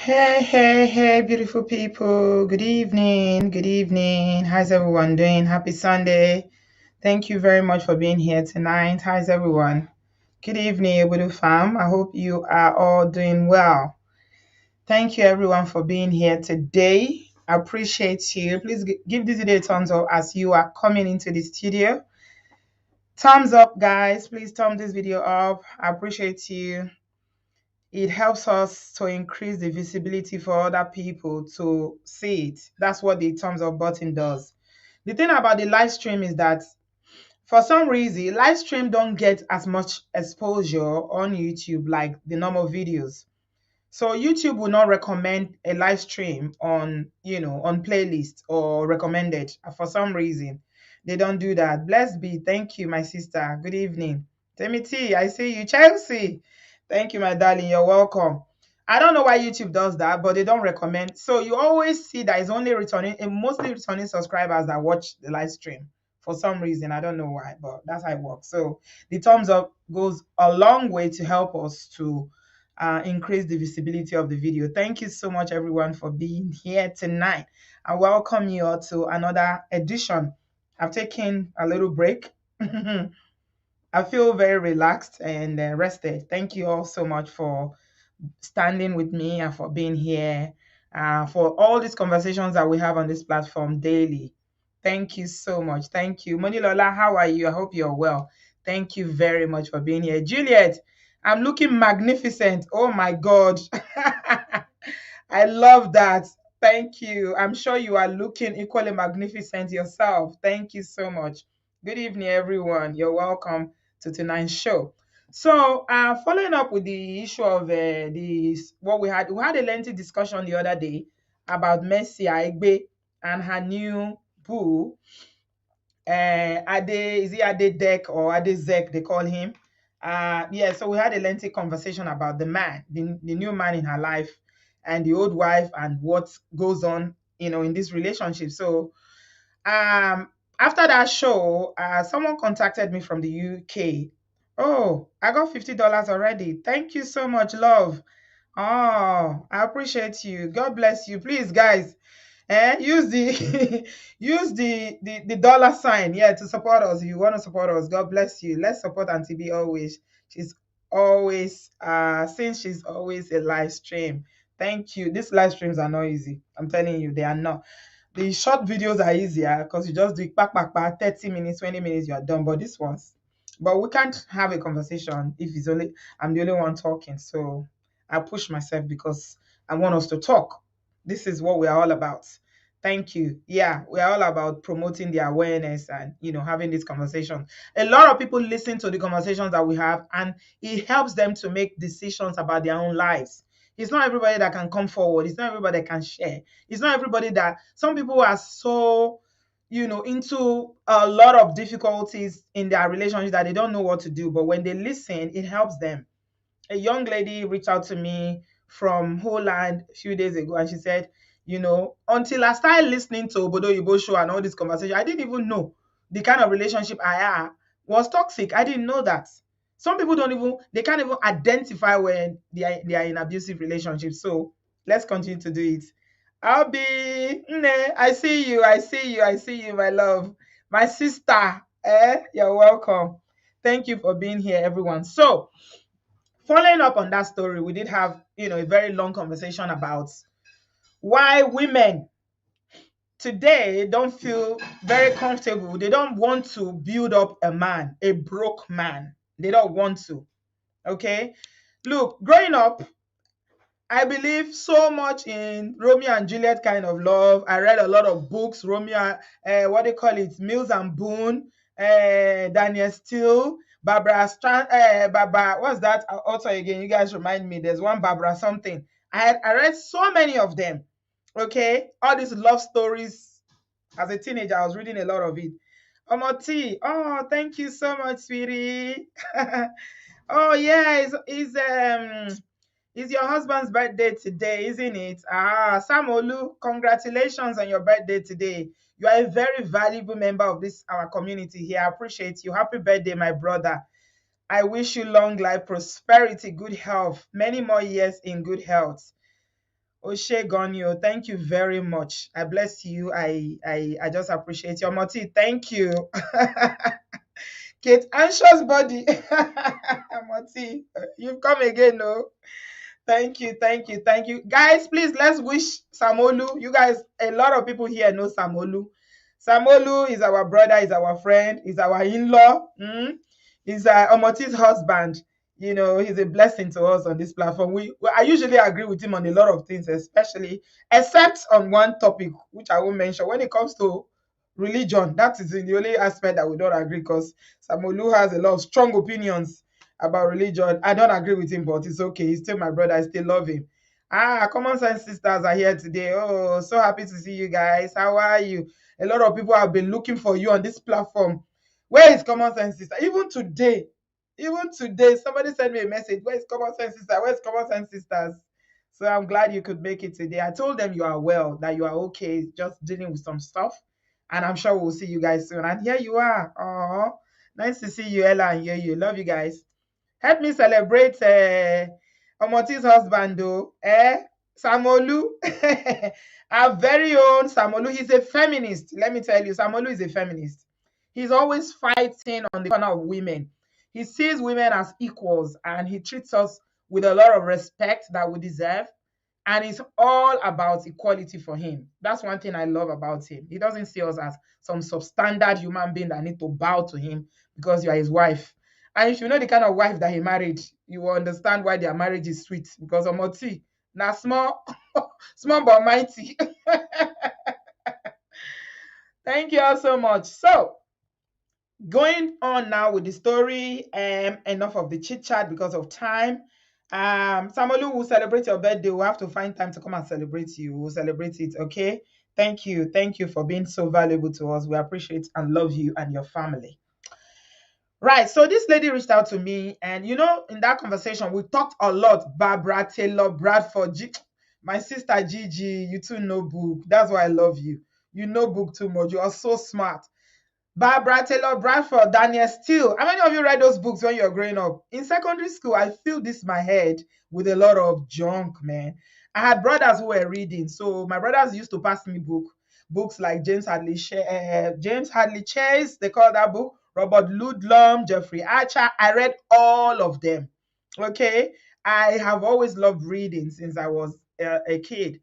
Hey, hey, hey, beautiful people. Good evening. Good evening. How's everyone doing? Happy Sunday. Thank you very much for being here tonight. How's everyone? Good evening, Obodo fam. I hope you are all doing well. Thank you, everyone, for being here today. I appreciate you. Please give this video a thumbs up as you are coming into the studio. Thumbs up, guys. Please thumb this video up. I appreciate you. It helps us to increase the visibility for other people to see it. That's what the thumbs up button does. The thing about the live stream is that for some reason, live stream don't get as much exposure on YouTube like the normal videos. So YouTube will not recommend a live stream on, on playlist or recommended for some reason. They don't do that. Blessed be. Thank you, my sister. Good evening. Timothy, I see you. Chelsea. Thank you, my darling. You're welcome. I don't know why YouTube does that, but they don't recommend. So you always see that it's only mostly returning subscribers that watch the live stream for some reason. I don't know why, but that's how it works. So the thumbs up goes a long way to help us to increase the visibility of the video. Thank you so much, everyone, for being here tonight. I welcome you all to another edition. I've taken a little break. I feel very relaxed and rested. Thank you all so much for standing with me and for being here, for all these conversations that we have on this platform daily. Thank you so much. Thank you. Monilola, how are you? I hope you're well. Thank you very much for being here. Juliet, I'm looking magnificent. Oh my God. I love that. Thank you. I'm sure you are looking equally magnificent yourself. Thank you so much. Good evening, everyone. You're welcome to tonight's show. So, following up with the issue of this, what we had a lengthy discussion the other day about Mercy Aigbe and her new boo, Ade, is it Ade Dek or Ade Zek, they call him. Yeah, so we had a lengthy conversation about the man, the new man in her life, and the old wife, and what goes on, in this relationship. So, after that show, someone contacted me from the UK. Oh, I got $50 already. Thank you so much, love. Oh, I appreciate you. God bless you. Please, guys, use the use the dollar sign, yeah, to support us. If you want to support us, God bless you. Let's support Auntie B always. She's always since she's always a live stream. Thank you. These live streams are not easy. I'm telling you, they are not. The short videos are easier because you just do it back, 30 minutes, 20 minutes, you are done. But this one's, but we can't have a conversation if it's only I'm the only one talking. So I push myself because I want us to talk. This is what we are all about. Thank you. Yeah, we are all about promoting the awareness and having this conversation. A lot of people listen to the conversations that we have, and it helps them to make decisions about their own lives. It's not everybody that can come forward. It's not everybody that can share. It's not everybody that some people are so into a lot of difficulties in their relationship that they don't know what to do. But when they listen, it helps them. A young lady reached out to me from Holland a few days ago, and she said, until I started listening to Obodo Yibo show and all this conversation, I didn't even know the kind of relationship I had was toxic. I didn't know that. Some people they can't even identify when they are in abusive relationships. So let's continue to do it. Abi, Nne, I see you, my love. My sister, you're welcome. Thank you for being here, everyone. So, following up on that story, we did have, a very long conversation about why women today don't feel very comfortable. They don't want to build up a man, a broke man. They don't want to. Okay? Look, growing up, I believe so much in Romeo and Juliet kind of love. I read a lot of books, Romeo, what they call it, Mills and Boone, Daniel Steele, Barbara Strand, Barbara, what's that author again? You guys remind me. There's one Barbara something. I read so many of them. Okay, all these love stories. As a teenager, I was reading a lot of it. Omoti, oh, thank you so much, sweetie. Oh yeah, it's your husband's birthday today, isn't it? Samolu, congratulations on your birthday today. You are a very valuable member of our community here. I appreciate you. Happy birthday, my brother. I wish you long life, prosperity, good health, many more years in good health. Oshe Gonyo, thank you very much. I bless you. I just appreciate your Moti. Thank you. Kate, anxious body. Moti, you've come again, no? Thank you, thank you, thank you. Guys, please let's wish Samolu. You guys, a lot of people here know Samolu. Samolu is our brother, is our friend, is our in-law. He's Omoti's husband. You know, he's a blessing to us on this platform. I usually agree with him on a lot of things, especially, except on one topic, which I won't mention. When it comes to religion, that is the only aspect that we don't agree because Samolu has a lot of strong opinions about religion. I don't agree with him, but it's okay. He's still my brother. I still love him. Common Sense sisters are here today. Oh, so happy to see you guys. How are you? A lot of people have been looking for you on this platform. Where is Common Sense sister? Even today, somebody sent me a message. Where is Common Sense sister? Where's Common Sense sisters? So I'm glad you could make it today. I told them you are well, that you are okay, just dealing with some stuff. And I'm sure we'll see you guys soon. And here you are. Oh, nice to see you, Ella and you. Love you guys. Help me celebrate Omoti's husband, though. Samolu. Our very own Samolu. He's a feminist. Let me tell you, Samolu is a feminist. He's always fighting on the corner of women. He sees women as equals and he treats us with a lot of respect that we deserve. And it's all about equality for him. That's one thing I love about him. He doesn't see us as some substandard human being that need to bow to him because you are his wife. And if you know the kind of wife that he married, you will understand why their marriage is sweet. Because Omoti, now small, small but mighty. Thank you all so much. So, going on now with the story, enough of the chit chat because of time. Samolu will celebrate your birthday. We'll have to find time to come and celebrate you. We'll celebrate it, okay? Thank you. Thank you for being so valuable to us. We appreciate and love you and your family. Right. So this lady reached out to me, and in that conversation, we talked a lot. Barbara, Taylor, Bradford, my sister Gigi, you too know book. That's why I love you. You know book too much. You are so smart. Barbara Taylor Bradford, Daniel Steele. How many of you read those books when you were growing up? In secondary school, I filled this my head with a lot of junk, man. I had brothers who were reading, so my brothers used to pass me books like James Hadley Chase. They call that book. Robert Ludlum, Jeffrey Archer. I read all of them. Okay, I have always loved reading since I was a kid.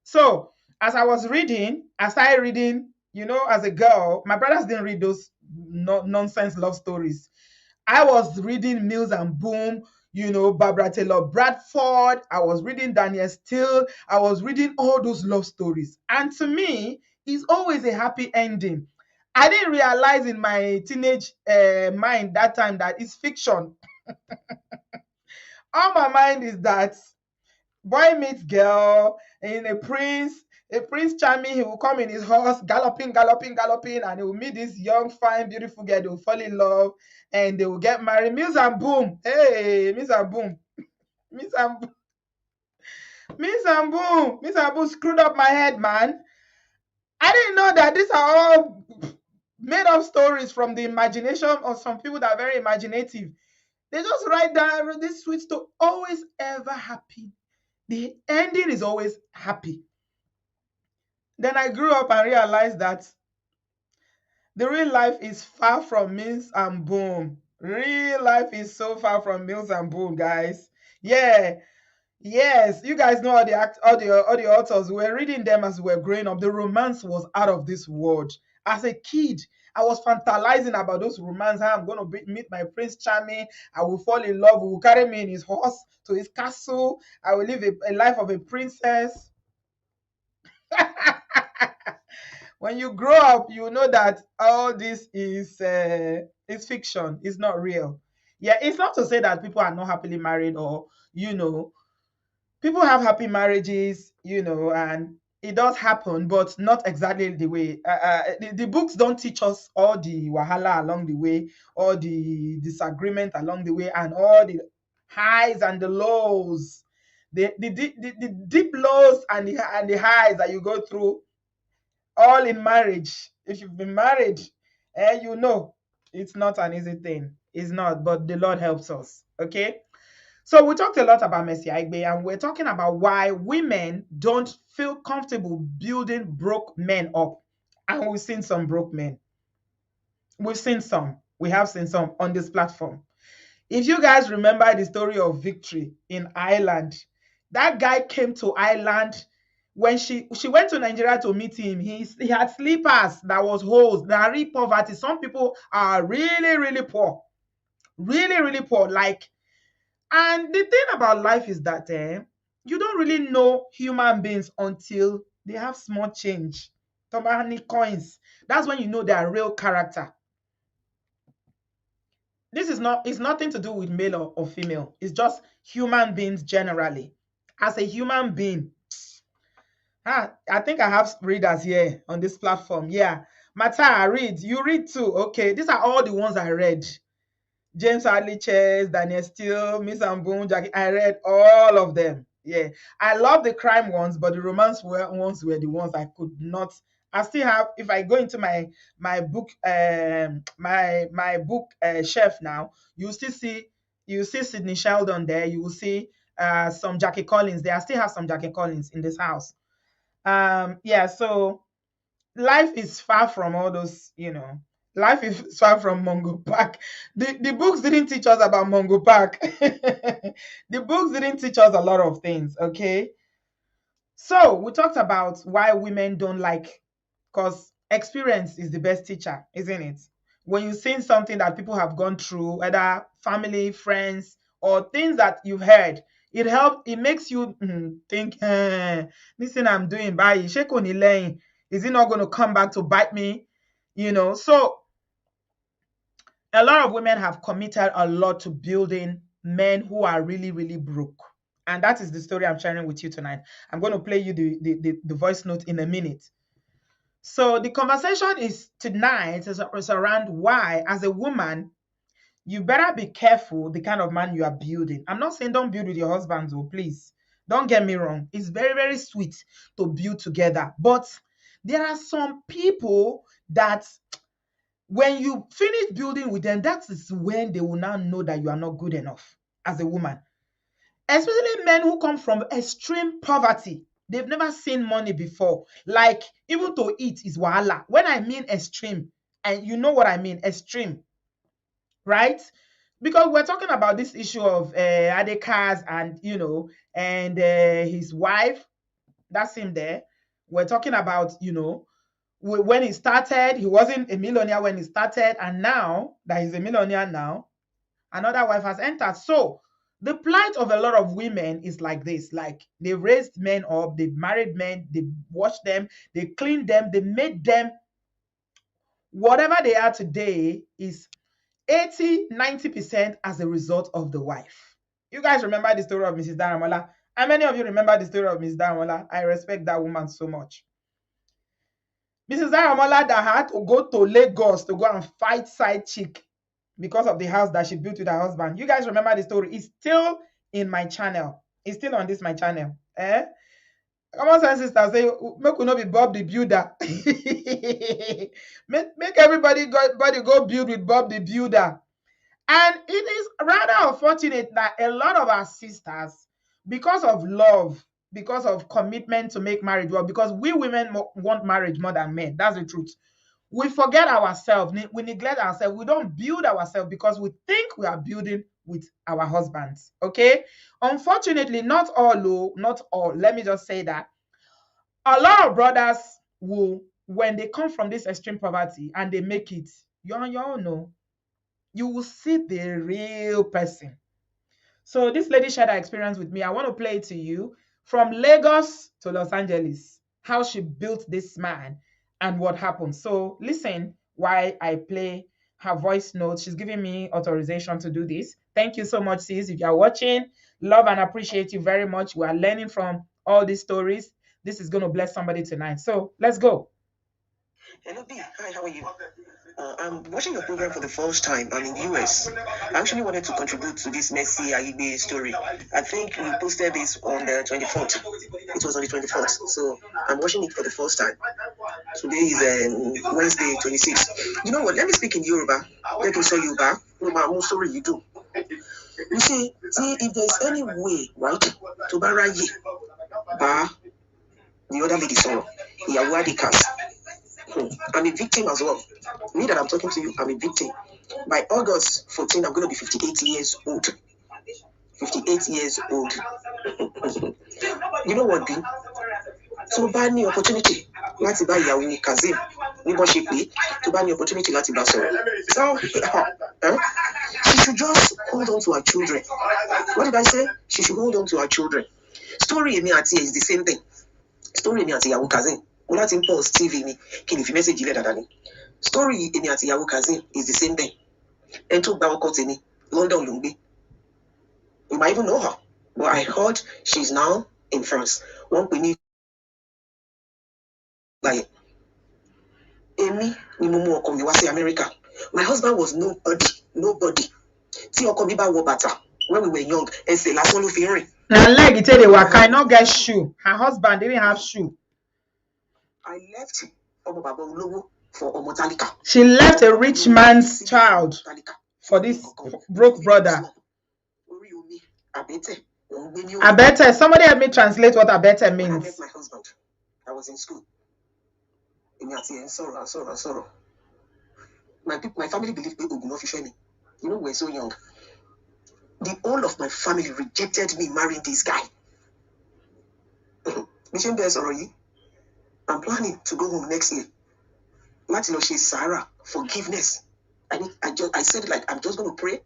So as I was reading, I started reading. As a girl, my brothers didn't read those nonsense love stories. I was reading Mills and Boom, Barbara Taylor Bradford. I was reading Daniel Steele. I was reading all those love stories. And to me, it's always a happy ending. I didn't realize in my teenage mind that time that it's fiction. All my mind is that boy meets girl in a prince charming. He will come in his horse galloping, galloping, galloping, and he will meet this young fine beautiful girl. They will fall in love and they will get married. Mills and Boom. Hey, Mills and Boom. Mills and Boom. Mills and Boom. Mills and Boom screwed up my head, man. I didn't know that these are all made up stories from the imagination of some people that are very imaginative. They just write down this sweet story. Always ever happy. The ending is always happy. Then I grew up and realized that the real life is far from Mills and Boom. Real life is so far from Mills and Boom, guys. Yeah, yes, you guys know all the authors. We were reading them as we were growing up. The romance was out of this world. As a kid, I was fantasizing about those romance. How I'm going to meet my Prince Charming. I will fall in love. He will carry me in his horse to his castle. I will live a life of a princess. When you grow up, you know that all this is fiction. It's not real. Yeah, it's not to say that people are not happily married or people have happy marriages, and it does happen, but not exactly the way. The books don't teach us all the wahala along the way, all the disagreement along the way, and all the highs and the lows, the deep lows and the highs that you go through all in marriage. If you've been married, it's not an easy thing. It's not, but the Lord helps us. Okay. So we talked a lot about Mercy Aigbe, and we're talking about why women don't feel comfortable building broke men up. And we've seen some broke men. We've seen some. We have seen some on this platform. If you guys remember the story of Victory in Ireland, that guy came to Ireland when she went to Nigeria to meet him. He had slippers that was holes, that real poverty. Some people are really, really poor. Really, really poor. Like, and the thing about life is that you don't really know human beings until they have small change. Tomahani coins. That's when you know their real character. This is not, it's nothing to do with male or female. It's just human beings generally. As a human being, I think I have readers here on this platform. Yeah. Mata, I read. You read too. Okay. These are all the ones I read. James Hadley Chase, Daniel Steele, Miss Amboon, Jackie. I read all of them. Yeah. I love the crime ones, but the romance ones were the ones I could not. I still have, if I go into my book, my book shelf now, you see Sidney Sheldon there. You will see some Jackie Collins there. I still have some Jackie Collins in this house. Yeah, so life is far from all those, life is far from Mongo Park. The books didn't teach us about Mongo Park. The books didn't teach us a lot of things, okay? So we talked about why women don't like, because experience is the best teacher, isn't it? When you've seen something that people have gone through, whether family, friends, or things that you've heard, it makes you think, this thing I'm doing, by shake on the lane, is it not going to come back to bite me? So a lot of women have committed a lot to building men who are really, really broke. And that is the story I'm sharing with you tonight. I'm going to play you the voice note in a minute. So the conversation is tonight is around why, as a woman, you better be careful the kind of man you are building. I'm not saying don't build with your husband, though, please. Don't get me wrong. It's very, very sweet to build together. But there are some people that when you finish building with them, that is when they will now know that you are not good enough as a woman. Especially men who come from extreme poverty. They've never seen money before. Like, even to eat is wahala. When I mean extreme, and you know what I mean, extreme, right? Because we're talking about this issue of Adekas and, and his wife. That's him there. We're talking about, when he started, he wasn't a millionaire when he started. And now that he's a millionaire now, another wife has entered. So the plight of a lot of women is like this. Like, they raised men up, they've married men, they washed them, they cleaned them, they made them. Whatever they are today is 80-90% as a result of the wife. You guys remember the story of Mrs. Daramola? How many of you remember the story of Mrs. Daramola? I respect that woman so much. Mrs. Daramola that had to go to Lagos to go and fight side chick because of the house that she built with her husband. You guys remember the story? It's still in my channel. It's still on my channel. Common sense sister say, make we not be Bob the Builder. make everybody go build with Bob the Builder. And it is rather unfortunate that a lot of our sisters, because of love, because of commitment to make marriage well, because we women want marriage more than men. That's the truth. We forget ourselves. We neglect ourselves. We don't build ourselves because we think we are building with our husbands. Okay? Unfortunately, not all, not all. Let me just say that. A lot of brothers will, when they come from this extreme poverty and they make it, you all know, you will see the real person. So this lady shared her experience with me. I want to play it to you from Lagos to Los Angeles, how she built this man and what happened. So listen while I play her voice notes. She's giving me authorization to do this. Thank you so much, sis. If you're watching, love and appreciate you very much. We are learning from all these stories. This is going to bless somebody tonight. So let's go. Hello, B. Hi, how are you? I'm watching your program for the first time. I'm in the US. I actually wanted to contribute to this Messi Aigbe story. I think we posted this on the 24th. It was on the 24th. So I'm watching it for the first time. Today is Wednesday, 26th. You know what? Let me speak in Yoruba. Let me show Yoruba. I'm sorry you do. You see, if there's any way, right, to baraye, the other lady saw, I'm a victim as well. Me that I'm talking to you, I'm a victim. By August 14, I'm going to be 58 years old. 58 years old. You know what, B? So bá ní opportunity láti bá ìyàwó Kazeem ní bó ṣe pé tó bá ní opportunity láti bá sọ̀rọ̀. So she should just hold on to her children. What did I say? She should hold on to her children. Story èmi àti is the same thing. Story èmi àti ìyàwó Kazeem mo láti ń pause TV mi kí n fi message ilẹ̀ dáadáa ni. Story èmi àti ìyàwó Kazeem is the same thing. Ẹni tó gba ọkọ tèmi London ló ń gbé. You might even know her, but I heard she's now in France. Wọ́n pè ní Èmi ni mo mú ọkọ mi wá sí America. My husband was nobody. Tí ọkọ mi bá wọ bàtà when we were young, ẹsẹ̀ lásán ló fi ń rìn. Na leg it dey waka, I not get shoe. Her husband didn't have shoe. I left ọmọ bàbá olówó for ọmọ tálíkà. She left a rich man's child for this broke brother. Abete, somebody help me translate what abete means. When I met my husband, I was in school. My family believed me. You know, we're so young. The whole of my family rejected me marrying this guy. I'm planning to go home next year. She's Sarah, forgiveness. I said it like I'm just going to pray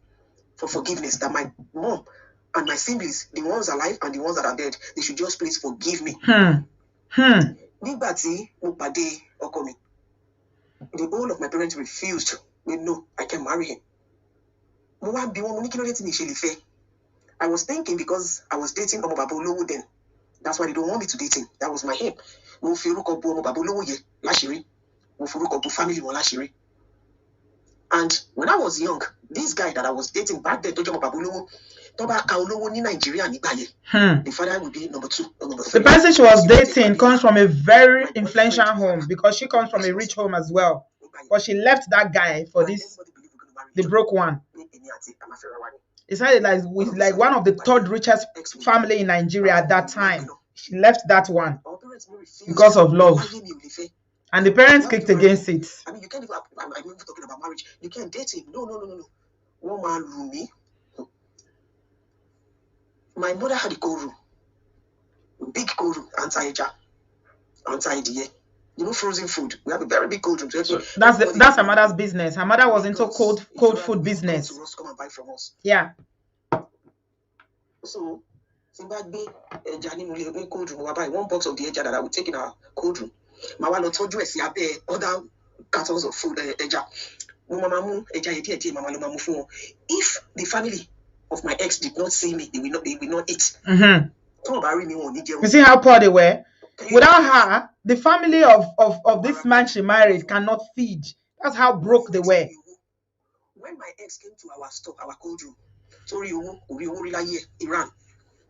for forgiveness that my mom and my siblings, the ones alive and the ones that are dead, they should just please forgive me. The whole of my parents refused. No, I can marry him. I was thinking because I was dating Omo Baba Olowo then. That's why they don't want me to date him. That was my aim. And when I was young, this guy that I was dating back then, the father would be number 2 or number 3. The person she was dating comes from a very influential home because she comes from a rich home as well. But she left that guy for this, the broke one. It sounded like one of the third richest family in Nigeria at that time. She left that one because of love. And the parents kicked against it. I mean, you can't even, I'm even talking about marriage. You can't date him. No. One man roomie. My mother had a cold room. Big cold room. Anti-idea. You know, frozen food. We have a very big cold room. So that's her mother's business. Her mother was into cold food business. Come and buy from us. Yeah. So, cold room. I buy 1 box of the eja that I would take in our cold room. Mama told you other cartons of food if the family of my ex did not see me, they will not eat. You see how poor they were? Without her, the family of this man she married cannot feed. That's how broke they were. When my ex came to our store, our cold room, sorry, Iran.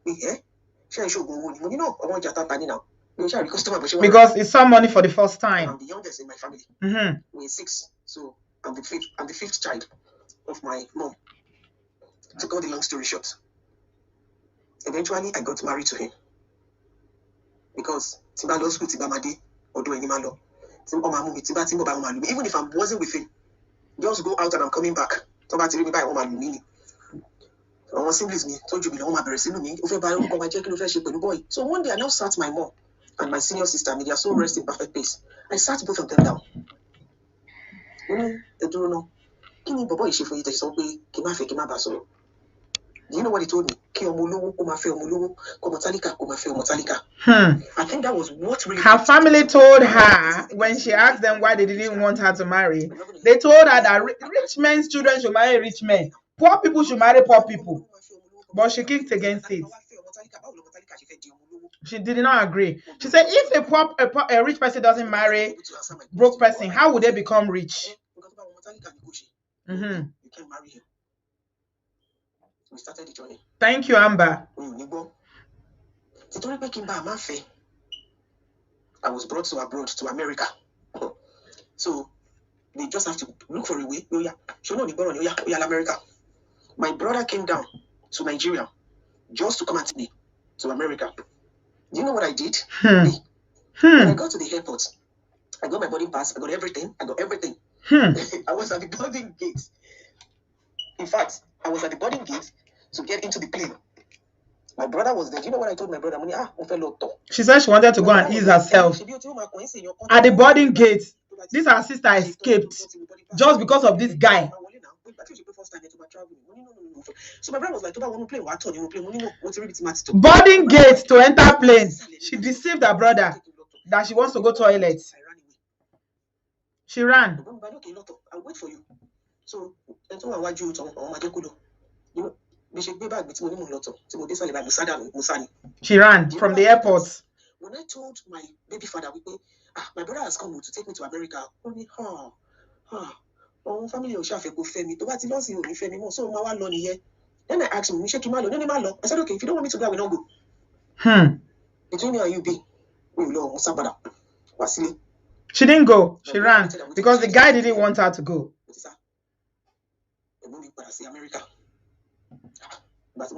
You know, I want your now. Because it's some money for the first time. I'm the youngest in my family. We're 6, so I'm the fifth child of my mom. To cut the long story short, eventually I got married to him because even if I wasn't with him, just go out and I'm coming back. So one day I now sat my mom and my senior sister, they are so rest in perfect peace. I sat both of them down. Do you know what he told me? I think that was what really her family told her when she asked them why they didn't want her to marry. They told her that rich men's children should marry rich men. Poor people should marry poor people. But she kicked against it. She did not agree. She said, if a rich person doesn't marry broke person, how would they become rich? You can marry him. We started the journey. Thank you, Amber. I was brought abroad to America. So they just have to look for a way. America. My brother came down to Nigeria just to come and take me to America. Do you know what I did? Hmm. Me. When I Hmm. got to the airport, I got my boarding pass, I got everything. Hmm. I was at the boarding gate. In fact, I was at the boarding gate to get into the plane. My brother was there. Do you know what I told my brother? She said she wanted to go and ease herself. At the boarding gate, this her sister escaped just because of this guy. So my brother was like, Boarding gate to enter plane. She deceived her brother that she wants to go toilet. She ran. I'll wait for you. So, she ran from the airport. When I told my baby father, my brother has come to take me to America. Only family so then I asked him, I said, okay, if you don't want me to go, I will not go. Between me and you, She didn't go. She ran because the guy didn't want her to go. America. But I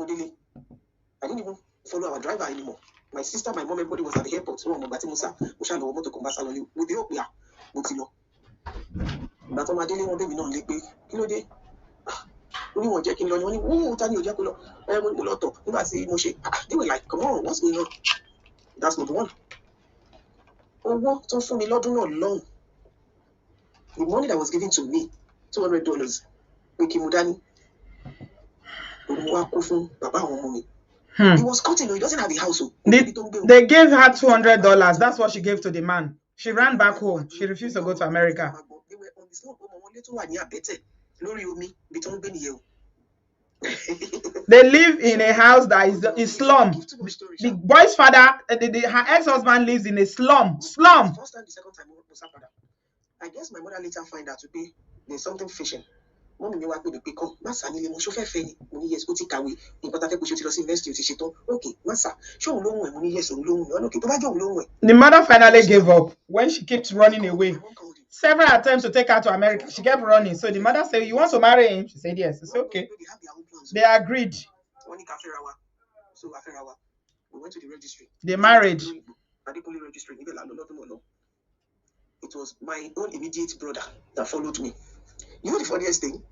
didn't even follow our driver anymore. My sister, my mom, everybody was at the airport. So but they were like, come on, what's going on? That's not one. The money that was given to me, $200, he was cutting, he doesn't have a house. They gave her $200. That's what she gave to the man. She ran back home. She refused to go to America. They live in a house that is slum. The boy's father, her ex-husband lives in a slum. Slum. I guess my mother later find out there's something fishing. Okay, massa, the mother finally gave up when she kept running away. Several attempts to take her to America. She kept running. So the mother said, you want to marry him? She said, yes. It's okay. They agreed. So we went to the registry. They married. It was my own immediate brother that followed me. You know the funniest thing?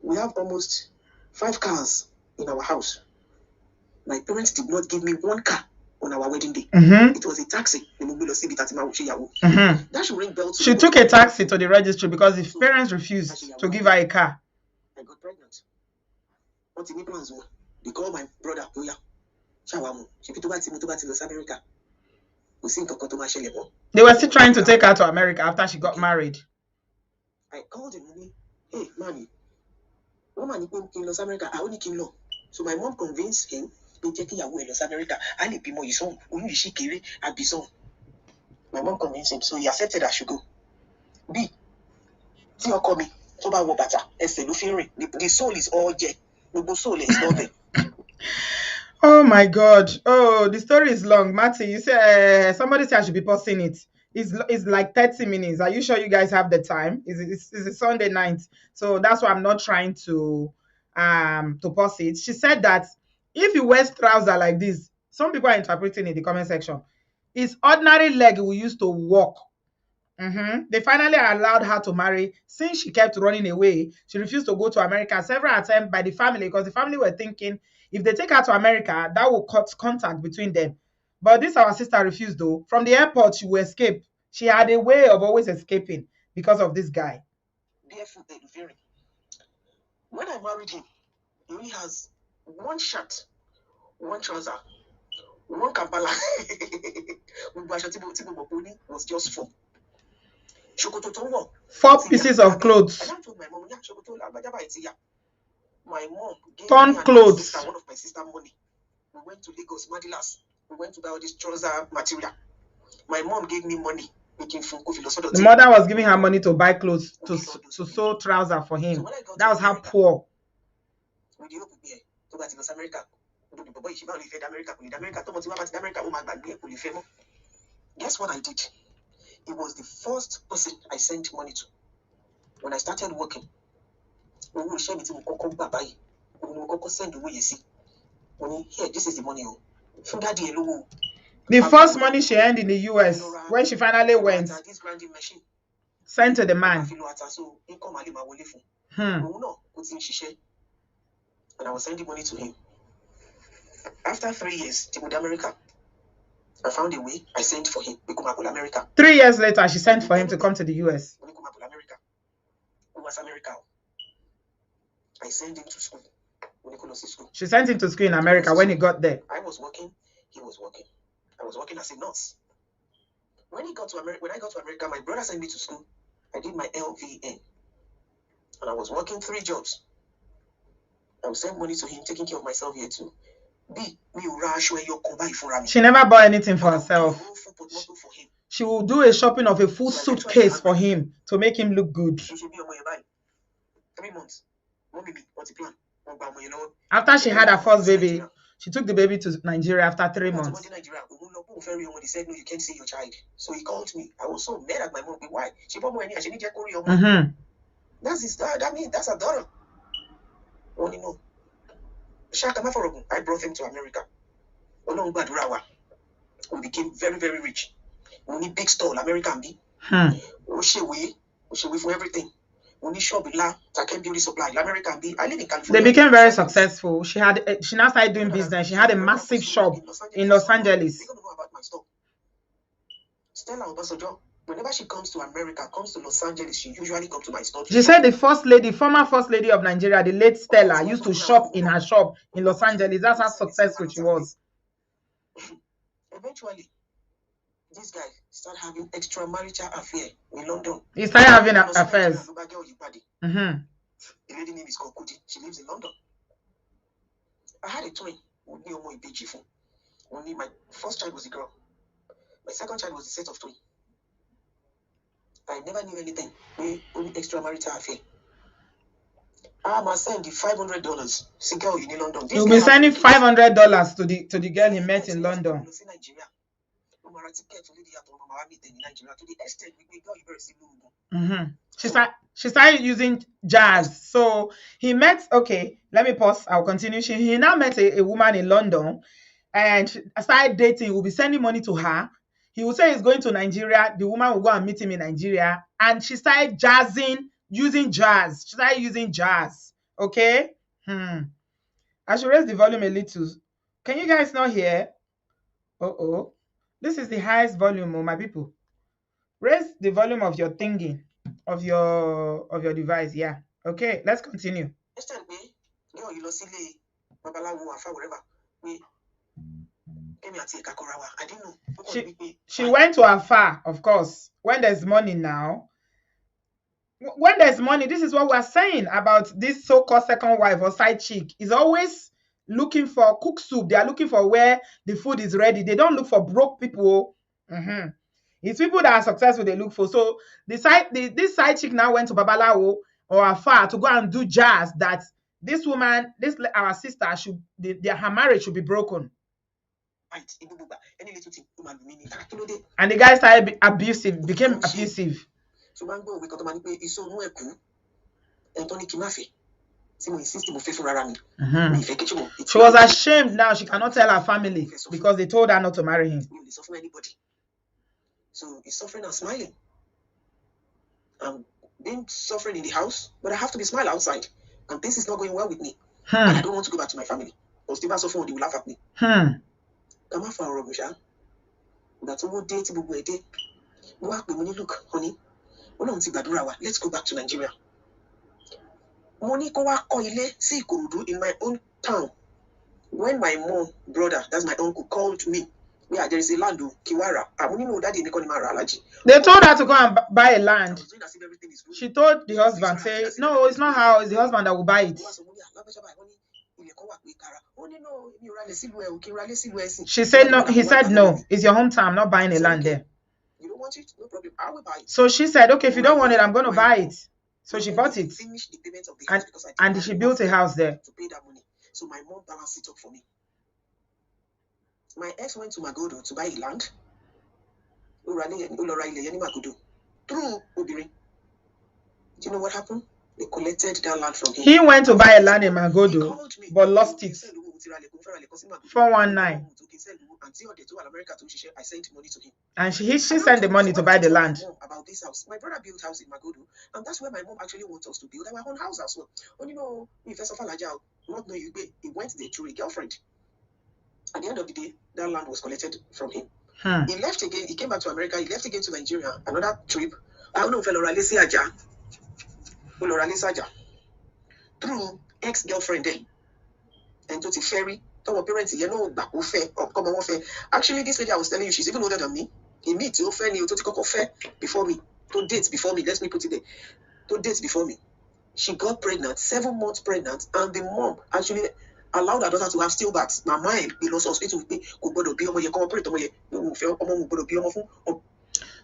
We have almost 5 cars in our house. My parents did not give me 1 car on our wedding day. It was a taxi. That should ring bells. She took a taxi to the registry because the parents refused to give her a car. I got pregnant. What's in plans? They called my brother. They were still trying to take her to America after she got married. I called him. Hey, man, woman in Los America, I only came low. So my mom convinced him to take away Los America. I need be more his own. My mom convinced him, so he accepted I should go. B. The soul is all jet. The soul is not there. Oh my God. Oh, the story is long. Matty, you said somebody said I should be posting it. It's like 30 minutes. Are you sure you guys have the time? It's a Sunday night. So that's why I'm not trying to post it. She said that if you wear trousers like this, some people are interpreting in the comment section. It's ordinary leg we used to walk. They finally allowed her to marry. Since she kept running away, she refused to go to America several attempts by the family because the family were thinking if they take her to America, that will cut contact between them. But this our sister refused though. From the airport, she will escape. She had a way of always escaping because of this guy. When I married him, he only has 1 shirt, 1 trouser, 1 kampala. Was just 4. 4 pieces of clothes. My mom gave torn me clothes. One of my sister money. We went to Lagos, Madilas. We went to buy all this trouser material. My mom gave me money. The mother was giving her money to buy clothes to sew trousers for him. That was how poor. Guess what I did? He was the first person I sent money to when I started working. owó iṣẹ́ mi tí mo kọ́kọ́ gbà báyìí òun ni mo kọ́kọ́ send owó yẹn sí mo ní here this is the money o fún dáàdi ẹ lówó. The first money she earned in the US, when she finally went, this grinding machine sent to the man. àfi lo ata so income àlè máa wọlé fún Hmm. òun náà kò ti ń ṣiṣẹ́ and I was sending money to him. After 3 years tí mo dé America I found a way I sent for him pé kó máa bọ̀ America. 3 years later she sent for him to come to the US. Mo ní kó máa bọ̀ America ó wá sí America o. I sent him to school. She sent him to school in America when he got there. I was working, he was working. I was working as a nurse. When I got to America, my brother sent me to school. I did my LVN. And I was working 3 jobs. I would send money to him, taking care of myself here too. She never bought anything for herself. She will do a shopping of a full suitcase for him to make him look good. 3 months. What's the plan? After she had her first baby, she took the baby to Nigeria after 3 months. They said, no, you can't see your child. So he called me. I was so mad at my mom. Why? She bought money. She didn't That means that's a daughter. Only no. I brought him to America. We became very, very rich. We need big store, American B. We for everything. Only shop Taken beauty supply, American B. I live in California. They became very successful. She now started doing business. She had a massive shop in Los Angeles. They don't know about my store. Stella Obasanjo, whenever she comes to America, comes to Los Angeles, she usually comes to my store. She said the former first lady of Nigeria, the late Stella, used to shop in her shop in Los Angeles. That's how successful she was. Eventually, this guy started having extramarital affair in London. He started having affairs. The lady name is called Kudi. She lives in London. I had a twin. Only my first child was a girl. My second child was a set of twins. I never knew anything. Only extramarital affair. I must send the $500. See girl in London. You'll be sending $500 to the girl he met in London. She started using jazz. So he met, okay, let me pause. I'll continue. He now met a woman in London and started dating. He will be sending money to her. He will say he's going to Nigeria. The woman will go and meet him in Nigeria. And she started jazzing, using jazz. She started using jazz. Okay? I should raise the volume a little. Can you guys not hear? Uh-oh. This is the highest volume, oh, my people. Raise the volume of your thinking, of your device. Yeah. Okay, let's continue. She went to Afar, of course. When there's money now. When there's money, this is what we're saying about this so-called second wife or side chick. Is always looking for cook soup. They are looking for where the food is ready. They don't look for broke people. It's people that are successful they look for. So this side chick now went to Babalawo or Afar to go and do jazz that this woman, our sister, her marriage should be broken. And the guy started became abusive. She was ashamed now. She cannot tell her family because they told her not to marry him. So he's suffering and smiling. I'm being suffering in the house, but I have to be smiling outside. And this is not going well with me. And I don't want to go back to my family. Because if I suffer, they will laugh at me. Come on, Robusha. That's a good day to be day. Look, honey. Let's go back to Nigeria. Money in my own town. When my mom, brother, that's my uncle, called me, yeah, there is a land, Kiwara. They told her to go and buy a land. She told the husband, say, no, it's not her, it's the husband that will buy it. She said, no, he said, no, it's your hometown, I'm not buying a land there. You don't want it? No problem. I will buy it. So she said, okay, if you don't want it, I'm going to buy it. So she bought it. And she built a house there. To pay that money. So my mom balanced it up for me. My ex went to Magodo to buy a land. True, Obirin. Do you know what happened? They collected that land from him. He went to buy a land in Magodo, but lost it. 419. I sent money to him. And she sent the money to buy the land. About this house. My brother built house in Magodo, and that's where my mom actually wants us to build our own house as well. And you know, if first of all, not know you, he went there through a girlfriend. At the end of the day, that land was collected from him. He left again. He came back to America. He left again to Nigeria. Another trip. I don't know if Oloralesi Aja through ex-girlfriend then, and to ferry. Parents, you know, actually, this lady I was telling you, she's even older than me. He meets to fair before me, to dates before me. Let me put it there. To dates before me. She got pregnant, 7 months pregnant, and the mom actually allowed her daughter to have stillbirths. My mind, we lost hospital with me.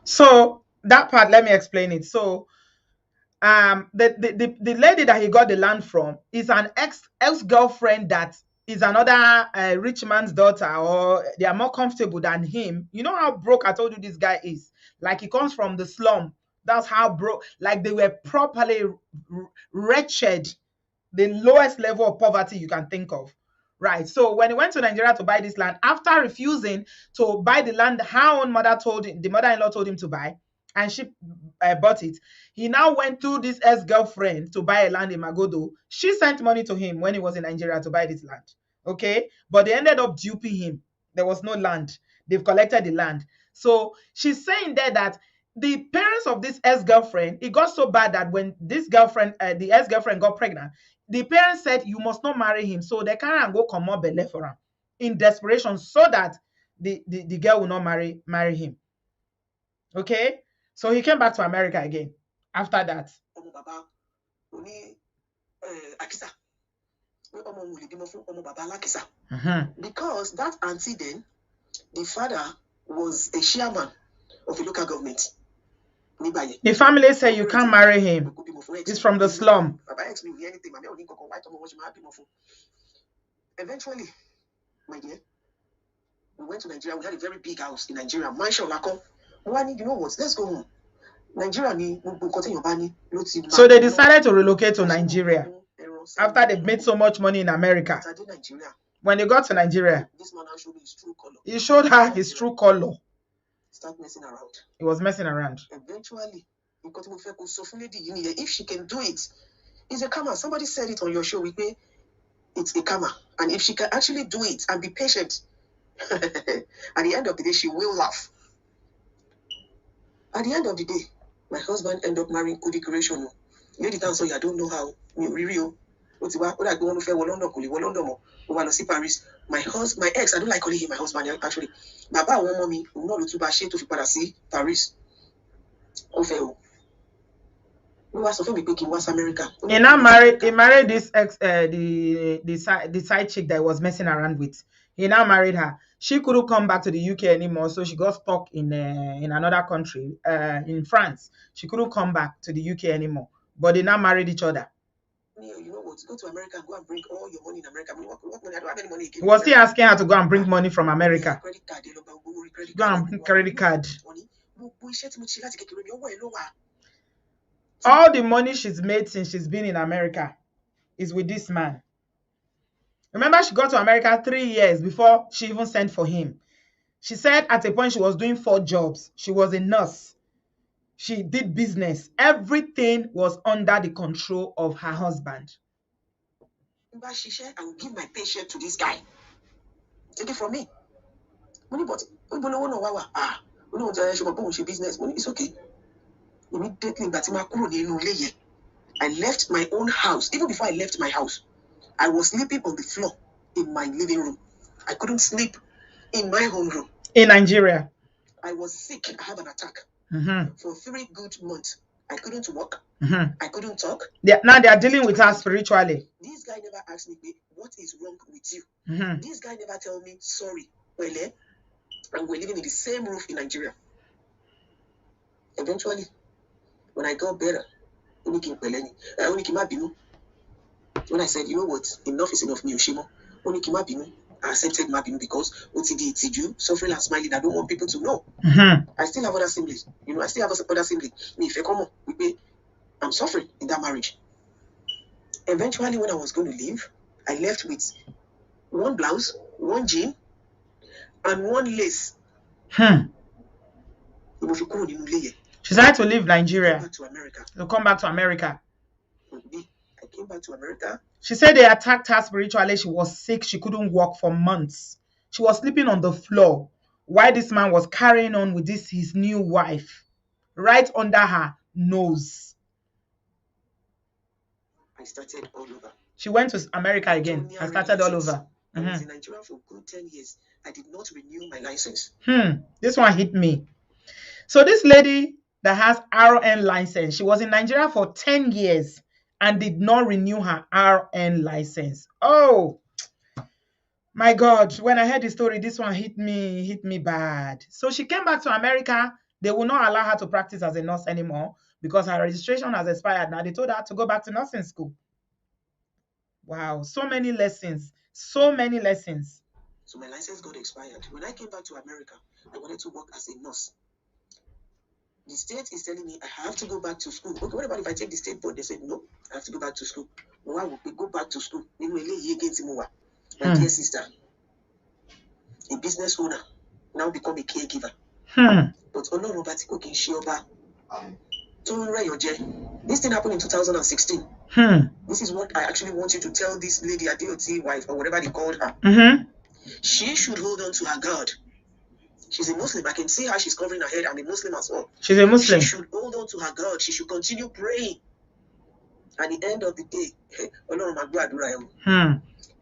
So that part, let me explain it. So the lady that he got the land from is an ex-girlfriend that is another rich man's daughter, or they are more comfortable than him. You know how broke I told you this guy is? Like, he comes from the slum. That's how broke, like they were properly wretched, the lowest level of poverty you can think of. Right. So when he went to Nigeria to buy this land, after refusing to buy the land her own mother told him, the mother-in-law told him to buy, and she bought it, he now went to this ex-girlfriend to buy a land in Magodo. She sent money to him when he was in Nigeria to buy this land. Okay. But they ended up duping him. There was no land. They've collected the land. So she's saying there that the parents of this ex-girlfriend, it got so bad that when this girlfriend, the ex-girlfriend got pregnant, the parents said, you must not marry him. So they can't go come up belle for him in desperation, so that the girl will not marry him. Okay. So he came back to America again after that. Because that auntie then, the father was a chairman of a local government. The family say you can't marry him. He's from the slum. Eventually, my dear, we went to Nigeria. We had a very big house in Nigeria. Mansion Lako. You know what? Let's go home. Nigeria. So they decided to relocate to Nigeria after they've made so much money in America. When they got to Nigeria, this man showed me his true color. He showed her his true color. Start messing around. He was messing around. Eventually, if she can do it, it's a karma. Somebody said it on your show with me. It's a karma. And if she can actually do it and be patient, at the end of the day, she will laugh. At the end of the day, my husband ended up marrying Kudi Creation. Lady down, so I don't know how. Paris. My ex, I don't like calling him my husband actually. Baba won mommy, not to buy to see Paris. America. He now married. He married this ex, the side chick that was messing around with. He now married her. She couldn't come back to the UK anymore, so she got stuck in another country, in France. She couldn't come back to the UK anymore, but they now married each other. You know what? Go to America and go and bring all your money in America. What money? I don't have any money again. Was he asking her to go and bring money from America? Credit card. Go and bring credit card. All the money she's made since she's been in America is with this man. Remember, she got to America 3 years before she even sent for him. She said at a point she was doing 4 jobs. She was a nurse. She did business. Everything was under the control of her husband. She said, I will give my patient to this guy. Take it from me. Money, but business. Money is okay. Immediately, I left my own house. Even before I left my house, I was sleeping on the floor in my living room. I couldn't sleep in my own room. In Nigeria. I was sick. I had an attack. For 3 good months. I couldn't walk. I couldn't talk. Now they are dealing with her spiritually. This guy never asked me, what is wrong with you? This guy never tell me, sorry, and we're living in the same roof in Nigeria. Eventually, when I got better, when I said, you know what, enough is enough, I accepted Mabinu because OTD, suffering and smiling. I don't want people to know. I still have other siblings. I still have other siblings. I'm suffering in that marriage. Eventually, when I was going to leave, I left with one blouse, one jean, and one lace. She tried to leave Nigeria. Back to America. To come back to America. I came back to America. She said they attacked her spiritually. She was sick. She couldn't walk for months. She was sleeping on the floor while this man was carrying on with his new wife right under her nose. I started all over. She went to America again and started all over. I was in Nigeria for good 10 years. I did not renew my license. This one hit me. So this lady that has RN license, she was in Nigeria for 10 years and did not renew her RN license. Oh, my God. When I heard the story, this one hit me bad. So she came back to America. They will not allow her to practice as a nurse anymore because her registration has expired. Now they told her to go back to nursing school. Wow, so many lessons. So many lessons. So my license got expired. When I came back to America, I wanted to work as a nurse. The state is telling me I have to go back to school. Okay, what about if I take the state board? They said, no, I have to go back to school. Why would we go back to school? My dear sister, a business owner, now become a caregiver. But this thing happened in 2016. This is what I actually want you to tell this lady, a DOT wife, or whatever they called her. She should hold on to her God. She's a Muslim. I can see how she's covering her head. I'm a Muslim as well. She's a Muslim. She should hold on to her God. She should continue praying. At the end of the day,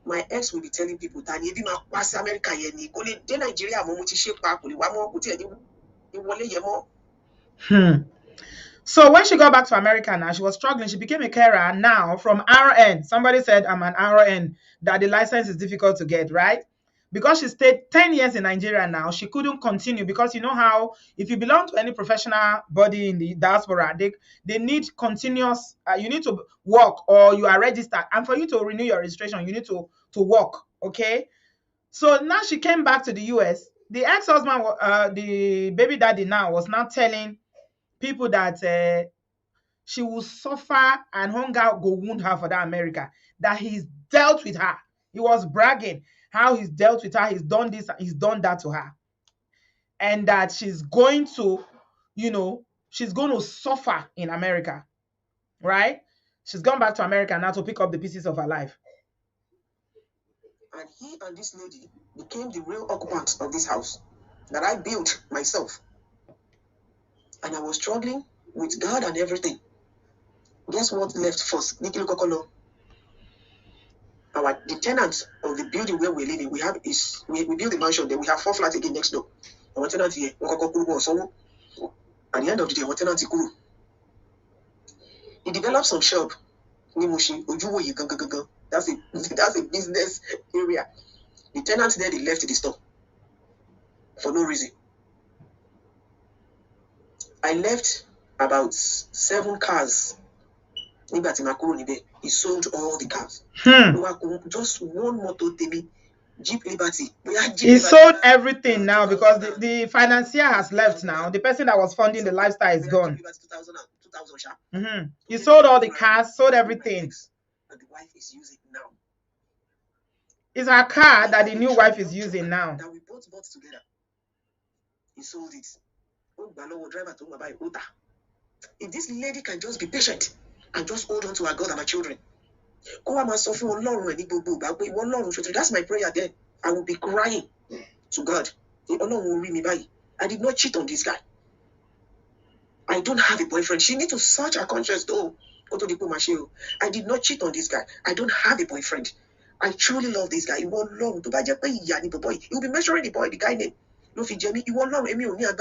my ex will be telling people that So when she got back to America now, she was struggling. She became a carer now from RN. Somebody said, I'm an RN, that the license is difficult to get, right? Because she stayed 10 years in Nigeria now, she couldn't continue because you know how if you belong to any professional body in the diaspora, they need continuous, you need to work or you are registered. And for you to renew your registration, you need to work, okay? So now she came back to the US. The ex-husband, the baby daddy now was now telling people that she will suffer and hunger go wound her for that America, that he's dealt with her. He was bragging how he's dealt with her, he's done this, he's done that to her. And that she's going to, she's going to suffer in America, right? She's gone back to America now to pick up the pieces of her life. And he and this lady became the real occupants of this house that I built myself. And I was struggling with God and everything. Guess what left first? The tenant of the building where we're living, we built a mansion, then we have 4 flats again next door. Our tenant here, at the end of the day, our tenant is he developed some shop. That's a business area. The tenants there, they left the store for no reason. I left about 7 cars. He sold all the cars. Just one motor, Jeep Liberty. He sold everything now because the financier has left now. The person that was funding the lifestyle is gone. He sold all the cars, sold everything. And the wife is using now. It's her car that the new wife is using now. That we both bought together. He sold it. If this lady can just be patient and just hold on to her God and her children. That's my prayer then. I will be crying to God. I did not cheat on this guy. I don't have a boyfriend. She needs to search her conscience though. I did not cheat on this guy. I don't have a boyfriend. I truly love this guy. He will be measuring the guy name. No, if Jamie, you won't love me. You need a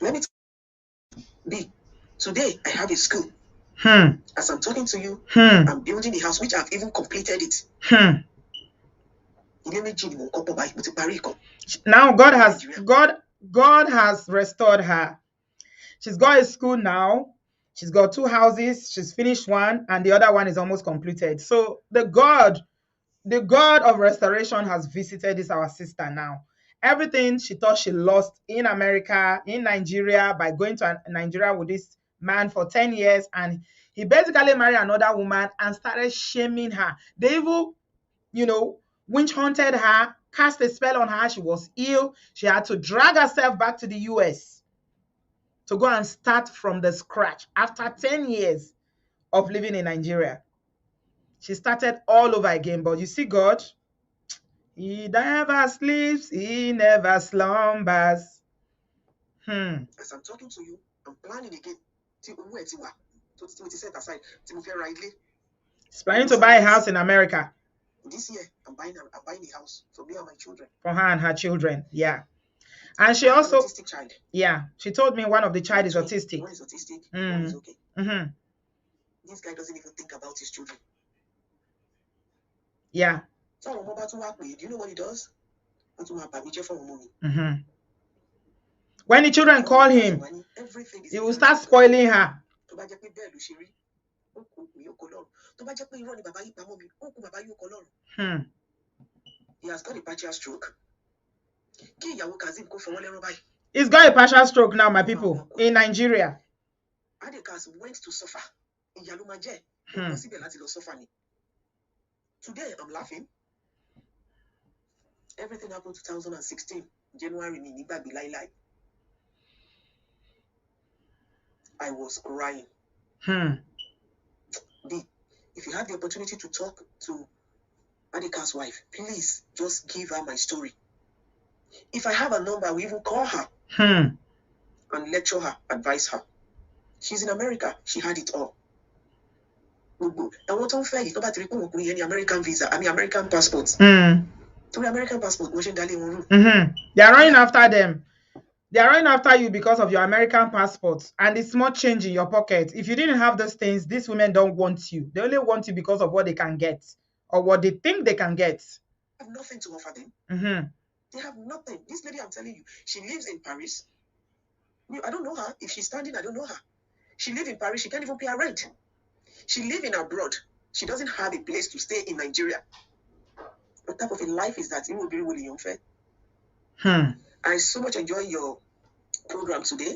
Let me be. Today, I have a school. As I'm talking to you, I'm building the house, which I've even completed it. Now God has restored her. She's got a school now. She's got 2 houses. She's finished one, and the other one is almost completed. So the God of restoration has visited our sister now. Everything she thought she lost in America, in Nigeria, by going to Nigeria with this man for 10 years. And he basically married another woman and started shaming her. They even, witch hunted her, cast a spell on her. She was ill. She had to drag herself back to the US to go and start from the scratch. After 10 years of living in Nigeria, she started all over again. But you see, God, he never sleeps, he never slumbers. As I'm talking to you, I'm planning again. Set aside. He's planning to buy a house in America. This year, I'm buying a house for me and my children. For her and her children, yeah. And she also, child. Yeah, she told me one of the child is autistic. One is autistic, one is okay. Mm-hmm. This guy doesn't even think about his children. Yeah. So do you know what he does? Mm-hmm. When the children call him, he will start spoiling her. He has got a partial stroke. He's got a partial stroke now, my people, in Nigeria. Adekas went to suffer. Today, I'm laughing. Everything happened 2016, January. I was crying. If you have the opportunity to talk to Adika's wife, please just give her my story. If I have a number, I will even call her and lecture her, advise her. She's in America. She had it all. And what unfair is about any American visa, American passports. To the American passport, they are running after them. They are running after you because of your American passport and the small change in your pocket. If you didn't have those things, these women don't want you. They only want you because of what they can get or what they think they can get. I have nothing to offer them. They have nothing. This lady, I'm telling you, she lives in Paris. I don't know her. If she's standing, I don't know her. She lives in Paris. She can't even pay her rent. She lives in abroad. She doesn't have a place to stay in Nigeria. What type of a life is that? It will be really unfair. I so much enjoy your program today.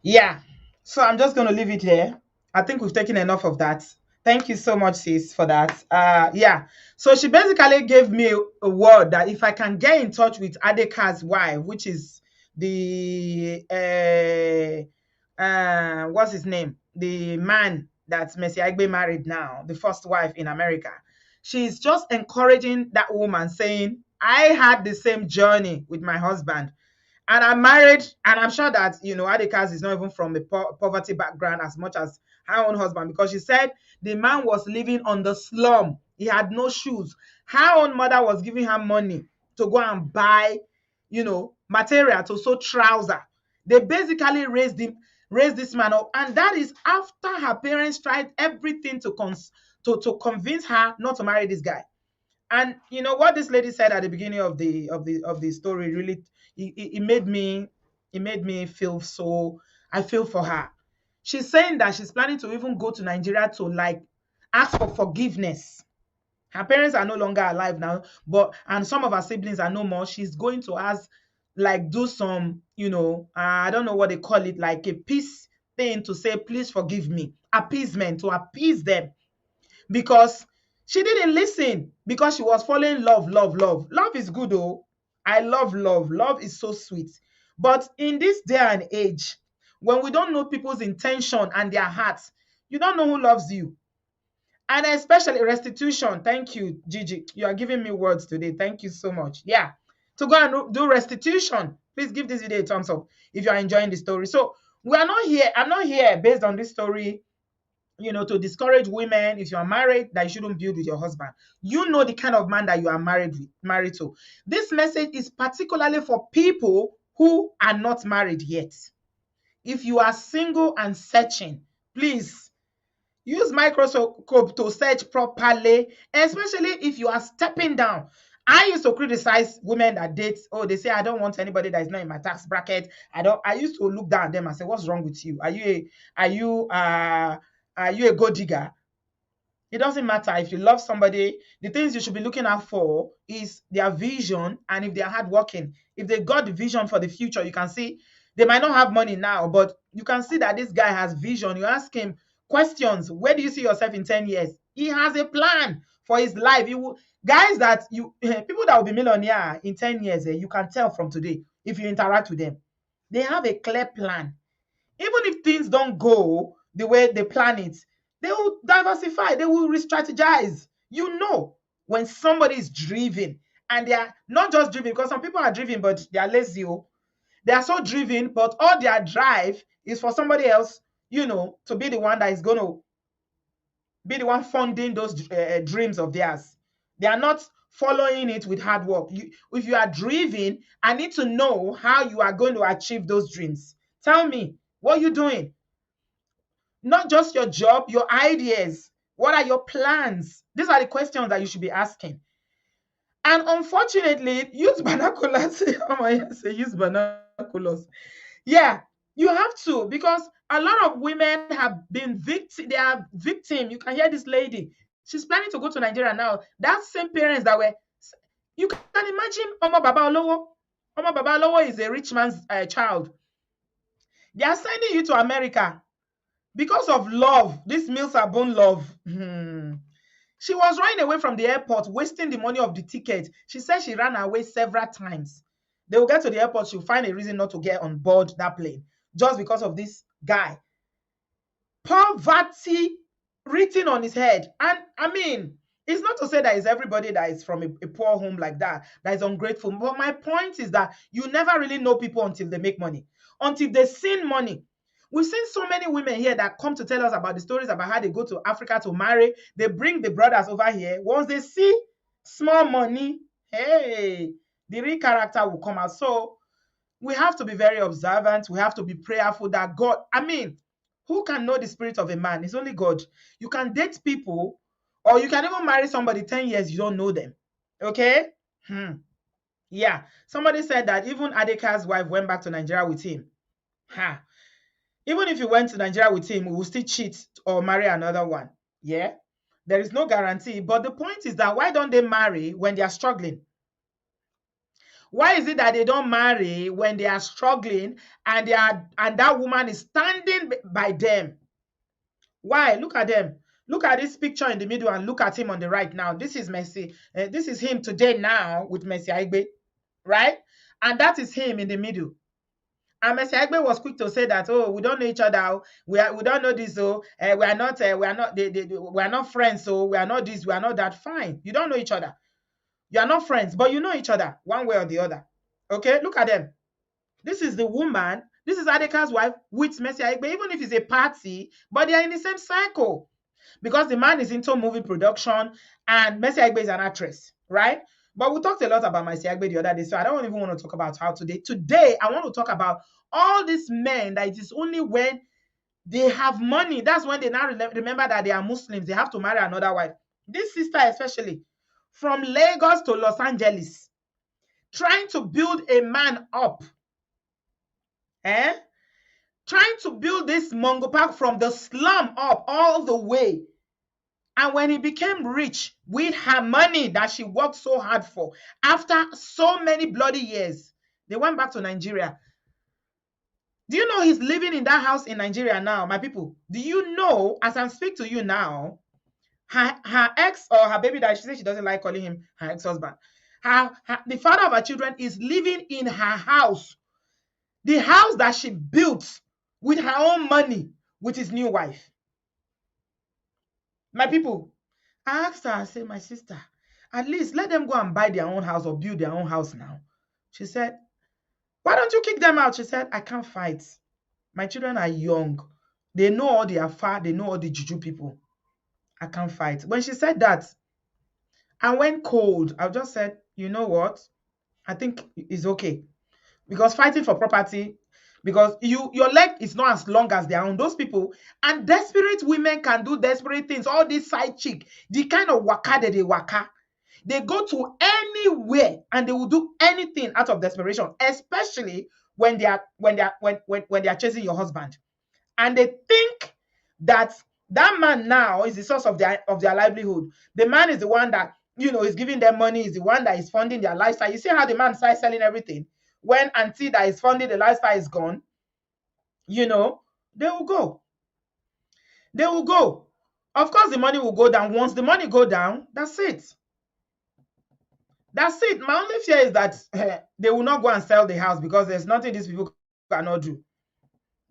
Yeah. So I'm just going to leave it here. I think we've taken enough of that. Thank you so much, sis, for that. Yeah. So she basically gave me a word that if I can get in touch with Adeka's wife, which is the what's his name? The man that Mercy Aigbe married now, the first wife in America. She's just encouraging that woman, saying, I had the same journey with my husband. And I'm married, and I'm sure that, Adekas is not even from a poverty background as much as her own husband, because she said the man was living on the slum. He had no shoes. Her own mother was giving her money to go and buy, material to sew trouser. They basically raised this man up, and that is after her parents tried everything to convince her not to marry this guy. And you know what this lady said at the beginning of the story really it made me feel so. I feel for her. She's saying that she's planning to even go to Nigeria to ask for forgiveness. Her parents are no longer alive now, and some of her siblings are no more. She's going to ask, do some, I don't know what they call it, like a peace thing to say, please forgive me, appeasement, to appease them, because she didn't listen, because she was falling in love. Love is good, though. I love love. Love is so sweet. But in this day and age, when we don't know people's intention and their hearts, you don't know who loves you. And especially restitution. Thank you, Gigi. You are giving me words today. Thank you so much. Yeah. To go and do restitution. Please give this video a thumbs up if you are enjoying the story. So we are not here. I'm not here based on this story, to discourage women. If you are married, that you shouldn't build with your husband. You know the kind of man that you are married to. This message is particularly for people who are not married yet. If you are single and searching, please use microscope to search properly, especially if you are stepping down. I used to criticize women that date. Oh, they say, I don't want anybody that is not in my tax bracket. I used to look down at them and say, what's wrong with you? Are you a gold digger? It doesn't matter if you love somebody. The things you should be looking out for is their vision, and if they're hardworking. If they got the vision for the future, you can see they might not have money now, but you can see that this guy has vision. You ask him questions. Where do you see yourself in 10 years? He has a plan for his life. You will, guys that you people that will be millionaire in 10 years, you can tell from today if you interact with them. They have a clear plan. Even if things don't go the way they plan it, they will diversify, they will re-strategize. You know, when somebody is driven, and they are not just driven, because some people are driven, but they are lazy. Oh. They are so driven, but all their drive is for somebody else, to be the one that is going to be the one funding those dreams of theirs. They are not following it with hard work. If you are driven, I need to know how you are going to achieve those dreams. Tell me, what are you doing? Not just your job, your ideas. What are your plans? These are the questions that you should be asking. And unfortunately, use binoculars. Oh my God, say use binoculars. Yeah, you have to, because a lot of women have been victim. They are victim. You can hear this lady. She's planning to go to Nigeria now. That same parents that were, you can imagine Omo Baba Olowo. Omo Baba Olowo is a rich man's child. They are sending you to America because of love. This Mills Abun love. She was running away from the airport, wasting the money of the ticket. She said she ran away several times. They will get to the airport, she'll find a reason not to get on board that plane just because of this guy. Poverty written on his head. And I mean, it's not to say that it's everybody that is from a poor home like that is ungrateful. But my point is that you never really know people until they make money, until they seen money. We've seen so many women here that come to tell us about the stories about how they go to Africa to marry. They bring the brothers over here. Once they see small money, hey, the real character will come out. So we have to be very observant. We have to be prayerful that God, I mean, who can know the spirit of a man? It's only God. You can date people, or you can even marry somebody 10 years, you don't know them. Okay? Yeah. Somebody said that even Adeka's wife went back to Nigeria with him. Even if you went to Nigeria with him, he will still cheat or marry another one. Yeah. There is no guarantee. But the point is that why don't they marry when they are struggling? Why is it that they don't marry when they are struggling and that woman is standing by them? Why? Look at them. Look at this picture in the middle and look at him on the right now. This is Messi. This is him today now with Messi Aigbe, right? And that is him in the middle. And Messi Aigbe was quick to say that, oh, we don't know each other. We don't know this. So we are not friends. So we are not this. We are not that. Fine. You don't know each other. You are not friends, but you know each other one way or the other. Okay, look at them. This is the woman. This is Adeka's wife with Messi Aigbe, even if it's a party, but they are in the same cycle. Because the man is into movie production and Messi Aigbe is an actress, right? But we talked a lot about Messi Aigbe the other day, so I don't even want to talk about how today. Today, I want to talk about all these men that it is only when they have money, that's when they now remember that they are Muslims, they have to marry another wife. This sister especially, from Lagos to Los Angeles, trying to build a man up. Trying to build this Mongo Park from the slum up all the way. And when he became rich with her money that she worked so hard for, after so many bloody years, they went back to Nigeria. Do you know he's living in that house in Nigeria now, my people? Do you know, as I speak to you now, her ex or her baby that she says she doesn't like calling him her ex-husband, the father of her children is living in her house, the house that she built with her own money with his new wife. My people, I asked her, I said, my sister, at least let them go and buy their own house or build their own house now. She said, why don't you kick them out? She said, I can't fight. My children are young. They know all the afar, they know all the juju people. I can't fight. When she said that, I went cold. I just said, you know what? I think it's okay. Because fighting for property, because your leg is not as long as their own. Those people, and desperate women can do desperate things. All these side chick, the kind of waka that they waka, they go to anywhere and they will do anything out of desperation, especially when they are chasing your husband. And they think that That man now is the source of their livelihood. The man is the one that, is giving them money, is the one that is funding their lifestyle. You see how the man starts selling everything? When auntie that is funding the lifestyle is gone, they will go. They will go. Of course, the money will go down. Once the money go down, that's it. That's it. My only fear is that they will not go and sell the house, because there's nothing these people cannot do.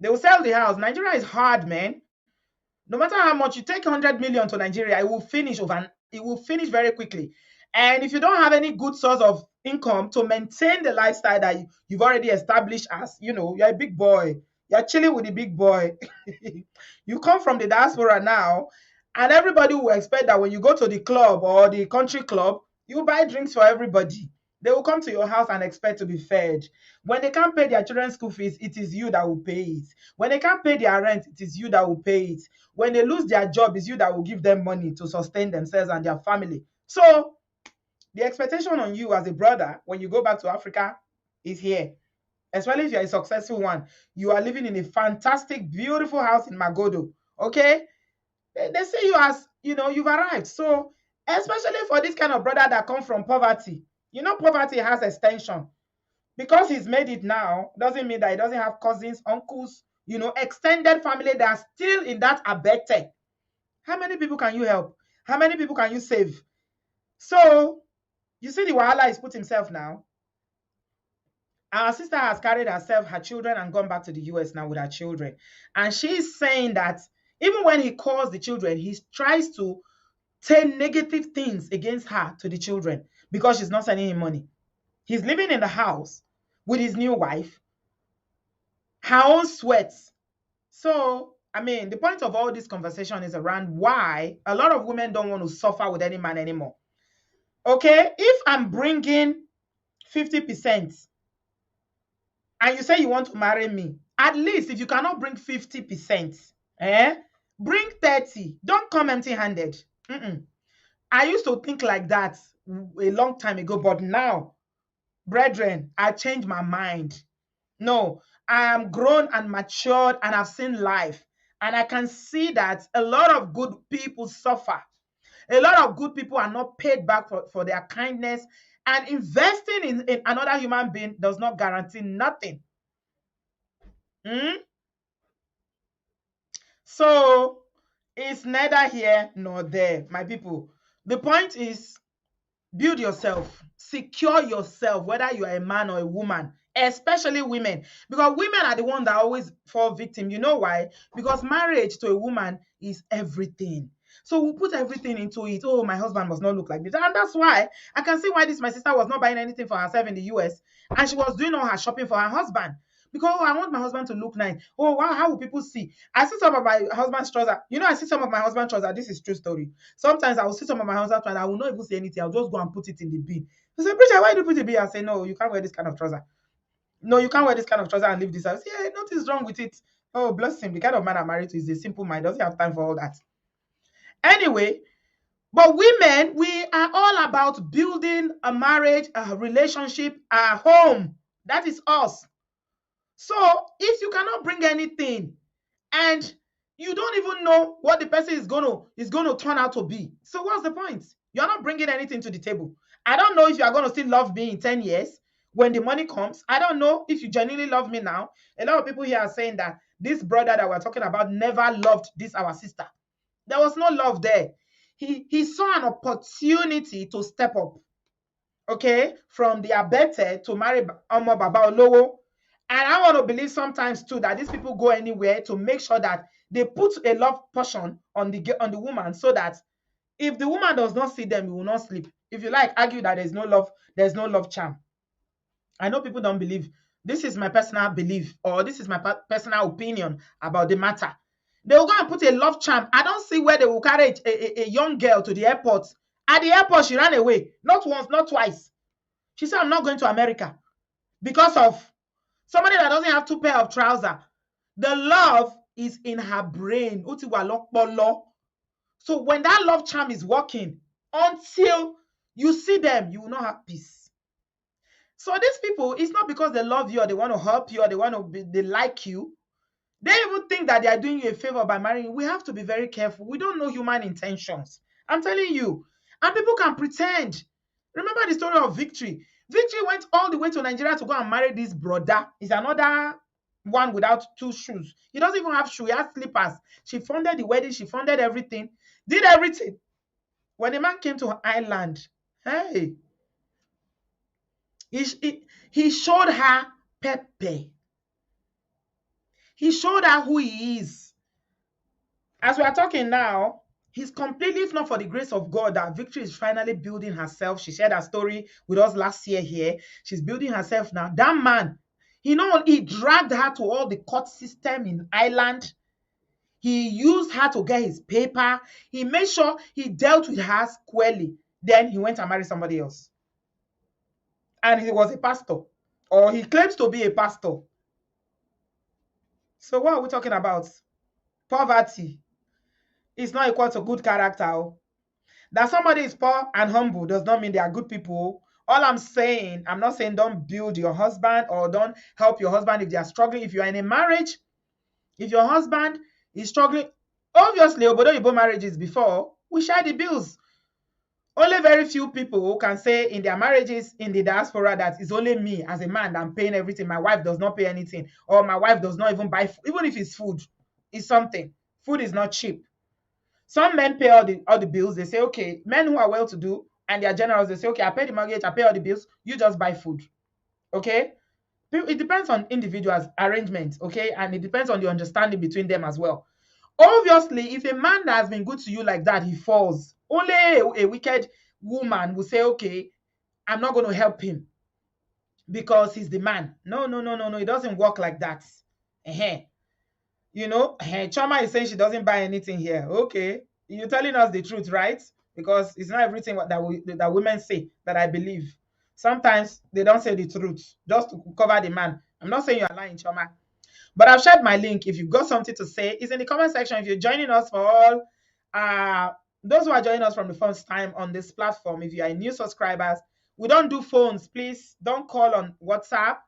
They will sell the house. Nigeria is hard, man. No matter how much you take 100 million to Nigeria, it will finish very quickly. And if you don't have any good source of income to maintain the lifestyle that you've already established, as you're a big boy, you're chilling with the big boy. You come from the diaspora now, and everybody will expect that when you go to the club or the country club, you buy drinks for everybody. They will come to your house and expect to be fed. When they can't pay their children's school fees, it is you that will pay it. When they can't pay their rent, it is you that will pay it. When they lose their job, it's you that will give them money to sustain themselves and their family. So the expectation on you as a brother when you go back to Africa is here. Especially if you're a successful one. You are living in a fantastic, beautiful house in Magodo. Okay? They see you as, you've arrived. So, especially for this kind of brother that come from poverty, poverty has extension. Because he's made it now, doesn't mean that he doesn't have cousins, uncles, extended family that are still in that abete. How many people can you help? How many people can you save? So, you see the wahala he's put himself now. Our sister has carried herself, her children, and gone back to the US now with her children. And she's saying that even when he calls the children, he tries to say negative things against her to the children because she's not sending him money. He's living in the house with his new wife, her own sweats. So, the point of all this conversation is around why a lot of women don't want to suffer with any man anymore. Okay, if I'm bringing 50% and you say you want to marry me, at least if you cannot bring 50%, bring 30. Don't come empty-handed. I used to think like that a long time ago, but now, brethren, I changed my mind. No, I am grown and matured and I've seen life. And I can see that a lot of good people suffer. A lot of good people are not paid back for their kindness. And investing in another human being does not guarantee nothing. So it's neither here nor there, my people. The point is, build yourself, secure yourself, whether you are a man or a woman, especially women, because women are the ones that always fall victim. You know why? Because marriage to a woman is everything. So we put everything into it. Oh, my husband must not look like this. And that's why I can see why my sister was not buying anything for herself in the US, and she was doing all her shopping for her husband. Because I want my husband to look nice. Oh, wow, how will people see? I see some of my husband's trousers. I see some of my husband's trousers. This is true story. Sometimes I will see some of my husband's trousers. I will not even say anything. I'll just go and put it in the bin. He say, Preacher, why do you put it in the bin? I say, no, you can't wear this kind of trouser. No, you can't wear this kind of trouser and leave this house. Yeah, nothing's wrong with it. Oh, bless him. The kind of man I'm married to is a simple man. Doesn't have time for all that. Anyway, but women, we are all about building a marriage, a relationship, a home. That is us. So if you cannot bring anything and you don't even know what the person is going to turn out to be, so what's the point? You're not bringing anything to the table. I don't know if you are going to still love me in 10 years when the money comes. I don't know if you genuinely love me now. A lot of people here are saying that this brother that we're talking about never loved this our sister. There was no love there. He saw an opportunity to step up, okay, from the abete to marry Omo Baba Olowo. And I want to believe sometimes too that these people go anywhere to make sure that they put a love portion on the woman, so that if the woman does not see them, you will not sleep. If you like, argue that there's no love charm. I know people don't believe. This is my personal belief, or this is my personal opinion about the matter. They will go and put a love charm. I don't see where they will carry a young girl to the airport. At the airport, she ran away. Not once, not twice. She said, I'm not going to America because of somebody that doesn't have 2 pair of trousers. The love is in her brain. So when that love charm is working, until you see them, you will not have peace. So these people, it's not because they love you or they want to help you or they like you. They even think that they are doing you a favor by marrying you. We have to be very careful. We don't know human intentions. I'm telling you. And people can pretend. Remember the story of Victory. Victory went all the way to Nigeria to go and marry this brother. He's another one without two shoes. He doesn't even have shoes. He has slippers. She funded the wedding. She funded everything. Did everything. When the man came to her island, hey, he showed her Pepe. He showed her who he is. As we are talking now, he's completely, if not for the grace of God, that Victory is finally building herself. She shared her story with us last year here. She's building herself now. That man, he dragged her to all the court system in Ireland. He used her to get his paper. He made sure he dealt with her squarely. Then he went and married somebody else. And he was a pastor, or he claims to be a pastor. So what are we talking about? Poverty is not equal to good character. That somebody is poor and humble does not mean they are good people. All I'm saying, I'm not saying don't build your husband or don't help your husband if they are struggling. If you are in a marriage, if your husband is struggling, obviously, obodoyibo marriages before, we share the bills. Only very few people can say in their marriages in the diaspora that it's only me as a man that I'm paying everything. My wife does not pay anything, or my wife does not even buy food. Even if it's food, it's something. Food is not cheap. Some men pay all the bills. They say, okay, men who are well-to-do and they are generous, they say, okay, I pay the mortgage, I pay all the bills, you just buy food. Okay? It depends on individuals' arrangements, okay? And it depends on the understanding between them as well. Obviously, if a man that has been good to you like that, he falls, only a wicked woman will say, okay, I'm not going to help him because he's the man. No, no, no, no, no. It doesn't work like that. Choma is saying she doesn't buy anything here. Okay, you're telling us the truth, right? Because it's not everything that women say that I believe. Sometimes they don't say the truth just to cover the man. I'm not saying you're lying, Choma. But I've shared my link. If you've got something to say, it's in the comment section. If you're joining us for all, those who are joining us from the first time on this platform, if you are new subscribers, we don't do phones. Please don't call on WhatsApp.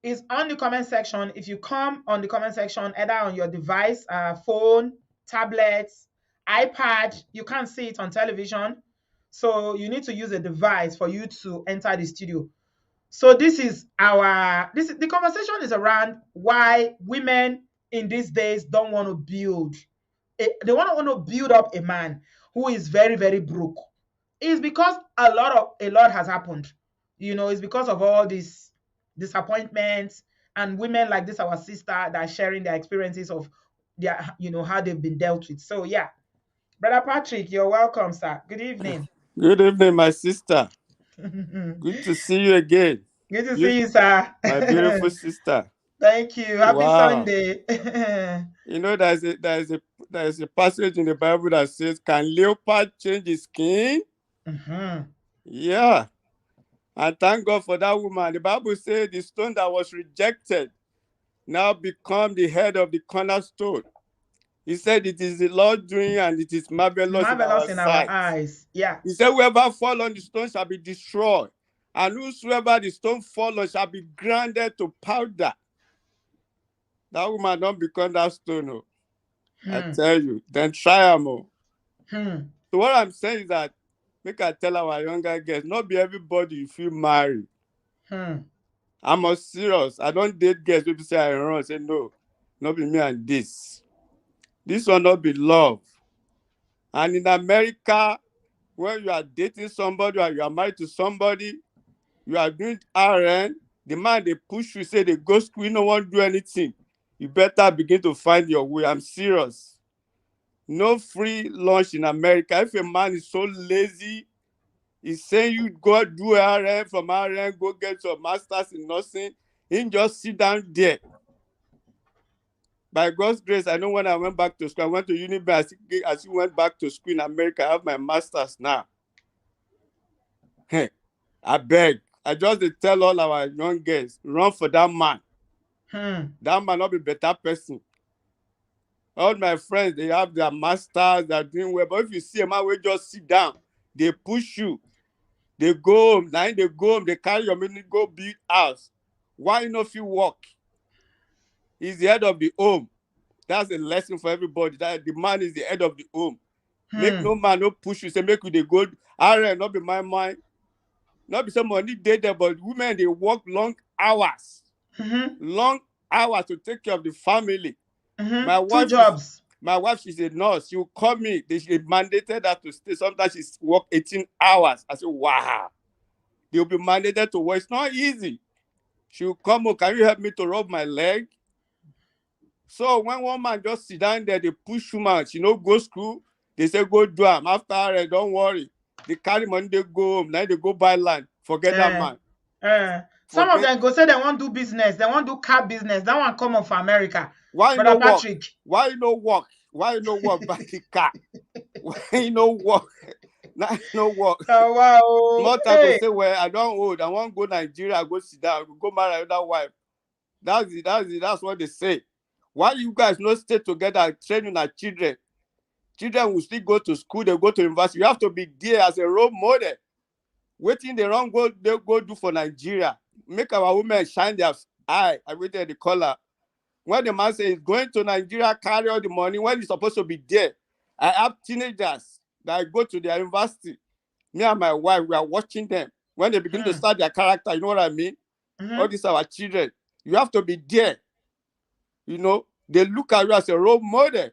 It's on the comment section. If you come on the comment section, either on your device, phone, tablet, iPad, you can't see it on television. So you need to use a device for you to enter the studio. So the conversation is around why women in these days don't want to build. They want to build up a man who is very, very broke. It's because a lot has happened. It's because of all these disappointments, and women like this, our sister, that are sharing their experiences of how they've been dealt with. So yeah, Brother Patrick, you're welcome, sir. Good evening. Good evening, my sister. Good Good to see you again. to see you, sir. My beautiful sister. Thank you. Happy Wow. Sunday. There's a passage in the Bible that says, "Can leopard change his skin?" Mhm. Yeah. And thank God for that woman. The Bible says the stone that was rejected now become the head of the cornerstone. He said it is the Lord doing and it is marvelous in our Marvelous in our sight. eyes. Yeah. He said, whoever fall on the stone shall be destroyed, and whosoever the stone fall on shall be grounded to powder. That woman don't become that stone. Oh. I Hmm. tell you, then try them. Oh. Hmm. So what I'm saying is that, make I tell our younger girls, not be everybody you feel married. Hmm. I'm not serious. I don't date girls. People say I run. I say no, not be me and this. This will not be love. And in America, when you are dating somebody or you are married to somebody, you are doing RN, the man they push you, say they go school, you no want to do anything. You better begin to find your way. I'm serious. No free lunch in America. If a man is so lazy, he's saying you go do RN, from RN, go get your master's in nursing, he just sit down there. By God's grace, I know when I went back to school, I went to university, as you went back to school in America, I have my master's now. I beg. I just tell all our young girls, run for that man. That man not be better person. All my friends, they have their masters, they're doing well. But if you see a man, we just sit down, they push you. They go home. Now they go home, they carry your money, go build house. Why not if you walk? He's the head of the home. That's a lesson for everybody. That the man is the head of the home. Make Hmm. no man no push you. Say make you they go. I not be my mind. Not be some money dey there, but women they work Mm-hmm. long hours to take care of the family. Mm-hmm. My Two wife is jobs. my wife. She's a nurse. She will call me. She mandated her to stay. Sometimes she's work 18 hours. I say, wow. They'll be mandated to work. It's not easy. She'll come. Oh, can you help me to rub my leg? So when one man just sit down there, they push woman. She no go school. They say go do am. After her, don't worry. They carry money. They go home. Now they go buy land. Forget that Uh, man. some of Forget. them go say they want do business. They want do car business. That one come up for America. Why you no Brother work? Patrick. Why you no work? Why you no work? Buy the car. Why you no work? Now you no work. Oh, wow. Small time go Hey. say, well, I don't old. I want go Nigeria. Go sit down. Go marry another wife. That's it. That's it. That's what they say. Why you guys not stay together and train our children? Children will still go to school. They go to university. You have to be there as a role model. Waiting the wrong go they go do for Nigeria. Make our women shine their eye. I waited the color. When the man says going to Nigeria, carry all the money when he's supposed to be there. I have teenagers that go to their university. Me and my wife, we are watching them. When they begin to Hmm. start their character, you know what I mean? All Mm-hmm. these are our children. You have to be there. You know, they look at you as a role model.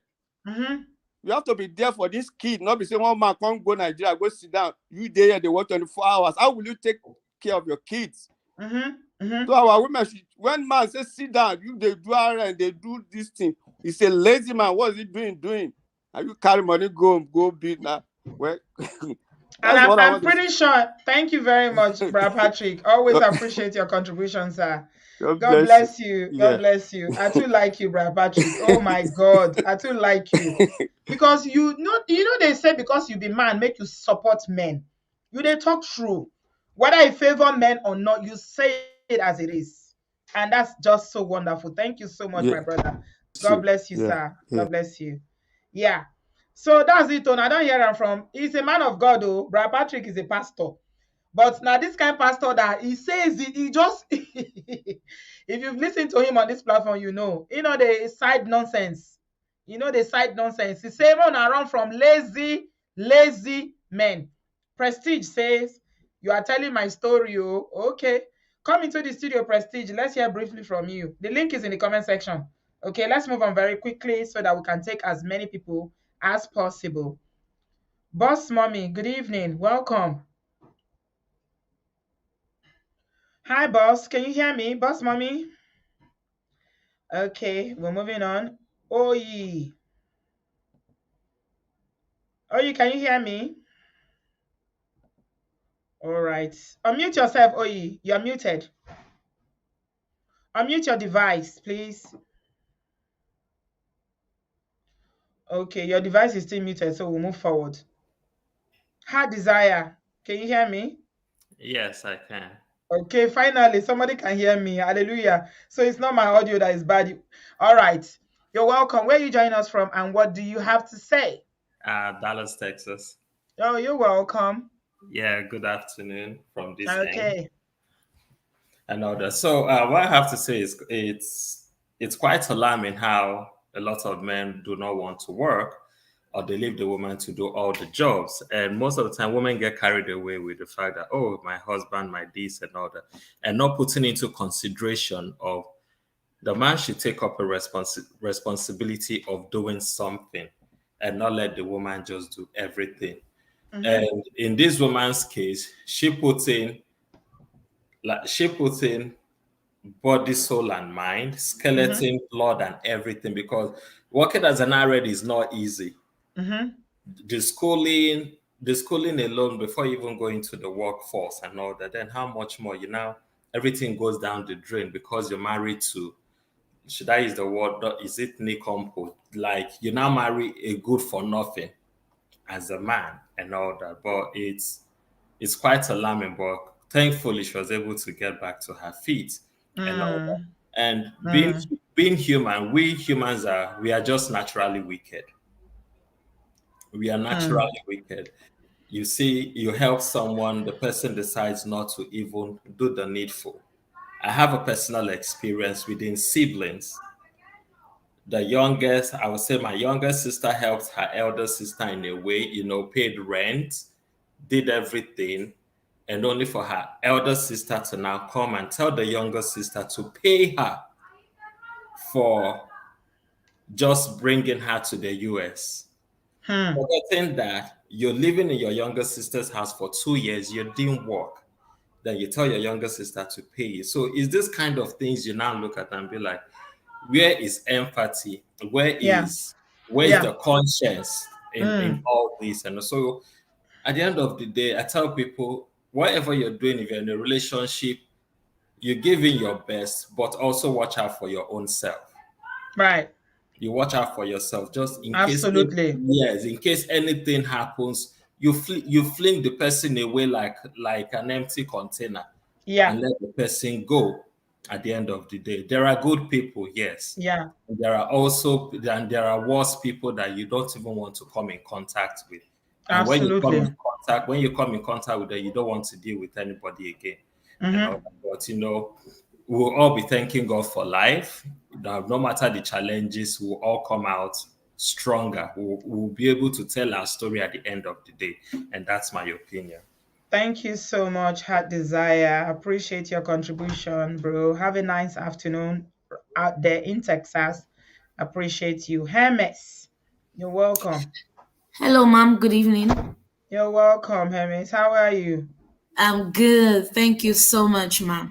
Mm-hmm. You have to be there for this kid, not be saying one man can't go Nigeria, go sit down. You there, they work 24 hours. How will you take care of your kids? Mm-hmm. Mm-hmm. So our women, when man says sit down, you they do and they do this thing. He's a lazy man. What is he doing? And you carry money, go home, go beat now. Well, And that's I'm, what I I'm want to pretty sure. Thank you very much, Brother say. Patrick. Always appreciate your contribution, sir. God God bless you. bless you. God Yeah. bless you. I too like you, Brother Patrick. Oh my God, I too like you because they say because you be man make you support men. You they talk true, whether you favor men or not. You say it as it is, and that's just so wonderful. Thank you so much, my Yeah. brother. God Sure. bless you, Yeah. sir. Yeah. God bless you. Yeah. So that's it. I don't hear him from. He's a man of God, though. Brother Patrick is a pastor. But now this kind of pastor that he says it, he just if you've listened to him on this platform, the side nonsense. The side nonsense. He say run around from lazy men. Prestige says, you are telling my story, oh. Okay. Come into the studio, Prestige. Let's hear briefly from you. The link is in the comment section. Okay, let's move on very quickly so that we can take as many people as possible. Boss Mommy, good evening. Welcome. Hi, boss. Can you hear me, boss mommy? Okay, we're moving on. Oyi. Oyi, can you hear me? All right. Unmute yourself, Oyi. You're muted. Unmute your device, please. Okay, your device is still muted, so we'll move forward. Hi, Desire. Can you hear me? Yes, I can. Okay, finally, somebody can hear me. Hallelujah. So it's not my audio that is bad. All right. You're welcome. Where are you joining us from, and what do you have to say? Dallas, Texas. Oh, you're welcome. Yeah, good afternoon from this end Okay. and all that. So, what I have to say is it's quite alarming how a lot of men do not want to work, or they leave the woman to do all the jobs. And most of the time, women get carried away with the fact that, oh, my husband, my this and all that, and not putting into consideration of the man should take up a responsibility of doing something and not let the woman just do everything. Mm-hmm. And in this woman's case, she puts in body, soul, and mind, Mm-hmm. skeleton, blood, and everything, because working as an RN is not easy. Mm-hmm. The schooling alone before you even go into the workforce and all that, then how much more everything goes down the drain because you're married to, should I use the word, is it Nikompo? Like you now marry a good for nothing as a man and all that. But it's quite alarming. But thankfully, she was able to get back to her feet and all that. Mm. And being Mm. being human, we humans we are just naturally wicked. We are Mm. naturally wicked. You see, you help someone, the person decides not to even do the needful. I have a personal experience within siblings. the youngest, I would say my younger sister helped her elder sister in a way, paid rent, did everything, and only for her elder sister to now come and tell the younger sister to pay her for just bringing her to the US. Hmm. Forgetting that you're living in your younger sister's house for 2 years, you didn't work. Then you tell your younger sister to pay you. So is this kind of things you now look at and be like, where is empathy? Where Yeah. is where is Yeah. the conscience in Mm. all this? And so at the end of the day, I tell people, whatever you're doing, if you're in a relationship, you give in your best, but also watch out for your own self. Right. You watch out for yourself, just in case. Absolutely. Yes, in case anything happens, you fling the person away like an empty container, Yeah. and let the person go. At the end of the day, there are good people, yes. Yeah. There are worse people that you don't even want to come in contact with. And Absolutely. when you come in contact with them, you don't want to deal with anybody again. And all Mm-hmm. that. But we'll all be thanking God for life. No matter the challenges, we'll all come out stronger. We'll be able to tell our story at the end of the day. And that's my opinion. Thank you so much, Heart Desire. Appreciate your contribution, bro. Have a nice afternoon out there in Texas. Appreciate you. Hermes, you're welcome. Hello, ma'am. Good evening. You're welcome, Hermes. How are you? I'm good. Thank you so much, ma'am.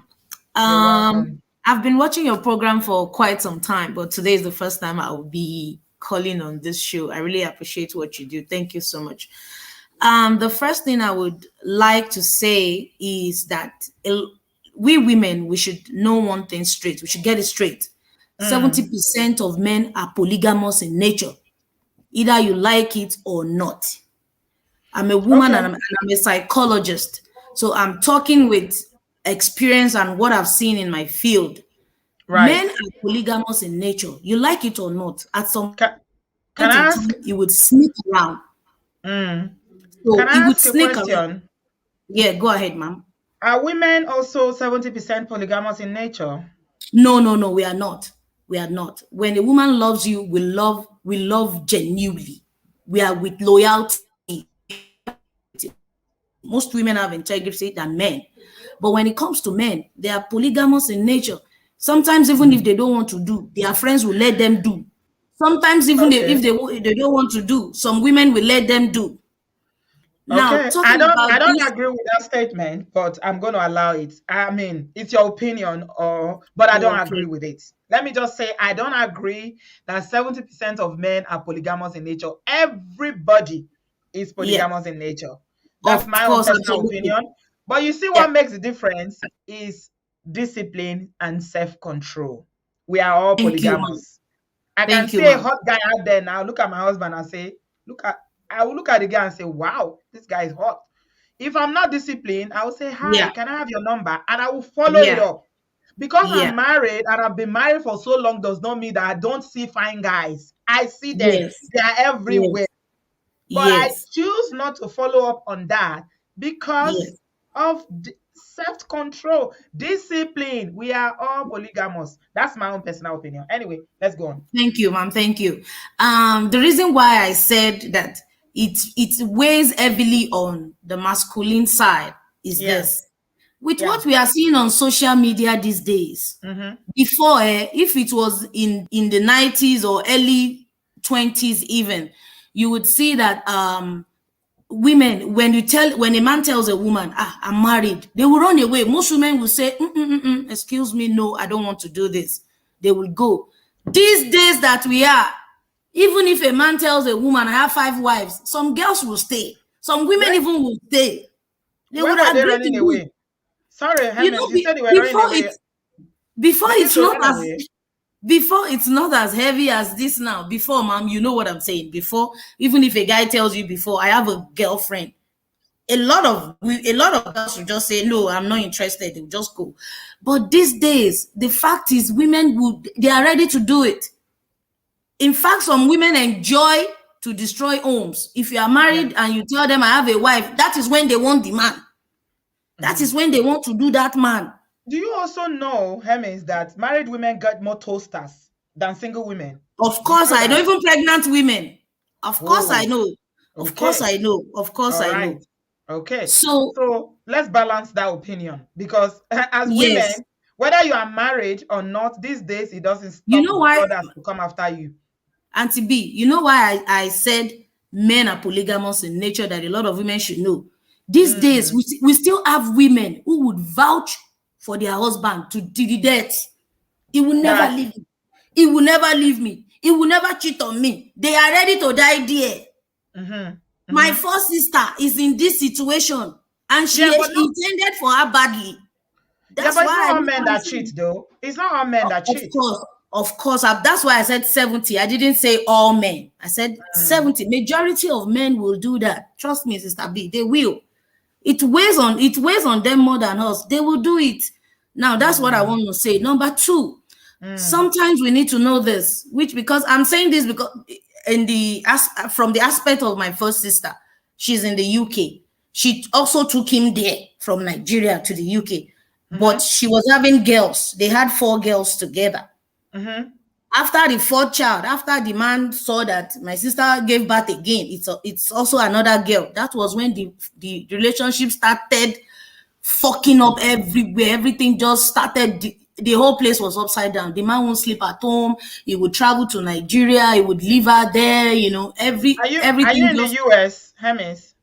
You're welcome. I've been watching your program for quite some time, but today is the first time I will be calling on this show. I really appreciate what you do. Thank you so much. The first thing I would like to say is that we women, we should know one thing straight. We should get it straight. Mm. 70% of men are polygamous in nature, either you like it or not. I'm a woman Okay. and I'm a psychologist. So I'm talking with experience and what I've seen in my field. Right. Men are polygamous in nature. You like it or not, at some Can, can point in I time, ask? it would sneak around. Mm. So Can it I would ask a sneak around. question? Yeah, go ahead, ma'am. Are women also 70% polygamous in nature? No, no, no, we are not. We are not. When a woman loves you, we love genuinely. We are with loyalty. Most women have integrity than men. But when it comes to men, they are polygamous in nature. Sometimes, even if Mm. they don't want to do, their friends will let them do. Sometimes, even Okay. if they don't want to do, some women will let them do. Now, Okay, I talking don't about I don't this, agree with that statement, but I'm going to allow it. I mean, it's your opinion or but I don't agree okay, with it. Let me just say I don't agree that 70% of men are polygamous in nature. Everybody is yeah, polygamous in nature. That's of my own course, personal absolutely, opinion. But you see yeah. what makes the difference is discipline and self-control. We are all Thank you, ma'am. polygamous. I can Thank you, see a ma'am. hot guy out there now. Look at my husband and say, look at I will look at the guy and say, wow, this guy is hot. If I'm not disciplined, I will say, hi, Yeah, can I have your number? And I will follow it yeah, up. Because I'm yeah, married and I've been married for so long does not mean that I don't see fine guys. I see them. yes, They are everywhere. yes, But I yes, choose not to follow up on that because yes. of self-control, discipline. We are all polygamous. That's my own personal opinion. Anyway, let's go on. Thank you, ma'am. Thank you. The reason why I said that it weighs heavily on the masculine side is Yeah, this. With yeah. what we are seeing on social media these days, Mm-hmm. before, if it was in the 90s or early 20s even, you would see that women, when a man tells a woman, I'm married, they will run away. Most women will say, excuse me, no, I don't want to do this. They will go. These days that we are, even if a man tells a woman, I have 5 wives, some girls will stay. Some women When even will stay. They when would were they agree to running do. away? Sorry, You Hermes, know, you said they were running before away. before They used it's to not run as away. before it's not as heavy as this now. Before, ma'am, you know what I'm saying. Before, even if a guy tells you before, I have a girlfriend, a lot of girls will just say no, I'm not interested, they'll just go. But these days the fact is they are ready to do it. In fact, some women enjoy to destroy homes. If you are Yeah. married and you tell them I have a wife, that is when they want the man. That Mm-hmm. is when they want to do that man. Do you also know, Hermes, that married women get more toasters than single women? Of Do you course, know I know. that? Even pregnant women. Of course, I Oh, know. Of course, okay. I know. Of course, All I right. know. Okay. So, So let's balance that opinion because as yes, women, whether you are married or not, these days it doesn't you stop know why, brothers to come after you. Auntie B, you know why I said men are polygamous in nature that a lot of women should know. These days, Mm, we still have women who would vouch for their husband to the death. He will never that leave me. He will never leave me. He will never cheat on me. They are ready to die there. mm-hmm, My mm-hmm. first sister is in this situation and Yeah, but she no, intended for her badly. yeah, That's but it's why not I all men that literally cheat though. It's not all men said, that of cheat. course, that's why I said 70. I didn't say all men. I said Mm, 70. Majority of men will do that. Trust me, Sister B, they will. It weighs on them more than us. They will do it. Now, that's what I mm, want to say. Number two, mm, sometimes we need to know this, which because I'm saying this because from the aspect of my first sister, she's in the UK. She also took him there from Nigeria to the UK, but mm-hmm, she was having girls. They had 4 girls together. mm-hmm. After the fourth child, after the man saw that my sister gave birth again, it's also another girl. That was when the relationship started fucking up everywhere. Everything just started. The whole place was upside down. The man won't sleep at home. He would travel to Nigeria. He would leave her there. Are you Everything in the just. US, Hermes?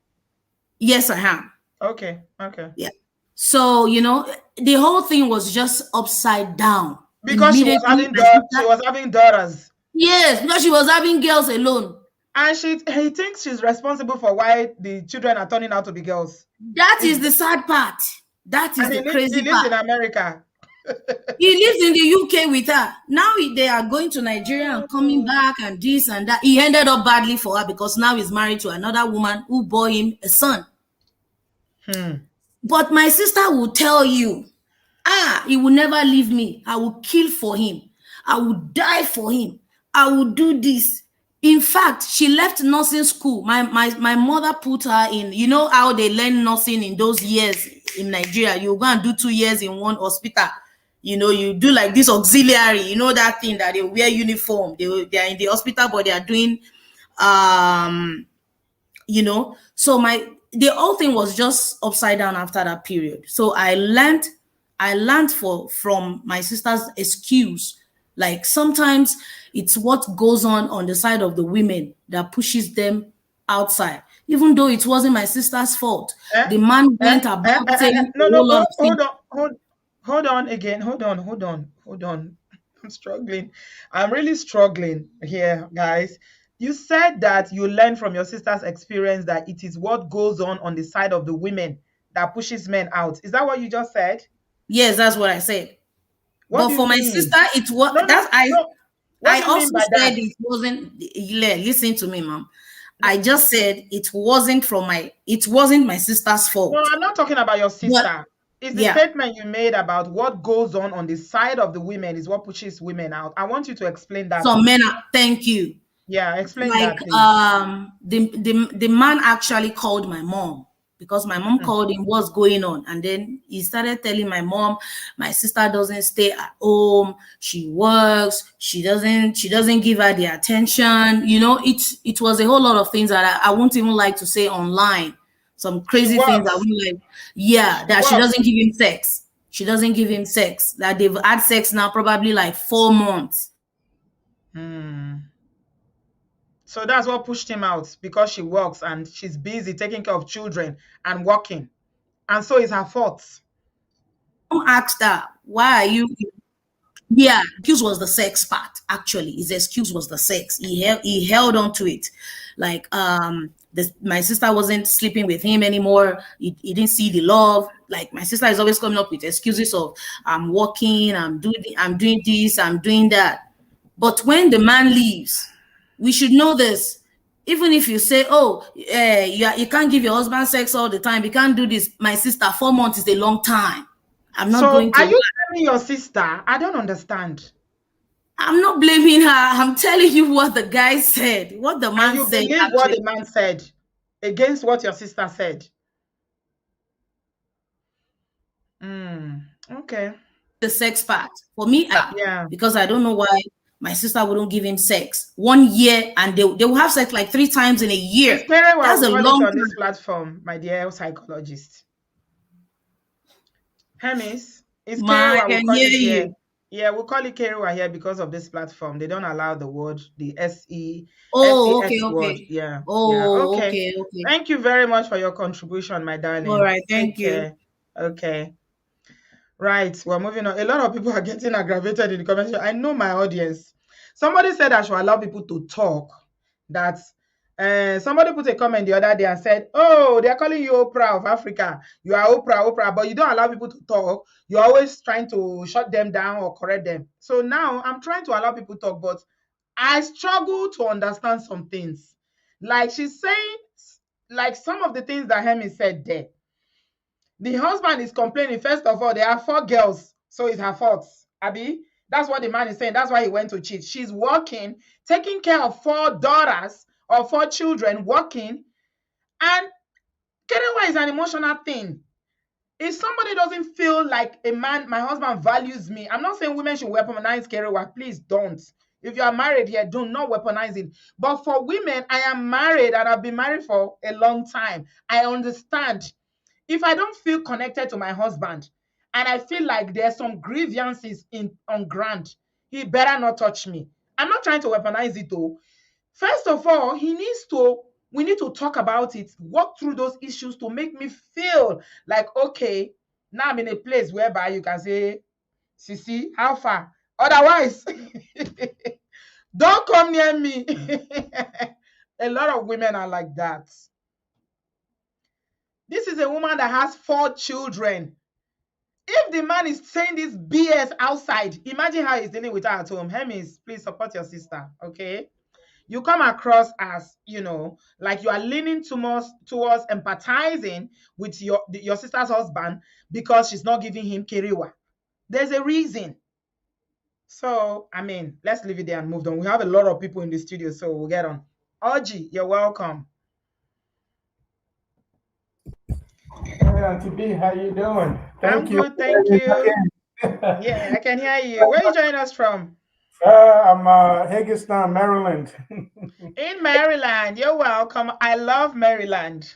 Yes, I am. Okay, okay. Yeah. So the whole thing was just upside down Because immediately. My she sister. was having daughters. Yes, because she was having girls alone. And he thinks she's responsible for why the children are turning out to be girls. That Is is the sad part. That is and the he crazy lives part. in America. He lives in the UK with her. Now they are going to Nigeria and coming Oh. back and this and that. He ended up badly for her because now he's married to another woman who bore him a son. Hmm. But my sister will tell you, he will never leave me. I will kill for him. I will die for him. I will do this. In fact, she left nursing school. My mother put her in, you know how they learn nursing in those years in Nigeria. You go and do 2 years in one hospital. You do like this auxiliary, that thing that they wear uniform. They are in the hospital, but they are doing um so the whole thing was just upside down after that period. So I learned from my sister's excuse. Like sometimes it's what goes on the side of the women that pushes them outside, even though it wasn't my sister's fault. Eh? The man Eh? went about saying a No, no, whole lot of things. hold on again. Hold on. I'm struggling. I'm really struggling here, guys. You said that you learned from your sister's experience that it is what goes on the side of the women that pushes men out. Is that what you just said? Yes, that's what I said. What But do you for my mean? sister, it was No, no, that I no. What I do you mean also by said that? it wasn't. Yeah, listen to me, mom. No, I just said it wasn't my sister's no, fault. I'm not talking about your But sister. It's the yeah, statement you made about what goes on the side of the women is what pushes women out. I want you to explain that, some men please. are, thank you. Yeah, explain Like that, please. the man actually called my mom because my mom Hmm. called him what's going on, and then he started telling my mom my sister doesn't stay at home, she works, she doesn't give her the attention. It was a whole lot of things that I won't even like to say online, some She crazy things I works. won't like. Yeah, She that she works. doesn't give him sex. She doesn't give him sex, that they've had sex now probably like 4 months. Hmm. So that's what pushed him out because she works and she's busy taking care of children and working. And so it's her fault. Mom asked her, why are you. Yeah, excuse was the sex part. Actually, his excuse was the sex. He held on to it, like my sister wasn't sleeping with him anymore. He didn't see the love. Like my sister is always coming up with excuses of I'm working, I'm doing this, I'm doing that. But when the man leaves, we should know this. Even if you say, oh, you can't give your husband sex all the time, you can't do this. My sister, 4 months is a long time. I'm not So going are to. you blaming your sister? I don't understand. I'm not blaming her. I'm telling you what the guy said, what the And man you said, believe what actually. the man said against what your sister said. Okay. The sex part. For me, Yeah. because I don't know why. My sister wouldn't give him sex 1 year, and they will have sex like 3 times in a year. It's Kerewa, That's we a call it long on this time. platform, my dear psychologist. Hermes, it's Ma, I Kerewa, we can call hear it here. you. Yeah, we call it Kerewa here because of this platform. They don't allow the word, the Oh, okay, sex word. okay. Yeah, yeah. Oh, Okay. okay, okay. Thank you very much for your contribution, my All darling. right, thank Take you. care. Okay. Right, we're moving on. A lot of people are getting aggravated in the comment section. I know my audience. Somebody said I should allow people to talk. That somebody put a comment the other day and said, "Oh, they're calling you Oprah of Africa. You are Oprah, Oprah, but you don't allow people to talk. You're always trying to shut them down or correct them." So now I'm trying to allow people to talk, but I struggle to understand some things. Like she's saying, like some of the things that Hemi said there. The husband is complaining. First of all, there are 4 girls, so it's her fault. Abi, that's what the man is saying. That's why he went to cheat. She's working, taking care of 4 daughters or 4 children, working, and Kerewa is an emotional thing. If somebody doesn't feel like a man, my husband values me, I'm not saying women should weaponize Kerewa. Please don't. If you are married here, do not weaponize it. But for women, I am married and I've been married for a long time. I understand. If I don't feel connected to my husband and I feel like there's some grievances on ground, he better not touch me. I'm not trying to weaponize it though. First of all, we need to talk about it, walk through those issues to make me feel like, okay, now I'm in a place whereby you can say, Sisi, how far? Otherwise, don't come near me. A lot of women are like that. This is a woman that has 4 children. If the man is saying this BS outside, imagine how he's dealing with her at home. Hermes, please support your sister, okay? You come across as, like you are leaning towards empathizing with your sister's husband because she's not giving him kiriwa. There's a reason. So, I mean, let's leave it there and move on. We have a lot of people in the studio, so we'll get on. Oji, you're welcome. Hey, Auntie B, how you doing? I'm Thank you good, for thank letting you. me back in. Yeah, I can hear you. Where are you joining us from? I'm Hagerstown, Maryland. In Maryland. You're welcome. I love Maryland.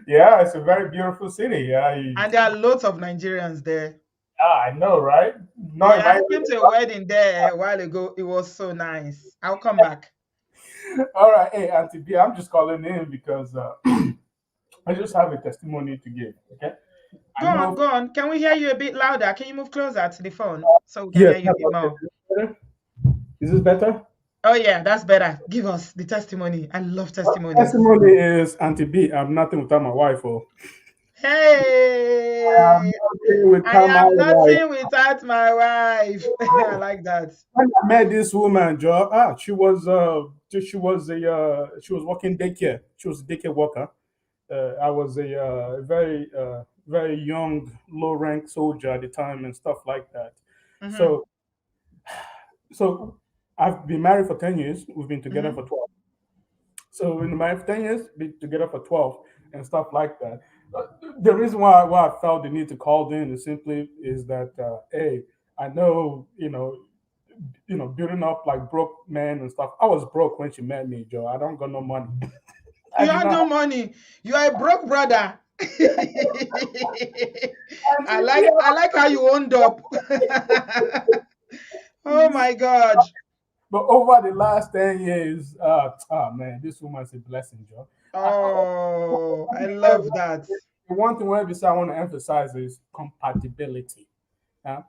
Yeah, it's a very beautiful city. And there are lots of Nigerians there. I know, right? No, Yeah, I invite me. came to a wedding there a while ago. It was so nice. I'll come back. All right, hey, Auntie B, I'm just calling in because I just have a testimony to give. Okay, Go I on, know. go on. Can we hear you a bit louder? Can you move closer to the phone so we can Yes, hear you how a bit about this? more? Is this better? Is this better? Oh, yeah, that's better. Give us the testimony. I love testimonies. Testimony is Auntie B. I'm nothing without my wife. Oh, I'm Hey, nothing I without my am wife. nothing without my wife. I like that. When I met this woman, Joe, she was working daycare. She was a daycare worker. I was a very young, low rank soldier at the time and stuff like that. Mm-hmm, So so I've been married for 10 years. We've been together mm-hmm. for 12. So we've been married for 10 years, been together for 12, and stuff like that. The reason why I felt the need to call in is simply is that hey, I know building up like broke men and stuff. I was broke when she met me, Joe. I don't got no money. I You did have not no money. You are a broke brother. have I like how you owned up. Oh my God. But over the last 10 years, man, this woman's a blessing, Joe. Oh, I love that. The one thing where I want to emphasize is compatibility. Uh,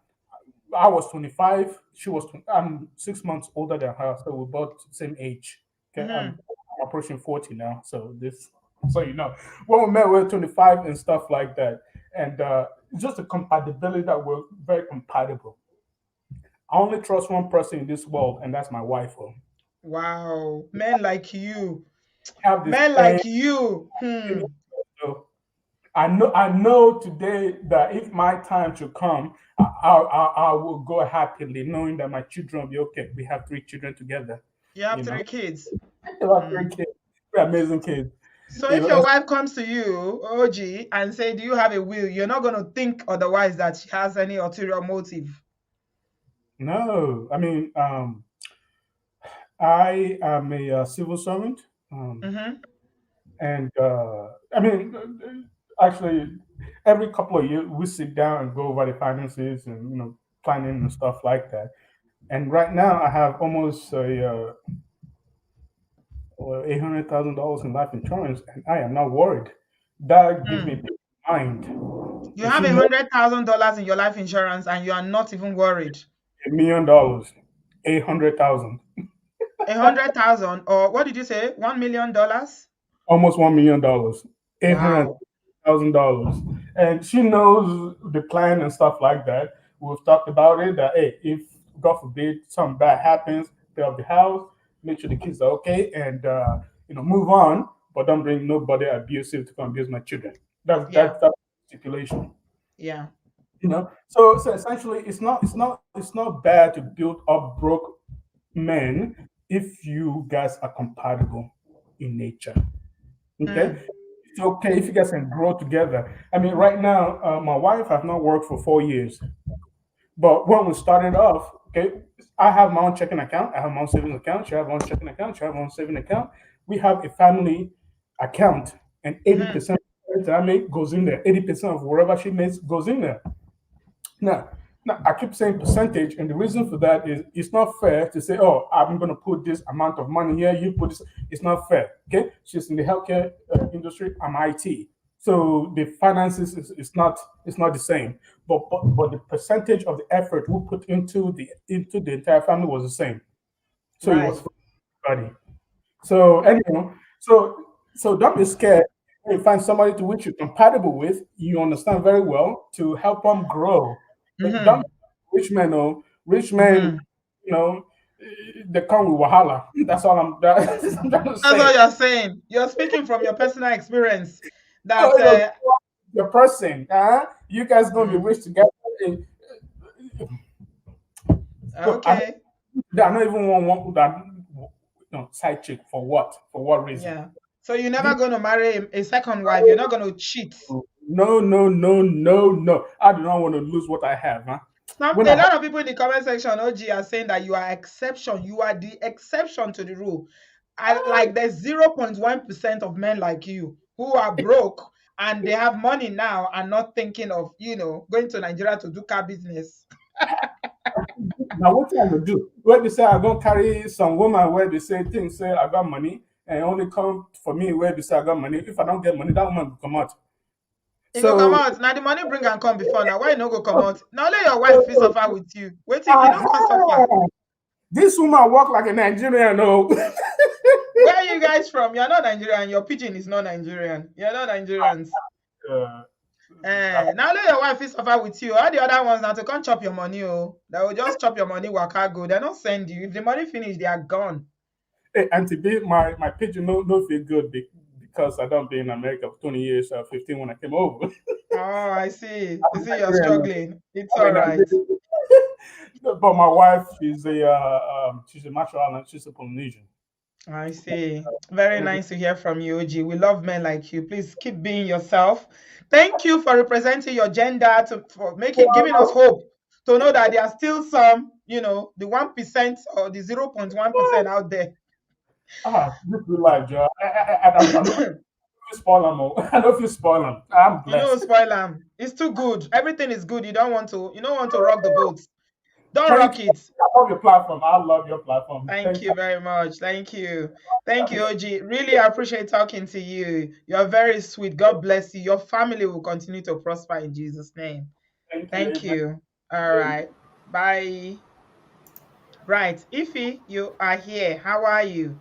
I was 25. She was. I'm 6 months older than her, so we're both same age. Okay, Hmm. I'm approaching 40 now, so when we met, we were 25 and stuff like that, and it's just a compatibility that we're very compatible. I only trust one person in this world, and that's my wife. Oh. Wow. Men like you. Have this Men thing. like you. Hmm. So I know today that if my time should come, I will go happily, knowing that my children will be okay. We have 3 children together. You have You know, 3 kids. we have Hmm. 3 kids, three amazing kids. So You if know, your wife comes to you, OG, and say, "Do you have a will?" You're not going to think otherwise that she has any ulterior motive. no, I mean, I am a civil servant, Mm-hmm. and I mean, actually, every couple of years we sit down and go over the finances and planning and stuff like that. And right now, I have almost $800,000 in life insurance, and I am not worried. That gives me Mm. peace of mind. You And have she a knows $100,000 in your life insurance and you are not even worried. $1 million, 800,000, 100,000, or what did you say? $1 million? almost $1 million, eight hundred Wow. thousand dollars, and she knows the plan and stuff like that. We've talked about it. That hey, if God forbid something bad happens, pay off the house, make sure the kids are okay, and move on. But don't bring nobody abusive to come abuse my children. Yeah. That's stipulation. Yeah. So essentially, it's not bad to build up broke men if you guys are compatible in nature. Okay, Mm. it's okay if you guys can grow together. I mean, right now, my wife has not worked for 4 years, but when we started off, okay, I have my own checking account, I have my own savings account, she has her own checking account, she has her own saving account. We have a family account, and eighty Mm-hmm. percent of what I make goes in there. 80% of whatever she makes goes in there. Now, now, I keep saying percentage, and the reason for that is it's not fair to say, "Oh, I'm going to put this amount of money here. You put this." It's not fair. Okay, she's in the healthcare industry. I'm IT, so the finances is not the same. But the percentage of the effort we put into the entire family was the same. So it was Right. for everybody. So anyhow, so don't be scared. When you find somebody to which you're compatible with, you understand very well to help them grow. And don't Mm-hmm. be rich men, oh, rich men, Mm-hmm. you know, they come with wahala. That's all I'm trying to That's say. what you're saying. You're speaking from your personal experience Oh, that your person, you guys gonna be mm, rich together. And, look, okay. I don't even want that side chick for what? For what reason? Yeah. So you're never going to marry a second wife. You're not going to cheat. No, no, no, no, no. I do not want to lose what I have, huh? Some When I a have, lot of people in the comment section, OG, are saying that you are exception. You are the exception to the rule. Like there's 0.1% of men like you who are broke and they have money now and not thinking of, going to Nigeria to do car business. now what I gonna do? Where they say I gonna carry some woman where they say things say I got money and only come for me where they say I got money. If I don't get money, that woman will come out. You go come So, out. Now the money bring and come before. Now why you no go come out? Now let your wife feel so suffer with you. Wait till you don't come suffer. aha, this woman walk like a Nigerian, no. Where are you guys from? You're not Nigerian. Your pigeon is not Nigerian. You're not Nigerians. uh, Now let your wife feel suffer with you. All the other ones now to come chop your money. Oh, they will just chop your money. Waka go. They don't send you. If the money finish, they are gone. hey, and to be my pigeon no feel good because I don't be in America for 20 years, 15 when I came over. Oh, I see. You I'm see, you're Nigerian. struggling. It's I'm all in right. Nigeria. But my wife, she's a Marshall Island, she's a Polynesian. I see. Very nice to hear from you, OG. We love men like you. Please keep being yourself. Thank you for representing your gender, for giving us hope to know that there are still some, the 1% or the 0.1% out there. This is life, Joe. I know if you spoil them. I know if you spoil them. I'm You know, blessed. spoil them. It's too good. Everything is good. You don't want to rock the boat. Don't Thank rock you. it. I love your platform. I love your platform. Thank Thank you you. very much. Thank you. Thank you, OG. Really appreciate talking to you. You're very sweet. God bless you. Your family will continue to prosper in Jesus' name. Thank you. Thank Amen. you. All right. Bye. Right. Ify, you are here. How are you?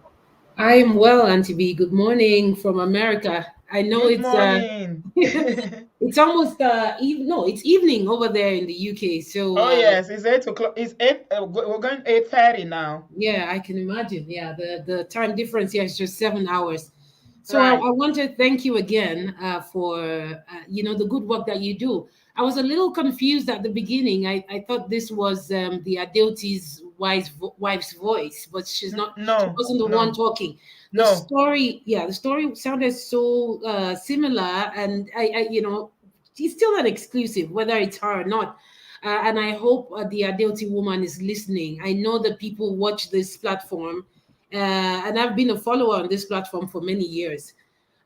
I am well, Auntie B. Good morning from America. I know Good it's morning. it's almost no, it's evening over there in the UK. So Oh yes, it's 8 o'clock. It's eight. We're going 8:30 now. yeah, I can imagine. Yeah, the time difference here is just 7 hours. So Right. I want to thank you again for the good work that you do. I was a little confused at the beginning. I thought this was the Adeoti's wife's voice, but she's not. She No, wasn't the one no, talking. The no. story, yeah, the story sounded so similar, and she's still an exclusive, whether it's her or not. And I hope the Adeoti woman is listening. I know that people watch this platform and I've been a follower on this platform for many years.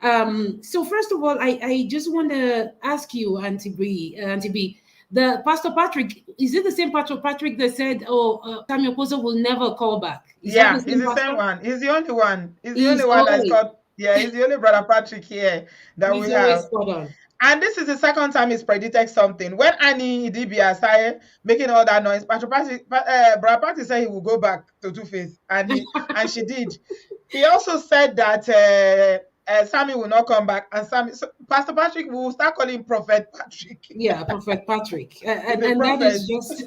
So first of all, I just want to ask you, Auntie B, the Pastor Patrick, is it the same Pastor Patrick that said, "Oh, Samuel Poso will never call back"? Is that the Yeah, he's same the same pastor? one. He's the only one. He's the only He's one that's always called. Yeah, he's the only brother Patrick here that we he's always have. spot on. And this is the second time he's predicted something. When Annie Idibia started making all that noise, Brother Patrick said he will go back to Two-Face, and she did. He also said that Sammy will not come back, and Pastor Patrick will start calling him Prophet Patrick. Yeah, Prophet Patrick, He's and a that prophet. is just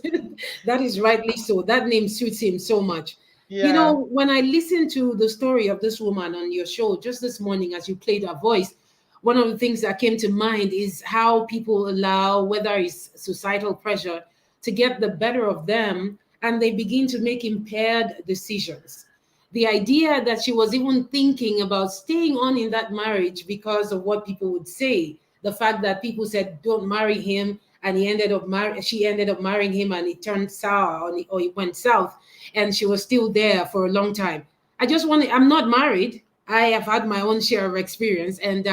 that is rightly so. That name suits him so much. You Yeah. know, when I listened to the story of this woman on your show just this morning as you played her voice, one of the things that came to mind is how people allow, whether it's societal pressure, to get the better of them, and they begin to make impaired decisions. The idea that she was even thinking about staying on in that marriage because of what people would say, the fact that people said don't marry him, and she ended up marrying him, and it turned sour, or it went south, and she was still there for a long time. I'm not married. I have had my own share of experience, and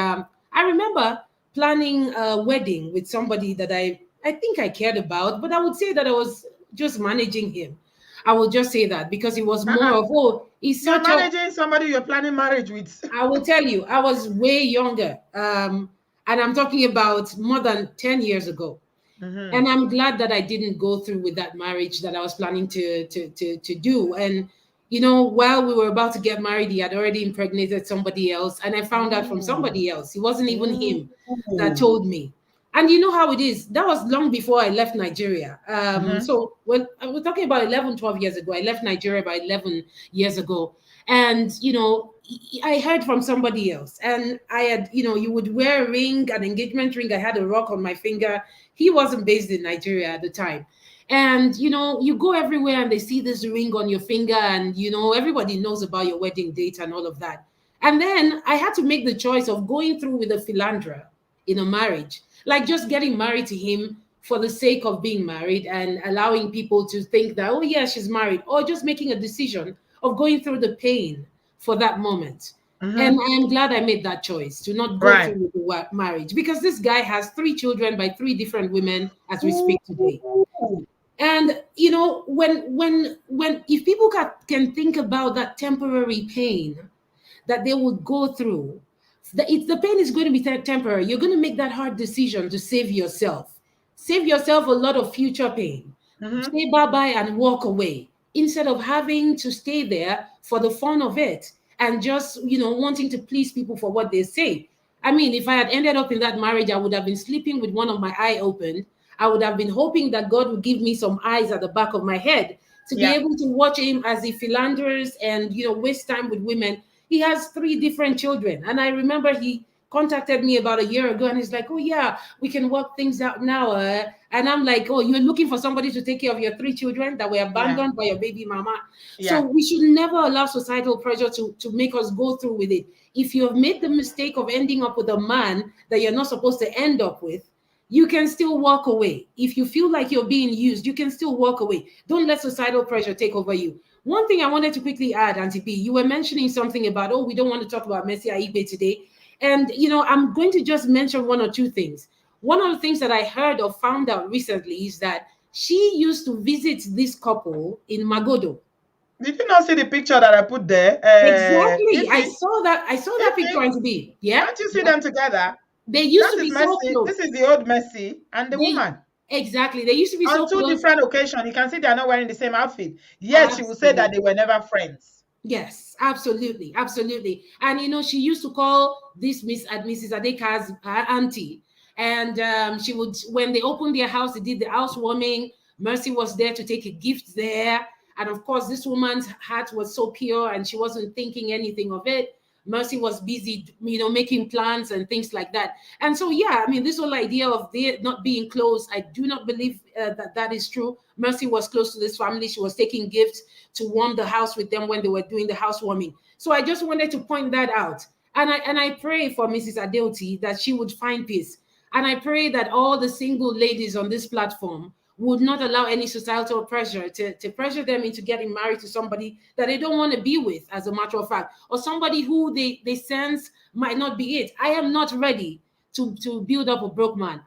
I remember planning a wedding with somebody that I think I cared about, but I would say that I was just managing him. I will just say that because it was more Uh-uh. of, oh, he's You're such a, managing somebody you're planning marriage with. I will tell you, I was way younger. And I'm talking about more than 10 years ago. Mhm. And I'm glad that I didn't go through with that marriage that I was planning to do. And you know, while we were about to get married, he had already impregnated somebody else, and I found out from Ooh. somebody else. It wasn't even him that Ooh. told me. And you know how it is. That was long before I left Nigeria. Mhm. So when I was talking about 11, 12 years ago, I left Nigeria about 11 years ago. And, you know, I heard from somebody else. And I had, you know, you would wear a ring, an engagement ring. I had a rock on my finger. He wasn't based in Nigeria at the time. And, you know, you go everywhere and they see this ring on your finger, and, you know, everybody knows about your wedding date and all of that. And then I had to make the choice of going through with a philandra in a marriage, like just getting married to him for the sake of being married and allowing people to think that, oh, yeah, she's married, or just making a decision of going through the pain for that moment. And Mhm. I am glad I made that choice to not go Right. through with the marriage, because this guy has 3 children by 3 different women as we speak today. Ooh. And you know, when if people can think about that temporary pain that they would go through, the pain is going to be temporary. You're going to make that hard decision to save yourself a lot of future pain. Mhm. Say bye bye and walk away, instead of having to stay there for the fun of it and just, you know, wanting to please people for what they say. I mean, if I had ended up in that marriage, I would have been sleeping with one of my eye open. I would have been hoping that God would give me some eyes at the back of my head to be Yeah. able to watch him as he philanders and, you know, waste time with women. He has 3 different children. And I remember he contacted me about a year ago, and he's like, oh, yeah, we can work things out now. And I'm like, oh, you're looking for somebody to take care of your 3 children that were Yeah. abandoned by your baby mama. So Yeah. we should never allow societal pressure to make us go through with it. If you have made the mistake of ending up with a man that you're not supposed to end up with, you can still walk away. If you feel like you're being used, you can still walk away. Don't let societal pressure take over you. One thing I wanted to quickly add, Auntie P, you were mentioning something about, oh, we don't want to talk about Messi Aigbe today. And, you know, I'm going to just mention 1 or 2 things. One of the things that I heard or found out recently is that she used to visit this couple in Magodo. Did you not see the picture that I put there? Exactly. I Ify, saw that. I saw that Ify, picture, Auntie B. Yeah. can't you see Yeah. them together? They used That to is be so Messi. close. This is the old Messi and the They woman. exactly. They used to be On so two close. different occasions, you can see they are not wearing the same outfit. Yet she will say that Absolutely. they were never friends. Yes, absolutely, absolutely. And you know, she used to call this Mrs. Adeka's auntie, and she would, when they opened their house, they did the housewarming. Mercy was there to take a gift there, and of course, this woman's heart was so pure, and she wasn't thinking anything of it. Mercy was busy, you know, making plans and things like that. And so, yeah, I mean, this whole idea of they not being close, I do not believe that that is true. Mercy was close to this family. She was taking gifts to warm the house with them when they were doing the housewarming. So I just wanted to point that out. And I pray for Mrs. Adeoti that she would find peace. And I pray that all the single ladies on this platform would not allow any societal pressure to pressure them into getting married to somebody that they don't want to be with, as a matter of fact, or somebody who they sense might not be it. I am not ready to build up a broke man.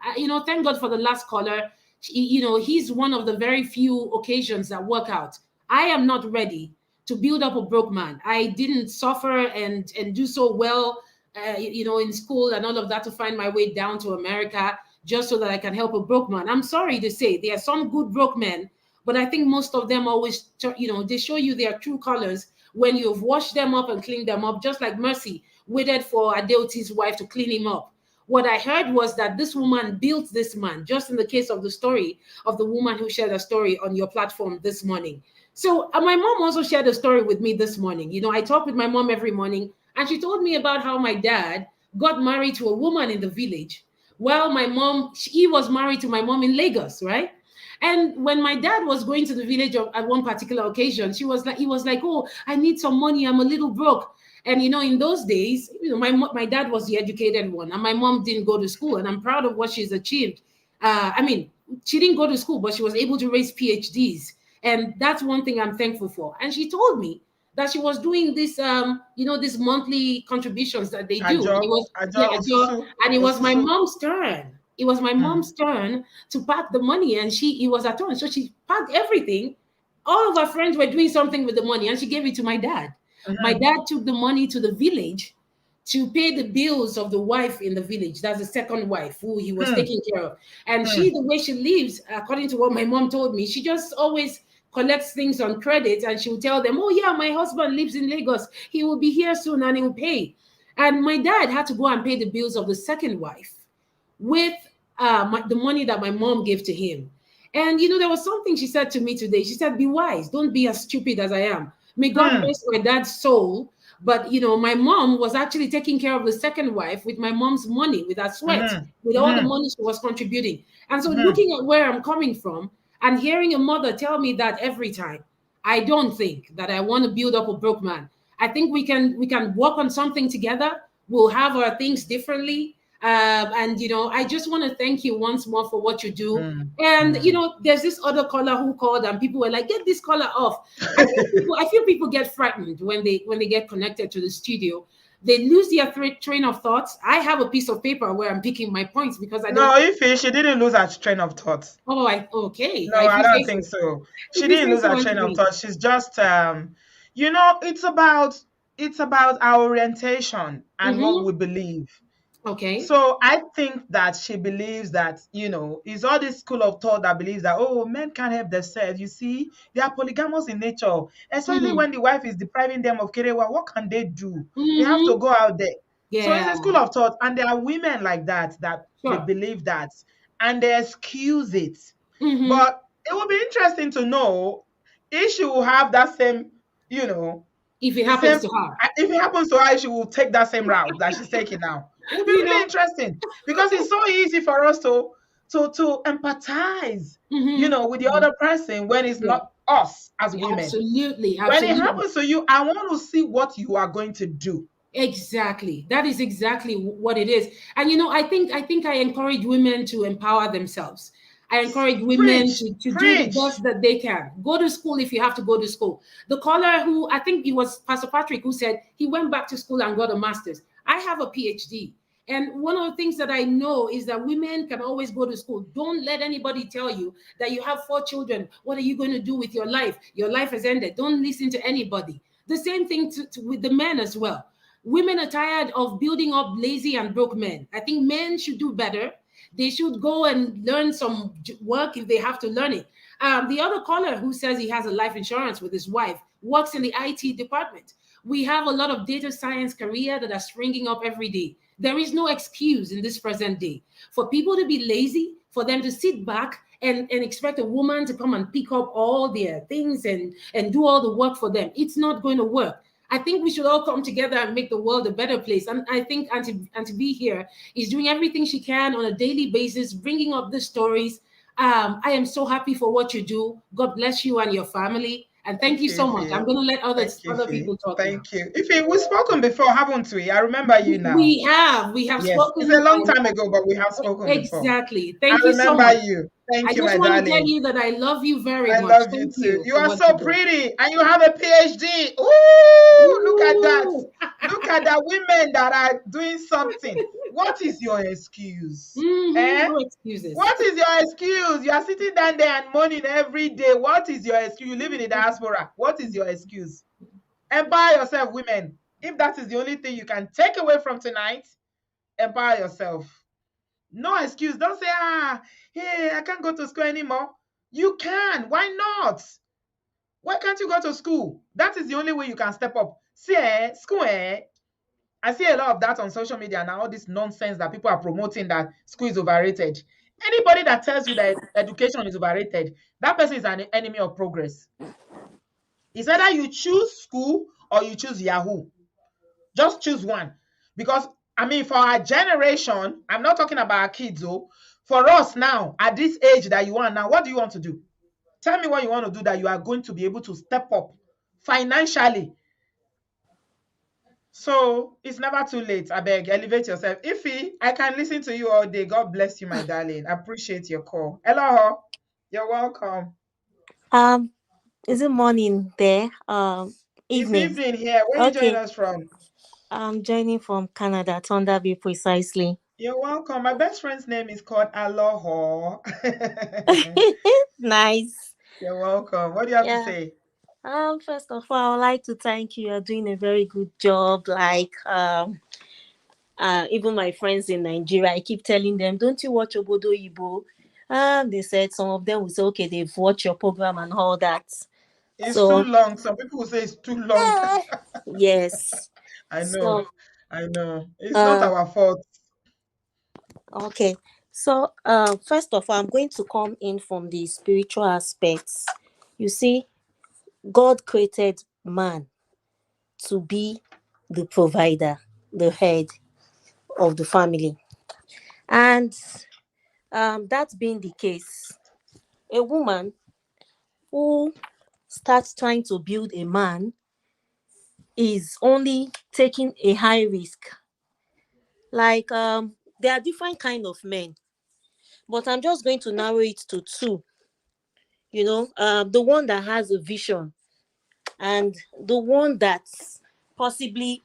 Thank God for the last caller. He's one of the very few occasions that work out. I am not ready to build up a broke man. I didn't suffer and do so well, in school and all of that to find my way down to America just so that I can help a broke man. I'm sorry to say there are some good broke men, but I think most of them always, they show you their true colors when you've washed them up and cleaned them up, just like Mercy waited for Adeoti's wife to clean him up. What I heard was that this woman built this man, just in the case of the story of the woman who shared a story on your platform this morning. So my mom also shared a story with me this morning. I talk with my mom every morning, and she told me about how my dad got married to a woman in the village. Well, my mom, he was married to my mom in Lagos, right? And when my dad was going to the village at one particular occasion, he was like, "Oh, I need some money. I'm a little broke." And in those days, my dad was the educated one, and my mom didn't go to school. And I'm proud of what she's achieved. She didn't go to school, but she was able to raise PhDs, and that's one thing I'm thankful for. And she told me that she was doing this, these monthly contributions that they do. And it was my mom's turn. It was my mom's turn to pack the money, and it was her turn. So she packed everything. All of her friends were doing something with the money, and she gave it to my dad. My dad took the money to the village to pay the bills of the wife in the village. That's the second wife who he was taking care of. And she, the way she lives, according to what my mom told me, she just always collects things on credit, and she will tell them, "Oh yeah, my husband lives in Lagos. He will be here soon and he will pay." And my dad had to go and pay the bills of the second wife with the money that my mom gave to him. And there was something she said to me today. She said, "Be wise. Don't be as stupid as I am." May God bless my dad's soul. But my mom was actually taking care of the second wife with my mom's money, with her sweat, with all the money she was contributing. And so looking at where I'm coming from and hearing a mother tell me that every time, I don't think that I want to build up a broke man. I think we can work on something together. We'll have our things differently. I just want to thank you once more for what you do. And there's this other caller who called, and people were like, "Get this caller off." I feel people get frightened when they get connected to the studio. They lose their train of thoughts. I have a piece of paper where I'm picking my points because I don't. No, if she didn't lose her train of thought. Oh, okay. No, I don't think so. She didn't lose her train of thought. She's just, it's about our orientation and what we believe. Okay. So I think that she believes that, it's all this school of thought that believes that, oh, men can't help themselves. You see, they are polygamous in nature, especially when the wife is depriving them of kerewa. What can they do? They have to go out there. Yeah. So it's a school of thought. And there are women like that they believe that and they excuse it. But it would be interesting to know if she will have that same, if it happens to her. If it happens to her, she will take that same route that she's taking now. It would be really interesting because it's so easy for us to empathize, with the other person when it's not us as women. Absolutely. When it happens to you, I want to see what you are going to do. Exactly. That is exactly what it is. And I think I encourage women to empower themselves. I encourage women to do the best that they can. Go to school if you have to go to school. The caller who, I think it was Pastor Patrick, who said he went back to school and got a master's. I have a PhD. And one of the things that I know is that women can always go to school. Don't let anybody tell you that you have 4 children. What are you going to do with your life? Your life has ended. Don't listen to anybody. The same thing with the men as well. Women are tired of building up lazy and broke men. I think men should do better. They should go and learn some work if they have to learn it. The other caller who says he has a life insurance with his wife works in the IT department. We have a lot of data science career that are springing up every day. There is no excuse in this present day for people to be lazy, for them to sit back and expect a woman to come and pick up all their things and do all the work for them. It's not going to work. I think we should all come together and make the world a better place. And I think Auntie B here is doing everything she can on a daily basis, bringing up the stories. I am so happy for what you do. God bless you and your family. And thank you so much. I'm going to let other people talk. Thank you. We've spoken before, haven't we? I remember you now. We have spoken. It's a long time ago, but we have spoken exactly. before. Thank you so much. You. Thank I you, just my want to tell darling. you that I love you very I much. love you Thank too. you You for are what so you do. pretty and you have a PhD. Ooh, look at that. Ooh. Look at the women that are doing something. What is your excuse? Eh? No excuses. What is your excuse? You are sitting down there and mourning every day. What is your excuse? You live in the diaspora. What is your excuse? Empower yourself, women. If that is the only thing you can take away from tonight, empower yourself. No excuse. Don't say, hey, I can't go to school anymore. You can. Why not? Why can't you go to school? That is the only way you can step up. See, school, I see a lot of that on social media now, all this nonsense that people are promoting that school is overrated. Anybody that tells you that education is overrated, that person is an enemy of progress. It's either you choose school or you choose Yahoo. Just choose one. Because, I mean, for our generation, I'm not talking about our kids, though. For us now, at this age that you are now, what do you want to do? Tell me what you want to do that you are going to be able to step up financially. So it's never too late. I beg, elevate yourself. Ify, I can listen to you all day. God bless you, my darling. I appreciate your call. Hello, you're welcome. Um, is it morning there? It's Evening. evening here. Where are you joining Okay. us from? I'm joining from Canada, Thunder Bay precisely. You're welcome. My best friend's name is called Aloha. Nice. You're welcome. What do you have to Yeah. say? First of all, I would like to thank you. You're doing a very good job. Even my friends in Nigeria, I keep telling them, don't you watch Obodo They said some of them will say, okay, they've watched your program and all that. It's too So long. Some people will say it's too long. yes. I know. So I know. It's not uh our fault. okay. So first of all, I'm going to come in from the spiritual aspects. You see, God created man to be the provider, the head of the family. And that being the case, a woman who starts trying to build a man is only taking a high risk. Like there are different kind of men, but I'm just going to narrow it to two. The one that has a vision and the one that's probably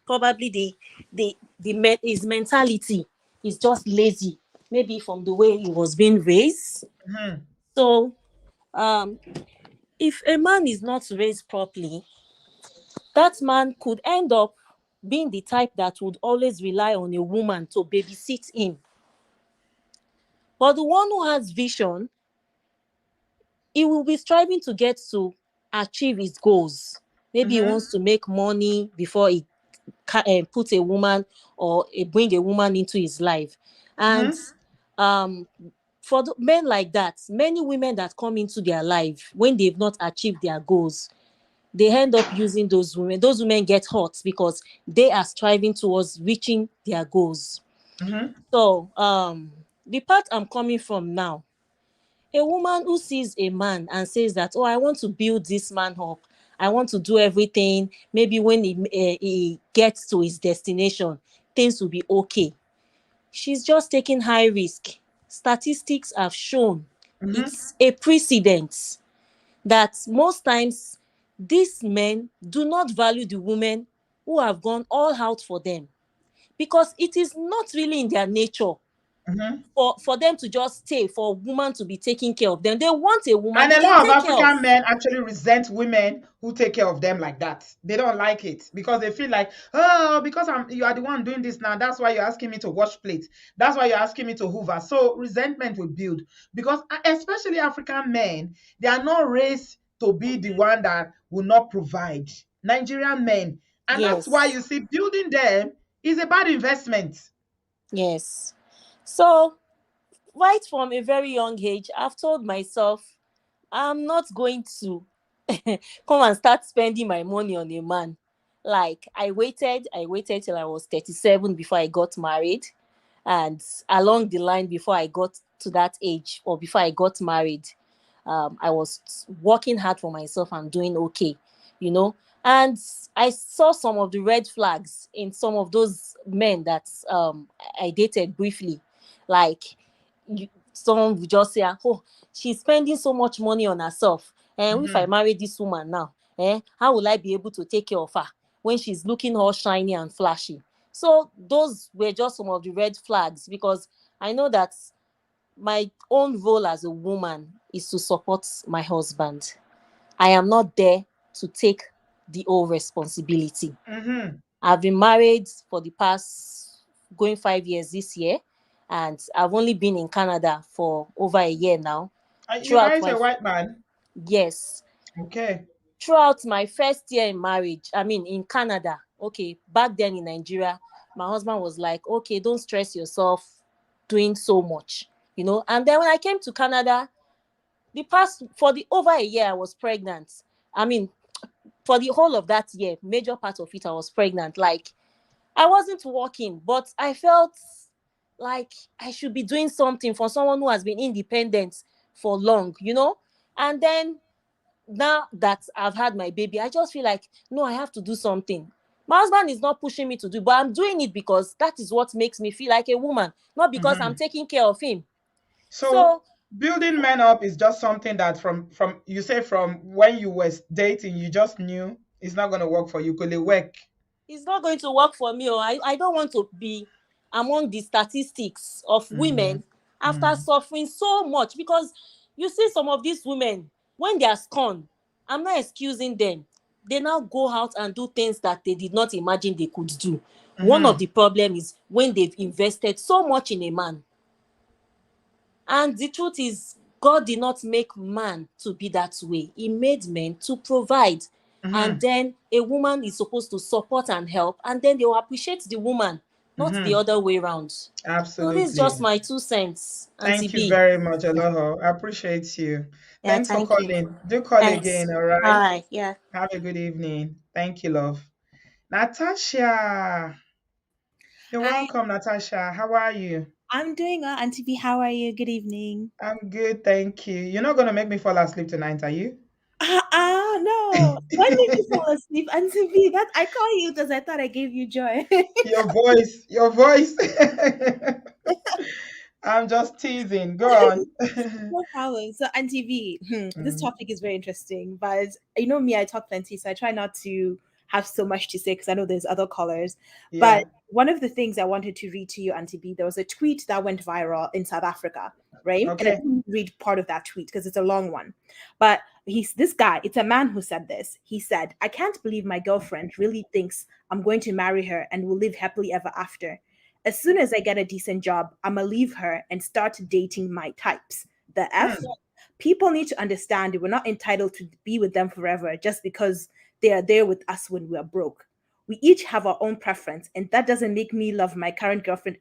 his mentality is just lazy, maybe from the way he was being raised. Mhm. So um if a man is not raised properly, that man could end up being the type that would always rely on a woman to babysit him. But the one who has vision, he will be striving to get to achieve his goals. Maybe he Mhm. wants to make money before he put a woman or bring a woman into his life. And Mhm. um for the men like that, many women that come into their life when they've not achieved their goals, they end up using those women. Those women get hurt because they are striving towards reaching their goals. Mhm. So the part I'm coming from now, a woman who sees a man and says that, oh, I want to build this man up, I want to do everything, maybe when he gets to his destination, things will be okay. She's just taking high risk. Statistics have shown, Mhm. it's a precedent, that most times these men do not value the women who have gone all out for them, because it is not really in their nature Mhm. for them to just stay for a woman to be taking care of them. They want a woman And they a can lot of take care of. African men actually resent women who take care of them like that. They don't like it because they feel like, oh, because you are the one doing this now. That's why you're asking me to wash plates. That's why you're asking me to hoover. So resentment will build because especially African men, they are not raised to be the one that will not provide. Nigerian men. And that's why Yes, you see building them is a bad investment. yes. So right from a very young age, I've told myself I'm not going to come and start spending my money on a man. Like I waited till I was 37 before I got married. And along the line, before I got to that age or before I got married, I was working hard for myself and doing okay, you know. And I saw some of the red flags in some of those men that I dated briefly. Like, Someone will just say, oh, she's spending so much money on herself. And if I Mm-hmm. marry this woman now, how will I be able to take care of her when she's looking all shiny and flashy? So those were just some of the red flags, because I know that my own role as a woman is to support my husband. I am not there to take the whole responsibility. Mm-hmm. I've been married for the past going 5 years this year, and I've only been in Canada for over a year now. You Throughout married my a white man? yes, Okay. throughout my first year in marriage, I mean in Canada. Okay, back then in Nigeria, my husband was like, "Okay, don't stress yourself doing so much," you know. And then when I came to Canada, the past for the over a year, I was pregnant. I mean, for the whole of that year, major part of it, I was pregnant. Like, I wasn't working, but I felt like I should be doing something for someone who has been independent for long, you know? And then now that I've had my baby, I just feel like, no, I have to do something. My husband is not pushing me to do, but I'm doing it because that is what makes me feel like a woman, not because I'm Mm-hmm. taking care of him. So So building men up is just something that from you say from when you were dating, you just knew it's not gonna work for you. Could it work? it's not going to work for me. I don't want to be among the statistics of Mm-hmm. women after suffering so much, because you see some of these women, when they are scorned, I'm not excusing them. They now go out and do things that they did not imagine they could do. One of Mm-hmm. the problem is when they've invested so much in a man. And the truth is, God did not make man to be that way. He made men to provide. And Mm-hmm. then a woman is supposed to support and help, and then they will appreciate the woman, not the Mm-hmm. other way around. So this is just Absolutely. my 2 cents, Auntie Thank you B. very much, Aloho. I appreciate you. Yeah, Thanks for thank you. calling. Do call Thanks. again, all All right? right. Yeah. Have a good evening. Thank you, love. Natasha. You're Hi, welcome, Natasha. How are you? I'm doing well, Auntie B. How are you? Good evening. I'm good, thank you. You're not gonna make me fall asleep tonight, are you? No. When did you fall asleep, Auntie B? That I call you because I thought I gave you joy. Your voice, your voice. I'm just teasing. Go on. No problem. So, Auntie B, this Mm, topic is very interesting, but you know me, I talk plenty, so I try not to have so much to say because I know there's other callers. But yeah. one of the things I wanted to read to you, Auntie B, there was a tweet that went viral in South Africa, right? And I Okay. didn't read part of that tweet because it's a long one. But he's this guy, it's a man who said this. He said, I can't believe my girlfriend really thinks I'm going to marry her and will live happily ever after. As soon as I get a decent job, I'ma leave her and start dating my types. The F? Hmm. People need to understand we're not entitled to be with them forever just because they are there with us when we are broke. We each have our own preference, and that doesn't make me love my current girlfriend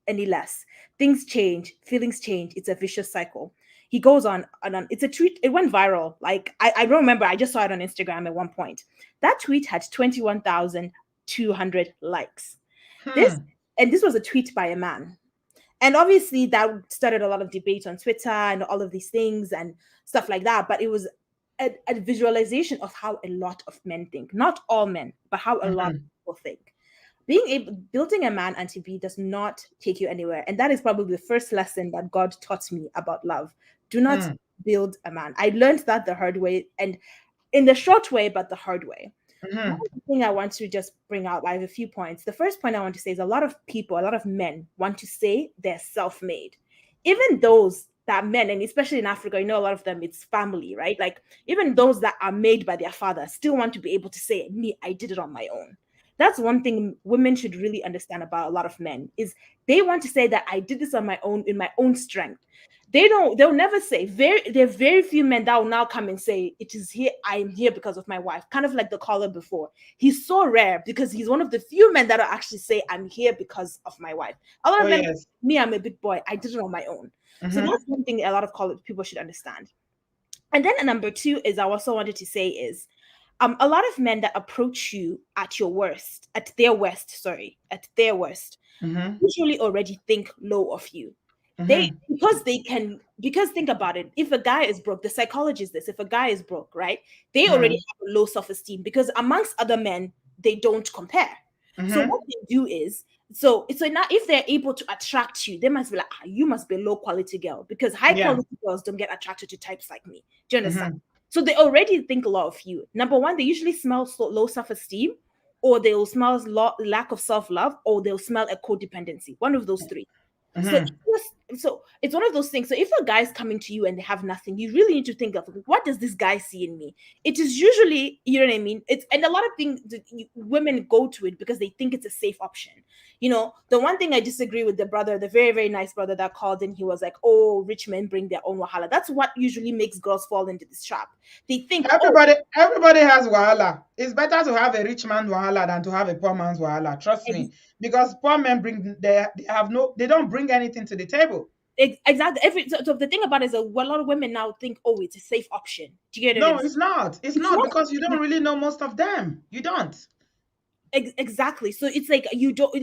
any less. Things change, feelings change. It's a vicious cycle. He goes on and on. It's a tweet. It went viral. Like I don't remember. I just saw it on Instagram at one point. That tweet had 21,200 likes. This Hmm. and this was a tweet by a man. And obviously that started a lot of debate on Twitter and all of these things and stuff like that. But it was a visualization of how a lot of men think. Not all men, but how a lot of Mm-hmm. people think. Building a man and to be does not take you anywhere. And that is probably the first lesson that God taught me about love. Do not Hmm. build a man. I learned that the hard way, and in the short way, but the hard way. One Mm-hmm. thing I want to just bring out, I have a few points. The first point I want to say is a lot of people, a lot of men want to say they're self-made. Even those that men, and especially in Africa, you know, a lot of them, it's family, right? Like even those that are made by their father still want to be able to say, me, I did it on my own. That's one thing women should really understand about a lot of men is they want to say that I did this on my own in my own strength. They'll never say there are very few men that will now come and say it is here, I am here because of my wife, kind of like the caller before. He's so rare because he's one of the few men that will actually say I'm here because of my wife. A lot Oh of men, yes. me, I'm a big boy, I did it on my own. So Mm-hmm. that's one thing a lot of college people should understand. And then number two is I also wanted to say is a lot of men that approach you at your worst, at their worst, Mm-hmm. usually already think low of you. They Mm-hmm. because think about it. If a guy is broke, the psychology is this: if a guy is broke, right, they already Hmm. have a low self-esteem because amongst other men, they don't compare. So what they do is, so now if they're able to attract you, they must be like, you must be a low quality girl, because high quality girls don't get attracted to types like me. Do you understand? So they already think a lot of you. Number one, they usually smell low self-esteem, or they'll smell lack of self-love, or they'll smell a codependency. One of those three. So it's one of those things. So if a guy's coming to you and they have nothing, you really need to think of, what does this guy see in me? It is usually, you know what I mean? And a lot of things women go to it because they think it's a safe option. The one thing I disagree with the brother, the very, very nice brother that called in, he was like, oh, rich men bring their own wahala. That's what usually makes girls fall into this trap. They think, everybody has wahala. It's better to have a rich man wahala than to have a poor man's wahala. Trust me, because poor men they don't bring anything to the table. Exactly. So the thing about it is that a lot of women now think, oh, it's a safe option. Do you get it? No, it's not. It's not, because you don't really know most of them. You don't. Exactly. So it's like you don't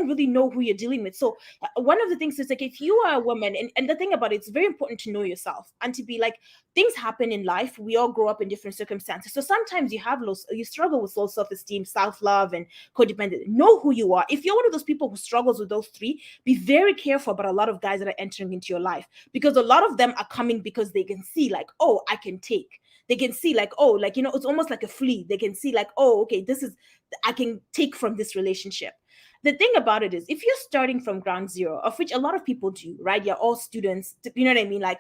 really know who you're dealing with. So one of the things is, like, if you are a woman, and the thing about it's very important to know yourself and to be like, things happen in life. We all grow up in different circumstances. So sometimes you struggle with low self-esteem, self-love, and codependent. Know who you are. If you're one of those people who struggles with those three, be very careful about a lot of guys that are entering into your life, because a lot of them are coming because they can see, like, oh, I can take. They can see, like, oh, like, it's almost like a flea. They can see, like, oh, okay, I can take from this relationship. The thing about it is, if you're starting from ground zero, of which a lot of people do, right? You're all students, you know what I mean? Like,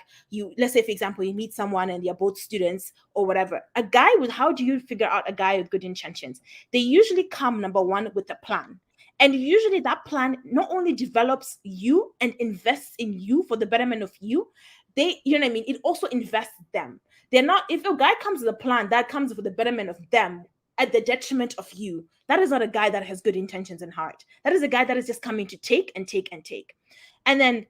let's say, for example, you meet someone and they're both students or whatever. How do you figure out a guy with good intentions? They usually come, number one, with a plan. And usually that plan not only develops you and invests in you for the betterment of you, you know what I mean? It also invests them. They're not, if a guy comes with a plan that comes for the betterment of them at the detriment of you, that is not a guy that has good intentions in heart. That is a guy that is just coming to take and take and take. And then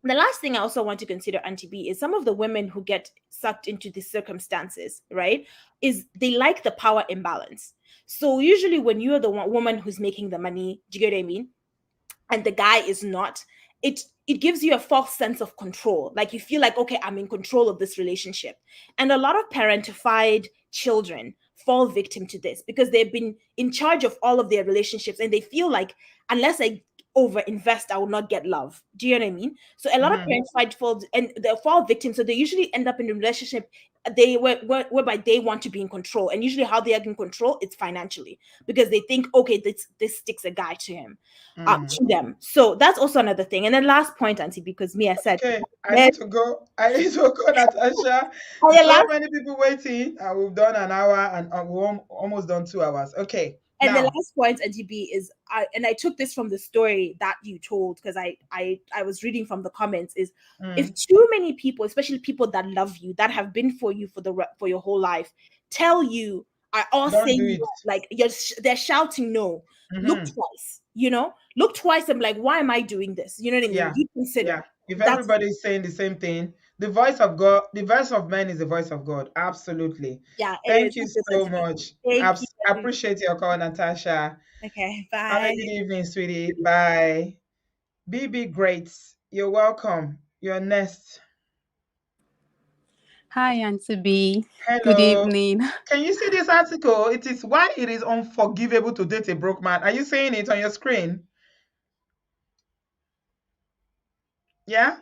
the last thing I also want to consider, Auntie B, is some of the women who get sucked into these circumstances, right, is they like the power imbalance. So usually when you're the woman who's making the money, do you get what I mean? And the guy is not, it gives you a false sense of control. Like, you feel like, okay, I'm in control of this relationship. And a lot of parentified children fall victim to this because they've been in charge of all of their relationships, and they feel like, unless I over invest, I will not get love. Do you know what I mean? So a lot of parentified they fall victim. So they usually end up in a relationship whereby they want to be in control, and usually how they are in control, it's financially, because they think, okay, this sticks a guy to him, to them. So that's also another thing. And then last point, Auntie, because I said, okay, I need to go, Natasha. So many people waiting, and we've done an hour, and we're almost done 2 hours. Okay. And the last point, Auntie, is I took this from the story that you told, because I was reading from the comments, is if too many people, especially people that love you, that have been for you for your whole life, tell you, are all saying, like, they're shouting no, look twice, look twice, and like, why am I doing this? You know what I mean? Yeah. You consider. Yeah. If everybody's saying the same thing, the voice of God, the voice of man is the voice of God. Absolutely. Yeah. Thank you so much. I appreciate your call, Natasha. Okay. Bye. Have a good evening, sweetie. Bye. BB Greats, you're welcome. You're next. Hi, Auntie B. Hello. Good evening. Can you see this article? It is why it is unforgivable to date a broke man. Are you seeing it on your screen? Yeah?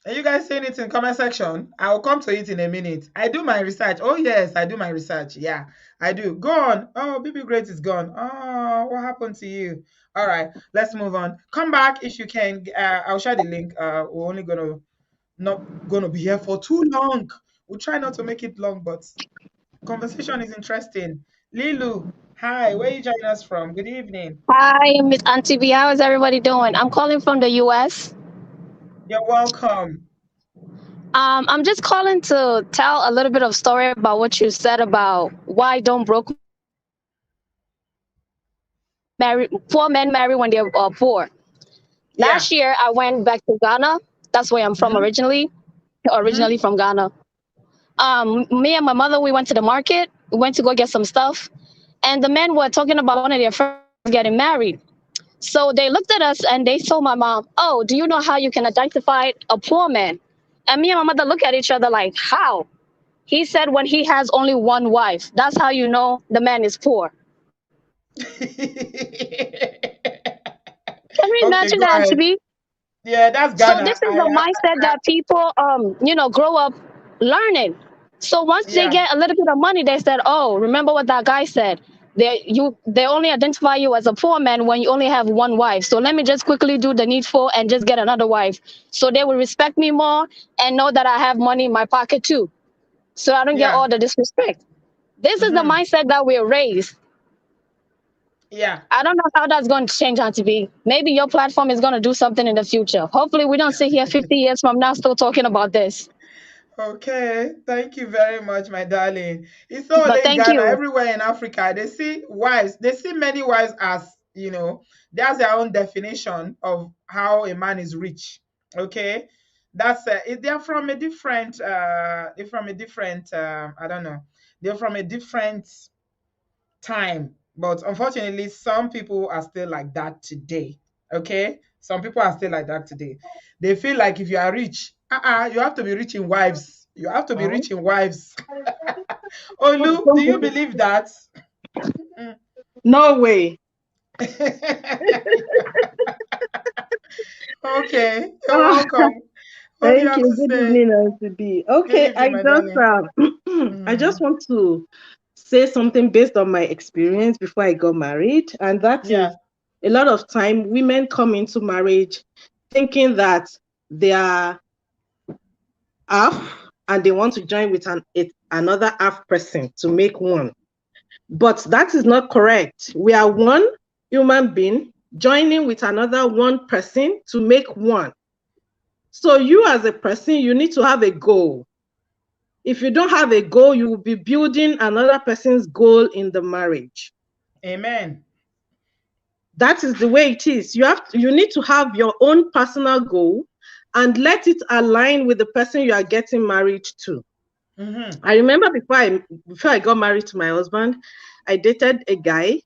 Are you guys seeing it in comment section? I'll come to it in a minute. I do my research. Oh, yes, I do my research. Yeah, I do. Go on. Oh, BB Great is gone. Oh, what happened to you? All right, let's move on. Come back if you can. I'll share the link. We're only not gonna be here for too long. We'll try not to make it long, but conversation is interesting. Lilu, hi, where are you joining us from? Good evening. Hi, Miss Auntie B. How is everybody doing? I'm calling from the US. You're welcome. I'm just calling to tell a little bit of story about what you said about why don't broke poor men marry when they're poor. Yeah. Last year, I went back to Ghana. That's where I'm from originally from Ghana. Me and my mother, we went to the market. We went to go get some stuff. And the men were talking about one of their friends getting married. So they looked at us and they told my mom, oh, do you know how you can identify a poor man? And me and my mother look at each other like, how? He said when he has only one wife, that's how you know the man is poor. Can you Okay, imagine go that to ahead. be? Yeah, that's So Ghana. this is the mindset that people, grow up learning. So once they Yeah, get a little bit of money, they said, "Oh, remember what that guy said? They only identify you as a poor man when you only have one wife. So let me just quickly do the needful and just get another wife. So they will respect me more and know that I have money in my pocket too. So I don't get yeah, all the disrespect." This is the mm-hmm. mindset that we're raised. Yeah. I don't know how that's going to change, Auntie B. Maybe your platform is going to do something in the future. Hopefully, we don't sit here 50 years from now still talking about this. Okay, thank you very much, my darling. It's not But only in thank Ghana, you. everywhere in Africa, they see wives, they see many wives as, that's their own definition of how a man is rich. Okay, they're from a different, I don't know, they're from a different time. But unfortunately, some people are still like that today. Okay? Some people are still like that today. They feel like if you are rich, you have to be rich in wives. You have to be Oh, rich in wives. Olu, do you believe that? Mm. no way. Okay, you're Ah, welcome. What do you thank have you. to Good say? evening, LCB. Good Okay, evening, my darling. I just Mm. want to say something based on my experience before I got married, and that Yeah. is a lot of time women come into marriage thinking that they are half and they want to join with another half person to make one. But that is not correct. We are one human being joining with another one person to make one. So you as a person, you need to have a goal. If you don't have a goal, you will be building another person's goal in the marriage. Amen. That is the way it is. You need to have your own personal goal and let it align with the person you are getting married to. Mm-hmm. I remember before I got married to my husband, I dated a guy.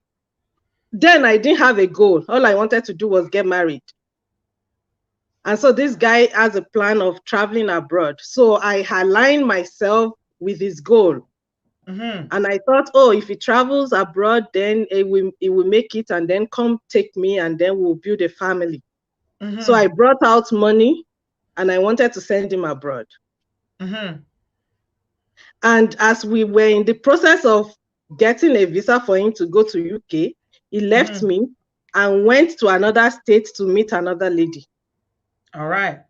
Then I didn't have a goal. All I wanted to do was get married. And so this guy has a plan of traveling abroad. So I aligned myself with his goal. Mm-hmm. And I thought, oh, if he travels abroad, then it will make it and then come take me and then we'll build a family. So I Mm-hmm. brought out money and I wanted to send him abroad. Mm-hmm. And as we were in the process of getting a visa for him to go to UK, he left Mm-hmm. me and went to another state to meet another lady. All right.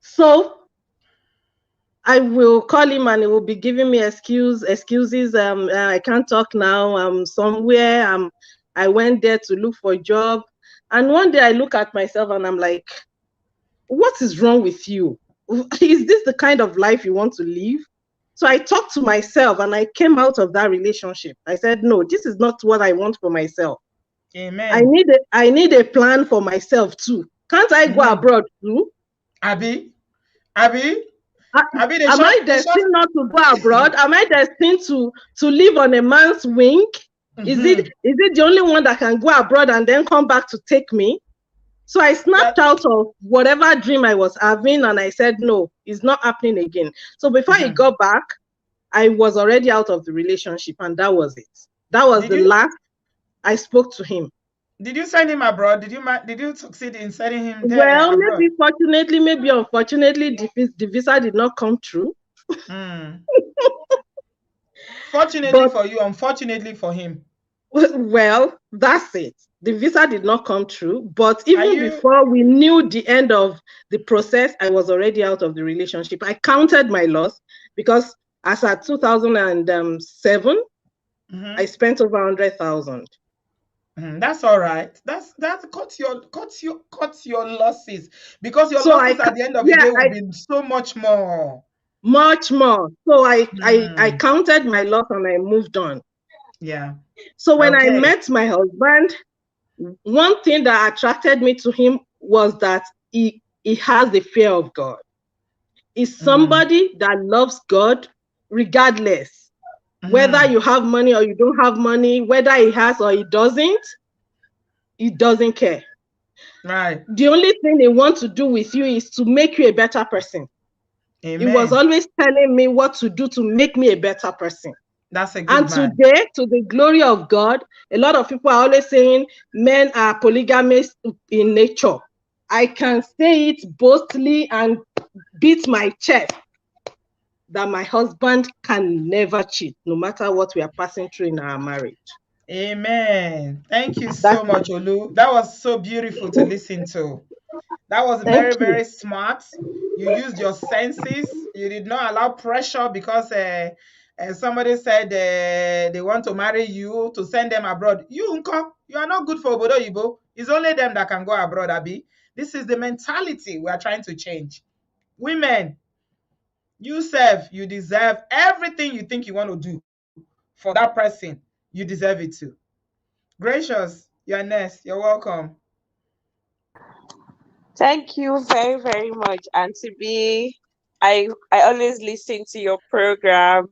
So I will call him and he will be giving me excuses. I can't talk now. I'm somewhere. I went there to look for a job. And one day I look at myself and I'm like, what is wrong with you? Is this the kind of life you want to live? So I talked to myself and I came out of that relationship. I said, no, this is not what I want for myself. Amen. I need a plan for myself too. Can't I go Mm-hmm. abroad too? Abby, Abby, A- Abby, Am I the short. destined not to go abroad? Am I destined to live on a man's wing? Mm-hmm. Is it the only one that can go abroad and then come back to take me? So I That. snapped out of whatever dream I was having and I said, no, it's not happening again. So before I Mm-hmm. got back, I was already out of the relationship and that was it. That was Did the you last I spoke to him. did you send him abroad? Did you succeed in sending him there Well, abroad? maybe fortunately, maybe unfortunately, the visa did not come through. Mm. Fortunately But for you, unfortunately for him. well, that's it. The visa did not come through. But Are even you before we knew the end of the process, I was already out of the relationship. I counted my loss because as at 2007, I mm-hmm. spent over 100,000. That's all right. That's cut your losses because your So losses at the end of the yeah, day will be so much more. much more. So I Mm. counted my loss and I moved on. Yeah. So when I Okay. met my husband, one thing that attracted me to him was that he has the fear of God. He's Mm. somebody that loves God regardless. Whether Mm-hmm. you have money or you don't have money, whether he has or he doesn't care. Right. The only thing he wants to do with you is to make you a better person. He was Amen. always telling me what to do to make me a better person. That's a And good man. today, to the glory of God, a lot of people are always saying men are polygamous in nature. I can say it boldly and beat my chest that my husband can never cheat, no matter what we are passing through in our marriage. Amen. Thank you That's so much, Olu. That was so beautiful to listen to. That was Thank very, you. very smart. You used your senses. You did not allow pressure because somebody said they want to marry you to send them abroad. You, unko, you are not good for obodoyibo. It's only them that can go abroad, Abi. This is the mentality we are trying to change. Women, you serve, you deserve everything you think you want to do for that person. You deserve it too. Gracious, you're next. You're welcome. Thank you very, very much, Auntie B. I always listen to your program.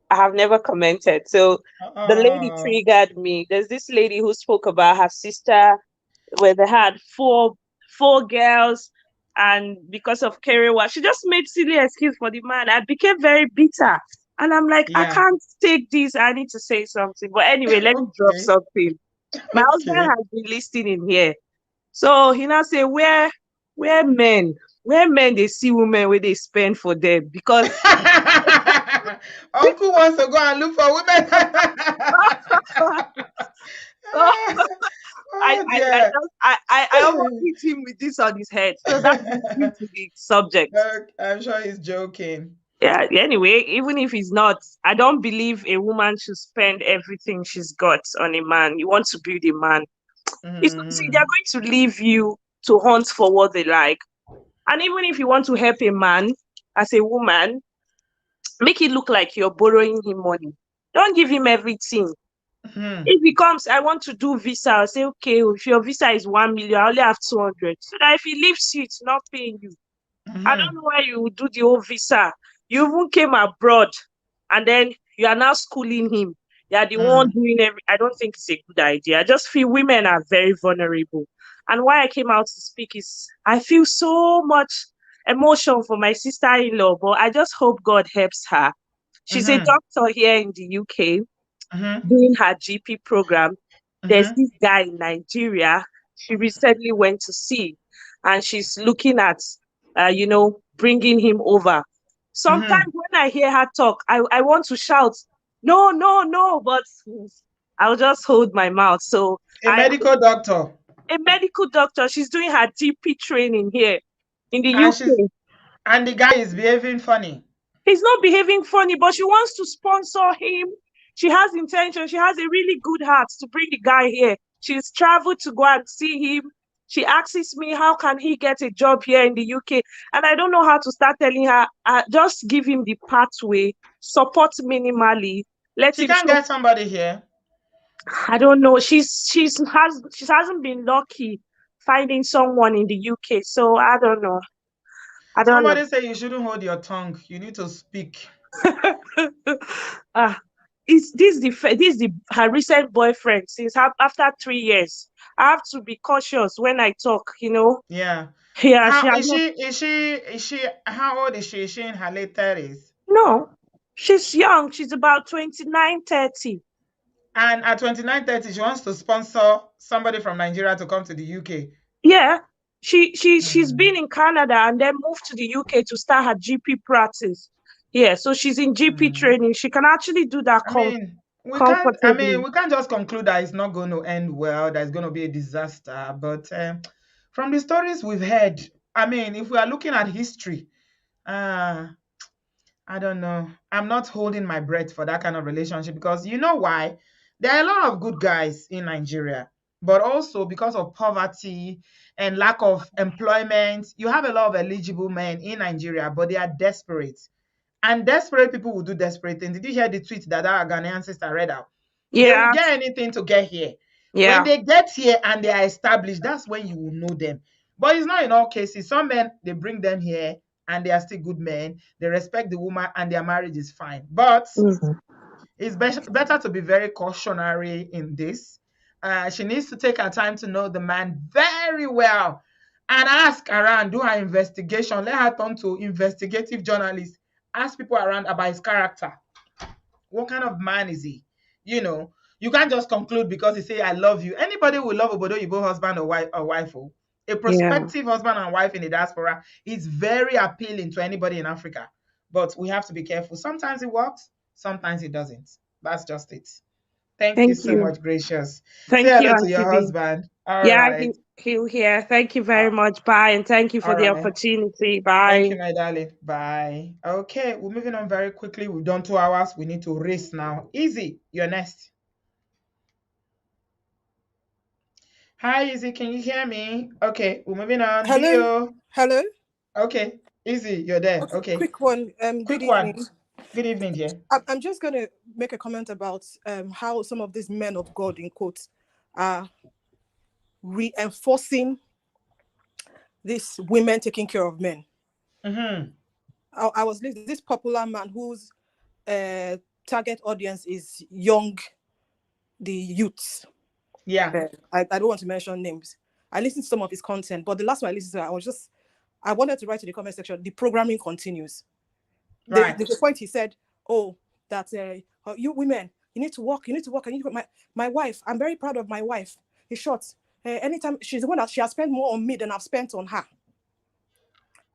I have never commented. So the lady Oh, triggered me. There's this lady who spoke about her sister where they had four girls, and because of Kerewa, she just made silly excuse for the man. I became very bitter. And I'm like, I yeah. can't take this. I need to say something. But anyway, let me drop Okay. something. My husband Okay. has been listening here. So he now say, where men they see women where they spend for them because Uncle wants to go and look for women. I Oh I I dear. just I almost hit him with this on his head. So that brings me to the subject. I'm sure he's joking. Yeah, anyway, even if he's not, I don't believe a woman should spend everything she's got on a man. You want to build a man. It's not see, they're Mhm. going to leave you to hunt for what they like. And even if you want to help a man as a woman, make it look like you're borrowing him money. Don't give him everything. Mhm. If he comes, I want to do visa, I'll say, okay, if your visa is 1 million, I only have 200. So that if he leaves you, it's not paying you. I don't Mhm. know why you would do the whole visa. You even came abroad and then you are now schooling him. You are the one Mhm. doing every. I don't think it's a good idea. I just feel women are very vulnerable. And why I came out to speak is I feel so much emotion for my sister-in-law, but I just hope God helps her. She's a Mhm. doctor here in the UK Mhm. doing her GP program. There's Mhm. this guy in Nigeria she recently went to see, and she's looking at, bringing him over. Mhm. Sometimes when I hear her talk, I want to shout, no, no, no, but I'll just hold my mouth. So A medical doctor, a medical doctor, she's doing her GP training here in the and she's UK. and the guy is behaving funny. He's not behaving funny, but she wants to sponsor him. She has intention. She has a really good heart to bring the guy here. She's traveled to go and see him. She asks me, how can he get a job here in the UK? And I don't know how to start telling her, just give him the pathway, support minimally, let She him can't show. get somebody here. I don't know. She hasn't been lucky finding someone in the UK. So I don't know. I don't know. Somebody say you shouldn't hold your tongue. You need to speak. Ah, is this the her recent boyfriend since after 3 years? I have to be cautious when I talk. Yeah. Yeah, she How has is not. she? Is she? How old is she? Is she in her late 30s? No, she's young. She's about 29, 30. And at 29, 30, she wants to sponsor somebody from Nigeria to come to the UK. Yeah, she's Mm, been in Canada and then moved to the UK to start her GP practice. Yeah, so she's in GP mm. training. She can actually do that I mean, we can't. I mean, comfortably. we can't just conclude that it's not going to end well. That it's going to be a disaster. But from the stories we've heard, I mean, if we are looking at history, uh, I don't know. I'm not holding my breath for that kind of relationship because you know why? There are a lot of good guys in Nigeria, but also because of poverty and lack of employment, you have a lot of eligible men in Nigeria, but they are desperate. And desperate people will do desperate things. Did you hear the tweet that our Ghanaian sister read out? They will Yeah, get anything to get here. When yeah. they get here and they are established, that's when you will know them. But it's not in all cases. Some men, they bring them here and they are still good men. They respect the woman and their marriage is fine. But Mhm. it's better to be very cautionary in this. She needs to take her time to know the man very well and ask around, do her investigation. Let her turn to investigative journalist. Ask people around about his character. What kind of man is he? You know, you can't just conclude because he say I love you. Anybody will love obodoyibo husband or wife. Oh. A Yeah. prospective husband and wife in the diaspora is very appealing to anybody in Africa. But we have to be careful. Sometimes it works, sometimes it doesn't. That's just it. Thank you Thank so you. much, Gracious. Say Thank you, hello to Auntie your B. husband. All Yeah, right. he'll hear. Thank you very Uh, much. Bye. And thank you for all the right. opportunity. Thank Bye. you, my darling. Bye. Okay, we're moving on very quickly. We've done 2 hours. We need to race now. Easy, you're next. Hi, Easy. Can you hear me? Okay, we're moving on. Hello, Dio. hello. Okay, Easy, you're there. Okay, Okay, quick one. Good quick one. evening. Good evening, dear. I'm just going to make a comment about how some of these men of God, in quotes, are reinforcing these women taking care of men. Mm-hmm. I was listening to this popular man whose target audience is young, the youths. Yeah. I don't want to mention names. I listened to some of his content, but the last one I listened to, I wanted to write to the comment section, the programming continues. Right. The point he said, oh, that you women, you need to work. I need to my wife. I'm very proud of my wife. In short, anytime she's the one that she has spent more on me than I've spent on her.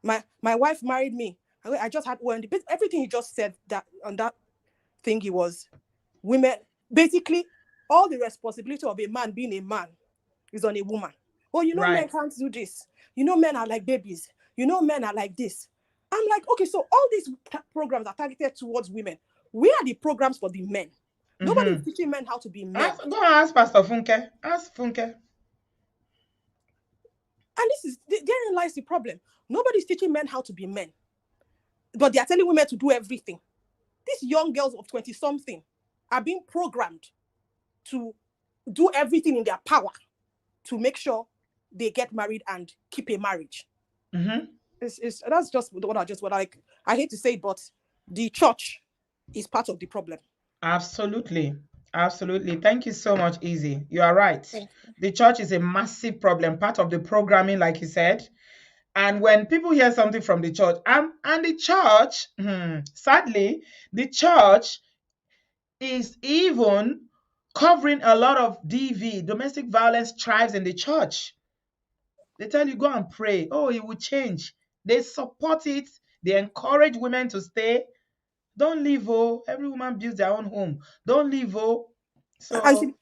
My wife married me. I just had one. Everything he just said that on that thing, he was women. Basically, all the responsibility of a man being a man is on a woman. Oh, men Right. can't do this. Men are like babies. Men are like this. I'm like, okay, so all these programs are targeted towards women. Where are the programs for the men? Nobody is Mm-hmm. teaching men how to be men. Go and ask Pastor Funke. Ask Funke. And therein lies the problem. Nobody's teaching men how to be men. But they are telling women to do everything. These young girls of 20-something are being programmed to do everything in their power to make sure they get married and keep a marriage. Mm-hmm. That's just what I hate to say it, but the church is part of the problem. Absolutely. Absolutely. Thank you so much, Easy. You are right. The church is a massive problem, part of the programming, like you said. And when people hear something from the church, and the church, sadly, the church is even covering a lot of DV, domestic violence thrives in the church. They tell you, go and pray. Oh, it will change. They support it. They encourage women to stay. Don't leave, oh. Every woman builds their own home. Don't leave, oh. So, Auntie,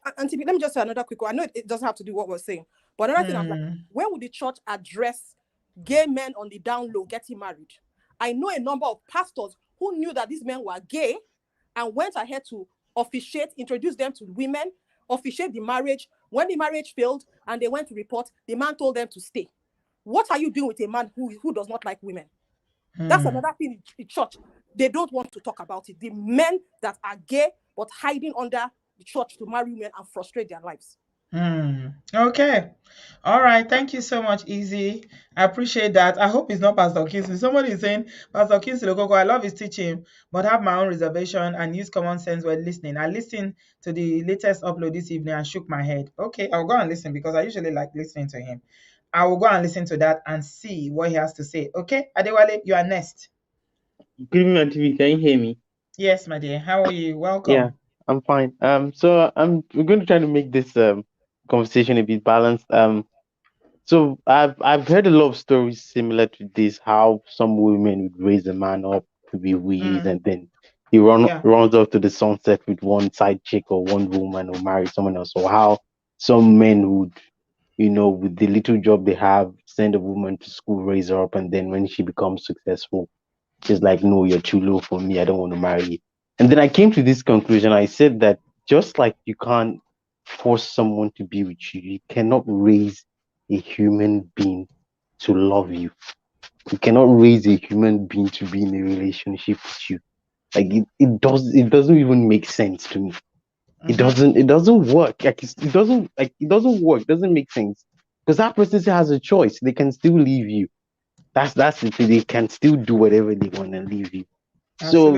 let me just say another quick one. I know it doesn't have to do what we're saying, but another thing, I'm like, where would the church address gay men on the down low getting married? I know a number of pastors who knew that these men were gay and went ahead to officiate, introduce them to women, officiate the marriage. When the marriage failed and they went to report, the man told them to stay. What are you doing with a man who does not like women? That's another thing in church. They don't want to talk about it. The men that are gay but hiding under the church to marry women and frustrate their lives. Okay. All right. Thank you so much, Easy. I appreciate that. I hope it's not Pastor Kingsley. Somebody is saying, Pastor Kingsley Lokoko, I love his teaching, but have my own reservation and use common sense when listening. I listened to the latest upload this evening and shook my head. Okay, I'll go and listen because I usually like listening to him. I will go and listen to that and see what he has to say. Okay, Adewale, you are next. Good evening, TV. Can you hear me? Yes, my dear. How are you? Welcome. Yeah, I'm fine. So we're going to try to make this conversation a bit balanced. So I've heard a lot of stories similar to this, how some women would raise a man up to be weed, and then he runs off to the sunset with one side chick or one woman or marry someone else, or how some men would, with the little job they have, send a woman to school, raise her up, and then when she becomes successful, she's like, no, you're too low for me. I don't want to marry you. And then I came to this conclusion. I said that just like you can't force someone to be with you, you cannot raise a human being to love you. You cannot raise a human being to be in a relationship with you. Like it doesn't even make sense to me. It doesn't work. It doesn't work. It doesn't make sense. Because that person still has a choice. They can still leave you. That's the thing. They can still do whatever they want and leave you. So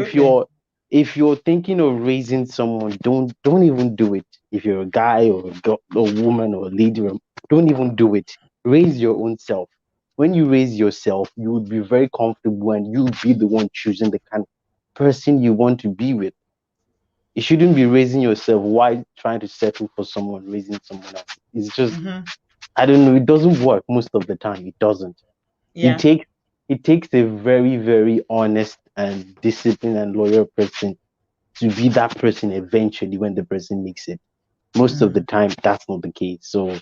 if you're thinking of raising someone, don't even do it. If you're a guy or a woman or a lady, don't even do it. Raise your own self. When you raise yourself, you would be very comfortable and you'll be the one choosing the kind of person you want to be with. you shouldn't be raising yourself. Why trying to settle for someone raising someone else? It's just, I don't know. It doesn't work most of the time. It doesn't. Yeah. It takes a very, very honest and disciplined and loyal person to be that person eventually when the person makes it. Most of the time, that's not the case. So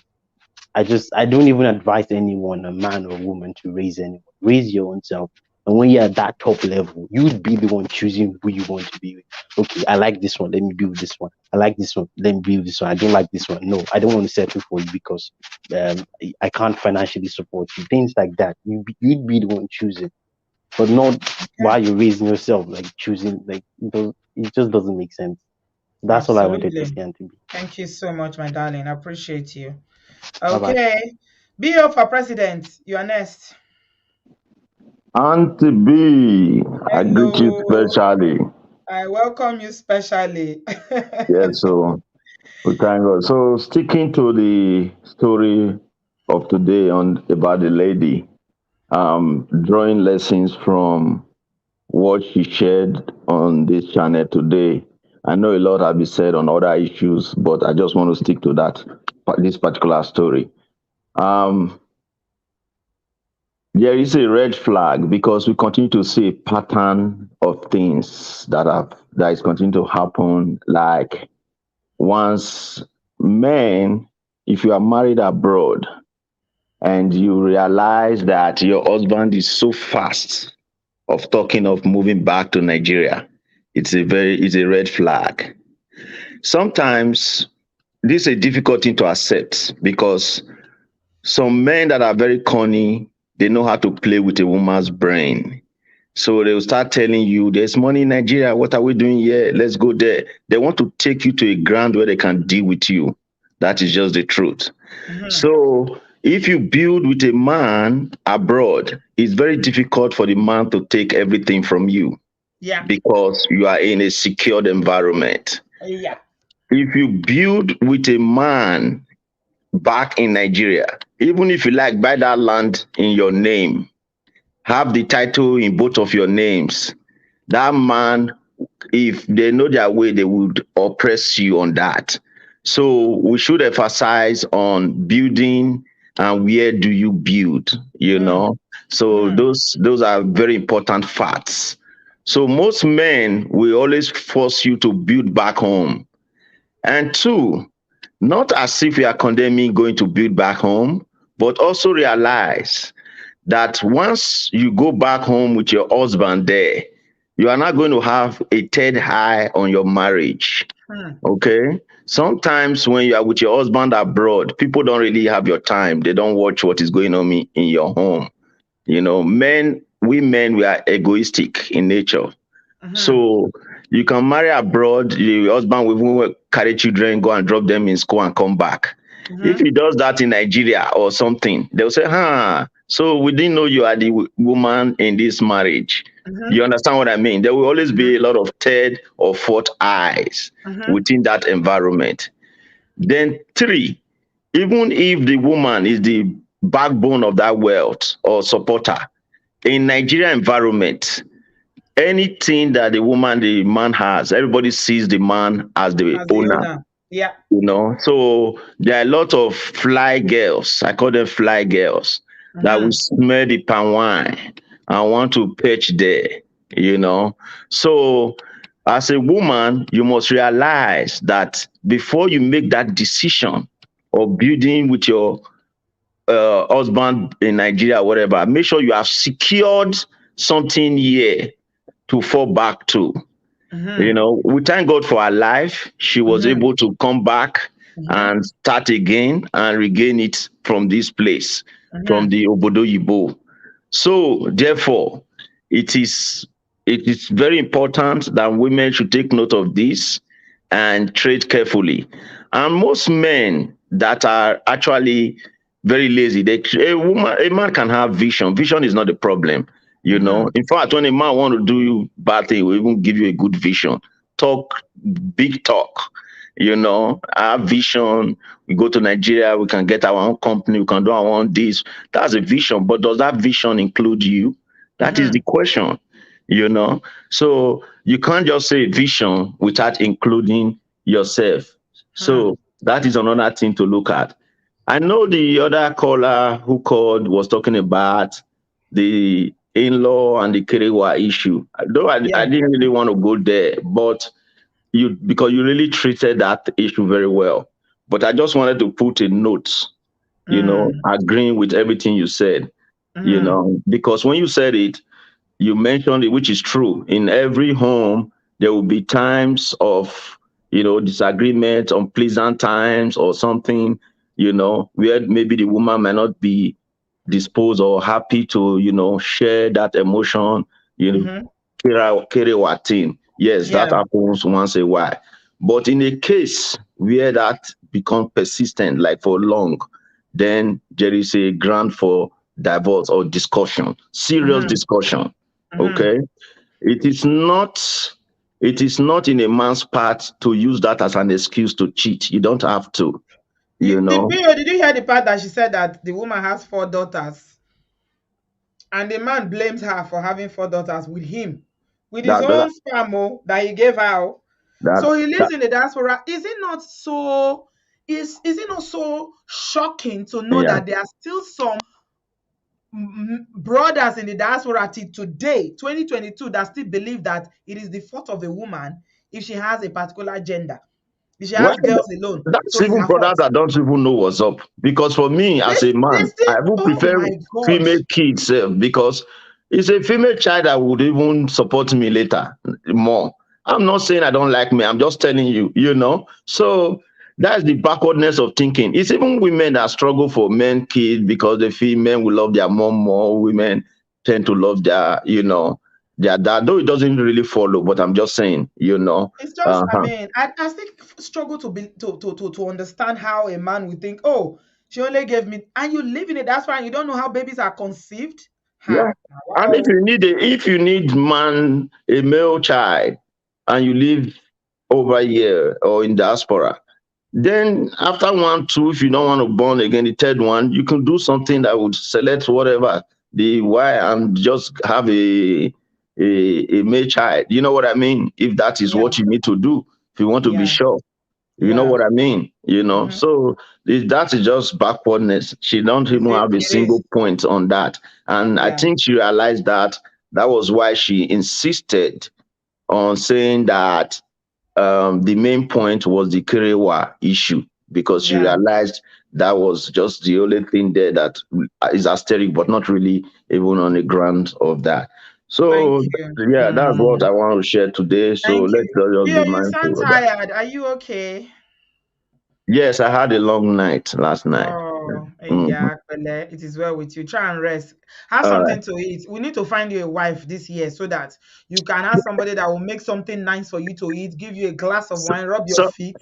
I don't even advise anyone, a man or a woman, to raise anyone. Raise your own self. And when you're at that top level, you'd be the one choosing who you want to be with. Okay, I like this one. Let me be with this one. I like this one. Let me be with this one. I don't like this one. No, I don't want to settle for you because I can't financially support you. Things like that. You'd be the one choosing, but not while you're raising yourself, like choosing. Like it just doesn't make sense. That's all I wanted to Absolutely. say, Auntie B. Thank you so much, my darling. I appreciate you. Bye bye. Okay. BO for president. You are next. Auntie B, I greet you Hello. specially. I welcome you specially. Yes, so we thank God. So sticking to the story of today on about the lady, drawing lessons from what she shared on this channel today. I know a lot have been said on other issues, but I just want to stick to this particular story. Um, there is a red flag because we continue to see a pattern of things that is continuing to happen. Like once men, if you are married abroad and you realize that your husband is so fast of talking of moving back to Nigeria, it's a red flag. Sometimes this is a difficult thing to accept because some men that are very cunning, they know how to play with a woman's brain. So they will start telling you, there's money in Nigeria. What are we doing here? Let's go there. They want to take you to a ground where they can deal with you. That is just the truth. So if you build with a man abroad, it's very difficult for the man to take everything from you Yeah. because you are in a secured environment. Yeah. If you build with a man back in Nigeria, even if you like buy that land in your name, have the title in both of your names, that man, if they know their way, they would oppress you on that. So we should emphasize on building and where do you build, you know? So those are very important facts. So most men will always force you to build back home. And two, not as if we are condemning going to build back home, but also realize that once you go back home with your husband there, you are not going to have a third eye on your marriage. Okay? Sometimes when you are with your husband abroad, people don't really have your time. They don't watch what is going on in your home. You know, we men, we are egoistic in nature. So you can marry abroad, your husband will even carry children, go and drop them in school and come back. If he does that in Nigeria or something, they'll say, so we didn't know you are the woman in this marriage. You understand what I mean? There will always be a lot of third or fourth eyes within that environment. Then three, even if the woman is the backbone of that wealth or supporter, in Nigeria environment, anything that the man has, everybody sees the man as the owner. Yeah. You know, so there are a lot of fly girls. I call them fly girls that will smell the palm wine and want to perch there. You know, so as a woman, you must realize that before you make that decision of building with your husband in Nigeria, or whatever, make sure you have secured something here to fall back to. You know, we thank God for her life. She was able to come back and start again and regain it from this place, from the obodooyinbo. So therefore, it is very important that women should take note of this and trade carefully. And most men that are actually very lazy, a man can have vision. Vision is not the problem. You know, in fact, when a man want to do you bad thing, he will even give you a good vision. Talk big talk. You know, our vision. We go to Nigeria, we can get our own company, we can do our own this. That's a vision. But does that vision include you? That is the question. you know. So you can't just say vision without including yourself. So that is another thing to look at. I know the other caller who called was talking about the in-law and the Kerewa issue. Though I Yeah. didn't really want to go there, but because you really treated that issue very well. But I just wanted to put a note, agreeing with everything you said, because when you said it, you mentioned it, which is true. In every home, there will be times of, disagreement, unpleasant times or something, where maybe the woman might not be disposed or happy to, share that emotion, you know, Mm-hmm. carry what thing. Yes, that Yeah. happens once a while. But in a case where that becomes persistent, like for long, then there is a ground for divorce or discussion, serious Mm-hmm. discussion. Mm-hmm. Okay. It is not in a man's part to use that as an excuse to cheat. You don't have to, you know. Did you hear the part that she said that the woman has 4 daughters and the man blames her for having 4 daughters with him, with his That own that sperm that he gave her? that, So he that lives in the diaspora. Is it not so shocking to know yeah. that there are still some brothers in the diaspora till today, 2022, that still believe that it is the fault of a woman if she has a particular gender? If she Well, has girls alone, that's so it's even her brothers fault. that don't even know what's up. Because for me, They, as a they man, still, I would oh prefer my female gosh. kids because it's a female child that would even support me later more. I'm not saying I don't like me. I'm just telling you, So that's the backwardness of thinking. It's even women that struggle for men kids because they feel men will love their mom more. Women tend to love their dad, though it doesn't really follow. But I'm just saying, It's just, I Uh-huh. mean, I still struggle to understand how a man would think, oh, she only gave me, and you live in it. That's why you don't know how babies are conceived. Yeah. And Wow. if you need a male child, and you live over here or in diaspora, then after 1, 2, if you don't want to born again, the third one, you can do something that would select whatever the why and just have a male child. You know what I mean? If that is Yeah, what you need to do, if you want to be yeah, sure. You know yeah. what I mean? Hmm. So that is just backwardness. She don't even have a It is. single point on that. And I Yeah, think she realized that was why she insisted on saying that the main point was the Kerewa issue, because she yeah. realized that was just the only thing there that is asterisk, but not really even on the ground of that. Thank So you. yeah, that's what Mm. I want to share today. So Thank let's you. just be Bill, you sound mindful of that. tired. Are you okay? Yes, I had a long night last night. Oh, Mhm. yeah, Pele, it is well with you. Try and rest. Have All right. something to eat. We need to find you a wife this year so that you can have somebody that will make something nice for you to eat, give you a glass of So, wine, rub your so, feet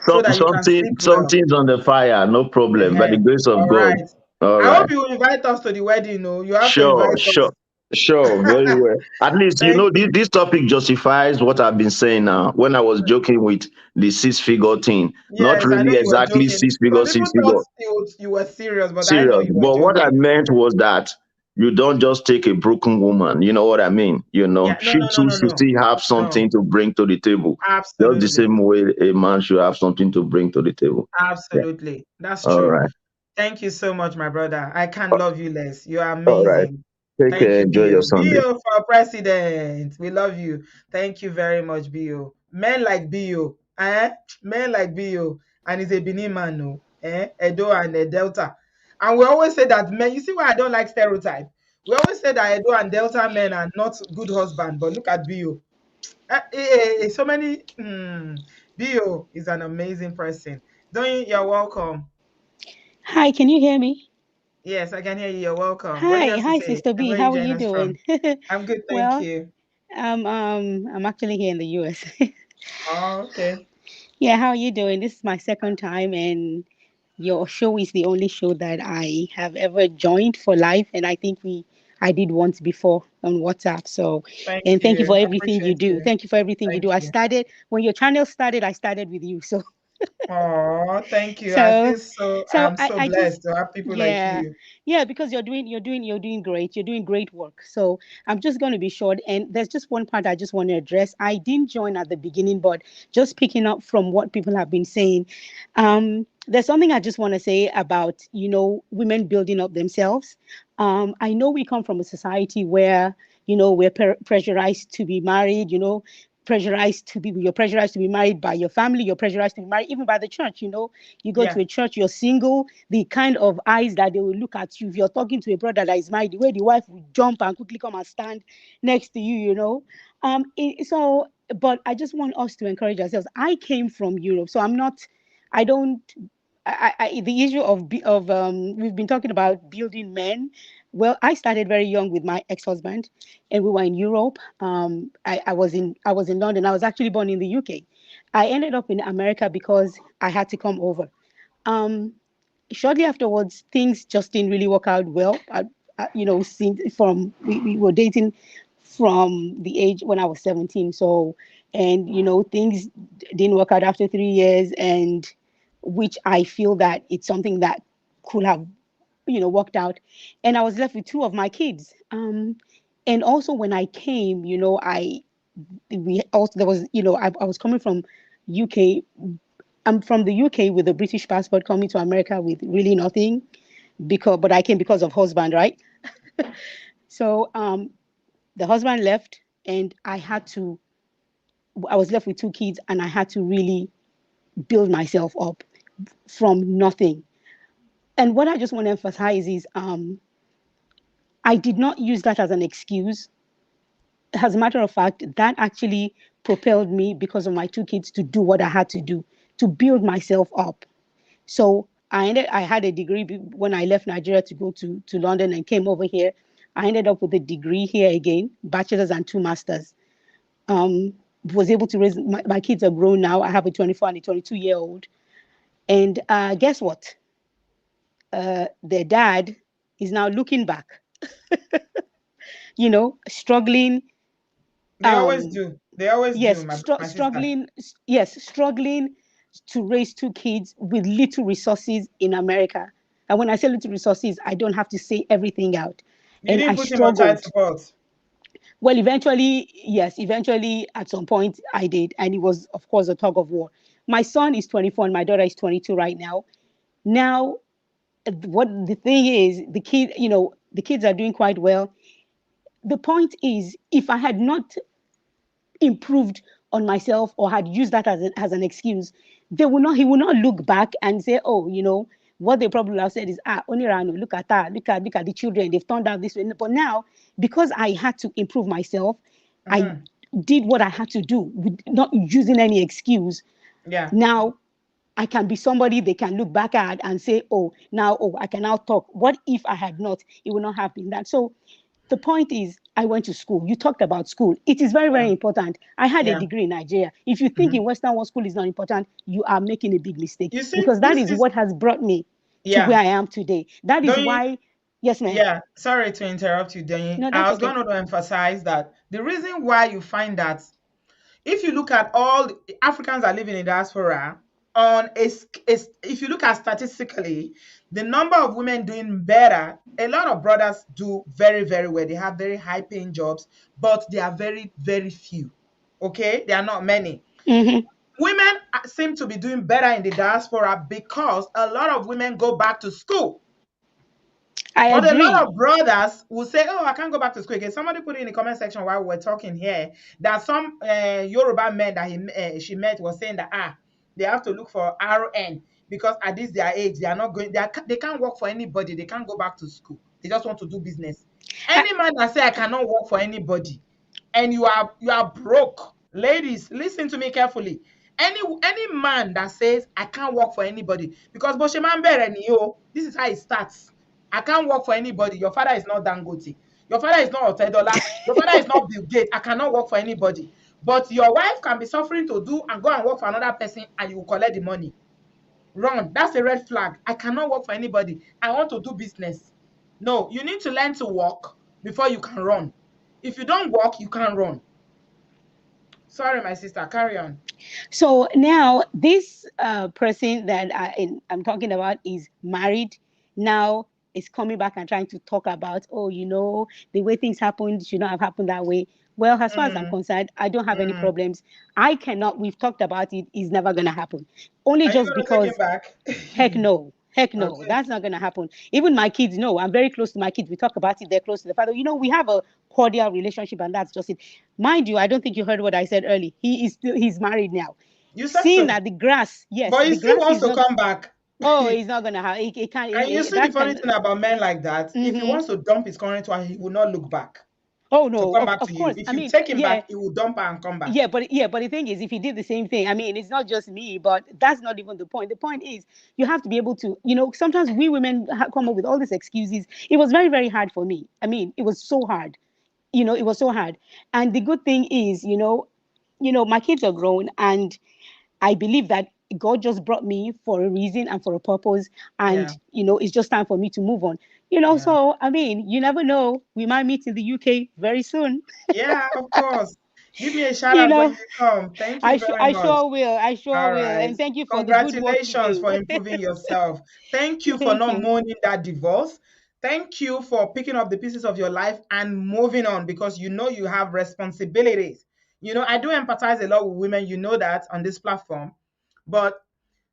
so that you can sleep well. something's on the fire. No problem. By Uh-huh. the grace of All God. right. All I hope right. you will invite us to the wedding. No, you have to Sure, invite us. sure, sure. Very well. At least Thank you. this topic justifies what I've been saying now. When I was joking with the 6-figure thing, not Yes, I know really you were exactly joking. 6-figure, Some people thought 6-figure. you were serious, but I know Serious. you were But what I joking. meant was that you don't just take a broken woman. You know what I mean? Yeah, no, She no, no, too no, should no. still have No, something to bring to the table. Just the absolutely. same way a man should have something to bring to the table. Yeah. Absolutely. That's All true. right. Than't you so much, my brother. I can't love you less. You are All right. amazing. Take Thank care. you, Enjoy your Bio. Sunday. Bio for president. We love you. Thank you very much, Bio. Men like Bio. Men like Bio. And he's a Benin man, no? Edo and Delta. And we always say that men, you see why I don't like stereotype. We always say that Edo and Delta men are not good husband, but look at Bio. So many. Bio is an amazing person. Don't you're welcome. Hi, can you hear me? Yes, I can hear you. You're welcome. What do you Hi, have to hi, say? Sister And B. where are you How are joining you us doing? from? I'm good, thank Well, you. I'm actually here in the US. Oh, okay. Yeah, how are you doing? This is my second time, and your show is the only show that I have ever joined for life, and I think I did once before on WhatsApp. So, Thank and thank you you. for I everything you appreciate do. you. Thank you for everything you Thank do. I you. started when your channel started. I started with you. So. Oh, thank you. I So feel so, so I'm I, so I just blessed to have people like yeah, you. yeah, because you're doing great. You're doing great work. So I'm just going to be short, and there's just one part I just want to address. I didn't join at the beginning, but just picking up from what people have been saying, there's something I just want to say about women building up themselves. I know we come from a society where we're pressurized to be married. You're pressurized to be married by your family. You're pressurized to be married even by the church. You go to Yeah. a church, you're single, the kind of eyes that they will look at you if you're talking to a brother that is married, the way the wife will jump and quickly come and stand next to you. But I just want us to encourage ourselves. I came from Europe, so I don't the issue of we've been talking about building men. Well, I started very young with my ex-husband, and we were in Europe. I was in London. I was actually born in the UK. I ended up in America because I had to come over. Um, Shortly afterwards, things just didn't really work out well. Since we were dating from the age when I was 17. So, and things didn't work out after 3 years, and which I feel that it's something that could have worked out, and I was left with two of my kids. And also when I came, I we also there was I was coming from UK. I'm from the UK with a British passport, coming to America with really nothing, but I came because of husband, right? So the husband left, and I was left with two kids, and I had to really build myself up from nothing. And what I just want to emphasize is I did not use that as an excuse. As a matter of fact, that actually propelled me, because of my two kids, to do what I had to do to build myself up. So I had a degree when I left Nigeria to go to London and came over here. I ended up with a degree here again, bachelor's and two masters. Um, was able to raise my kids are grown now. I have a 24 and a 22-year-old. And guess what? Their dad is now looking back, struggling. They always Um, do. They always do, yes, my sister. struggling to raise two kids with little resources in America. And when I say little resources, I don't have to say everything out. You And I didn't put him on child struggled. support. Well, eventually, yes, eventually at some point I did. And it was, of course, a tug of war. My son is 24 and my daughter is 22 right now. Now, what the thing is, the kids are doing quite well. The point is, if I had not improved on myself or had used that as an excuse, he will not look back and say, oh, what they probably have said is, Onirano, look at that, look at the children, they've turned out this way. But now, because I had to improve myself, I Mm-hmm. did what I had to do, not using any excuse. Yeah. Now I can be somebody they can look back at and say, I can now talk. What if I had not? It would not have been that. So the point is, I went to school. You talked about school. It is very, Yeah. very important. I had a Yeah. degree in Nigeria. If you think Mm-hmm. in Western world school is not important, you are making a big mistake, You see, because that this is is, what has brought me to yeah. where I am today. That is Don't you? why, yes, ma'am. Yeah. Sorry to interrupt you, Danny. No, I that's was going okay. to emphasize that the reason why you find that, if you look at all the Africans are living in diaspora, if you look at statistically, the number of women doing better, a lot of brothers do very, very well. They have very high paying jobs, but they are very, very few. Okay, they are not many. Hmm. Women seem to be doing better in the diaspora because a lot of women go back to school. I But a lot agree. of brothers will say, "Oh, I can't go back to school again." Somebody put it in the comment section while we were talking here that some Yoruba men that she met was saying that they have to look for RN because at this their age they are not going. They can't work for anybody. They can't go back to school. They just want to do business. I, Any man that say I cannot work for anybody, and you are broke, ladies, listen to me carefully. Any man that says I can't work for anybody, because Bosheman Bere ni o, this is how it starts. I can't work for anybody. Your father is not Dangote. Your father is not Otedola. Your father is not Bill Gates. I cannot work for anybody. But your wife can be suffering to do and go and work for another person and you will collect the money. Run. That's a red flag. I cannot work for anybody. I want to do business. No, you need to learn to walk before you can run. If you don't walk, you can't run. Sorry, my sister, carry on. So now this person that I'm talking about is married now, is coming back and trying to talk about, oh, the way things happened should not have happened that way. Well, as far as I'm Mm, concerned, I don't have any mm. problems. I cannot, we've talked about it, it's never going to happen. Only Are you just gonna take him because, back? heck no. Heck no, Okay. that's not going to happen. Even my kids know. I'm very close to my kids. We talk about it. They're close to the father. We have a cordial relationship, and that's just it. Mind you, I don't think you heard what I said early. He's married now. You said Seeing so. that the grass, yes, But he the still grass wants is to not. come back. Oh, And he's not gonna have. He can't. you see the That funny can. thing about men like that, if he Mm-hmm. wants to dump his current one, he will not look back Oh to no, come of back to of you. course. If I you mean, take him yeah, back, he will dump her and come back. but the thing is, if he did the same thing, I mean, it's not just me, but that's not even the point. The point is, you have to be able to. Sometimes we women come up with all these excuses. It was very, very hard for me. I mean, it was so hard. It was so hard. And the good thing is, my kids are grown, and I believe that God just brought me for a reason and for a purpose. And, Yeah, it's just time for me to move on. yeah, So, I mean, you never know. We might meet in the UK very soon. yeah. Of course. Give me a shout you out when know, you come. Thank you very I much. sure will. I sure All will. right. And thank you for the good work you Congratulations do. for improving yourself. Thank you for Thank not you. mourning that divorce. Thank you for picking up the pieces of your life and moving on, because you have responsibilities. I do empathize a lot with women, that on this platform. But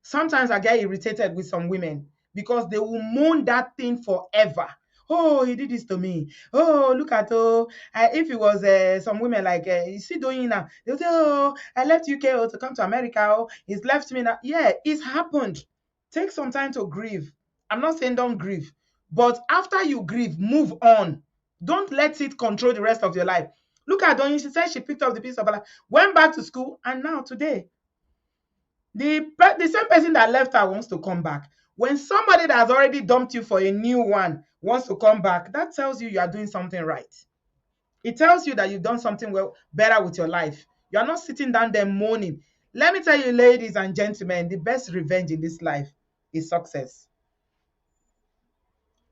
sometimes I get irritated with some women because they will moan that thing forever. Oh, he did this to me. Oh, look at, if it was some women like, you see doing now, they'll say, oh, I left UK to come to America. Oh, he's left me now. Yeah, it's happened. Take some time to grieve. I'm not saying don't grieve, but after you grieve, move on. Don't let it control the rest of your life. Look at Doyin. She said she picked up the piece of her life, went back to school, and now today the same person that left her wants to come back. When somebody that has already dumped you for a new one wants to come back, that tells you are doing something right. It tells you that you've done something better with your life. You are not sitting down there moaning. Let me tell you, ladies and gentlemen, the best revenge in this life is success.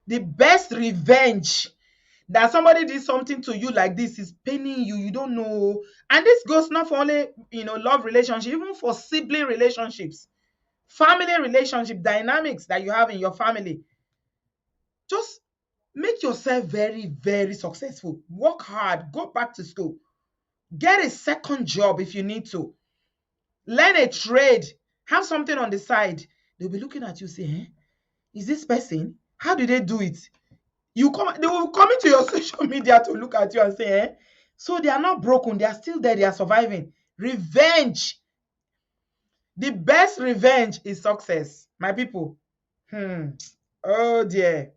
The best revenge that somebody did something to you like this is paining you. You don't know. And this goes not for only love relationship, even for sibling relationships, family relationship dynamics that you have in your family. Just make yourself very, very successful. Work hard. Go back to school. Get a second job if you need to. Learn a trade. Have something on the side. They'll be looking at you, say, is this person? How do they do it? They will come into your social media to look at you and say, so they are not broken. They are still there. They are surviving. Revenge. The best revenge is success, my people. Oh dear.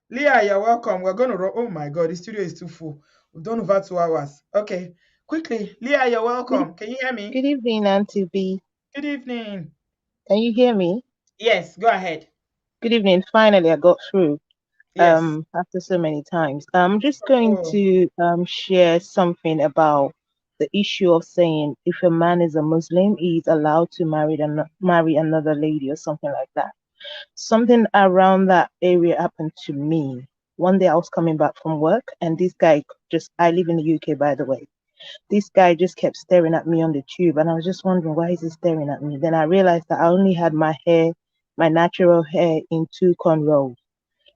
Leah, you're welcome. We're going to run. Oh my God, the studio is too full. We've done over 2 hours. Okay, quickly. Leah, you're Good, welcome. Can you hear me? good evening, Auntie B. Good evening. Can you hear me? Yes, go ahead. Good evening. Finally, I got through. Yes. After so many times. I'm just going Oh, to share something about the issue of saying if a man is a Muslim, he's allowed to marry another lady or something like that. Something around that area happened to me. One day I was coming back from work, and this guy I live in the UK, by the way. This guy just kept staring at me on the tube, and I was just wondering, why is he staring at me? Then I realized that I only had my natural hair in two cornrows.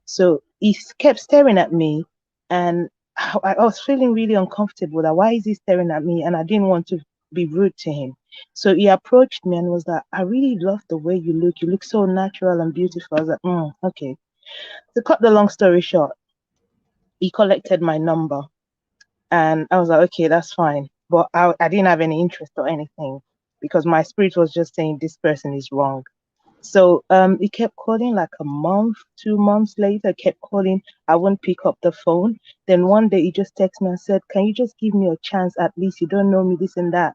So he kept staring at me, and I was feeling really uncomfortable. That why is he staring at me? And I didn't want to be rude to him. So he approached me and was like, I really love the way you look. You look so natural and beautiful. I was like, okay. To cut the long story short, he collected my number, and I was like, okay, that's fine. But I didn't have any interest or anything, because my spirit was just saying this person is wrong. So he kept calling like a month, 2 months later, kept calling. I wouldn't pick up the phone. Then one day he just texted me and said, can you just give me a chance? At least you don't know me, this and that.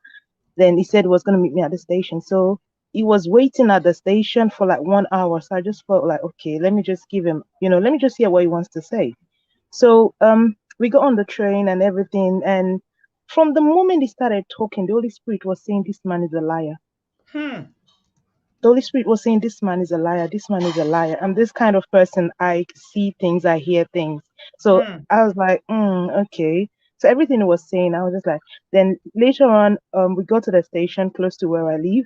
Then he said he was going to meet me at the station. So he was waiting at the station for like 1 hour. So I just felt like, okay, let me just give him, let me just hear what he wants to say. So we got on the train and everything. And from the moment he started talking, the Holy Spirit was saying, this man is a liar. hmm, The Holy Spirit was saying, this man is a liar, this man is a liar. I'm this kind of person, I see things, I hear things. So hmm. I was like, okay. So everything he was saying, I was just like, then later on, we got to the station close to where I live,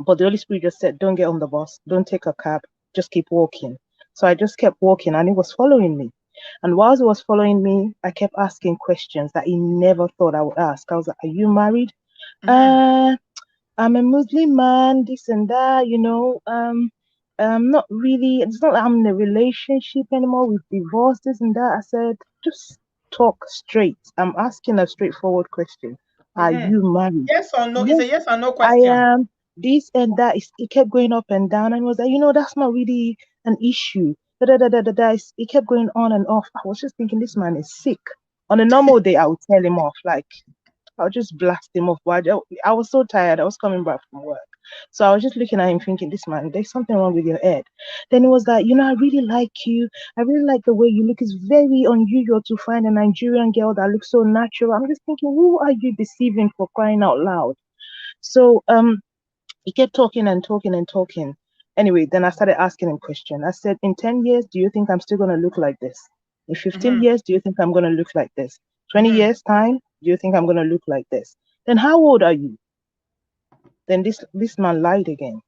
but the Holy Spirit just said, don't get on the bus, don't take a cab, just keep walking. So I just kept walking and he was following me. And whilst he was following me, I kept asking questions that he never thought I would ask. I was like, are you married? Uh, I'm a Muslim man, this and that, not really, it's not like I'm in a relationship anymore. We've divorced, this and that. I said, just talk straight. I'm asking a straightforward question. Are you married? Yes or no? It's a Yes, yes or no I question. am. This and that. It kept going up and down, and was like, that's not really an issue. Da, da, da, da, da, da. It kept going on and off. I was just thinking, this man is sick. On a normal day, I would tell him off. Like, I'll just blast him off. But I was so tired. I was coming back from work. So I was just looking at him thinking, this man, there's something wrong with your head. Then he was like, I really like you. I really like the way you look. It's very unusual to find a Nigerian girl that looks so natural. I'm just thinking, who are you deceiving, for crying out loud? So he kept talking and talking and talking. Anyway, then I started asking him questions. I said, in 10 years, do you think I'm still going to look like this? In 15 years, do you think I'm going to look like this? 20 years' time, do you think I'm going to look like this? Then how old are you? Then this man lied again.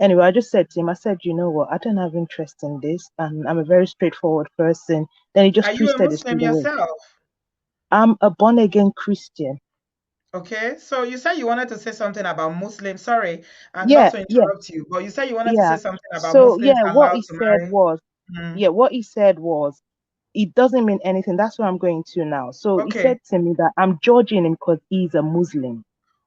Anyway, I just said to him, I said, you know what? I don't have interest in this. And I'm a very straightforward person. Then he Are just you a twisted it Muslim straight away. yourself? I'm a born again Christian. Okay, so you said you wanted to say something about Muslims. Sorry, and not Yeah, to yeah, interrupt you, but you said you wanted to say yeah. something about So Muslims yeah, allowed to marry. what he said was, it doesn't mean anything. That's what I'm going to now. So he Okay. said to me that I'm judging him because he's a Muslim.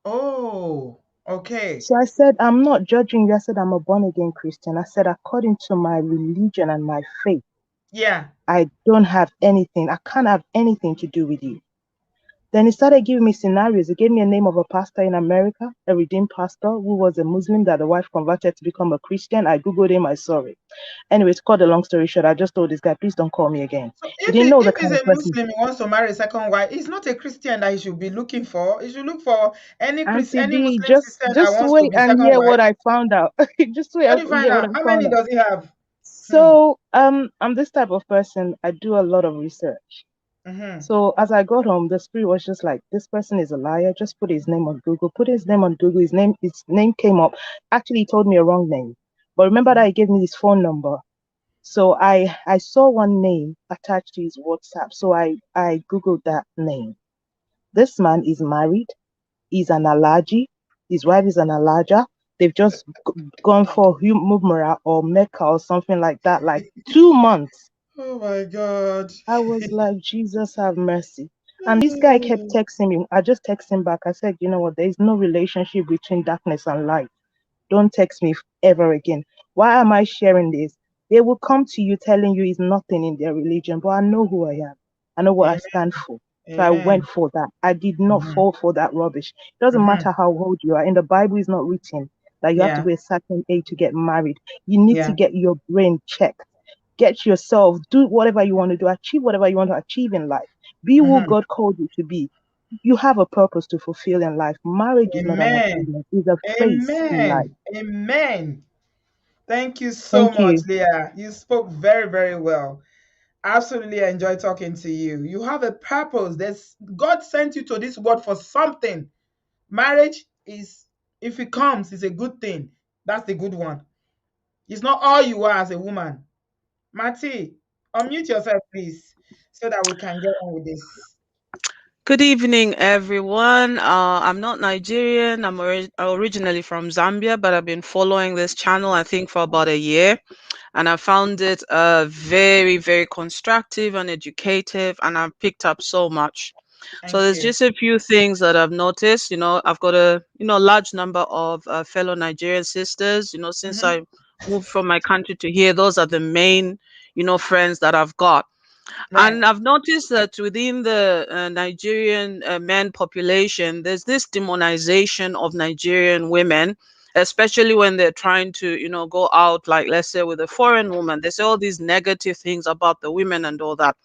Oh, okay. So I said, I'm not judging you. I said, I'm a born again Christian. I said, according to my religion and my faith, Yeah. I don't have anything. I can't have anything to do with you. Then he started giving me scenarios. He gave me a name of a pastor in America, a redeemed pastor who was a Muslim that the wife converted to become a Christian. I Googled him. I saw it. Anyway, to cut the long story short, I just told this guy, please don't call me again. So He didn't know the if he's kind of a person. Muslim, he wants to marry a second wife, it's not a Christian that he should be looking for. He should look for any Auntie any D, Muslim just sister that just wants to wait be and second hear wife. what I found out. Just wait What do and you find hear what out? I How found many out. does he have? So I'm this type of person. I do a lot of research. Mm-hmm. So as I got home, the spirit was just like, this person is a liar. Just put his name on Google. Put his name on Google. His name came up. Actually, he told me a wrong name. But remember that he gave me his phone number. So I saw one name attached to his WhatsApp. So I Googled that name. This man is married. He's an allergy. His wife is an allerger. They've just gone for Mumra or Mecca or something like that, like 2 months. Oh my God. I was like, Jesus have mercy. And this guy kept texting me. I just texted him back. I said, you know what? There is no relationship between darkness and light. Don't text me ever again. Why am I sharing this? They will come to you telling you it's nothing in their religion, but I know who I am. I know what I Amen. stand for. So I went Amen. for that. I did not Mm-hmm. fall for that rubbish. It doesn't Mm-hmm. matter how old you are. In the Bible, it's not written that you have to Yeah. be a certain age to get married. You need to Yeah. get your brain checked. Get yourself, do whatever you want to do, achieve whatever you want to achieve in life. Be who Mm-hmm. God called you to be. You have a purpose to fulfill in life. Marriage is not an Amen. achievement, it's a phase in life. Amen. Amen. Thank you so Thank much, you. Leah. You spoke very, very well. Absolutely enjoy talking to you. You have a purpose. There's God sent you to this world for something. Marriage is, if it comes, is a good thing. That's the good one. It's not all you are as a woman. Mati, unmute yourself, please, so that we can get on with this. Good evening, everyone. I'm not Nigerian. I'm originally from Zambia, but I've been following this channel, I think, for about a year. And I found it very, very constructive and educative, and I've picked up so much. So Thank there's you. just a few things that I've noticed. I've got a large number of fellow Nigerian sisters. Since Mm-hmm. I moved from my country to here, those are the main friends that I've got. Right. And I've noticed that within the Nigerian men population, there's this demonization of Nigerian women, especially when they're trying to, go out, like, let's say, with a foreign woman. They say all these negative things about the women and all that.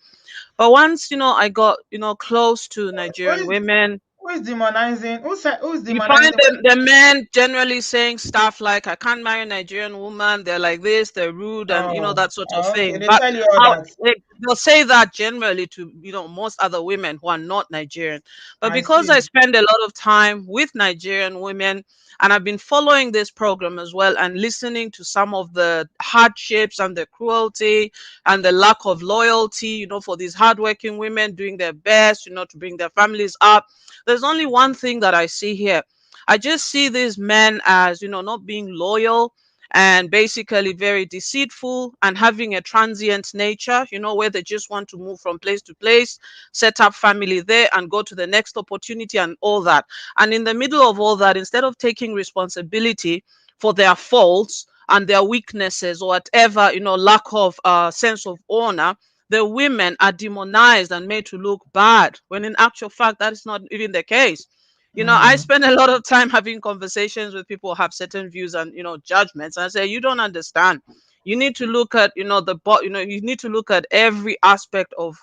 But once, I got, close to Who Nigerian is women. Who is demonizing? Who's You find demonizing? the men generally saying stuff like, I can't marry a Nigerian woman, they're like this, they're rude, and Oh, that sort of okay. thing. They But tell you all how that. they'll say that generally to most other women who are not Nigerian. But I because I see. spend a lot of time with Nigerian women, and I've been following this program as well and listening to some of the hardships and the cruelty and the lack of loyalty, for these hardworking women doing their best, to bring their families up. There's only one thing that I see here. I just see these men as, not being loyal and basically very deceitful and having a transient nature, where they just want to move from place to place, set up family there and go to the next opportunity and all that. And in the middle of all that, instead of taking responsibility for their faults and their weaknesses or whatever, lack of sense of honor, the women are demonized and made to look bad, when in actual fact that is not even the case. I Mm. spend a lot of time having conversations with people who have certain views and judgments, and I say, you don't understand. You need to look at you need to look at every aspect of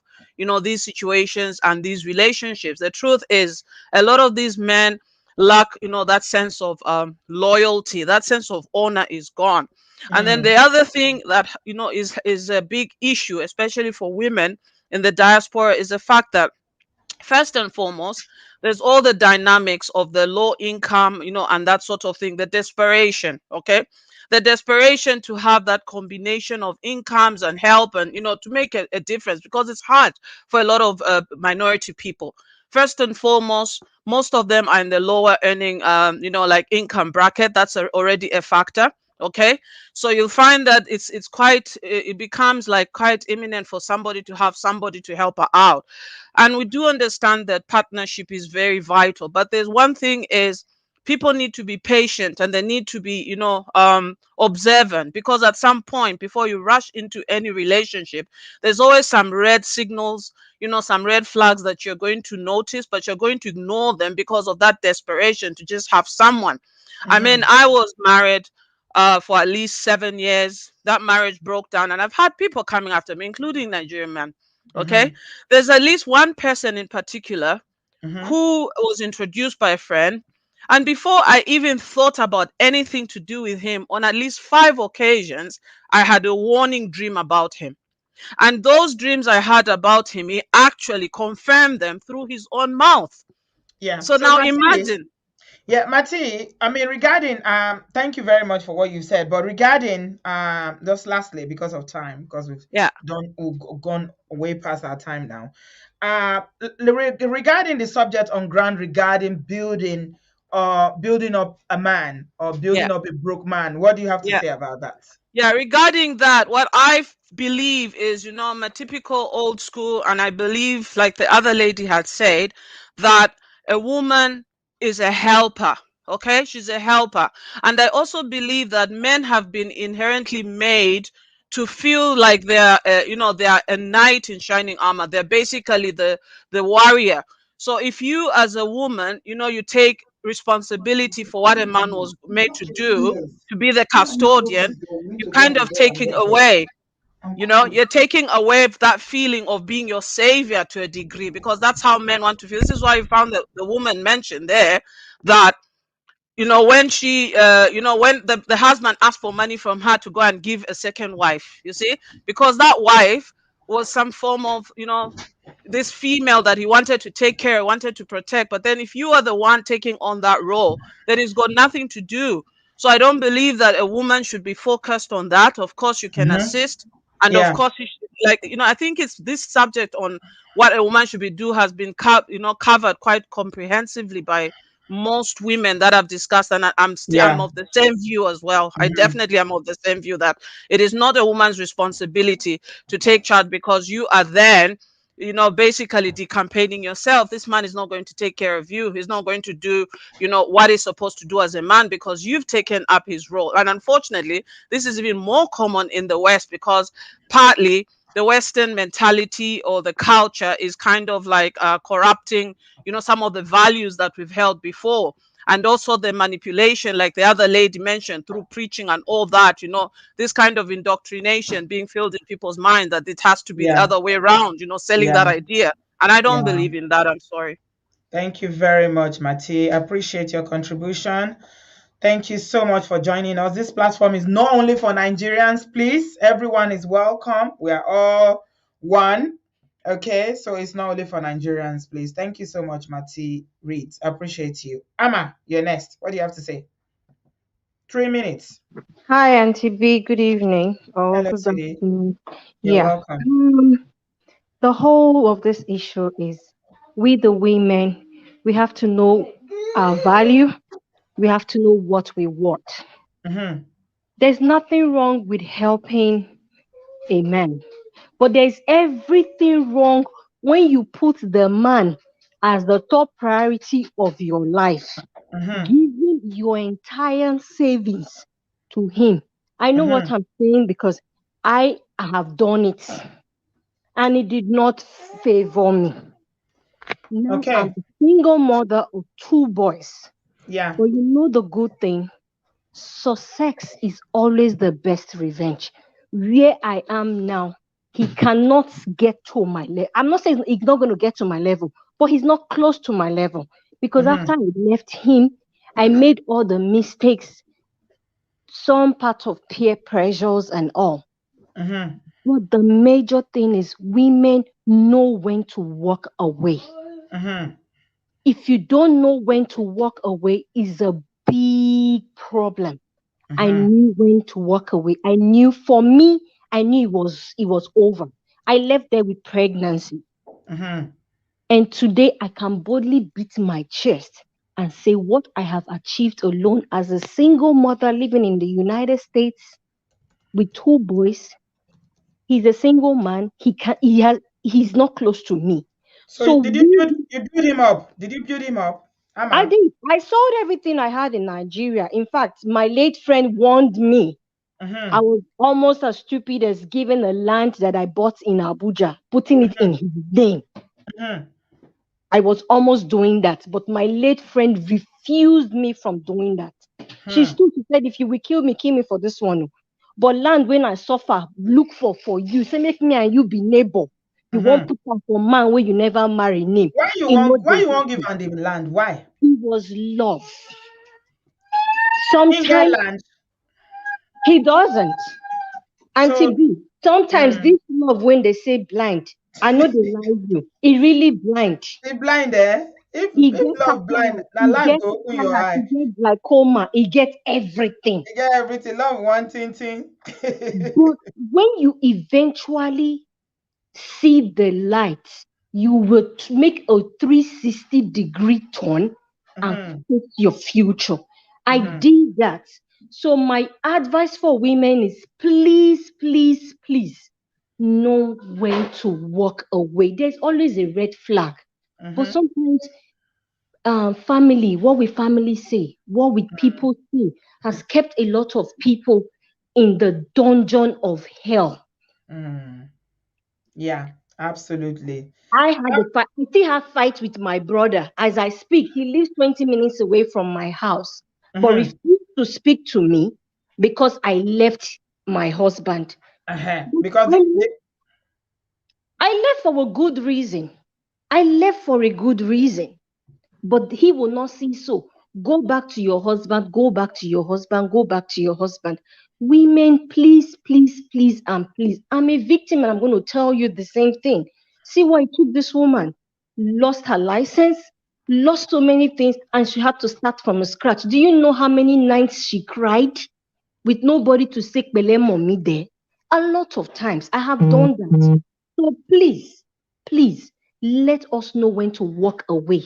these situations and these relationships. The truth is, a lot of these men lack that sense of loyalty. That sense of honor is gone. And then Mm. the other thing that is a big issue, especially for women in the diaspora, is the fact that first and foremost, there's all the dynamics of the low income, and that sort of thing, the desperation, okay? The desperation to have that combination of incomes and help and, to make a difference, because it's hard for a lot of minority people. First and foremost, most of them are in the lower earning, like income bracket. That's already a factor. Okay, so you'll find that it's quite it becomes like quite imminent for somebody to have somebody to help her out. And we do understand that partnership is very vital, but there's one thing is, people need to be patient and they need to be observant, because at some point before you rush into any relationship, there's always some red signals, some red flags that you're going to notice, but you're going to ignore them because of that desperation to just have someone. I mean, Mm. I was married for at least 7 years. That marriage broke down, and I've had people coming after me, including Nigerian men. Okay, Mm-hmm. there's at least one person in particular Mm-hmm. who was introduced by a friend. And before I even thought about anything to do with him, on at least 5 occasions, I had a warning dream about him. And those dreams I had about him, he actually confirmed them through his own mouth. Yeah. So So now Mati, imagine. yeah, Mati, I mean, regarding thank you very much for what you said, but regarding just lastly, because of time, because Yeah, we've gone way past our time now. Regarding the subject on ground regarding building up a man or yeah, building up a broke man, what do you have to yeah. say about that? Yeah, regarding that, what I believe is, I'm a typical old school, and I believe, like the other lady had said, that a woman is a helper. Okay, she's a helper. And I also believe that men have been inherently made to feel like they are a knight in shining armor. They're basically the warrior. So if you, as a woman, you take responsibility for what a man was made to do, to be the custodian, you're kind of taking away, you're taking away that feeling of being your savior to a degree, because that's how men want to feel. This is why you found the woman mentioned there that when she when the husband asked for money from her to go and give a second wife, you see, because that wife was some form of this female that he wanted to take care, wanted to protect. But then if you are the one taking on that role, then it's got nothing to do. So I don't believe that a woman should be focused on that. Of course you can Mm-hmm. assist, and of Yeah. course you should, like, I think it's this subject on what a woman should be do has been covered quite comprehensively by most women that I've discussed, and I'm Yeah. of the same view as well. I Mm-hmm. definitely am of the same view that it is not a woman's responsibility to take charge, because you are then basically decampaigning yourself. This man is not going to take care of you. He's not going to do what he's supposed to do as a man, because you've taken up his role. And unfortunately, this is even more common in the West, because partly the Western mentality or the culture is kind of like corrupting some of the values that we've held before. And also the manipulation, like the other lady mentioned, through preaching and all that, this kind of indoctrination being filled in people's mind that it has to be the Yeah. other way around, selling that Yeah. idea. And I don't Yeah. believe in that. I'm sorry. Thank you very much, Mati. Appreciate your contribution. Thank you so much for joining us. This platform is not only for Nigerians, please. Everyone is welcome. We are all one. Okay, so it's not only for Nigerians, please. Thank you so much, Mati Reed. Appreciate you. Amma, you're next. What do you have to say? 3 minutes. Hi, Auntie B. Good evening or Hello, good sweetie. afternoon. You're Yeah. welcome. The whole of this issue is we, the women, we have to know our value. We have to know what we want. Mm-hmm. There's nothing wrong with helping a man, but there's everything wrong when you put the man as the top priority of your life, Mm-hmm. giving your entire savings to him. I know what Mm-hmm. I'm saying because I have done it and it did not favor me. Now I'm Okay. a single mother of 2 boys. Yeah. But you know the good thing? Success is always the best revenge. Where I am now, he cannot get to my level. I'm not saying he's not going to get to my level, but he's not close to my level. Because Mm-hmm. after I left him, I made all the mistakes, some part of peer pressures and all. Mm-hmm. But the major thing is women know when to walk away. Mm-hmm. If you don't know when to walk away, is a big problem. I Mm-hmm. knew when to walk away. I knew for me, I knew it was over. I left there with pregnancy. Mm-hmm. And today I can boldly beat my chest and say what I have achieved alone as a single mother living in the United States with 2 boys. He's a single man. He's not close to me. So So did you build him up? Did you build him up? I Amma. did. I sold everything I had in Nigeria. In fact, my late friend warned me. I Mm-hmm. was almost as stupid as giving a land that I bought in Abuja, putting it in his name. Mm-hmm. I was almost doing that, but my late friend refused me from doing that. She Hmm. stood, she said, if you will kill me for this one. But land when I suffer, look for you. Say, make me and you be neighbor. You won't Mm-hmm. put up for man where you never marry name. Why you won't give him the land? Why? It was love. He get Sometimes land. he doesn't. Auntie So B, sometimes mm, this love when they say blind, I know they lie you. It really blind. he blind eh? He If get love blind, cataract, now he life get go open your cataract, he eye. get glaucoma, he get everything. You get everything. Love one thing. But when you eventually see the light, you will make a 360-degree turn and Mm-hmm. face your future. I Mm-hmm. did that. So my advice for women is please, please, please know when to walk away. There's always a red flag. But Mm-hmm. sometimes family, what we family say, what we people say, has kept a lot of people in the dungeon of hell. Mm. Yeah, absolutely. I had a fight. I still have fight with my brother. As I speak, he lives 20 minutes away from my house, but Mm-hmm. refused to speak to me because I left my husband. Uh-huh. But Because I left for a good reason. I left for a good reason. But he will not see so. Go back to your husband, go back to your husband, go back to your husband. Women, please, please, please, and please. I'm a victim and I'm going to tell you the same thing. See why it took this woman. Lost her license, lost so many things, and she had to start from scratch. Do you know how many nights she cried with nobody to say Pele mommy there? A lot of times. I have done that. So please, please, let us know when to walk away.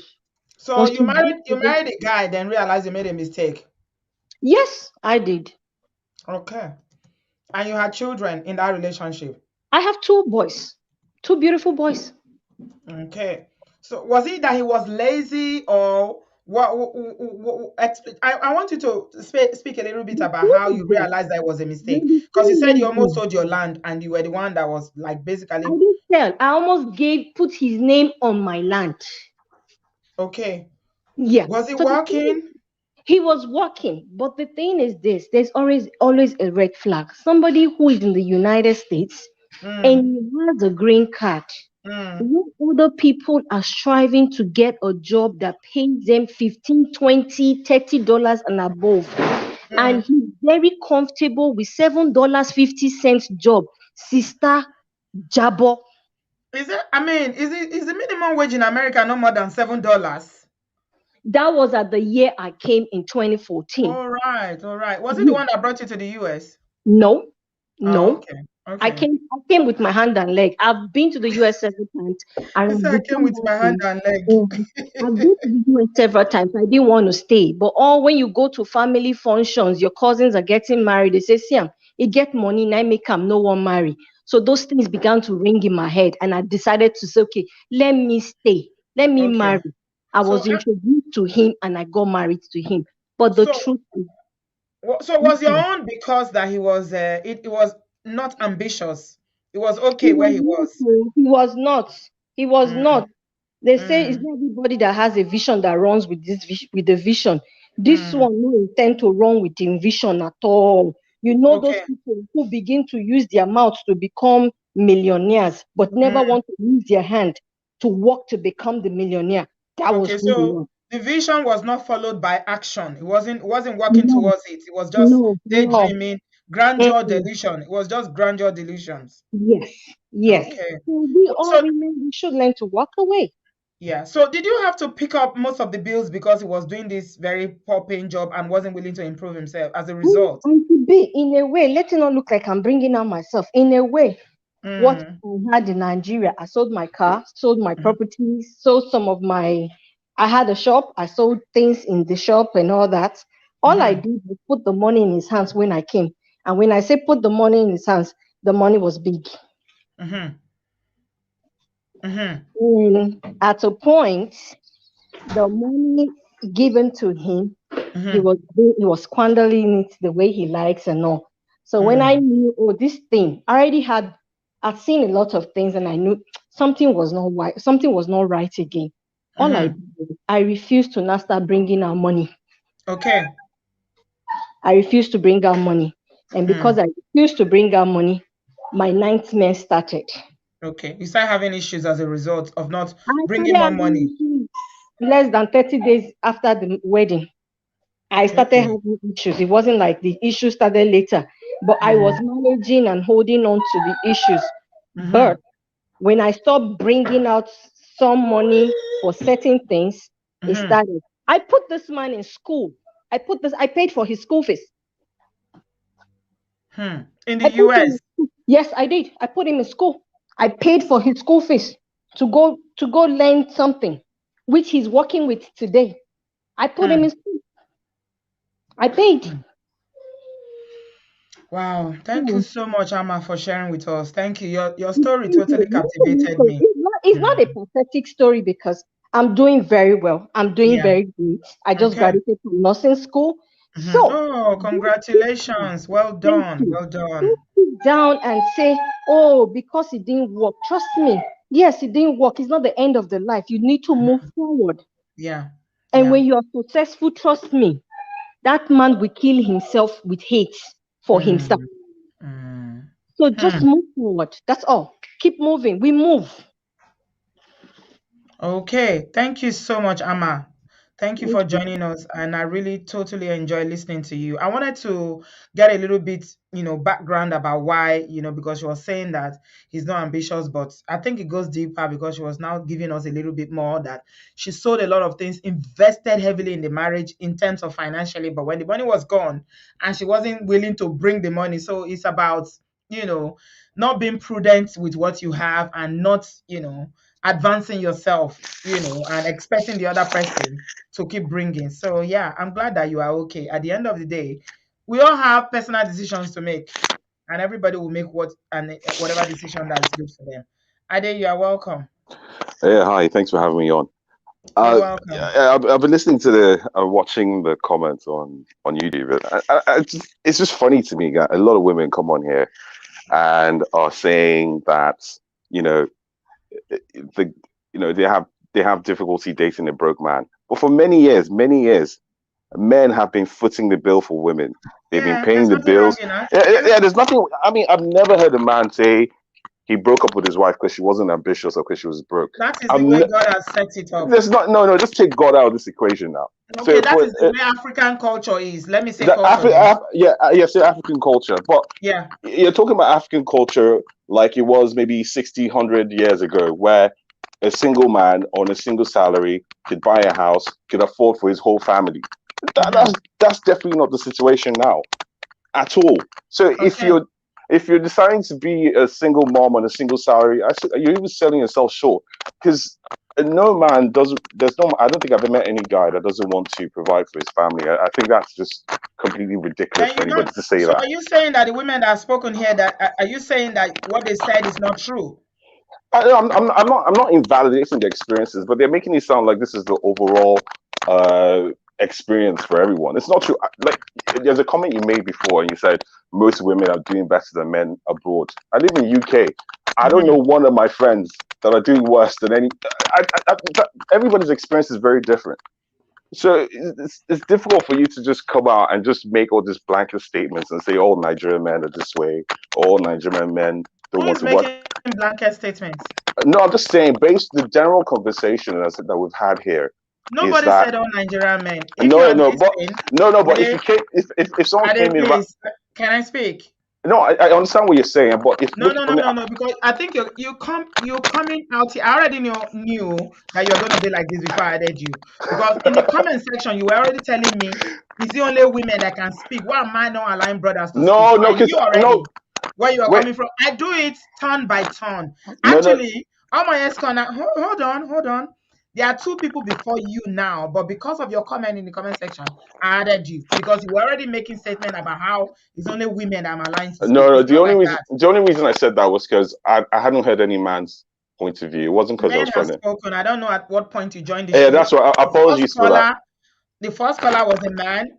so Was to walk you away. married a guy, then realized you made a mistake. Yes, I did. Okay. And you had children in that relationship. I have 2 boys, 2 beautiful boys. Okay. So was it that he was lazy or what I want you to speak a little bit The about thing how is you this. realized that it was a The mistake. Because you thing said you is almost this. sold your land and you were the one that was like I basically didn't tell. I almost put his name on my land. okay. Yeah. Was it So the thing is, working? he was working, but the thing is this: there's always a red flag. Somebody who is in the United States and Mm. he has a green card. When other people are striving to get a job that pays them $15, $20, $30 and above, and he's very comfortable with $7.50 job, sister Jabo. Is it? I mean, is the minimum wage in America no more than $7? That was at the year I came in 2014. All right, all right. Was it the Yes. one that brought you to the US? No, Oh, no. okay, I okay. came with my hand and leg. I've been to the US several times. And He I've said I came returned with back my hand to and leg. I've been to the US several times. I didn't want to stay. But all when you go to family functions, your cousins are getting married. They say, Siam, you get money, now make them no one marry. So those things began to ring in my head. And I decided to say, okay, let me stay. Let me Okay. marry. I So, was introduced to him and I got married to him. But the so, truth is, so was your own because that he was it was not ambitious. It was okay where he was. He was not. He was Mm, not. They say it's mm, not everybody that has a vision that runs with with the vision. This mm. one no intend to run with the vision at all. You know those Okay. people who begin to use their mouths to become millionaires, but never Mm. want to use their hand to work to become the millionaire. That was Okay. who he So was. the vision was not followed by action. It wasn't working No, towards it. It was just no, no. daydreaming, grandeur Mm-mm. delusion. It was just grandeur delusions. Yes, yes. Okay. So we all So women we should learn to walk away. yeah. So did you have to pick up most of the bills because he was doing this very poor paying job and wasn't willing to improve himself as a result? And to be in a way, let it not look like I'm bringing out myself. In a way, what Mm. I had in Nigeria, I sold my car, sold my Mhm. properties, sold some of my. I had a shop, I sold things in the shop and all that. All I Mhm. did was put the money in his hands when I came. And when I say put the money in his hands, the money was big. Mhm. Mhm. At a point, the money given to him, he Mhm. was he was squandering it the way he likes and all. So when I Mm. knew, oh, this thing, I already I'd seen a lot of things, and I knew something was not right. Something was not right again. All I Mhm. did, I refused to now start bringing out money. Okay. I refused to bring out money, and because Mm. I refused to bring out money, my nightmare started. Okay. You start having issues as a result of not I bringing started more having money. issues less than 30 days after the wedding. I started Okay. having issues. It wasn't like the issue started later, but I was Mm. managing and holding on to the issues. Mhm. But when I stopped bringing out some money for certain things, it Mhm. started. I put this man in school. I paid for his school fees. In the I put him in US. school. Yes, I did. I put him in school. I paid for his school fees to go learn something, which he's working with today. I put him Hmm. in school. I paid. Hmm. Wow. Thank you so much, Amma, for sharing with us. Thank you. Your story totally captivated me. It's not a Hmm. pathetic story because I'm doing very well. I'm doing Yeah. very good. I just Okay. graduated from nursing school. Mhm. So Oh, don't sit down. congratulations. Well Thank done. you. Well done. Don't sit down and say, oh, because it didn't work. Trust me. Yes, it didn't work. It's not the end of the life. You need to move forward. Yeah. And Yeah. when you are successful, trust me, that man will kill himself with hate for himself. Mm. Mm. So Hmm. just move forward. That's all. Keep moving. We move. Okay. Thank you so much, Amma. Thank you Thank for you. joining us, and I really totally enjoy listening to you. I wanted to get a little bit, background about why, because she was saying that he's not ambitious, but I think it goes deeper because she was now giving us a little bit more that she sold a lot of things, invested heavily in the marriage in terms of financially, but when the money was gone and she wasn't willing to bring the money. So it's about, not being prudent with what you have and not, advancing yourself, and expecting the other person to keep bringing. So yeah, I'm glad that you are okay. At the end of the day, we all have personal decisions to make, and everybody will make whatever decision that's good for them. Ade, you are welcome. Yeah, hi. Thanks for having me on. You're Yeah, welcome. I've been listening to watching the comments on YouTube. And it's just funny to me that a lot of women come on here and are saying that you know the they have difficulty dating a broke man. But for many years, men have been footing the bill for women. They've been Yeah, there's paying the nothing wrong bills. in that. Yeah, Yeah. there's nothing. I mean, I've never heard a man say, he broke up with his wife because she wasn't ambitious or because she was broke. That is the way God has set it up. There's not no. Just take God out of this equation now. Okay, that is the way African culture is. Let me say culture. Say African culture, but yeah, you're talking about African culture like it was maybe 60, 100 years ago, where a single man on a single salary could buy a house, could afford for his whole family. That's definitely not the situation now, at all. So if you're deciding to be a single mom on a single salary, you're even selling yourself short, because no man doesn't. I don't think I've ever met any guy that doesn't want to provide for his family. I think that's just completely ridiculous for anybody to say that. So are you saying that the women that have spoken here, are you saying that what they said is not true? I'm not invalidating the experiences, but they're making it sound like this is the overall experience for everyone. It's not true. Like, there's a comment you made before, and you said most women are doing better than men abroad. I live in UK. I don't know one of my friends that are doing worse than any. Everybody's experience is very different. So it's difficult for you to just come out and just make all these blanket statements and say all Nigerian men are this way, all Nigerian men don't want to work. Blanket statements? No, I'm just saying, based the general conversation that we've had here. Nobody said all Nigerian men. But if someone came in, can I speak? No, I understand what you're saying, but if no, because I think you're coming out here. I already knew that you're gonna be like this before I added you, because in the comment section you were already telling me it's the only women that can speak. Why am I not allowing brothers to speak? Where you are coming from? I do it turn by turn. Actually, on my corner. Hold on. There are two people before you now, but because of your comment in the comment section, I added you because you were already making statement about how it's only women that I'm aligned to speak. No, the only reason I said that was because I hadn't heard any man's point of view. It wasn't because I was trying to. Spoken. I don't know at what point you joined the show. Yeah, that's why. Apologies for that. The first caller was a man.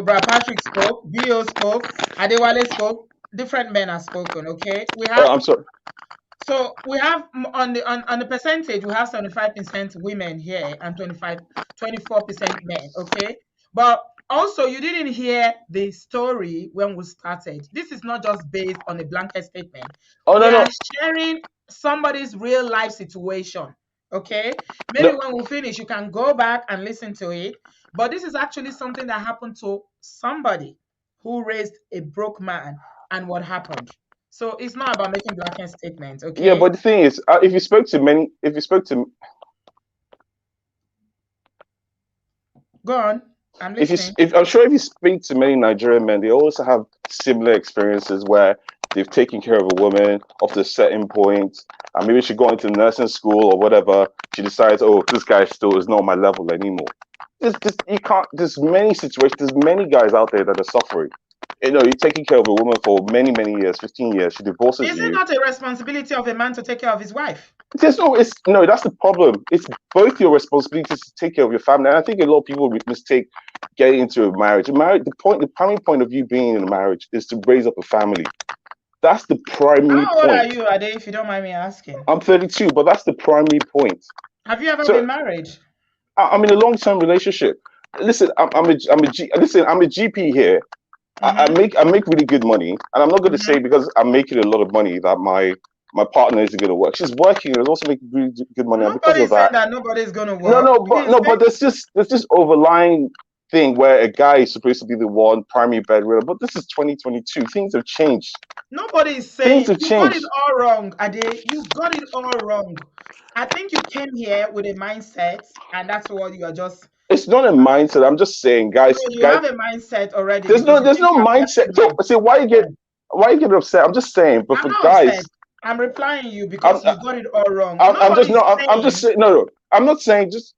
Brad Patrick spoke, Bio spoke, Adewale spoke. Different men have spoken. Okay, we have. I'm sorry. So we have on the percentage, we have 75% women here and 24% men. Okay, but also you didn't hear the story when we started. This is not just based on a blanket statement. We are sharing somebody's real life situation. Okay, maybe when we finish, you can go back and listen to it. But this is actually something that happened to somebody who raised a broke man and what happened. So it's not about making blanket statements, okay? Yeah, but the thing is, if you spoke to go on, I'm listening. I'm sure if you speak to many Nigerian men, they also have similar experiences where they've taken care of a woman up to a certain point, and maybe she got into nursing school or whatever. She decides, oh, this guy still is not on my level anymore. There's many situations. There's many guys out there that are suffering. You're taking care of a woman for many, many years, 15 years. She divorces you. Is it not a responsibility of a man to take care of his wife? That's the problem. It's both your responsibilities to take care of your family. And I think a lot of people mistake getting into a marriage. The primary point of you being in a marriage is to raise up a family. That's the primary point. How old are you, Ade, if you don't mind me asking? I'm 32, but that's the primary point. Have you ever been married? I'm in a long-term relationship. Listen, I'm a GP here. I make really good money, and I'm not going to say because I'm making a lot of money that my partner isn't going to work. She's working and also making really good money. Nobody's saying that nobody's going to work. But there's this overlying thing where a guy is supposed to be the one primary breadwinner. But this is 2022. Things have changed. Nobody is saying you got it all wrong, Ade. You got it all wrong. I think you came here with a mindset, and that's what you are just. It's not a mindset. I'm just saying, guys. No, you have a mindset already. There's no mindset. So why you get upset? I'm just saying. But for guys, upset. I'm replying you because you got it all wrong. I'm just saying. No. I'm not saying just.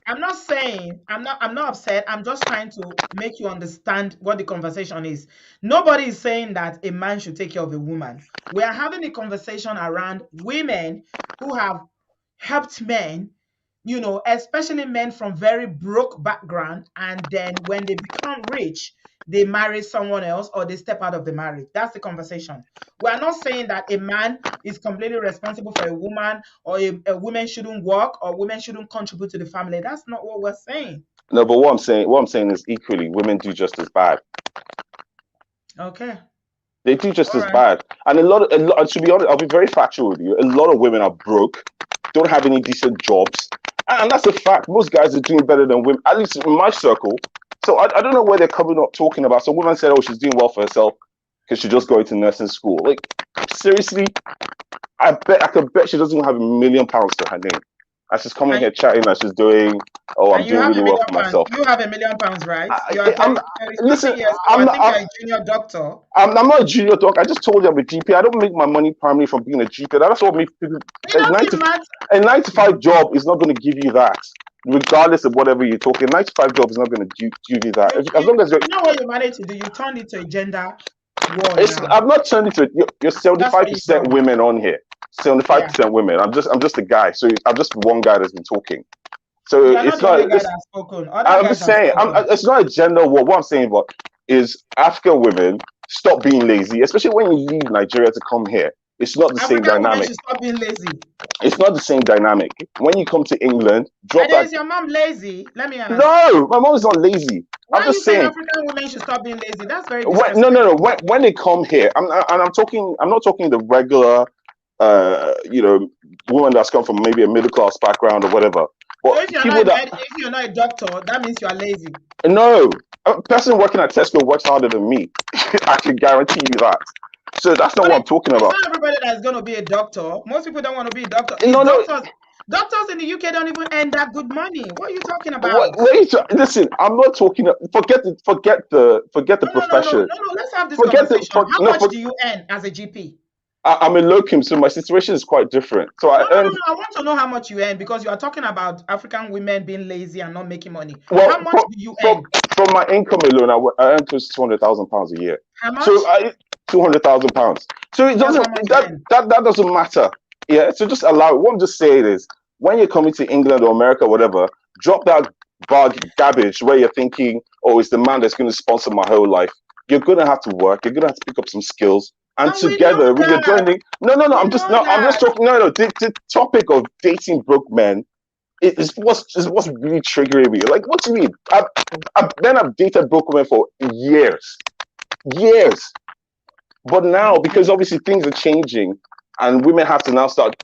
I'm not upset. I'm just trying to make you understand what the conversation is. Nobody is saying that a man should take care of a woman. We are having a conversation around women who have helped men, especially men from very broke background, and then when they become rich, they marry someone else or they step out of the marriage. That's the conversation. We are not saying that a man is completely responsible for a woman, or a woman shouldn't work, or women shouldn't contribute to the family. That's not what we're saying. No, but what I'm saying is equally, women do just as bad. Okay. They teach us All this right. bad, and a lot. To be honest, I'll be very factual with you. A lot of women are broke, don't have any decent jobs, and that's a fact. Most guys are doing better than women, at least in my circle. So I don't know where they're coming up talking about. So women said, "Oh, she's doing well for herself because she just going to nursing school." Like seriously, I could bet she doesn't even have £1 million to her name. And she's coming And, here chatting that she's doing, oh, I'm and you doing have really a well million for pounds. myself. You have £1 million, right? You are I'm 30 listen. something years I'm old. I not. think you're a junior doctor. I'm not a junior doc. I just told you I'm a GP. I don't make my money primarily from being a GP. That's what makes people. It doesn't matter. A 9 to 5 job is not going to give you that, regardless of whatever you're talking. A 9 to 5 job is not going to give you that. As long as You know what you managed to do? You turned it to a gender war now. I'm not turning into it. You're That's what 75% you've done. women on here. 75% women. I'm just a guy. So I'm just one guy that's been talking. So You are not it's the not. only guy that's spoken. Other I'm guys just have saying. spoken. It's not a gender war. What I'm saying is African women stop being lazy, especially when you leave Nigeria to come here. It's not the same African women dynamic. should stop being lazy. It's not the same dynamic. When you come to England, drop And that. is your mom lazy? Let me ask. No, my mom is not lazy. Why I'm are you just saying saying. African women should stop being lazy? That's very No. disrespectful. When they come here, I'm talking. I'm not talking the regular, woman that's come from maybe a middle class background or whatever. But So if you're not a doctor, that means you are lazy. No, a person working at Tesco works harder than me. I can guarantee you that. So that's not what I'm talking It's about. not everybody that's going to be a doctor. Most people don't want to be a doctor. No. Doctors in the UK don't even earn that good money. What are you talking about? Listen, I'm not talking. Forget the profession. No. Let's have this conversation. How much do you earn as a GP? I'm a locum, so my situation is quite different. So I earn. I want to know how much you earn because you are talking about African women being lazy and not making money. Well, how much do you earn? From my income alone, I earn close to £200,000 a year. How much? So £200,000. So it doesn't that doesn't matter. Yeah. So just allow it. What I'm just saying is, when you're coming to England or America, whatever, drop that garbage where you're thinking, oh, it's the man that's going to sponsor my whole life. You're going to have to work. You're going to have to pick up some skills. And together, when you're joining, no. I'm just talking. No. The topic of dating broke men is what's really triggering me. Like, what do you mean? I've dated broke men for years. But now, because obviously things are changing, and women have to now start,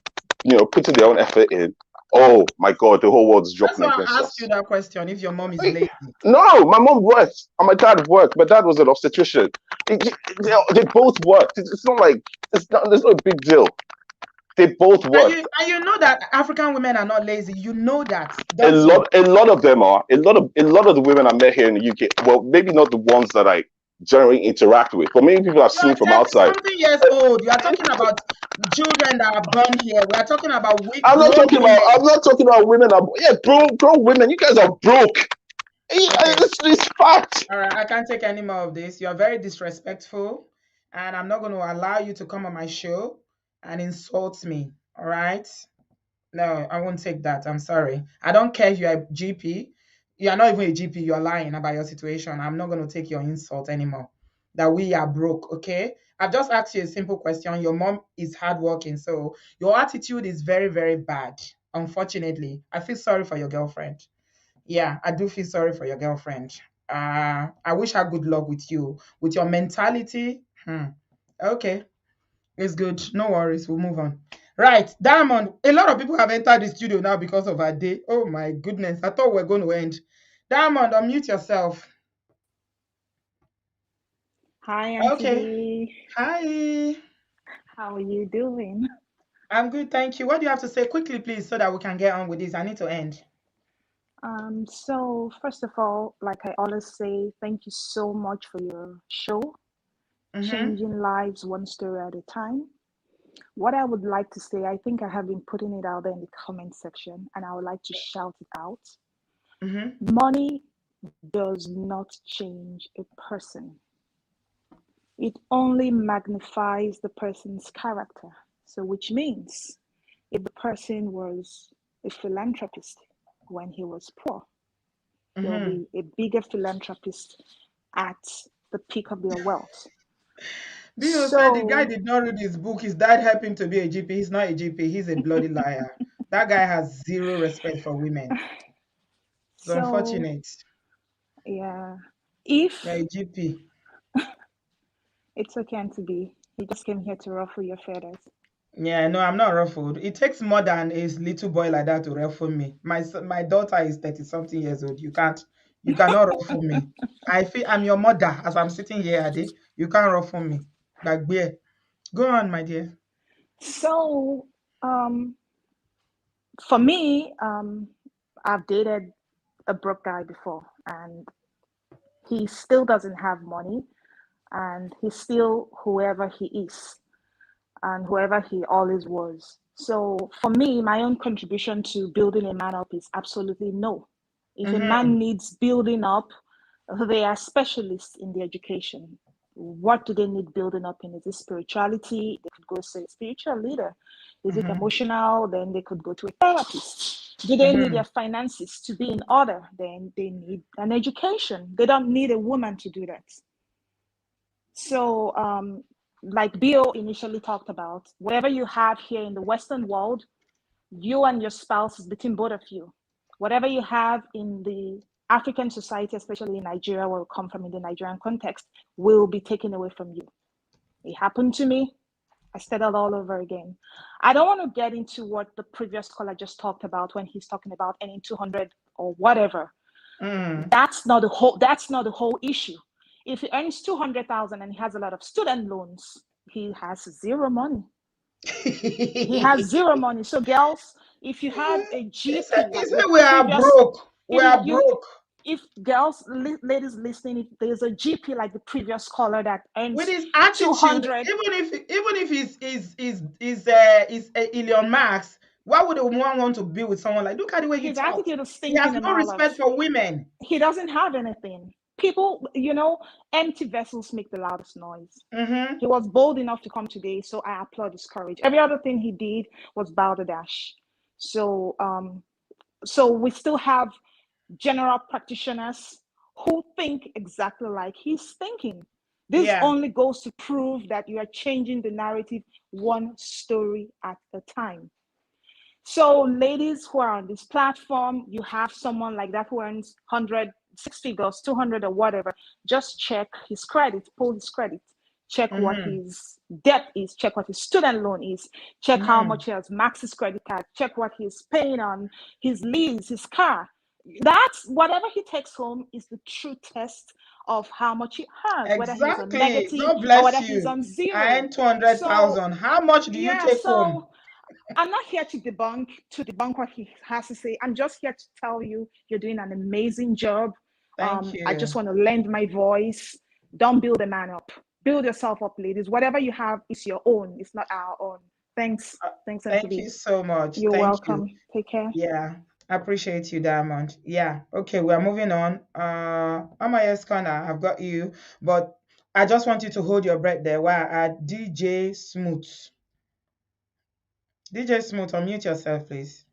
putting their own effort in. Oh my God, the whole world's dropping against us. I asked you that question. If your mom is lazy. No, my mom worked and my dad worked. My dad was an obstetrician. They both worked. It's not like there's no big deal. They both work. And you know that African women are not lazy. You know that. A lot of them are. A lot of the women I met here in the UK. Well, maybe not the ones that I generally interact with, but many people I've seen from outside. Something years old. You are talking about children that are born here. We are talking about. I'm not talking about women. Broke women. You guys are broke. It's fact. All right, I can't take any more of this. You are very disrespectful, and I'm not going to allow you to come on my show and insult me. All right? No, I won't take that. I'm sorry. I don't care if you're a GP. You are not even a GP. You're lying about your situation. I'm not going to take your insult anymore. That we are broke, okay? I've just asked you a simple question. Your mom is hardworking, so your attitude is very, very bad. Unfortunately, I feel sorry for your girlfriend. Yeah, I do feel sorry for your girlfriend. I wish her good luck with you. With your mentality, okay, it's good. No worries. We'll move on. Right, Diamond. A lot of people have entered the studio now because of our day. Oh my goodness. I thought we were going to end. Diamond, unmute yourself. Hi, Auntie. Okay. Hi. How are you doing? I'm good, thank you. What do you have to say quickly, please, so that we can get on with this? I need to end. So first of all, like I always say, thank you so much for your show, Changing Lives One Story at a Time. What I would like to say, I think I have been putting it out there in the comment section, and I would like to shout it out. Money does not change a person. It only magnifies the person's character. So which means if the person was a philanthropist when he was poor, there will be a bigger philanthropist at the peak of their wealth. Bill said the guy did not read his book. His dad helped him to be a GP. He's not a GP. He's a bloody liar. That guy has zero respect for women. It's unfortunate. Yeah. If you're a GP. It's okay, Auntie B. He just came here to ruffle your feathers. Yeah, no, I'm not ruffled. It takes more than a little boy like that to ruffle me. My daughter is 30 something years old. You cannot ruffle me. I feel I'm your mother as I'm sitting here, Ade. You can't ruffle me. Like beer. Go on, my dear. So, for me, I've dated a broke guy before, and he still doesn't have money, and he's still whoever he is and whoever he always was. So for me, my own contribution to building a man up is absolutely no. If a Mm-hmm. man needs building up, they are specialists in the education. What do they need building up in? Is it spirituality? They could go see a spiritual leader. Is it Mm-hmm. emotional? Then they could go to a therapist. Do they need Mm-hmm. their finances to be in order? Then they need an education. They don't need a woman to do that. So, like Bill initially talked about, whatever you have here in the Western world, you and your spouse is between both of you. Whatever you have in the African society, especially in Nigeria, where we come from in the Nigerian context, will be taken away from you. It happened to me. I started all over again. I don't want to get into what the previous caller just talked about when he's talking about earning 200 or whatever. Mm. That's not the whole. That's not the whole issue. If he earns 200,000 and he has a lot of student loans, he has zero money. He has zero money. So, girls, if you have a GP He like said the we are previous, broke. We if you, are you broke. if girls, ladies listening, if there's a GP like the previous caller that With earns his attitude, 200, even if he's Elon Musk, why would a woman want to be with someone like? Look at the way he his talks. attitude is He has stinking a no mile respect off. for women. He doesn't have anything. People, empty vessels make the loudest noise. Mm-hmm. He was bold enough to come today, so I applaud his courage. Every other thing he did was balderdash. So, so we still have general practitioners who think exactly like he's thinking. This Yeah. only goes to prove that you are changing the narrative one story at a time. So, ladies who are on this platform, you have someone like that who earns 100, 6 figures, 200, or whatever. Just check his credit, pull his credit, check what Mm-hmm. his debt is, check what his student loan is, check how Mm-hmm. much he has maxed his credit card, check what he's paying on his lease, his car. That's whatever he takes home is the true test of how much he has, whether he's on Exactly. negative God or bless whether he's you. on I zero. earn 200,000. So, How much do you yeah, take home? so I'm not here to debunk what he has to say. I'm just here to tell you you're doing an amazing job. Thank I you. just want to lend my voice. Don't build a man up. Build yourself up, ladies. Whatever you have is your own. It's not our own. Thanks. Thanks, Thank MTV. you so much. You're Thank you. welcome. Take care. Yeah, I appreciate you, Diamond. Yeah. Okay, we are moving on. Amaya's corner, I've got you, but I just want you to hold your breath there while I add DJ Smooth. DJ Smooth, unmute yourself, please.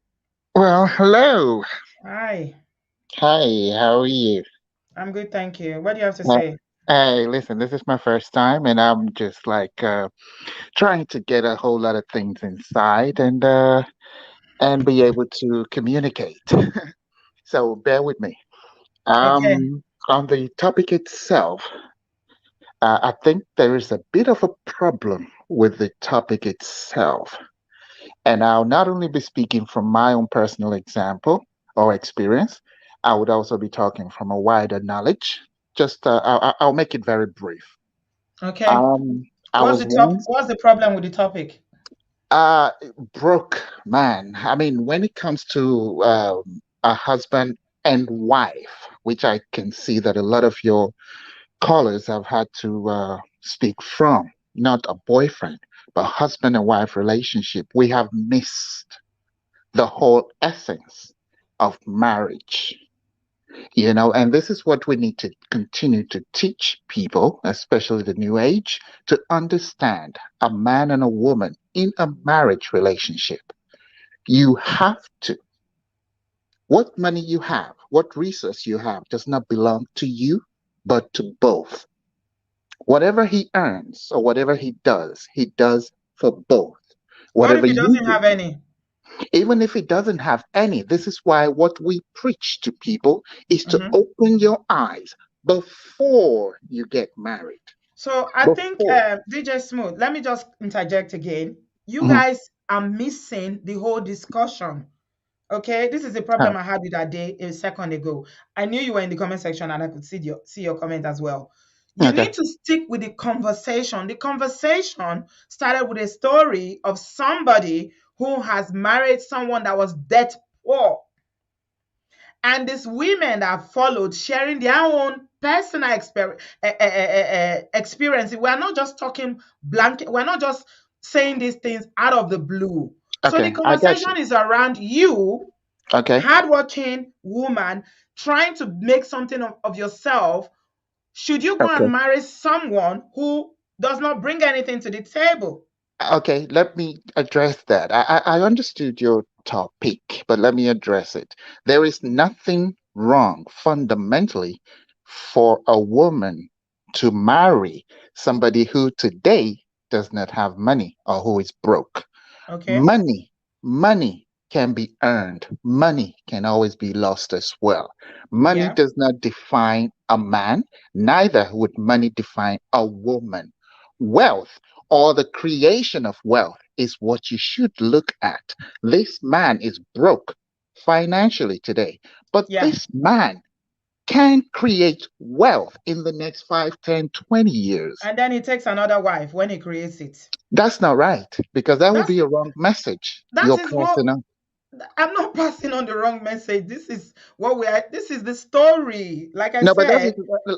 Well, hello. Hi. Hi, how are you? I'm good, thank you. What do you have to Uh, say? Hey, listen, this is my first time, and I'm just like trying to get a whole lot of things inside and be able to communicate. So bear with me. Okay. On the topic itself, I think there is a bit of a problem with the topic itself. And I'll not only be speaking from my own personal example or experience, I would also be talking from a wider knowledge. Just I'll make it very brief. Okay. Um, I was once What's the problem with the topic? uh broke man. I mean, when it comes to a husband and wife, which I can see that a lot of your callers have had to speak from, not a boyfriend, but husband and wife relationship, we have missed the whole essence of marriage. And this is what we need to continue to teach people, especially the new age, to understand a man and a woman in a marriage relationship. You have to. What money you have, what resource you have does not belong to you, but to both. Whatever he earns or whatever he does for both. What if Whatever he you doesn't do, have any? even if it doesn't have any, this is why what we preach to people is to Mm-hmm. open your eyes before you get married. So I think Before. DJ Smooth, let me just interject again. You Mhm. guys are missing the whole discussion. Okay, this is the problem I had with that day a second ago. I knew you were in the comment section and I could see your comment as well. You Okay. need to stick with the conversation. The conversation started with a story of somebody who has married someone that was dead poor. And these women that followed sharing their own personal experience. We're not just talking blanket, we're not just saying these things out of the blue. So the Okay, I got you. conversation is around you, Okay. hardworking woman, trying to make something of yourself. Should you go Okay. and marry someone who does not bring anything to the table? Okay, let me address that. I understood your topic, but let me address it. There is nothing wrong fundamentally for a woman to marry somebody who today does not have money or who is broke. Okay. Money can be earned. Money can always be lost as well. Money Yeah. does not define a man, neither would money define a woman. Wealth or the creation of wealth is what you should look at. This man is broke financially today, but Yeah. this man can create wealth in the next 5, 10, 20 years. And then he takes another wife when he creates it. That's not right because that will That's be a wrong message that you're is what passing on. I'm not passing on the wrong message. This is what we are. This is the story. Like I No, but that is, said,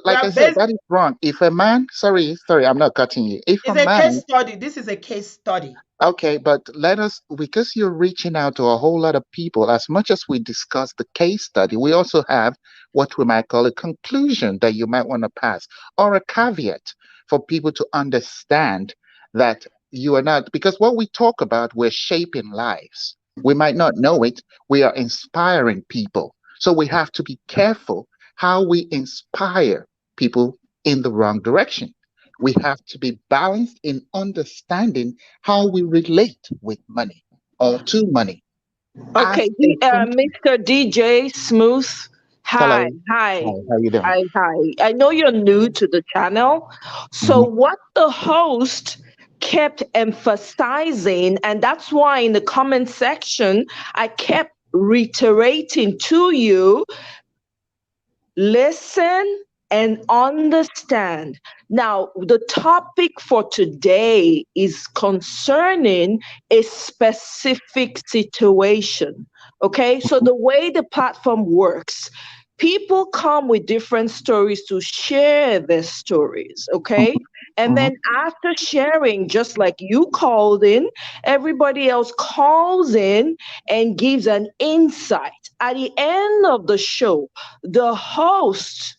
we like are I said, based. that is wrong. If a man, sorry, I'm not cutting you. If a It's a case man, study. This is a case study. okay, but let us, because you're reaching out to a whole lot of people, as much as we discuss the case study, we also have what we might call a conclusion that you might want to pass or a caveat for people to understand that you are not, because what we talk about, we're shaping lives. We might not know it, we are inspiring people. So we have to be careful how we inspire people in the wrong direction. We have to be balanced in understanding how we relate with money or to money. Okay, As a Mr. DJ Smooth. Hi, hello, hi, hi, how you doing? hi. I know you're new to the channel. So, Mhm. what the host kept emphasizing, and that's why in the comment section, I kept reiterating to you, listen and understand. Now, the topic for today is concerning a specific situation. Okay, so the way the platform works, people come with different stories to share their stories. Okay, and Mhm. then after sharing, just like you called in, everybody else calls in and gives an insight. At the end of the show, the host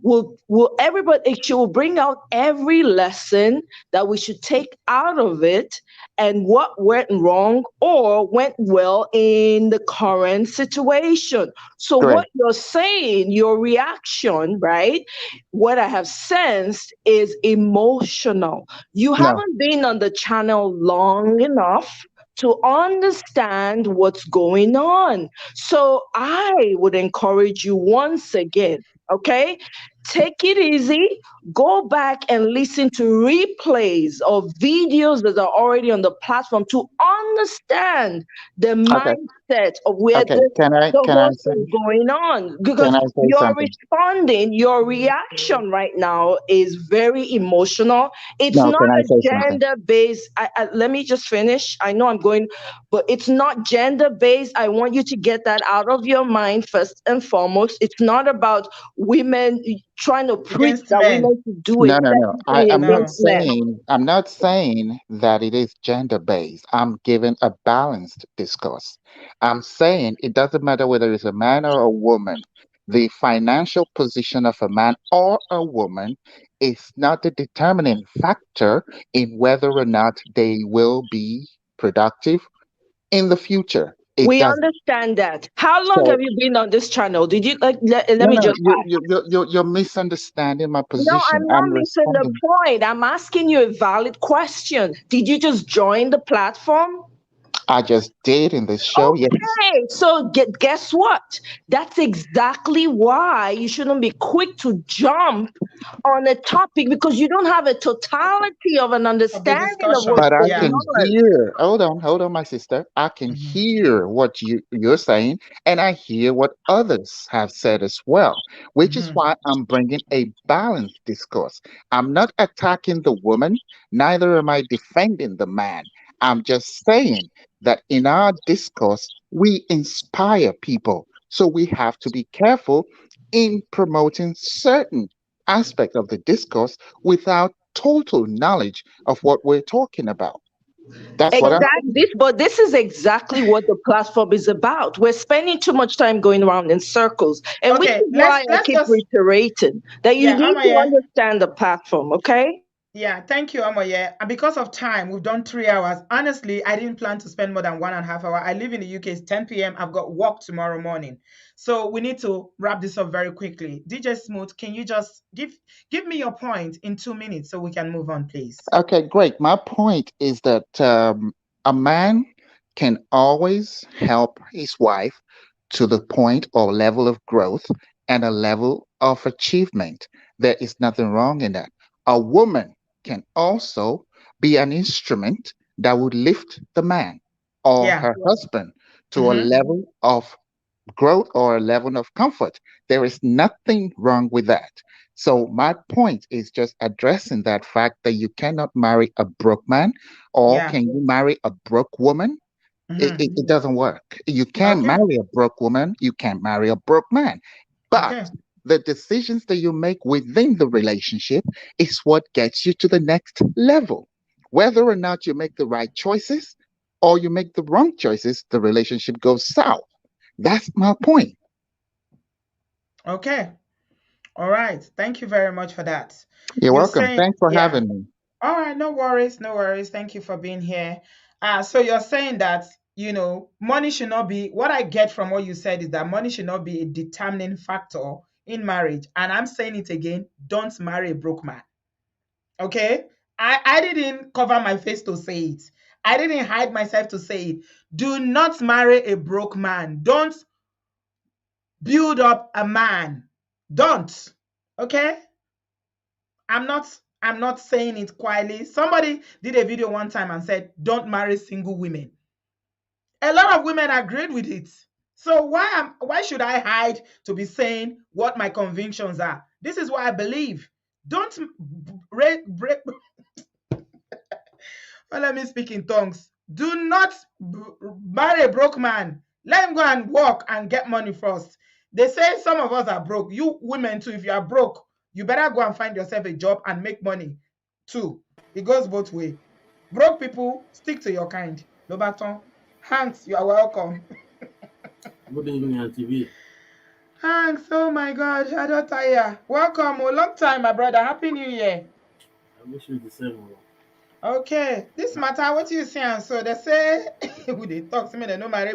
will everybody, she will bring out every lesson that we should take out of it and what went wrong or went well in the current situation. So Great. what you're saying, your reaction, right, what I have sensed is emotional. You No. haven't been on the channel long enough to understand what's going on. So I would encourage you once again, okay? Take it easy. Go back and listen to replays of videos that are already on the platform to understand the Okay. mindset of where Okay. the Can I host say is going on. can Because I say you're something? responding, your reaction right now is very emotional. It's No. not Can I a say something? gender based. Let me just finish. I know I'm going, but it's not gender based. I want you to get that out of your mind first and foremost. It's not about women trying to preach Against that men. women should do it No, no, no. technically against No. men. I'm not saying that it is gender based. I'm giving a balanced discourse. I'm saying it doesn't matter whether it's a man or a woman. The financial position of a man or a woman is not the determining factor in whether or not they will be productive in the future. It We doesn't. understand that. How long So have you been on this channel? Did you let no, me no, just ask. you're misunderstanding my No, position. I'm not I'm missing the responding. point. I'm asking you a valid question. Did you just join the platform? I just did in this show. Yes. Okay, so guess what? That's exactly why you shouldn't be quick to jump on a topic because you don't have a totality of an Of the understanding of what's discussion. But I going Yeah. can on. hear, hold on, my sister. I can Mhm. hear what you're saying, and I hear what others have said as well, which is Mhm. why I'm bringing a balanced discourse. I'm not attacking the woman, neither am I defending the man. I'm just saying that in our discourse, we inspire people. So we have to be careful in promoting certain aspects of the discourse without total knowledge of what we're talking about. That's what I'm Exactly. saying. But this is exactly what the platform is about. We're spending too much time going around in circles, and which Okay, is why I let's keep just reiterating that you yeah, need to Amaye. understand the platform. Okay. Yeah, thank you, Amoye. And because of time, we've done 3 hours. Honestly, I didn't plan to spend more than 1.5 hours. I live in the UK, it's 10 p.m. I've got work tomorrow morning. So we need to wrap this up very quickly. DJ Smooth, can you just give me your point in 2 minutes so we can move on, please? Okay, great. My point is that a man can always help his wife to the point or level of growth and a level of achievement. There is nothing wrong in that. A woman can also be an instrument that would lift the man or Yeah. her husband to a Mm-hmm. level of growth or a level of comfort. There is nothing wrong with that. So my point is just addressing that fact that you cannot marry a broke man, or Yeah. can you marry a broke woman? Mm-hmm. It doesn't work. You can't Okay. marry a broke woman. You can't marry a broke man. But Okay. the decisions that you make within the relationship is what gets you to the next level. Whether or not you make the right choices or you make the wrong choices, the relationship goes south. That's my point. Okay. All right. Thank you very much for that. You're You're welcome. saying, Thanks for yeah. having me. All right, no worries, no worries. Thank you for being here. So you're saying that, money should not be, what I get from what you said is that money should not be a determining factor in marriage. And I'm saying it again, don't marry a broke man. Okay? I didn't cover my face to say it. I didn't hide myself to say it. Do not marry a broke man. Don't build up a man. Don't. Okay? I'm not saying it quietly. Somebody did a video one time and said, "Don't marry single women." A lot of women agreed with it. So why should I hide to be saying what my convictions are? This is what I believe. Don't break. Well, let me speak in tongues. Do not marry a broke man. Let him go and work and get money first. They say some of us are broke. You women too, if you are broke, you better go and find yourself a job and make money too. It goes both ways. Broke people, stick to your kind. Lobaton. Hanks, you are welcome. Good evening, TV. Hanks, oh my God, I don't tire. Welcome, oh, long time, my brother. Happy New Year. I wish you the same. Okay, this matter, what you saying? So they say, who they talk, say, may they no marry,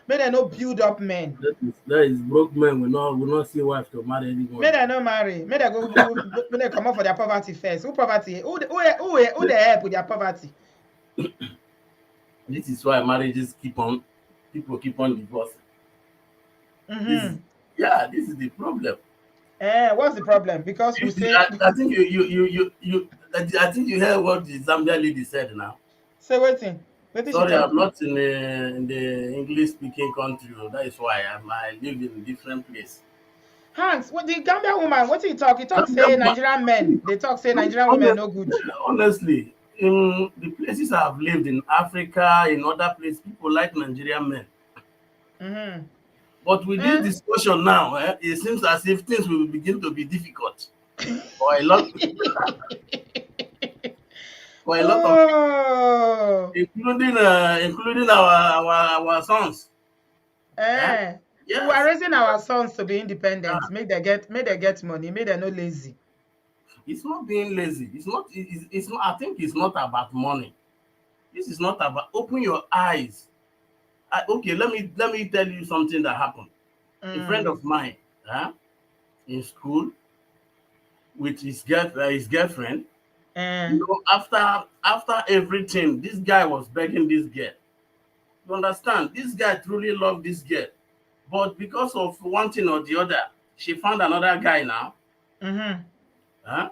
may they no build up men. That is broke men will not see wife to marry May anyone. they no marry, may they may they come up for their poverty first. Who poverty? Who they help with their poverty? This is why marriages people keep on divorcing. This is Mm-hmm. this is the problem. What's the problem? Because we say, I think I think you heard what the Zambia lady said now. say waiting. What did she Sorry, talk? I'm not in the English speaking country. That is why I live in a different place. Hans, what the Gambia woman, what he talk? He talk Zambia say woman, Nigerian men. They talk say Nigerian women honest, no good. honestly, in the places I've lived in Africa, in other places, people like Nigerian men. Mm-hmm. But with this discussion now, it seems as if things will begin to be difficult for a lot, for a lot of people, Oh. including our sons. We are Yes. raising our sons to be independent. Make they get money. Make they no lazy. It's not being lazy. It's not. I think it's not about money. This is not about. Open your eyes. Okay, let me tell you something that happened. A friend of mine, in school, with his girlfriend. After everything, this guy was begging this girl. You understand? This guy truly loved this girl, but because of one thing or the other, she found another guy now. Huh?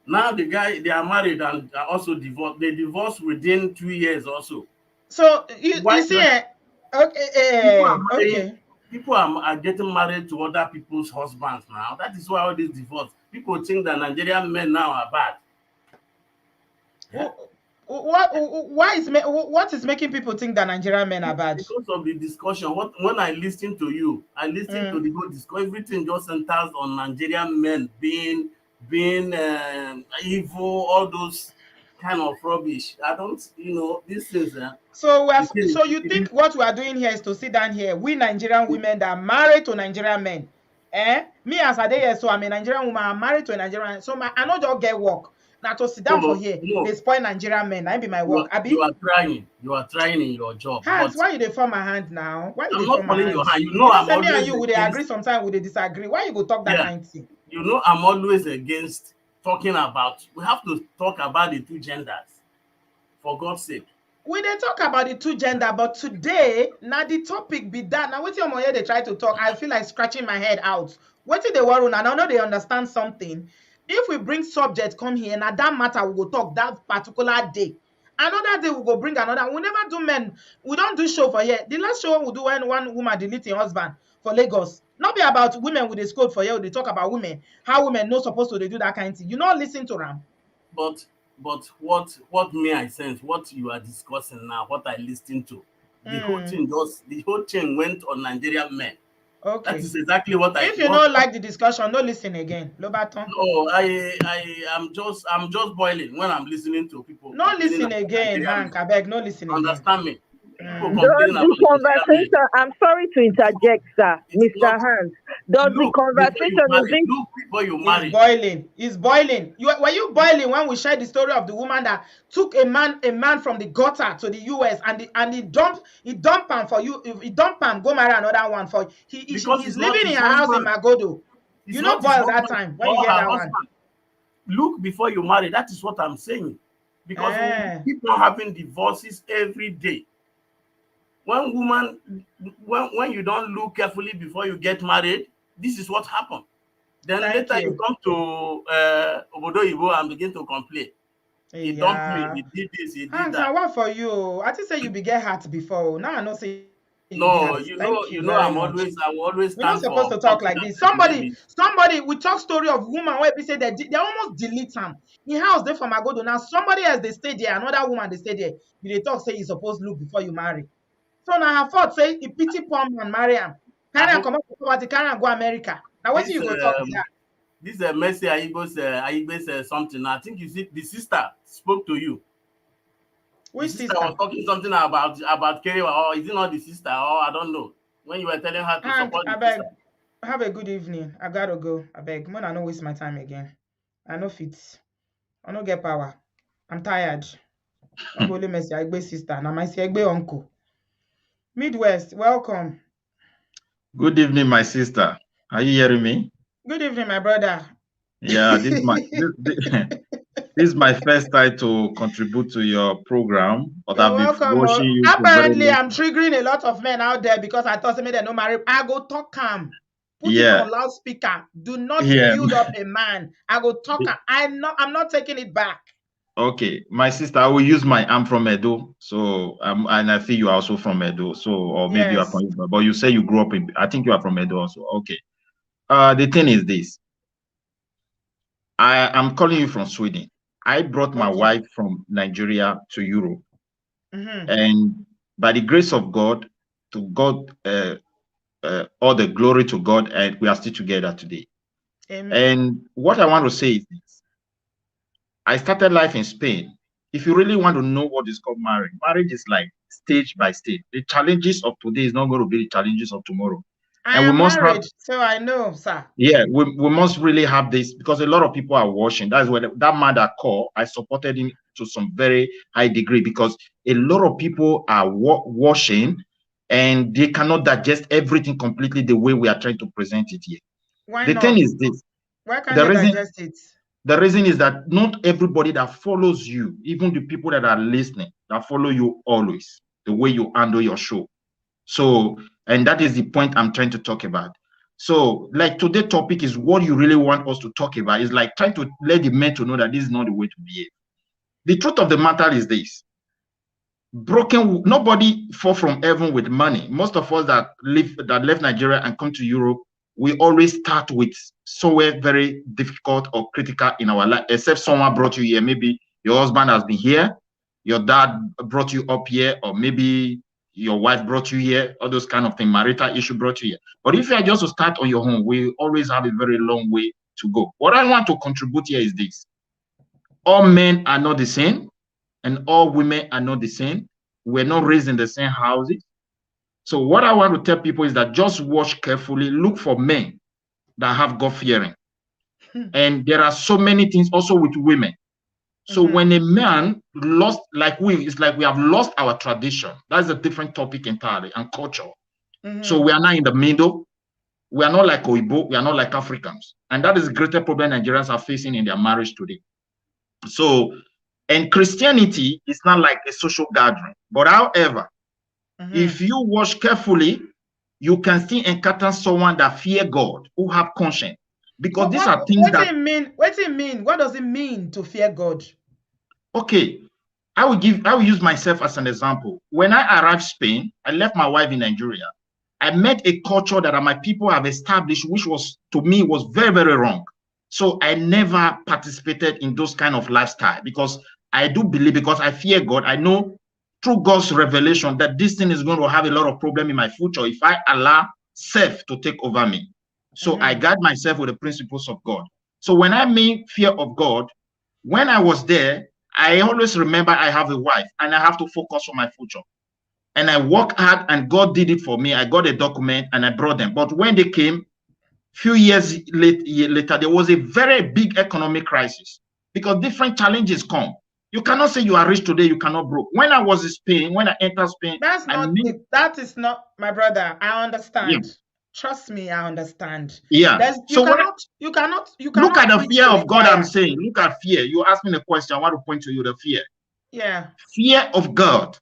Now the guy, they are married and are also divorced. They divorced within 2 years or so. So you see, okay, people are getting married to other people's husbands now. That is why all this divorce. People think that Nigerian men now are bad. What is making people think that Nigerian men are bad? Because of the discussion. When I listen to you, I listen to the whole discussion. Everything just centers on Nigerian men being evil, all those kind of rubbish. I don't, these things. So you think what we are doing here is to sit down here, we Nigerian women that are married to Nigerian men. Me as a day, so I'm a Nigerian woman, I'm married to a Nigerian. So I know just get work. Now to sit down for here, they spoil Nigerian men. That be my work. You are trying in your job. Hands, why you dey form my hand now? Why you I'm dey not form my falling hand? your hand. You know I'm me always and you would against... agree sometimes, would they disagree? Why you go talk that kind of thing? You know I'm always against talking about. We have to talk about the two genders, for God's sake. We dey talk about the two gender, but today now the topic be that. Now wetin omo here they try to talk, I feel like scratching my head out. Wetin dey worry now? Now they understand something. If we bring subject come here, now that matter we go talk that particular day. Another day we go bring another. We never do men. We don't do show for here. The last show we do when one woman delete her husband for Lagos. Not be about women with the scope for here. They talk about women, how women not supposed to do that kind of thing. You not listen to them. But what may I sense? What you are discussing now? What I listened to? The whole thing went on Nigerian men. Okay. That is exactly what If you don't like the discussion, no listen again. Lobaton. No, I'm just boiling when I'm listening to people. No listen again, Hank. I beg, no listen again. Understand me? Does the conversation, I'm sorry to interject, sir, Mr. Hans. Does the conversation is boiling? It's boiling. Were you boiling when we shared the story of the woman that took a man from the gutter to the US and he dumped him for you? He dumped him, go marry another one for he's living in her house in Magodo. You know, boil that time when you hear that one. Look before you marry. That is what I'm saying. Because we keep on having divorces every day. When you don't look carefully before you get married, this is what happened. Then later you come to obodooyinbo and begin to complain. He dumped me, he did this, he did that. What for you? I think say you be get hurt before. Now I know say no, you know I'm always we're not supposed to talk like this. Somebody we talk story of woman where we say they almost delete him. In house they from Agodo. Now somebody else they stay there, another woman they stay there. They talk say you supposed to look before you marry. So now her fault say he pity poor man marry him. Carry him come up to carry him go America. Now what you go talk here? This Mercy Aigbe says something. I think you see the sister spoke to you. Which sister was talking something about Kerewa, or is it not the sister, or I don't know. When you were telling her to support the sister. Have a good evening. I gotta go. I beg. When I don't waste my time again. I know fit. I don't get power. I'm tired. I'm going to Mercy Aigbe sister. Now my Aigbe uncle. Midwest, welcome. Good evening, my sister. Are you hearing me? Good evening, my brother. Yeah, this is my first time to contribute to your program. But You're welcome. Apparently, I'm triggering a lot of men out there because I thought they no marry. I go talk calm. Put it on loudspeaker. Do not build up a man. I go talk. I'm not taking it back. Okay, my sister, I will use I'm from Edo, so and I think you are also from Edo, so or maybe you are from, but you say you grew up in. I think you are from Edo also. Okay, the thing is this. I'm calling you from Sweden. I brought my wife from Nigeria to Europe, and by the grace of God, to God, all the glory to God, and we are still together today. Amen. And what I want to say is this. I started life in Spain. If you really want to know what is called marriage, marriage is like stage by stage. The challenges of today is not going to be the challenges of tomorrow. I am married, so I know, sir. Yeah, we must really have this because a lot of people are washing. That's why that man that called, I supported him to some very high degree because a lot of people are washing and they cannot digest everything completely the way we are trying to present it here. Why the not? Thing is this. Why can't they digest it? The reason is that not everybody that follows you, even the people that are listening, that follow you always, the way you handle your show. So, and that is the point I'm trying to talk about. So, like today's topic is what you really want us to talk about. Is like trying to let the men to know that this is not the way to behave. The truth of the matter is this: nobody fall from heaven with money. Most of us that left Nigeria and come to Europe, we always start with somewhere very difficult or critical in our life, except someone brought you here. Maybe your husband has been here, your dad brought you up here, or maybe your wife brought you here, all those kind of things, marital issue brought you here. But if you are just to start on your own, we always have a very long way to go. What I want to contribute here is this: all men are not the same, and all women are not the same. We're not raised in the same houses. So what I want to tell people is that just watch carefully, look for men that have God-fearing. And there are so many things also with women. So when a man lost, it's like we have lost our tradition. That's a different topic entirely, and culture. So we are now in the middle. We are not like Oibo, we are not like Africans. And that is the greater problem Nigerians are facing in their marriage today. So, and Christianity is not like a social gathering. But however, if you watch carefully, you can still encounter someone that fear God, who have conscience. Because these are things that... What do you mean? What does it mean to fear God? Okay, I will use myself as an example. When I arrived Spain, I left my wife in Nigeria. I met a culture that my people have established, which was, to me, was very, very wrong. So I never participated in those kind of lifestyle, because I do believe, because I fear God, I know through God's revelation that this thing is going to have a lot of problem in my future if I allow self to take over me. So I guide myself with the principles of God. So when I mean fear of God, when I was there, I always remember I have a wife and I have to focus on my future. And I work hard and God did it for me. I got a document and I brought them. But when they came, few years later, there was a very big economic crisis, because different challenges come. You cannot say you are rich today, you cannot broke. When I was in Spain, when I entered Spain, that is not, my brother. I understand. Yeah. Trust me, I understand. Yeah. You cannot look at the fear of God. I'm saying, look at fear. You asked me the question. I want to point to you the fear. Yeah. Fear of God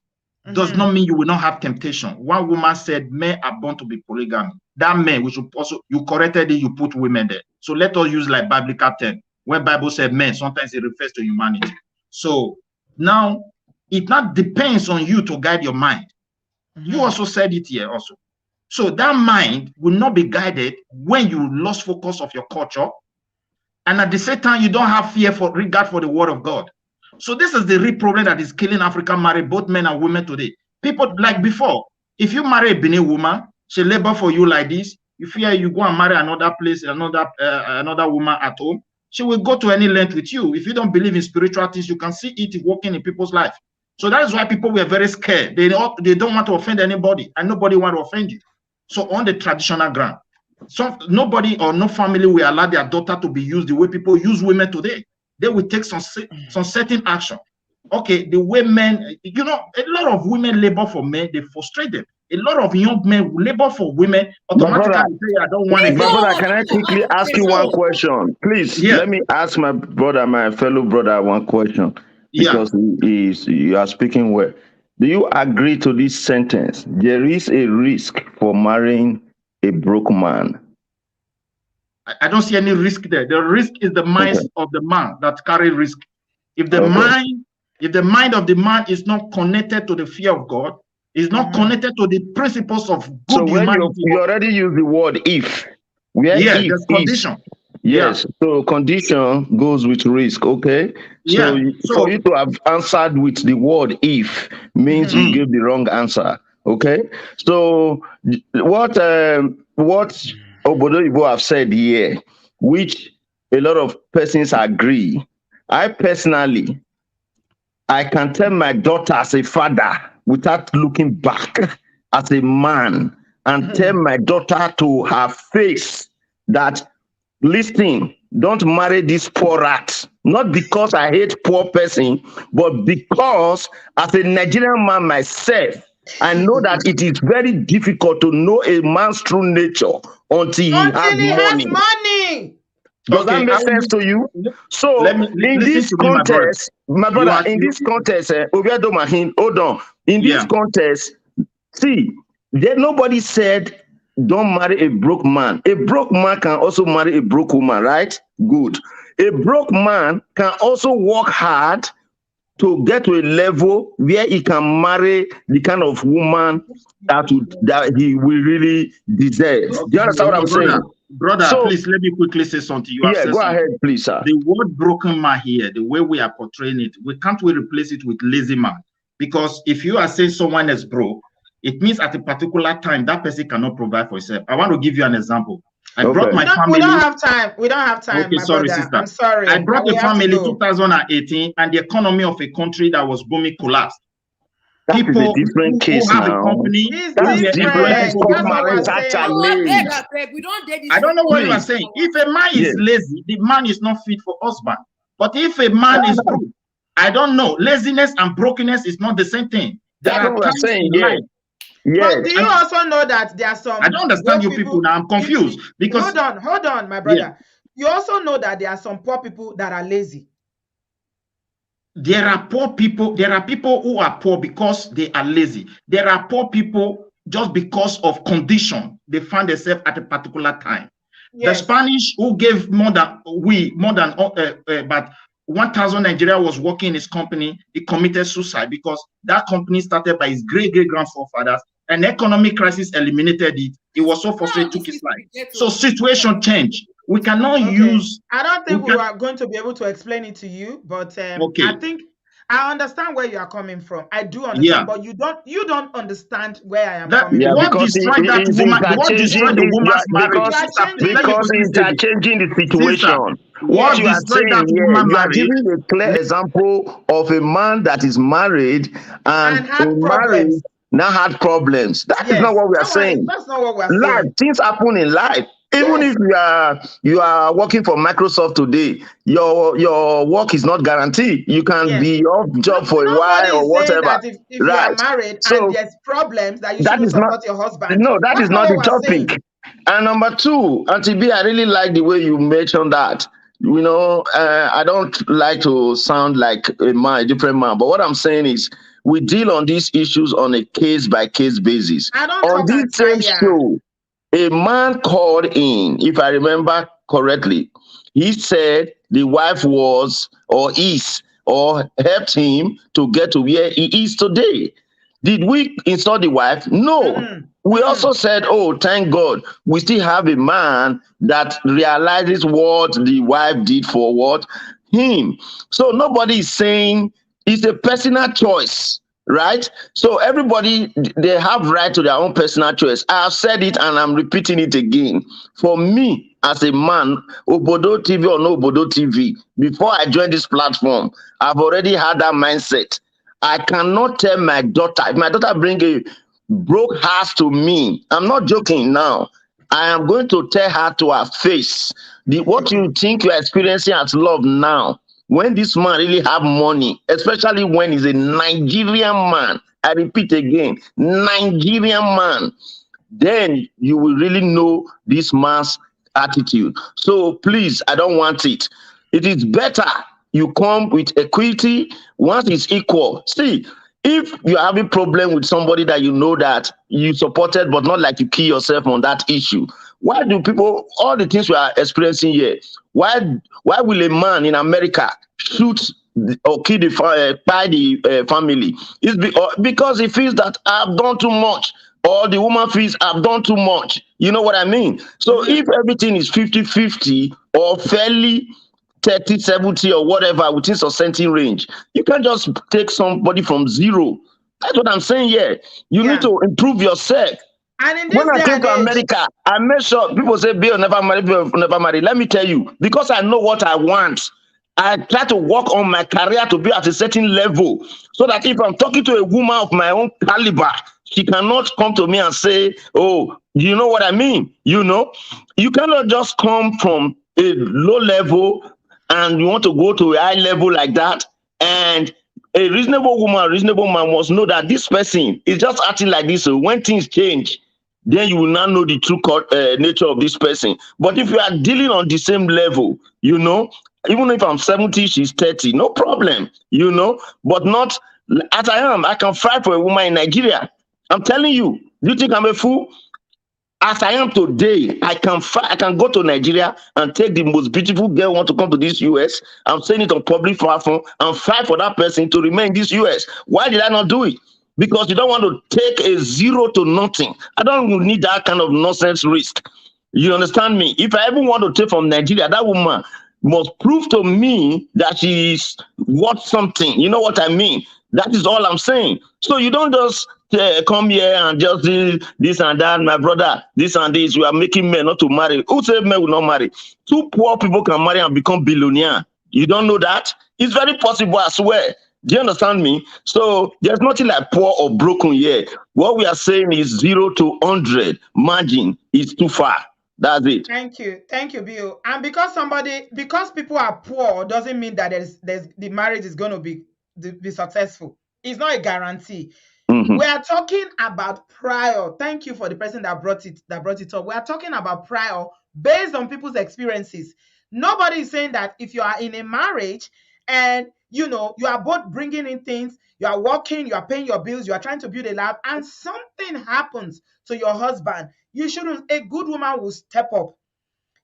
does not mean you will not have temptation. One woman said, men are born to be polygamy. That men, we should also, you corrected it, you put women there. So let us use like biblical term. When Bible said men, sometimes it refers to humanity. So now it not depends on you to guide your mind. You also said it here also. So that mind will not be guided when you lost focus of your culture, and at the same time you don't have fear for regard for the word of God. So this is the real problem that is killing African marriage, both men and women today. People like before, if you marry a Benin woman, she labor for you like this. You fear you go and marry another place, another woman at home, she will go to any length with you. If you don't believe in spiritual things, you can see it working in people's life. So that is why people were very scared. They don't want to offend anybody, and nobody want to offend you. So on the traditional ground, nobody or no family will allow their daughter to be used the way people use women today. They will take some certain action. Okay, the way men, you know, a lot of women labor for men, they frustrate them. A lot of young men labor for women, automatically say, I don't want to. My brother, can I quickly ask you one question? Please, let me ask my brother, my fellow brother, one question. Because you are speaking well. Do you agree to this sentence? There is a risk for marrying a broke man. I don't see any risk there. The risk is the mind of the man that carry risk. If the mind of the man is not connected to the fear of God, is not connected to the principles of good humanity. You already use the word if. There's condition. Yes, so condition goes with risk, okay? So for you to have answered with the word if means you gave the wrong answer, okay? So what Obodoyibo have said here, which a lot of persons agree, I personally, I can tell my daughter as a father without looking back as a man and tell my daughter to her face that, listen, don't marry this poor rat. Not because I hate poor person, but because as a Nigerian man myself, I know that it is very difficult to know a man's true nature until he has money. Does that make sense to you? So in this context, my brother, in this context, hold on. In this context, see, there nobody said don't marry a broke man. A broke man can also marry a broke woman, right? Good. A broke man can also work hard to get to a level where he can marry the kind of woman that he will really deserve. Do you understand what I'm saying? Brother, So, please let me quickly say something. You have said go something. ahead, please, sir. The word broken man here, the way we are portraying it, we can't replace it with lazy man. Because if you are saying someone is broke, it means at a particular time that person cannot provide for himself. I want to give you an example. I brought my family. We don't have time. We don't have time, Okay, my sorry, brother. sister. I'm sorry. I brought We a have to family go. 2018, and the economy of a country that was booming collapsed. That People is a different case who have now. a company, That's who were employing different. people That's who what we're challenge. I don't know what you are saying. If a man is lazy, the man is not fit for husband. But if a man is broke, I don't know. Laziness and brokenness is not the same thing. There That's are what we're times saying. in life. But do you also know that there are some? I don't understand you people now. I'm confused because hold on, my brother. You also know that there are some poor people that are lazy. There are poor people. There are people who are poor because they are lazy. There are poor people just because of condition. They find themselves at a particular time. Yes. The Spanish who gave more than but 1,000 Nigeria was working in his company. He committed suicide because that company started by his great-great-grandfathers. An economic crisis eliminated it. He was so frustrated, took his life. So situation changed. We cannot use. I don't think we are going to be able to explain it to you, but I think I understand where you are coming from. I do understand, but you don't understand where I am coming from. What destroyed that woman? What destroyed the woman's marriage? Because it's changing the situation. What you are saying here, you are giving a clear example of a man that is married and had problems. Now had problems. That is not what we are saying. That's not what we are saying. Things happen in life. Even if you are working for Microsoft today, your work is not guaranteed. You can be off job for a while or whatever. That if you are married and there's problems that you shouldn't support your husband. No, that is not the topic. And number two, Auntie B, I really like the way you mentioned that. You know, I don't like to sound like a different man, but what I'm saying is we deal on these issues on a case-by-case basis. On this same show, a man called in, if I remember correctly, he said the wife was or is or helped him to get to where he is today. Did we install the wife? No. We also said, oh, thank God, we still have a man that realizes what the wife did for him. So nobody is saying it's a personal choice. Right? So everybody, they have right to their own personal choice. I have said it and I'm repeating it again. For me, as a man, Obodo TV or no Obodo TV, before I joined this platform, I've already had that mindset. I cannot tell my daughter, if my daughter bring a broke house to me, I'm not joking now, I am going to tell her to her face, what you think you are experiencing as love now, when this man really have money, especially when he's a Nigerian man, I repeat again, Nigerian man, then you will really know this man's attitude. So please, I don't want it. It is better you come with equity once it's equal. See, if you're having problem with somebody that you know that you supported, but not like you kill yourself on that issue, why do people, all the things we are experiencing here, why will a man in America shoot or kill the family? It's because he feels that I've done too much, or the woman feels I've done too much. You know what I mean? So if everything is 50-50 or fairly 30-70 or whatever within a certain range, you can't just take somebody from zero. That's what I'm saying here. You need to improve yourself. And when I came to America, I made sure people say, Bill never married, Bill never married. Let me tell you, because I know what I want, I try to work on my career to be at a certain level, so that if I'm talking to a woman of my own caliber, she cannot come to me and say, oh, you know what I mean? You know, you cannot just come from a low level and you want to go to a high level like that. And a reasonable woman, a reasonable man must know that this person is just acting like this. So when things change, then you will not know the true nature of this person. But if you are dealing on the same level, you know, even if I'm 70, she's 30, no problem, you know, but not As I am, I can fight for a woman in Nigeria. I'm telling you. Do you think I'm a fool? As I am today, I can fight. I can go to Nigeria and take the most beautiful girl who want to come to this US. I'm saying it on public platform and fight for that person to remain in this US. Why did I not do it? Because you don't want to take a zero to nothing. I don't need that kind of nonsense risk. You understand me? If I ever want to take from Nigeria, that woman must prove to me that she is worth something. You know what I mean? That is all I'm saying. So you don't just come here and just do this and that, my brother, this and this. We are making men not to marry. Who said men will not marry? Two poor people can marry and become billionaire. You don't know that? It's very possible, I swear. Do you understand me? So there's nothing like poor or broken here. What we are saying is 0 to 100. Margin is too far. That's it. Thank you, Bill. And because people are poor, doesn't mean that the marriage is going to be successful. It's not a guarantee. We are talking about prior. Thank you for the person that brought it up. We are talking about prior based on people's experiences. Nobody is saying that if you are in a marriage and you are both bringing in things, you are working, you are paying your bills, you are trying to build a life, and something happens to your husband, you shouldn't. A good woman will step up.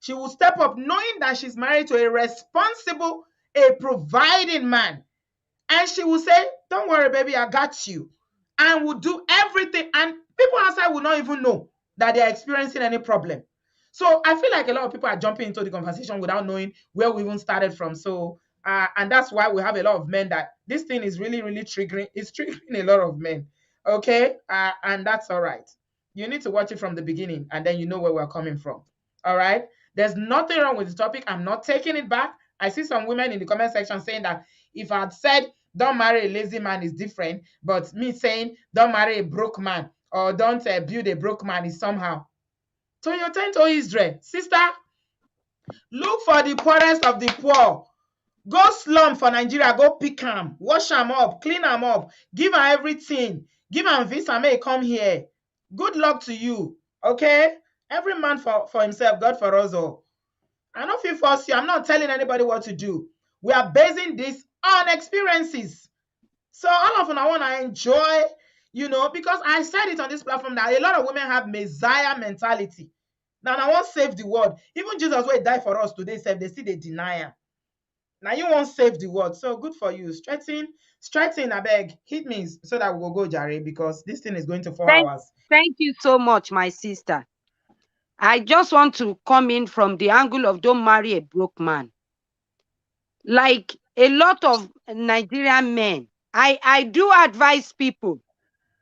She will step up knowing that she's married to a responsible, a providing man. And she will say, don't worry, baby, I got you. And will do everything. And people outside will not even know that they are experiencing any problem. So I feel like a lot of people are jumping into the conversation without knowing where we even started from. So, and that's why we have a lot of men that this thing is really, really triggering. It's triggering a lot of men. Okay. And that's all right. You need to watch it from the beginning and then you know where we're coming from. All right. There's nothing wrong with the topic. I'm not taking it back. I see some women in the comment section saying that if I had said don't marry a lazy man is different, but me saying don't marry a broke man or don't build a broke man is somehow. So you're telling to Israel, sister, look for the poorest of the poor. Go slum for Nigeria, go pick him, wash him up, clean him up, give her everything, give him visa, may come here. Good luck to you, okay? Every man for himself, God for us all. I don't feel forced you. I'm not telling anybody what to do. We are basing this on experiences. So all of them I want to enjoy, because I said it on this platform that a lot of women have Messiah mentality. Now I want to save the world. Even Jesus will die for us today, they still they deny him. Now you won't save the world. So good for you. Stretching, I beg, hit me so that we'll go, Jare, because this thing is going to 4 hours. Thank you so much, my sister. I just want to come in from the angle of don't marry a broke man. Like a lot of Nigerian men, I do advise people,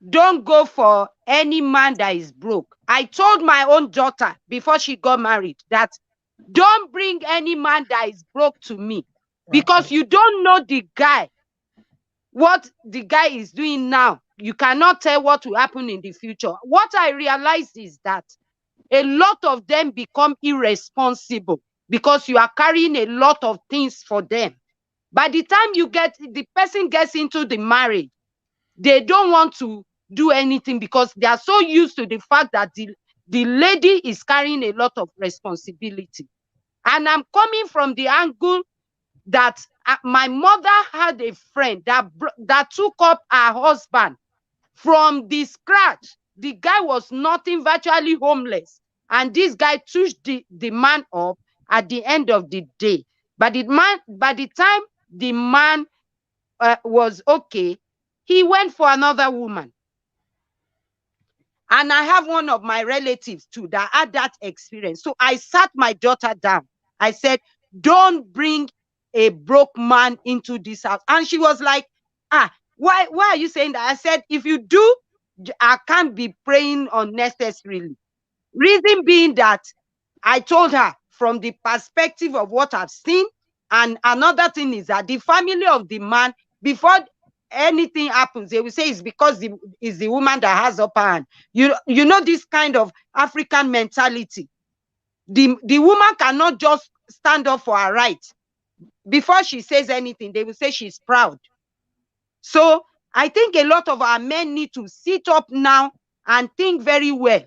don't go for any man that is broke. I told my own daughter before she got married that don't bring any man that is broke to me, because you don't know the guy, what the guy is doing now. You cannot tell what will happen in the future. What I realized is that a lot of them become irresponsible because you are carrying a lot of things for them. By the time the person gets into the marriage, they don't want to do anything because they are so used to the fact that the lady is carrying a lot of responsibility. And I'm coming from the angle that my mother had a friend that took up her husband from the scratch. The guy was nothing, virtually homeless. And this guy took the man up at the end of the day. But by the time the man was okay, he went for another woman. And I have one of my relatives too that had that experience. So I sat my daughter down. I said, don't bring a broke man into this house. And she was like, why are you saying that? I said, if you do, I can't be praying unnecessarily. Reason being that I told her from the perspective of what I've seen. And another thing is that the family of the man, before anything happens, they will say it's because it's the woman that has upper hand. You know this kind of African mentality. The woman cannot just stand up for her rights. Before she says anything, they will say she's proud. So I think a lot of our men need to sit up now and think very well.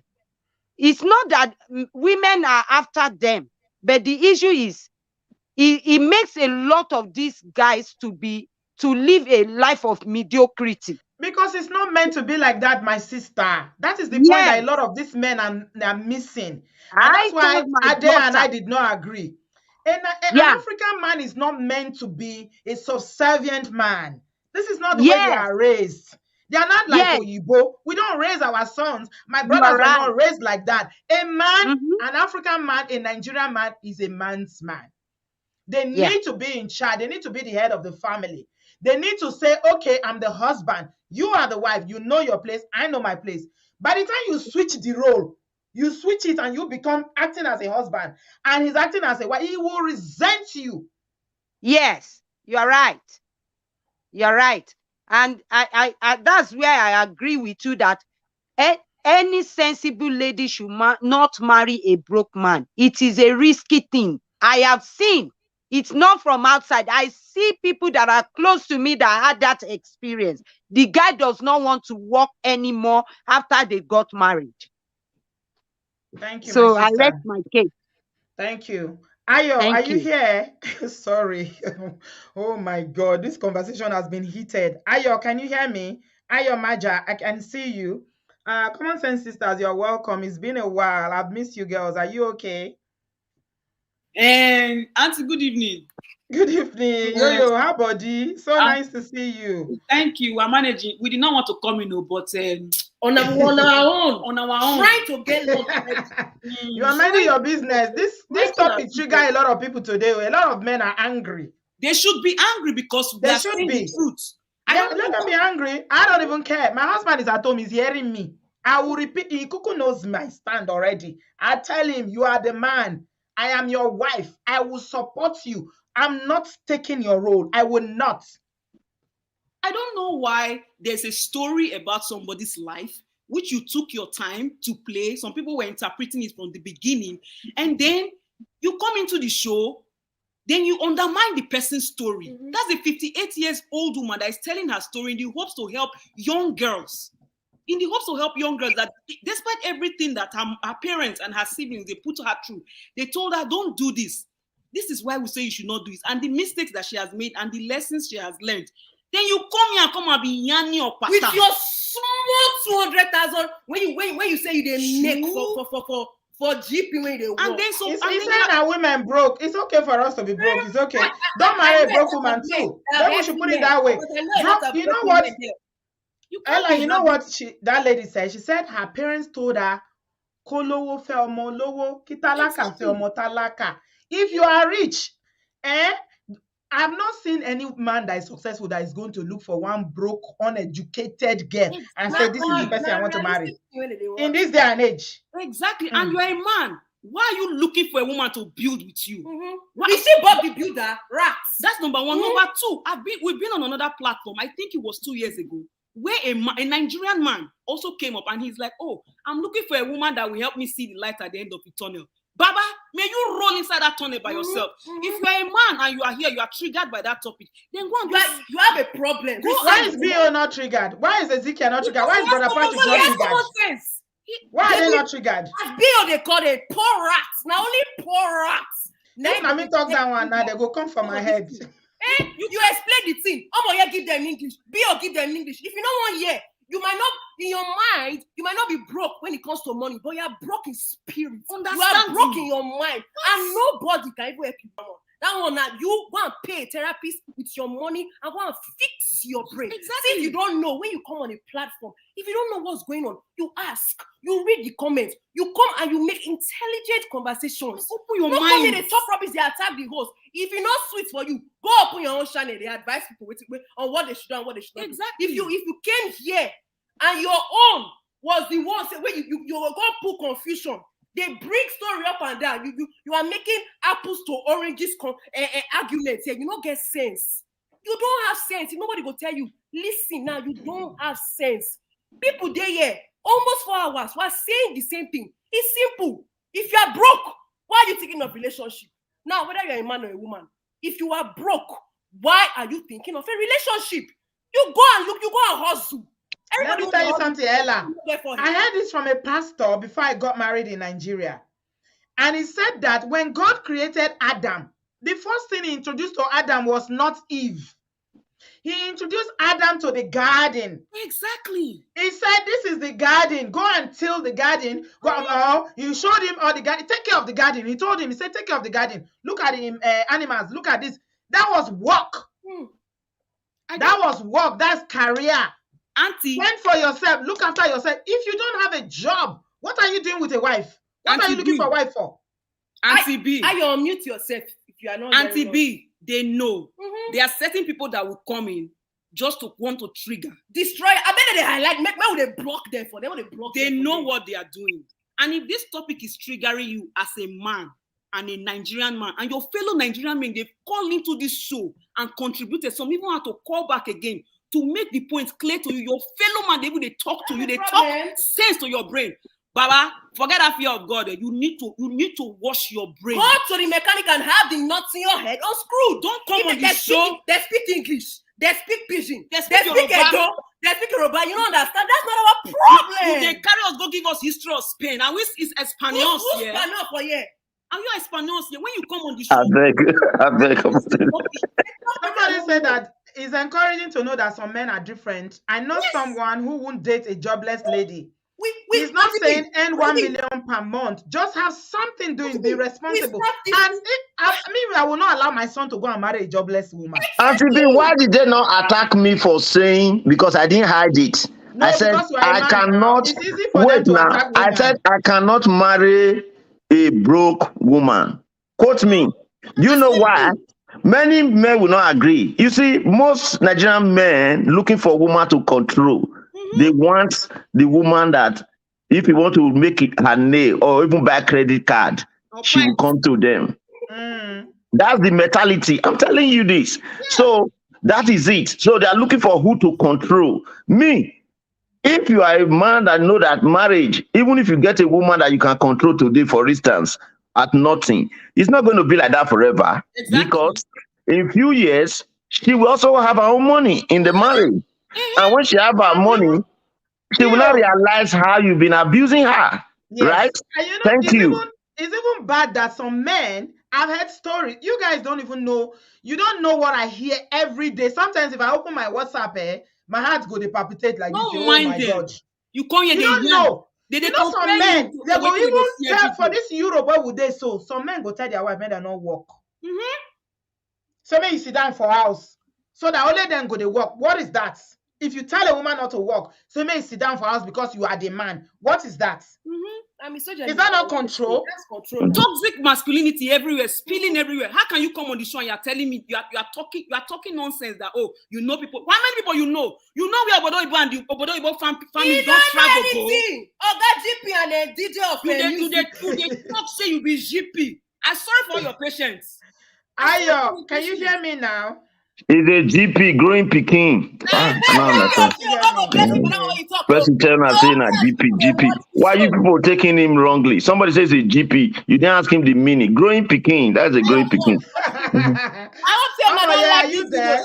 It's not that women are after them, but the issue is it makes a lot of these guys to be to live a life of mediocrity. Because it's not meant to be like that, my sister. That is the point that a Yes. lot of these men are missing. And I that's why told my Ade and I daughter, did not agree. An yeah, African man is not meant to be a subservient man. This is not the way they yes, are raised. They are not like yes, Oyibo. We don't raise our sons. My you are brothers were right. not raised like that. A man, Mhm. an African man, a Nigerian man is a man's man. They Yeah. need to be in charge. They need to be the head of the family. They need to say, okay, I'm the husband. You are the wife. You know your place. I know my place. By the time you switch the role, you switch it and you become acting as a husband and he's acting as a wife, he will resent you. Yes, you are right. You're right. And I that's where I agree with you that any sensible lady should not marry a broke man. It is a risky thing. I have seen. It's not from outside. I see people that are close to me that had that experience. The guy does not want to work anymore after they got married. Thank you, So my I sister. rest my case. Thank you. Ayo, Thank are you you. here? Sorry. Oh my God, this conversation has been heated. Ayo, can you hear me? Ayo Maja, I can see you. Common Sense Sisters, you're welcome. It's been a while. I've missed you girls. Are you okay? Auntie, good evening. Good evening. Yo, how body? So nice to see you. Thank you. We're managing. We did not want to come in, but on our own. On our own. Trying to get You are minding your business. This topic trigger a lot of people today. A lot of men are angry. They should be angry because they are should saying be. The truth. Yeah, let them be angry. I don't even care. My husband is at home. He's hearing me. I will repeat. He Kuku knows my stand already. I tell him, you are the man. I am your wife. I will support you. I'm not taking your role. I will not. I don't know why there's a story about somebody's life which you took your time to play. Some people were interpreting it from the beginning. And then you come into the show, then you undermine the person's story. Mm-hmm. That's a 58 years old woman that is telling her story in the hopes to help young girls. In the hopes to help young girls that despite everything that her parents and her siblings, they put her through, they told her, don't do this. This is why we say you should not do this. And the mistakes that she has made and the lessons she has learned. Then you come here and be yanni or pata. With your small 200,000, when you say you didn't make for GP when they work. And then so it's saying that women broke. It's okay for us to be broke. It's okay. Don't marry a broke woman too. Then we should put it that way. You know what? Ella, you know what that lady said? She said her parents told her, Kolowo fe omo lowo, kitalaka fe omo talaka. If you are rich, I've not seen any man that is successful that is going to look for one broke, uneducated girl and say, this is the person I want to marry. In this day and age. Exactly. And you're a man. Why are you looking for a woman to build with you? Mm-hmm. Is she Bob the Builder? Rats. That's number one. Mm-hmm. Number two, we've been on another platform. I think it was 2 years ago, where a Nigerian man also came up and he's like, oh, I'm looking for a woman that will help me see the light at the end of the tunnel. Baba, may you roll inside that tunnel by yourself. Mm-hmm. If you're a man and you are here, you are triggered by that topic, then go and you have a problem. Why is B.O. not triggered? Why is Ezekiel not triggered? Why is Brother Patrick not triggered? Why are they not triggered? As B.O. they call it poor rats. Now only poor rats. If I talk that one now, they go come from my head. You explain the thing. Omo, give them English. B.O. give them English. If you don't want hear, you might not, in your mind, you might not be broke when it comes to money, but you are broke in spirit. You are broke in your mind. And nobody can even help you. That one, now you go and pay a therapist with your money and go and fix your brain. Exactly. See, if you don't know, when you come on a platform, if you don't know what's going on, you ask, you read the comments, you come and you make intelligent conversations. Open your mind. Don't come in the top rubbish, they attack the host. If it's not sweet for you, go open your own channel. They advise people on what they should do and what they should not do. Exactly. If you came here and your own was the one where you were going to put confusion, they bring story up and down. You are making apples to oranges arguments here. You don't get sense. You don't have sense. Nobody will tell you, listen now, you don't have sense. People there here, almost 4 hours, were saying the same thing. It's simple. If you are broke, why are you thinking of relationship? Now, whether you're a man or a woman, if you are broke, why are you thinking of a relationship? You go and look, you go and hustle. Let me tell you something, Ella. I heard this from a pastor before I got married in Nigeria. And he said that when God created Adam, the first thing he introduced to Adam was not Eve. He introduced Adam to the garden. Exactly. He said, this is the garden. Go and till the garden. You showed him all the garden. Take care of the garden. He told him, he said, take care of the garden. Look at the animals. Look at this. That was work. That was work. That's career. Auntie. Fend for yourself. Look after yourself. If you don't have a job, what are you doing with a wife? What are you looking for a wife for? Auntie B. I unmute yourself if you are not. Auntie B, they know. There are certain people that will come in just to want to trigger. Destroy. I bet they highlight. Make they block them for them. They know what they are doing. And if this topic is triggering you as a man and a Nigerian man, and your fellow Nigerian men, they've called into this show and contributed. Some even have to call back again to make the points clear to you. Your fellow man, they talk to you. They talk sense to your brain. Baba, forget that fear of God. You need to wash your brain. Go to the mechanic and have the nuts in your head unscrewed. Don't come on the show. They speak English. They speak Pidgin. They speak Yoruba. They speak Yoruba. You don't understand. That's not our problem. They carry us, go give us history of Spain. And which is Espanol here. Espanol for here? Are you Espanol here? When you come on the show. I beg. Somebody said that it's encouraging to know that some men are different. I know someone who won't date a jobless lady. He's not saying earn 1 million per month. Just have something doing. Be responsible. And I will not allow my son to go and marry a jobless woman. Auntie B, why did they not attack me for saying, because I didn't hide it? No, I said I cannot. It's easy for Wait them to now. attack I women. said I cannot marry a broke woman. Quote me. Do you know why? Many men will not agree. You see, most Nigerian men looking for a woman to control. They want the woman that if you want to make it her nail or even buy a credit card, she will come to them. That's the mentality. I'm telling you this. So that is it. So they are looking for who to control. Me, if you are a man that know that marriage, even if you get a woman that you can control today, for instance, at nothing, it's not going to be like that forever. Exactly. Because in a few years, she will also have her own money in the marriage. And when she have her money, she will not realize how you've been abusing her. Right? And you know, Thank you. It's even bad that some men, I've heard stories. You guys don't even know. You don't know what I hear every day. Sometimes if I open my WhatsApp, my heart go to palpitate like this. Oh my God. You come here, you don't know. They know some men, they go even tell for this Europe, where would they so? Some men go tell their wife, men they not work. So men you sit down for house. So that only then go to work. What is that? If you tell a woman not to work, so may sit down for house because you are the man. What is that? Is that not control? That's control. Toxic masculinity everywhere, spilling everywhere. How can you come on the show and you're telling me you are talking nonsense that you know people? How many people you know? You know where Obodooyibo and the Obodooyibo family don't travel go. Oga GP and a DJ of they talk say you be GP. I'm sorry for your patience. Ayo, can you hear me now? Is a GP growing Peking? Person tell me saying a GP. Why you people taking him wrongly? Somebody says a GP. You didn't ask him the meaning. Growing Peking. That's a growing Peking. I hope you there.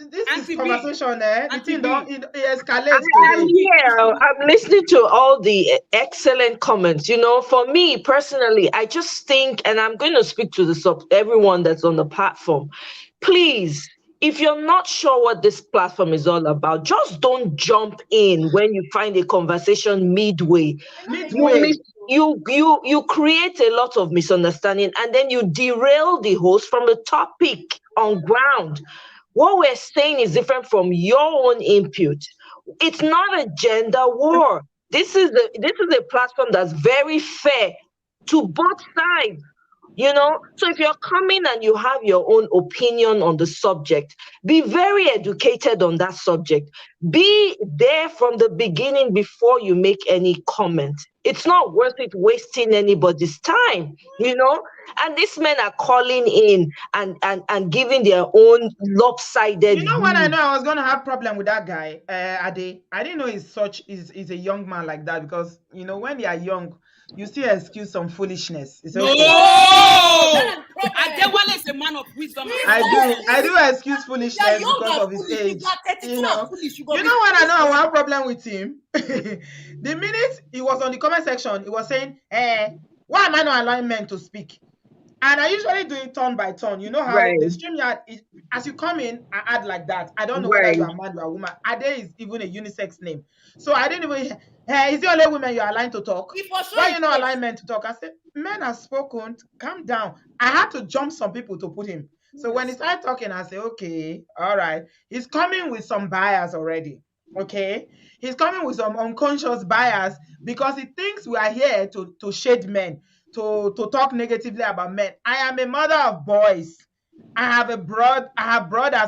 This is conversation. The thing don't it escalates. I'm here. I'm listening to all the excellent comments. You know, for me personally, I just think, and I'm going to speak to everyone that's on the platform. Please, if you're not sure what this platform is all about, just don't jump in when you find a conversation midway. You create a lot of misunderstanding, and then you derail the host from the topic on ground. What we're saying is different from your own input. It's not a gender war. This is a platform that's very fair to both sides. You know, so if you're coming and you have your own opinion on the subject, be very educated on that subject. Be there from the beginning before you make any comment. It's not worth it wasting anybody's time, you know? And these men are calling in and giving their own lopsided. You know what I know? I was going to have problem with that guy, Ade. I didn't know he's a young man like that because, you know, when they are young, you still excuse some foolishness. It's okay. No! Adewale is a man of wisdom. I do excuse foolishness because of his age. You know what I know? I have a problem with him. The minute he was on the comment section, he was saying, why am I not allowing men to speak? And I usually do it turn by turn. You know how Right. the StreamYard, as you come in, I add like that. I don't know whether Right. you are man or a woman. Ade is even a unisex name. So I didn't even, hey, is the only women you are aligned to talk? Why you not aligned men to talk? I said, men have spoken, calm down. I had to jump some people to put him. So when he started talking, I said, okay, all right. He's coming with some bias already. Okay. He's coming with some unconscious bias because he thinks we are here to shade men, to talk negatively about men. I am a mother of boys. I have brothers,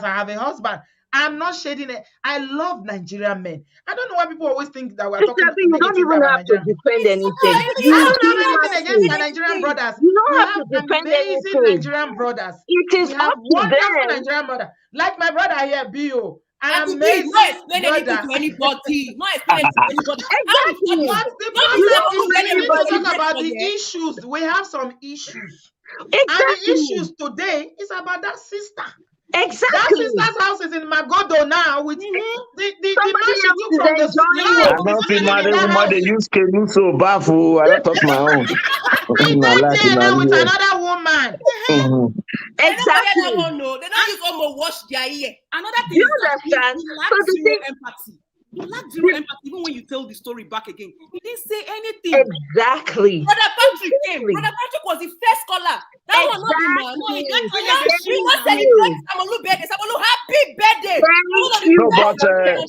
I have a husband. I'm not shading it. I love Nigerian men. I don't know why people always think that we're talking Exactly. You don't negatively even about have to Nigerian men. defend anything. I You don't do have not anything against my to. Nigerian brothers. You We don't have have to defend amazing anything. Nigerian brothers. It is We have up to wonderful them. Nigerian brother. Like my brother here, Bio. An Not amazing explain anything brother. to anybody. Not explain anything to anybody. Exactly. But the Not problem explain is we need to anybody. talk about the issues. We have some issues. Exactly. And the issues today is about that sister. Exactly. That sister's house is in Magodo now with the man she took from the I slum is don't see living my in that woman house. they use canoe so baffle. I don't talk my own. He's My not life there in now with here. another woman. Mhm. Exactly. They don't use almost wash their ear. Another thing You is that understand? he So lacked the zero thing, empathy. He lacked zero empathy even when you tell the story back again. He didn't say anything. exactly. Brother Patrick came. Brother Patrick was the first caller. That one not the man. No, he got We you not as a shield now. celebrate Samolu birthday. Samolu, happy birthday. Thank you No, for but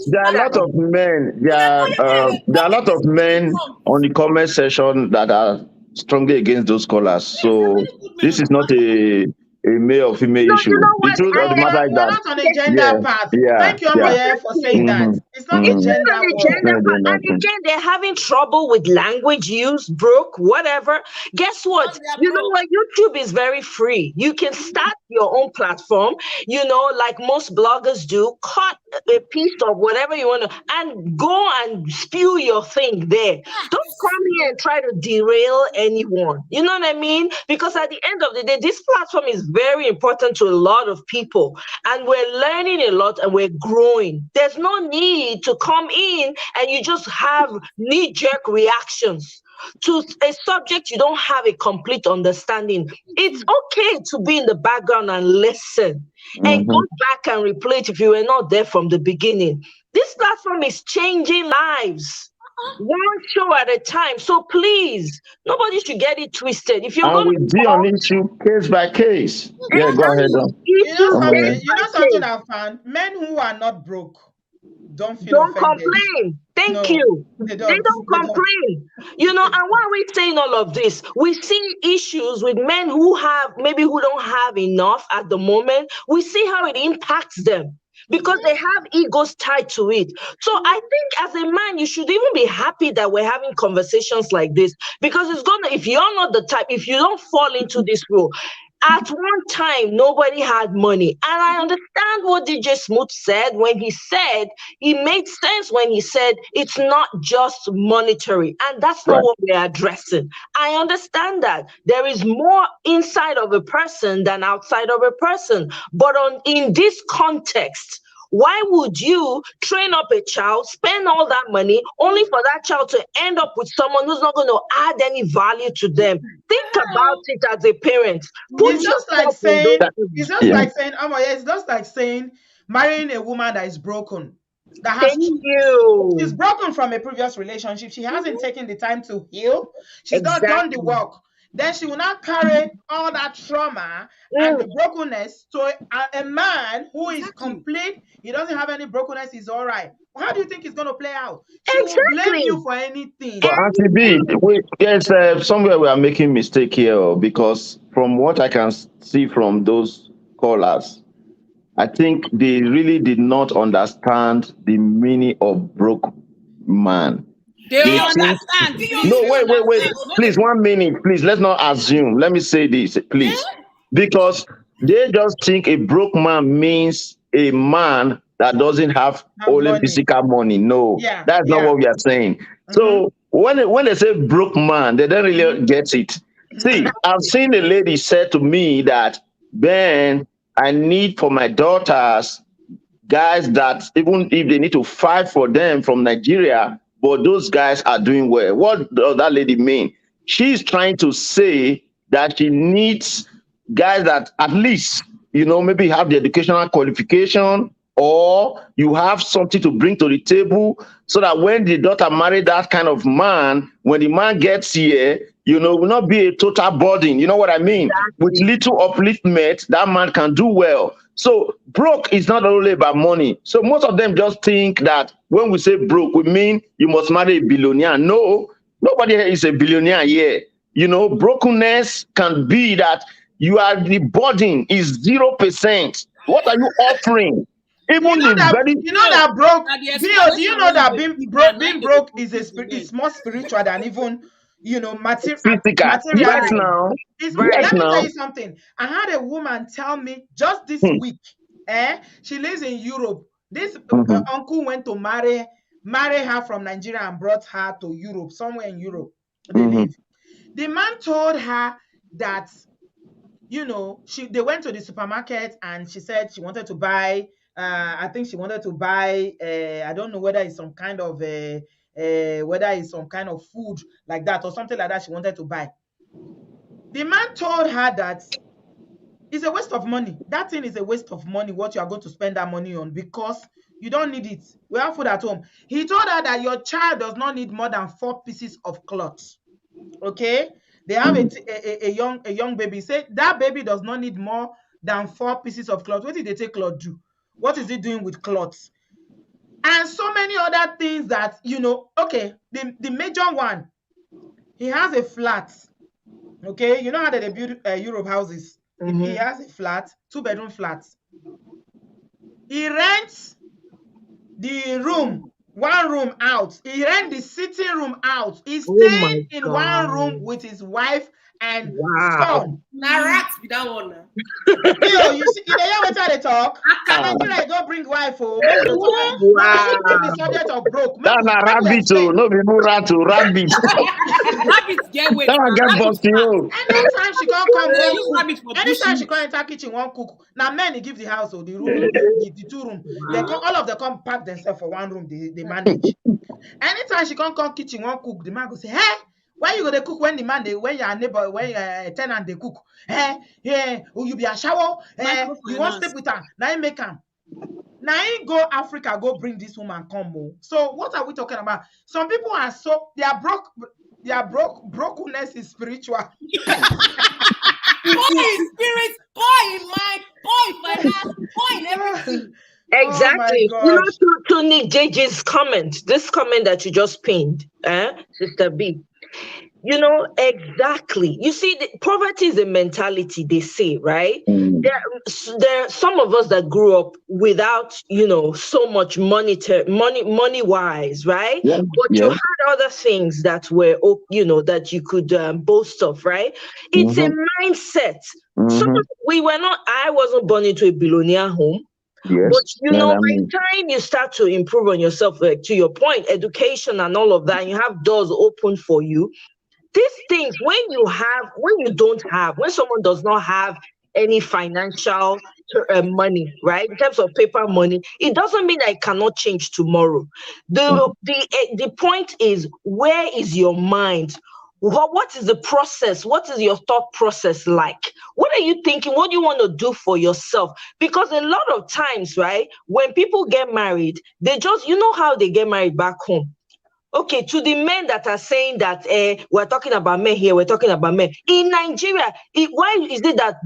there are a lot of men. There are a lot of men on the comment section that are strongly against those callers. So this is not a male or female No, issue. you know The what? truth I of the matter is We're that not on a gender path. Thank you, yeah. Amoye, for saying that. It's not a It's gender not a war. gender part. And again, they're having trouble with language use, Brooke, whatever. Guess what? You know what? YouTube is very free. You can start your own platform, you know, like most bloggers do, cut a piece of whatever you want to, and go and spew your thing there. Don't come here and try to derail anyone. You know what I mean? Because at the end of the day, this platform is very important to a lot of people, and we're learning a lot and we're growing. There's no need to come in and you just have knee-jerk reactions to a subject you don't have a complete understanding. It's okay to be in the background and listen and go back and replay it if you were not there from the beginning. This platform is changing lives. One show at a time. So please, nobody should get it twisted. If you're And going we to deal on issue case by case. Yeah, go ahead. You know something? case You know by something case. I found? Men who are not broke don't feel Don't offended. complain. Thank No, you. they They don't. don't They don't. complain. You know, and why are we saying all of this? We see issues with men who have maybe who don't have enough at the moment. We see how it impacts them because they have egos tied to it. So I think as a man, you should even be happy that we're having conversations like this, because it's gonna, if you're not the type, if you don't fall into this role, at one time, nobody had money. And I understand what DJ Smooth said when he said, it made sense when he said it's not just monetary. And that's not Right. what we're addressing. I understand that. There is more inside of a person than outside of a person. But in this context, why would you train up a child, spend all that money, only for that child to end up with someone who's not going to add any value to them? Think about it as a parent. Put It's just like yourself in saying, those it's shoes. just like saying, it's just like saying marrying a woman that is broken, that has Thank you. she's broken from a previous relationship. She hasn't taken the time to heal. She's not done the Exactly. work. Then she will not carry all that trauma and the brokenness to a man who is complete. He doesn't have any brokenness. He's all right. How do you think it's going to play out? She will blame you for anything. But Auntie B, there's somewhere we are making mistake here, because from what I can see from those callers, I think they really did not understand the meaning of broke man. They They think, understand. no, wait. Please, 1 minute. Please, let's not assume. Let me say this, please. Because they just think a broke man means a man that doesn't have only money. physical money. No, Yeah, that's not what we are saying. So when they say broke man, they don't really get it. See, I've seen a lady say to me that, Ben, I need for my daughters guys that even if they need to fight for them from Nigeria, but those guys are doing well. What does that lady mean? She's trying to say that she needs guys that at least, maybe have the educational qualification, or you have something to bring to the table, so that when the daughter marry that kind of man, when the man gets here, will not be a total burden. You know what I mean? With little upliftment, that man can do well. So broke is not only about money. So most of them just think that when we say broke, we mean you must marry a billionaire. No, nobody here is a billionaire here. Brokenness can be that the burden is 0%. What are you offering? Even that broke. Now, the Bio, do you know that explanation being broke is more spiritual than even Physical. materialism. Yes, now. Let me tell you something. I had a woman tell me just this week. She lives in Europe. This uncle went to marry her from Nigeria and brought her to Europe, somewhere in Europe. They live. The man told her that they went to the supermarket and she said she wanted to buy. I think she wanted to buy. I don't know whether it's some kind of food like that or something like that. She wanted to buy. The man told her that it's a waste of money. That thing is a waste of money. What you are going to spend that money on, because you don't need it. We have food at home. He told her that your child does not need more than 4 pieces of cloth. Okay. They have a young baby. Say that baby does not need more than 4 pieces of cloth. What did they take cloth do? What is it doing with cloths? And so many other things that, okay, the major one, he has a flat. Okay, you know how they build Europe houses? He has a flat, 2-bedroom flat. He rents the room, 1 room out. He rents the sitting room out. He's staying in 1 room with his wife and son. Now rats with that one. You see, you hear what they talk? Nigeria don't bring wife home. Maybe the subject of broke. That's a rabbit, no be rat to rabbit. Rabbits get weight. That one get busty. Anytime she can't come, anytime she can't enter kitchen, one cook. Now men they give the house or the room, the 2 room. They come, all of them come pack themselves for 1 room. They manage. Anytime she can't come kitchen, one cook. The man go say, hey. Why you go to cook when the man when your neighbor, when your tenant they cook? You be a shower? You want to sleep with her? Now you make him. Now you go Africa, go bring this woman come home. So what are we talking about? Some people are they are broke. Brokenness is spiritual. Boy in spirit, boy in mind, boy in finance, boy in everything. Exactly. To Nick JJ's comment, this comment that you just pinned, Sister B. Exactly. You see, poverty is a mentality, they say, right? There are some of us that grew up without, so much money wise, right? Yeah. But you had other things that were, that you could boast of, right? It's a mindset. I wasn't born into a billionaire home. Yes. But by the time you start to improve on yourself, to your point, education and all of that, and you have doors open for you. These things, when someone does not have any financial money, right, in terms of paper money, it doesn't mean that it cannot change tomorrow. The point is, where is your mind? What is the process? What is your thought process like? What are you thinking? What do you want to do for yourself? Because a lot of times, right, when people get married, they just, how they get married back home. Okay, to the men that are saying that we're talking about men here, we're talking about men. In Nigeria, why is it that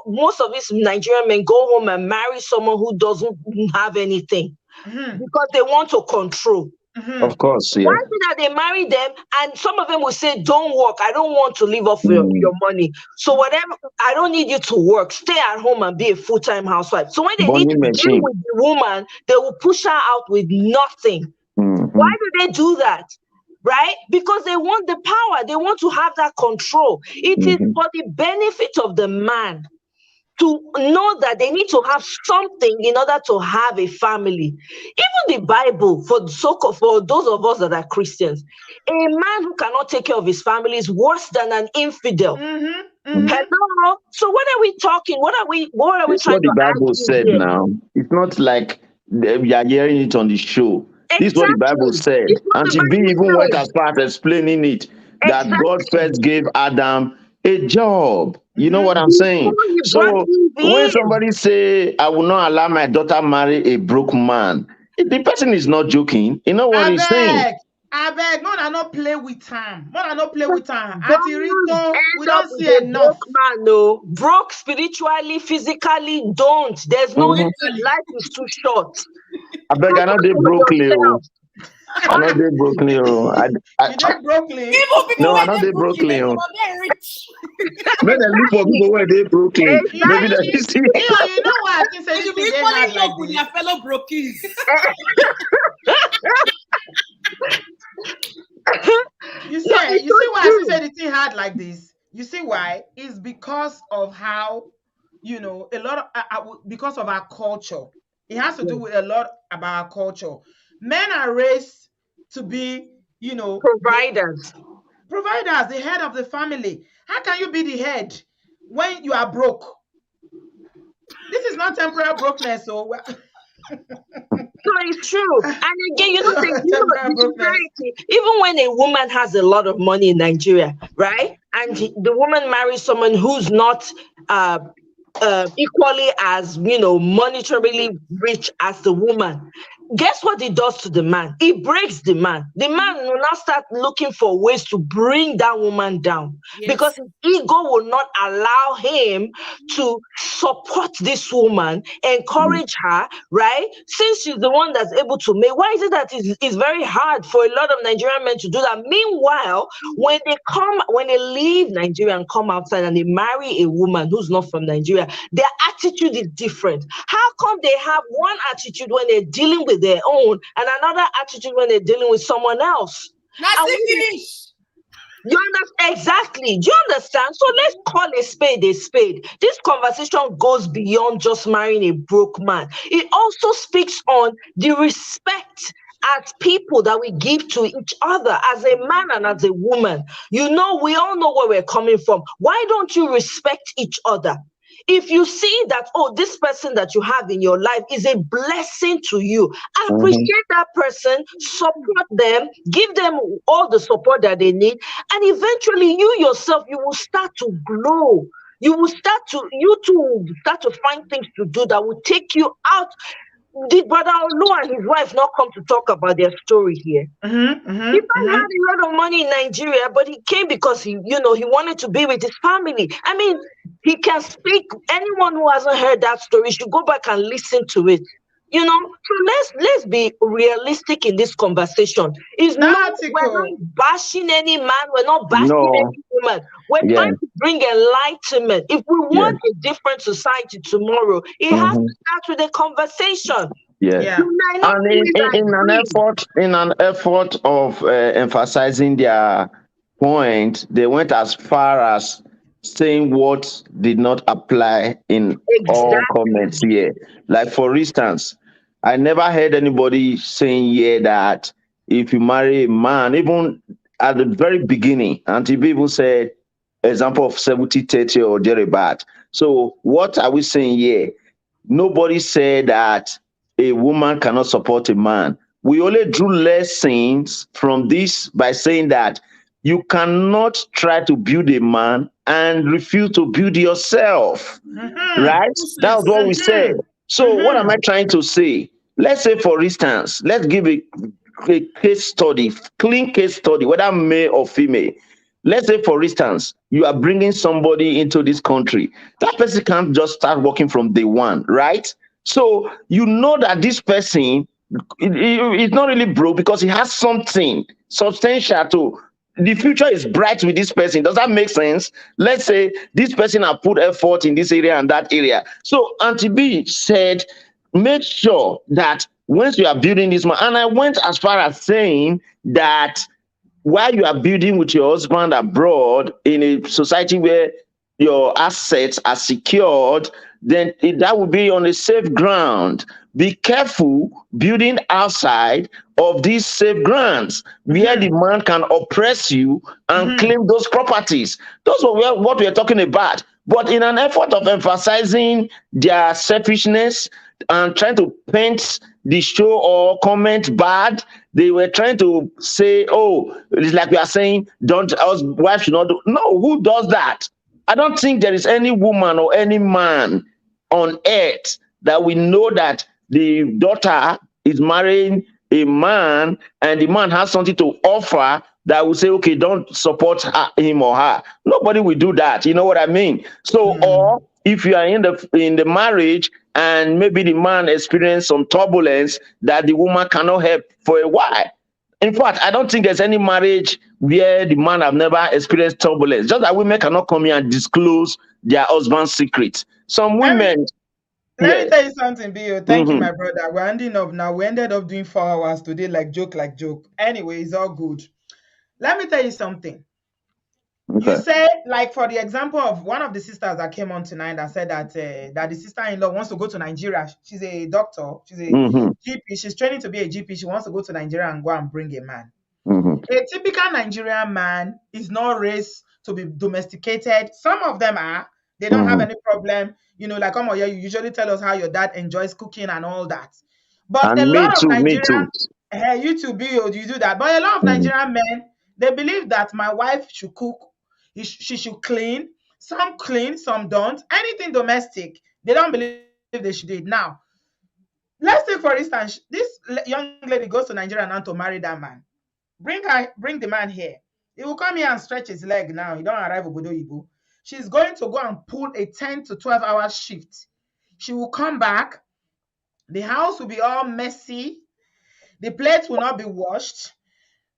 most of these Nigerian men go home and marry someone who doesn't have anything? Because they want to control. Of course, yeah. Why is it that they marry them and some of them will say, don't work, I don't want to live off your money. So whatever, I don't need you to work. Stay at home and be a full-time housewife. So when they need to deal with the woman, they will push her out with nothing. Why do they do that? Right? Because they want the power. They want to have that control. It is for the benefit of the man to know that they need to have something in order to have a family. Even the Bible, for those of us that are Christians, a man who cannot take care of his family is worse than an infidel. Hello? So what are we talking? What are we trying to argue? What the Bible said here? Now. It's not like we are hearing it on the show. Exactly. This is what the Bible said. And she even went as far as explaining it. That God first gave Adam, a job. You know what I'm Before saying? you brought So him when in. somebody say, I will not allow my daughter marry a broke man, the person is not joking. You know what he's saying? I beg, more than not play with him. More than not play with him. Auntie Don't Rito, we end up don't with see a enough. broke man, no. Broke spiritually, physically, don't. There's no Mhm. need. Life is too short. I beg, I know they Focus on broke Leo. yourself. I know they broke Leo. You did Brooklyn. Even people No, I where know they they broke broke it, they Leo. are rich. When I look for people where they Brooklyn, maybe that is You know why I think They this should be thing they equally hard like yoke with this? their fellow brokies. You No, see, it's you see so why I true. say the thing hard like this? You see why? It's because of how, a lot of because of our culture. It has to do with a lot about our culture. Men are raised to be, Providers. providers, the head of the family. How can you be the head when you are broke? This is not temporary brokenness, so So it's true. And again, temporary the brokenness. society, even when a woman has a lot of money in Nigeria, right? And the woman marries someone who's not equally as, monetarily rich as the woman. Guess what it does to the man? It breaks the man. The man will now start looking for ways to bring that woman down because his ego will not allow him to support this woman, encourage her, right? Since she's the one that's able to make. Why is it that it's very hard for a lot of Nigerian men to do that? Meanwhile, when they leave Nigeria and come outside and they marry a woman who's not from Nigeria, their attitude is different. How come they have one attitude when they're dealing with their own and another attitude when they're dealing with someone else? Now see finish. You understand? Exactly. Do you understand? So let's call a spade a spade. This conversation goes beyond just marrying a broke man. It also speaks on the respect as people that we give to each other, as a man and as a woman. We all know where we're coming from. Why don't you respect each other? If you see that, this person that you have in your life is a blessing to you, appreciate that person, support them, give them all the support that they need, and eventually you yourself, you will start to grow. You too will start to find things to do that will take you out. Did Brother Olu and his wife not come to talk about their story here? He had a lot of money in Nigeria, but he came because he wanted to be with his family. I mean, he can speak. Anyone who hasn't heard that story should go back and listen to it. So let's be realistic in this conversation. We're not bashing any man, we're not bashing any woman. We're trying to bring enlightenment. If we want a different society tomorrow, it has to start with a conversation. Yeah. You might not And always in an effort of emphasizing their point, they went as far as saying what did not apply in all comments here. Like, for instance, I never heard anybody saying here that if you marry a man, even at the very beginning, until people said example of 70-30 or thereabout. So what are we saying here? Nobody said that a woman cannot support a man. We only drew lessons from this by saying that you cannot try to build a man and refuse to build yourself. Right? That's what we said. So what am I trying to say? Let's say, for instance, let's give a case study, clean case study, whether male or female. Let's say, for instance, you are bringing somebody into this country. That person can't just start working from day one, right? So you know that this person is not really broke because he has something substantial to. The future is bright with this person. Does that make sense? Let's say this person has put effort in this area and that area. So Auntie B said, make sure that once you are building this man, and I went as far as saying that while you are building with your husband abroad in a society where your assets are secured, then that will be on a safe ground. Be careful building outside of these safe grounds where the man can oppress you and claim those properties. Those are what we are talking about. But in an effort of emphasizing their selfishness and trying to paint the show or comment bad. They were trying to say, oh, it's like we are saying, don't, us wife should not do. No, who does that? I don't think there is any woman or any man on earth that we know that the daughter is marrying a man and the man has something to offer that will say, okay, don't support him or her. Nobody will do that. You know what I mean? So, or if you are in the marriage and maybe the man experienced some turbulence that the woman cannot help for a while. In fact, I don't think there's any marriage where the man have never experienced turbulence. Just that women cannot come here and disclose their husband's secret. Some women. Let me tell you something, Bio. Thank you, Mhm. my brother. We're ending up now. We ended up doing 4 hours today, like joke. Anyway, it's all good. Let me tell you something. You Okay. say, like, for the example of one of the sisters that came on tonight that said that that the sister-in-law wants to go to Nigeria. She's a doctor. She's a Mhm. GP. She's training to be a GP. She wants to go to Nigeria and go and bring a man. Mhm. A typical Nigerian man is not raised to be domesticated. Some of them are. They don't have Mhm. any problem. You know, like, you usually tell us how your dad enjoys cooking and all that. But a And me lot of too, me Nigerian, too. you too, Bio, you do that. But a lot of Mhm. Nigerian men, they believe that my wife should cook, she should clean. Some clean, some don't. Anything domestic, they don't believe they should do it. Now, let's take for instance, this young lady goes to Nigeria now to marry that man. Bring the man here. He will come here and stretch his leg now. He don't arrive Obodo. She's going to go and pull a 10 to 12 hour shift. She will come back. The house will be all messy. The plates will not be washed.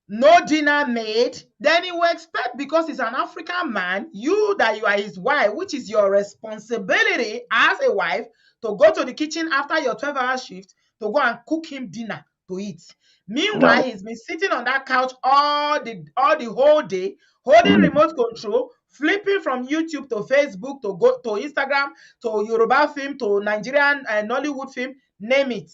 No dinner made. Then he will expect, because he's an African man, that you are his wife, which is your responsibility as a wife, to go to the kitchen after your 12-hour shift to go and cook him dinner to eat. Meanwhile, No. he's been sitting on that couch all the whole day, holding Mhm. remote control, flipping from YouTube to Facebook to go to Instagram to Yoruba film to Nigerian and Nollywood film, name it.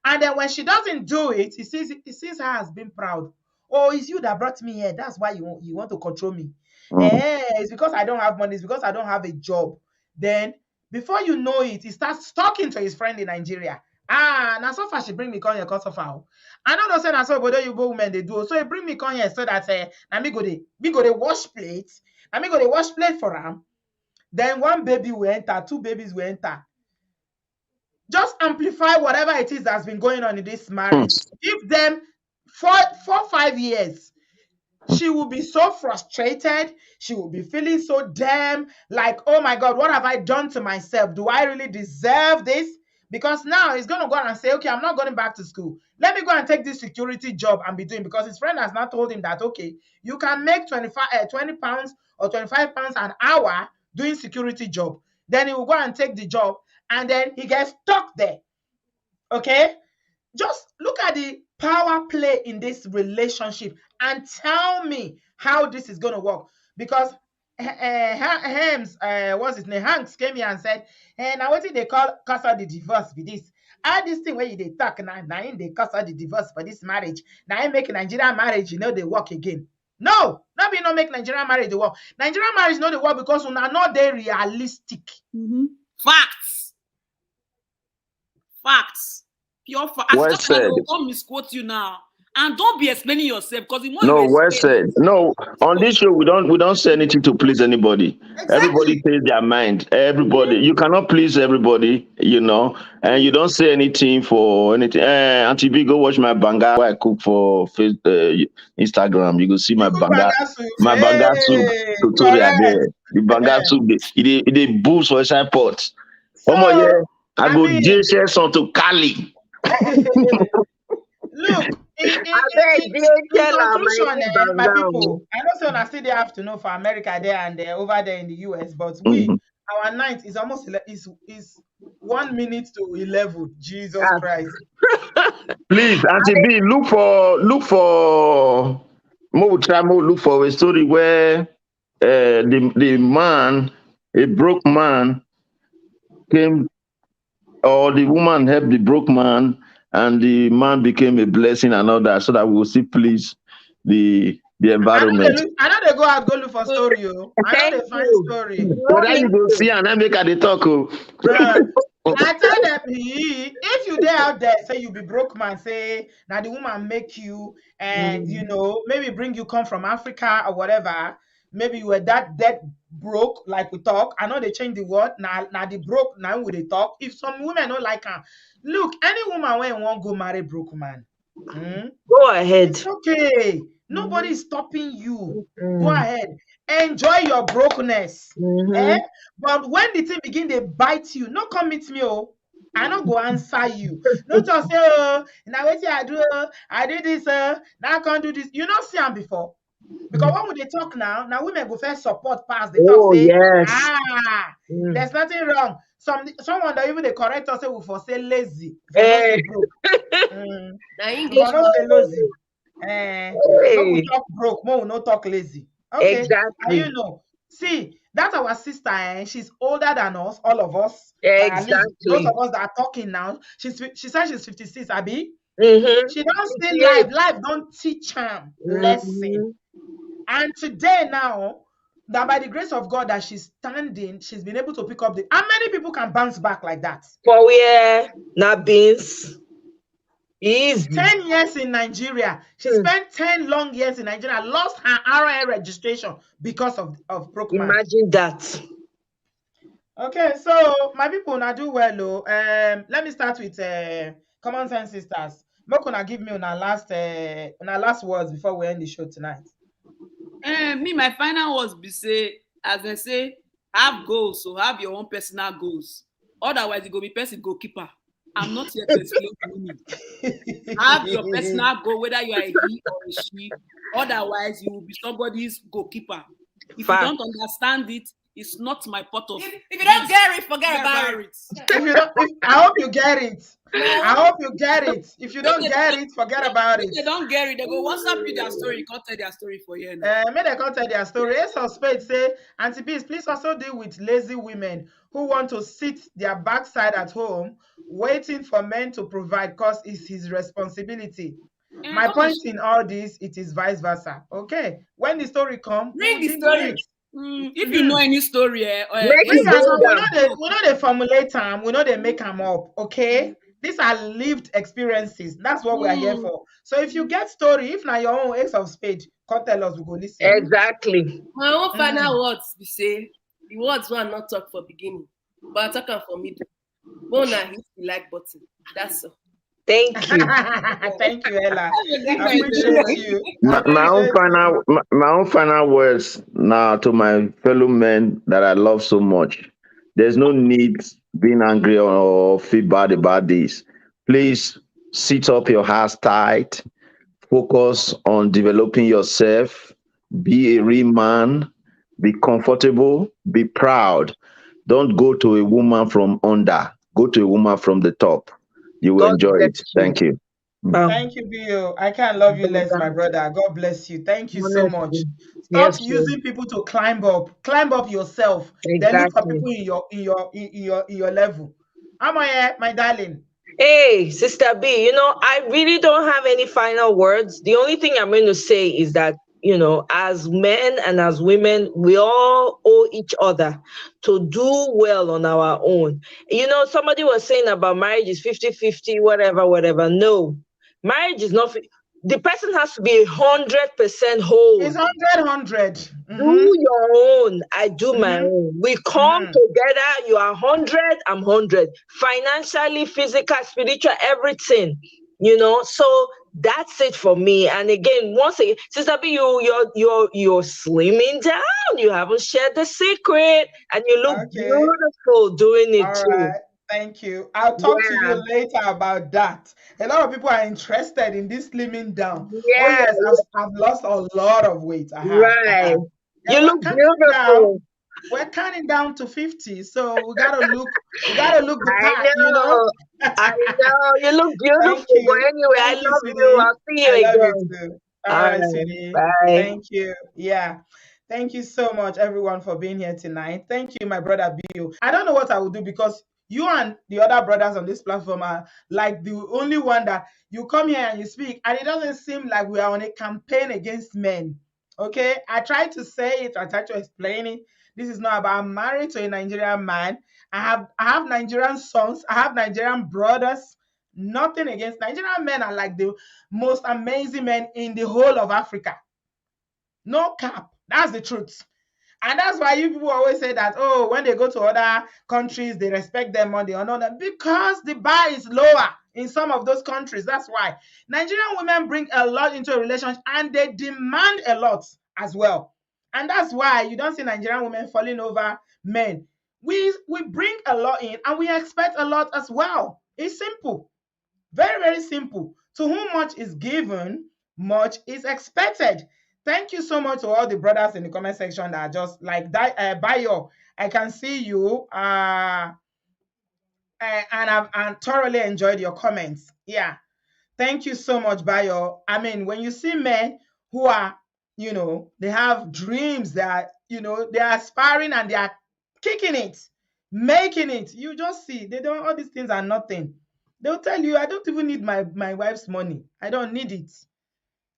And then when she doesn't do it, he sees her as being proud. Oh, it's you that brought me here. That's why you want to control me. Mhm. It's because I don't have money. It's because I don't have a job. Then, before you know it, he starts talking to his friend in Nigeria. Now so far she bring me come here because of her. I don't know say na so obodo Yoruba women they do. So he bring me come here so that na me go dey wash plates. Na me go dey wash plate for him. Then one baby will enter, two babies will enter. Just amplify whatever it is that's been going on in this marriage. Give them 5 years. She will be so frustrated. She will be feeling so damn like, oh my God, what have I done to myself? Do I really deserve this? Because now he's going to go and say, okay, I'm not going back to school. Let me go and take this security job and be doing, because his friend has not told him that, okay, you can make 20 pounds or 25 pounds an hour doing security job. Then he will go and take the job and then he gets stuck there. Okay? Just look at the power play in this relationship and tell me how this is going to work. Because what's his name? Hanks came here and said, now what did they call the divorce with this? All this thing where they talk now in they cause the divorce for this marriage. Now I make Nigerian marriage, they work again. No, not be no make Nigerian marriage the work. Nigerian marriage not the work because we are not they realistic. Facts. Facts. Pure facts. Well Just like they said. will come misquote you now. And don't be explaining yourself, because the more No, you well explain said. No, on this show we don't say anything to please anybody. Everybody says their mind. Everybody, you cannot please everybody, and you don't say anything for anything. Auntie B, go watch my banga I cook for Instagram. You go see my banga soup tutorial Correct. there. The banga soup, they boost for inside pot. So, Yeah, I I go mean, DHS onto Cali. look, in DHL are my conclusion, my background. people, I know so I still they have to know for America there and over there in the US, but Mhm. our night is almost is 1 minute to 11. Jesus Christ. Please, Auntie B, look for look for a story where the man, a broke man, came, or the woman helped the broke man, and the man became a blessing and all that, so that we will see please the environment. I know they go out, go look for story. I know Thank they find you. story. Whether you go see and then make a talk. Uh, I tell them, if you there out there, say you be broke man, say now the woman make you, and you know, maybe bring you come from Africa or whatever. Maybe you were that dead broke, like we talk. I know they change the word. Now the broke now we they talk. If some women don't like her, look, any woman when won't go marry broke man. Go ahead. It's okay. Nobody is stopping you. Go ahead. Enjoy your brokenness. But when the thing begin they bite you, no come meet me. Oh, I not go answer you. No just say, oh, now wait till I do, I did this, now I can't do this. You not see them before. Because when they talk now women go first support pass. They talk say, yes. there's nothing wrong. Someone that even they correct us say we for say lazy, for not say broke. Now We English. for not say lazy. No we talk broke, more we no talk lazy. Okay. Exactly. And you know, see, that's our sister, she's older than us, all of us. At least those Exactly. of us that are talking now. She said she's 56, Abby. Mm-hmm. She don't see life. Life don't teach her lesson. And today now, that by the grace of God that she's standing, she's been able to pick up the. How many people can bounce back like that? For where not beans. Easy. 10 years in Nigeria. She spent 10 long years in Nigeria, lost her RA registration because of broke man. Imagine that. Okay, so my people now do well. Let me start with Common Sense Sisters. Mokuna give me on our last words before we end the show tonight. Me, my final words be say, as they say, have goals, so have your own personal goals. Otherwise, you go be person goalkeeper. I'm not here to explain to you. Have your personal goal, whether you are a he or a she. Otherwise, you will be somebody's goalkeeper. If you don't understand it, it's not my pot of. If you don't get it, forget about it. If you don't, I hope you get it. I hope you get it. If you don't get it, forget about it. If they don't get it, they go WhatsApp you their story. You can't tell their story for you. May they can't tell their story. Ace of Spades say, Auntie Bees, please also deal with lazy women who want to sit their backside at home waiting for men to provide because it's his responsibility. My point in all this, it is vice versa. Okay, when the story comes, bring the story. If you know any story, we know they formulate them, we know they make them up. Okay, these are lived experiences. That's what we are here for. So if you get story, if not your own Ace of Spades, come tell us, we go listen. Exactly. My own final words be say the words will not talk for beginning, but I talk for middle. But now hit the like button. That's all. Thank you. Thank you, Ella. I appreciate you. My own final words now to my fellow men that I love so much. There's no need being angry or feel bad about this. Please sit up your hearts tight. Focus on developing yourself. Be a real man. Be comfortable. Be proud. Don't go to a woman from under. Go to a woman from the top. You will enjoy it. Thank you. Thank you, Bio. I can't love you less, my brother. God bless you. Thank you so much. Stop using people to climb up. Climb up yourself. Then look for people in your level. Am I here, my darling? Hey, Sister B, you know, I really don't have any final words. The only thing I'm going to say is that, you know, as men and as women, we all owe each other to do well on our own. You know, somebody was saying about marriage is 50-50, whatever. No, marriage is not. The person has to be 100% whole. It's 100. Do your own. I do my own. We come together. You are 100. I'm 100. Financially, physical, spiritual, everything. You know. So that's it for me. And again, once again, Sister B, you're slimming down. You haven't shared the secret, and you look beautiful doing it too. Right. Thank you. I'll talk to you later about that. A lot of people are interested in this slimming down. Yeah. Oh yes, I've lost a lot of weight. I have. Right. Yeah, you look beautiful. We're counting down to 50, so we gotta look the part, you know. I know you look beautiful. You. But anyway, I love you. I'll see you again. Love you too. All right, sweetie. Bye. Thank you. Yeah. Thank you so much, everyone, for being here tonight. Thank you, my brother Bill. I don't know what I will do because you and the other brothers on this platform are like the only one that you come here and you speak, and it doesn't seem like we are on a campaign against men. Okay, I try to say it, I try to explain it This is not about, I'm married to a Nigerian man. I have Nigerian sons. I have Nigerian brothers. Nothing against Nigerian men are like the most amazing men in the whole of Africa. No cap. That's the truth. And that's why you people always say that, oh, when they go to other countries, they respect them more, they honor them, because the bar is lower in some of those countries. That's why Nigerian women bring a lot into a relationship and they demand a lot as well. And that's why you don't see Nigerian women falling over men. We bring a lot in and we expect a lot as well. It's simple. Very, very simple. To whom much is given, much is expected. Thank you so much to all the brothers in the comment section that are just like that. Bayo, I can see you. And I've thoroughly enjoyed your comments. Yeah. Thank you so much, Bayo. I mean, when you see men who are, they have dreams that, they're aspiring and they are kicking it, making it, you just see, they don't, all these things are nothing. They'll tell you, I don't even need my wife's money. I don't need it.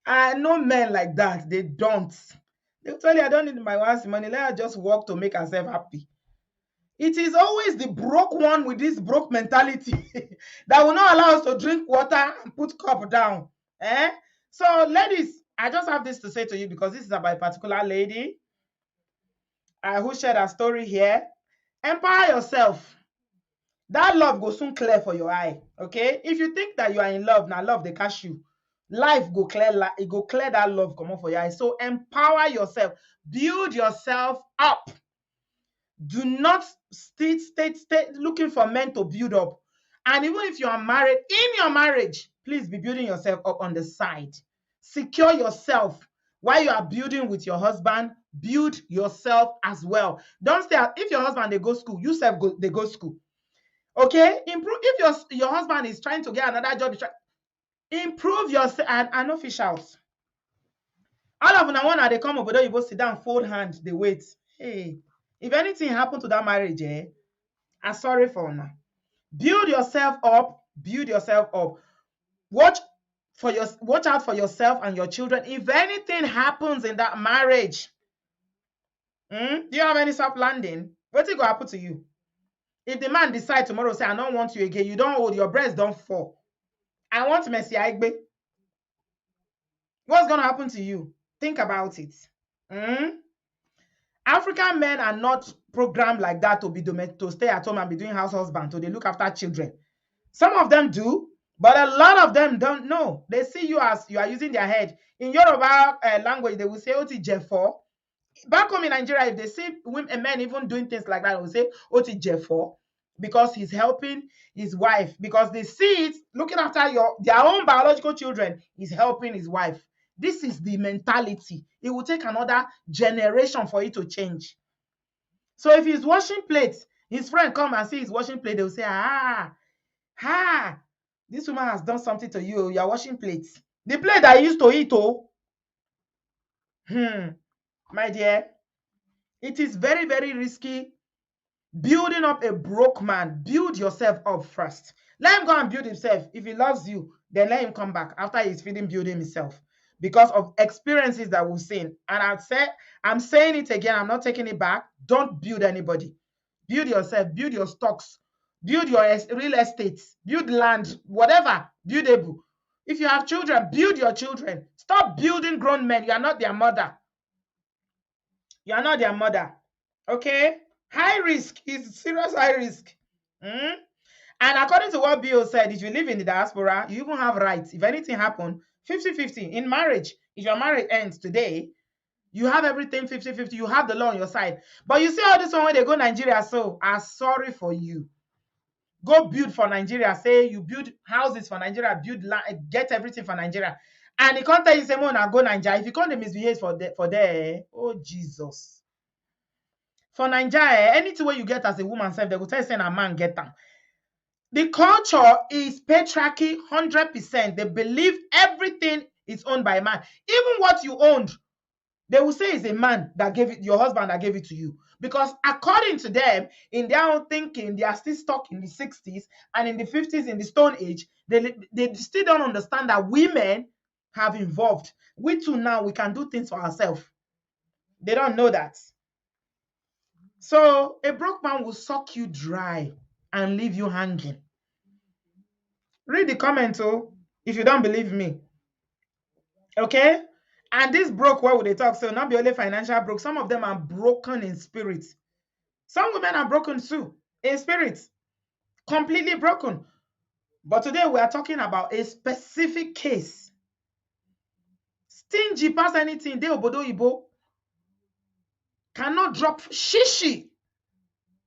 I know men like that. They don't. They'll tell you, I don't need my wife's money. Let her just work to make herself happy. It is always the broke one with this broke mentality that will not allow us to drink water and put cup down. So, ladies, I just have this to say to you because this is about a particular lady who shared her story here. Empower yourself. That love go soon clear for your eye. Okay? If you think that you are in love, now love they catch you. Life go clear, it go clear that love come on for your eye. So empower yourself. Build yourself up. Do not stay looking for men to build up. And even if you are married, in your marriage, please be building yourself up on the side. Secure yourself. While you are building with your husband, build yourself as well. Don't stay out. If your husband they go school, you self they go school. Okay? Improve. If your husband is trying to get another job, improve yourself and no fish out. All of them one they come over there, you both sit down, fold hand, they wait. Hey, if anything happened to that marriage, I'm sorry for now. Build yourself up. Build yourself up. Watch out for yourself and your children. If anything happens in that marriage, do you have any soft landing? What's going to happen to you? If the man decides tomorrow, say, I don't want you again, you don't hold, your breast don't fall. I want Messi Aigbe. What's going to happen to you? Think about it. African men are not programmed like that to stay at home and be doing house husband, to they look after children. Some of them do, but a lot of them don't know. They see you as you are using their head. In Yoruba language, they will say, Oti Jefo. Back home in Nigeria, if they see men even doing things like that, they will say, Oti Jefo, because he's helping his wife. Because they see it, looking after their own biological children, he's helping his wife. This is the mentality. It will take another generation for it to change. So if he's washing plates, his friend come and see he's washing plates, they will say, this woman has done something to you. You are washing plates. The plate that I used to eat, my dear, it is very, very risky building up a broke man. Build yourself up first. Let him go and build himself. If he loves you, then let him come back after he's finished building himself, because of experiences that we've seen. And I'm saying it again, I'm not taking it back. Don't build anybody. Build yourself, build your stocks, build your real estate, build land, whatever, buildable. If you have children, build your children. Stop building grown men. You are not their mother. You are not their mother. Okay? High risk is serious high risk. And according to what Bill said, if you live in the diaspora, you even have rights. If anything happens, 50-50 in marriage. If your marriage ends today, you have everything 50-50. You have the law on your side. But you see all this one when they go Nigeria, so I'm sorry for you. Go build for Nigeria. Say you build houses for Nigeria, build land, get everything for Nigeria. And the content you say, "Mona, go Nigeria." If you can't misbehave for there, oh Jesus. For Nigeria, anything where you get as a woman, self, they will tell you saying a man get them. The culture is patriarchy 100%. They believe everything is owned by a man. Even what you owned, they will say it's a man that gave it, your husband that gave it to you. Because according to them, in their own thinking, they are still stuck in the 60s and in the 50s, in the Stone Age. They still don't understand that women have evolved. We too now, we can do things for ourselves. They don't know that. So a broke man will suck you dry and leave you hanging. Read the comment, oh, if you don't believe me. Okay? And this broke, what would they talk? So not be only financial broke. Some of them are broken in spirit. Some women are broken too, in spirit. Completely broken. But today we are talking about a specific case. Stingy past anything, they obodoyibo cannot drop shishi.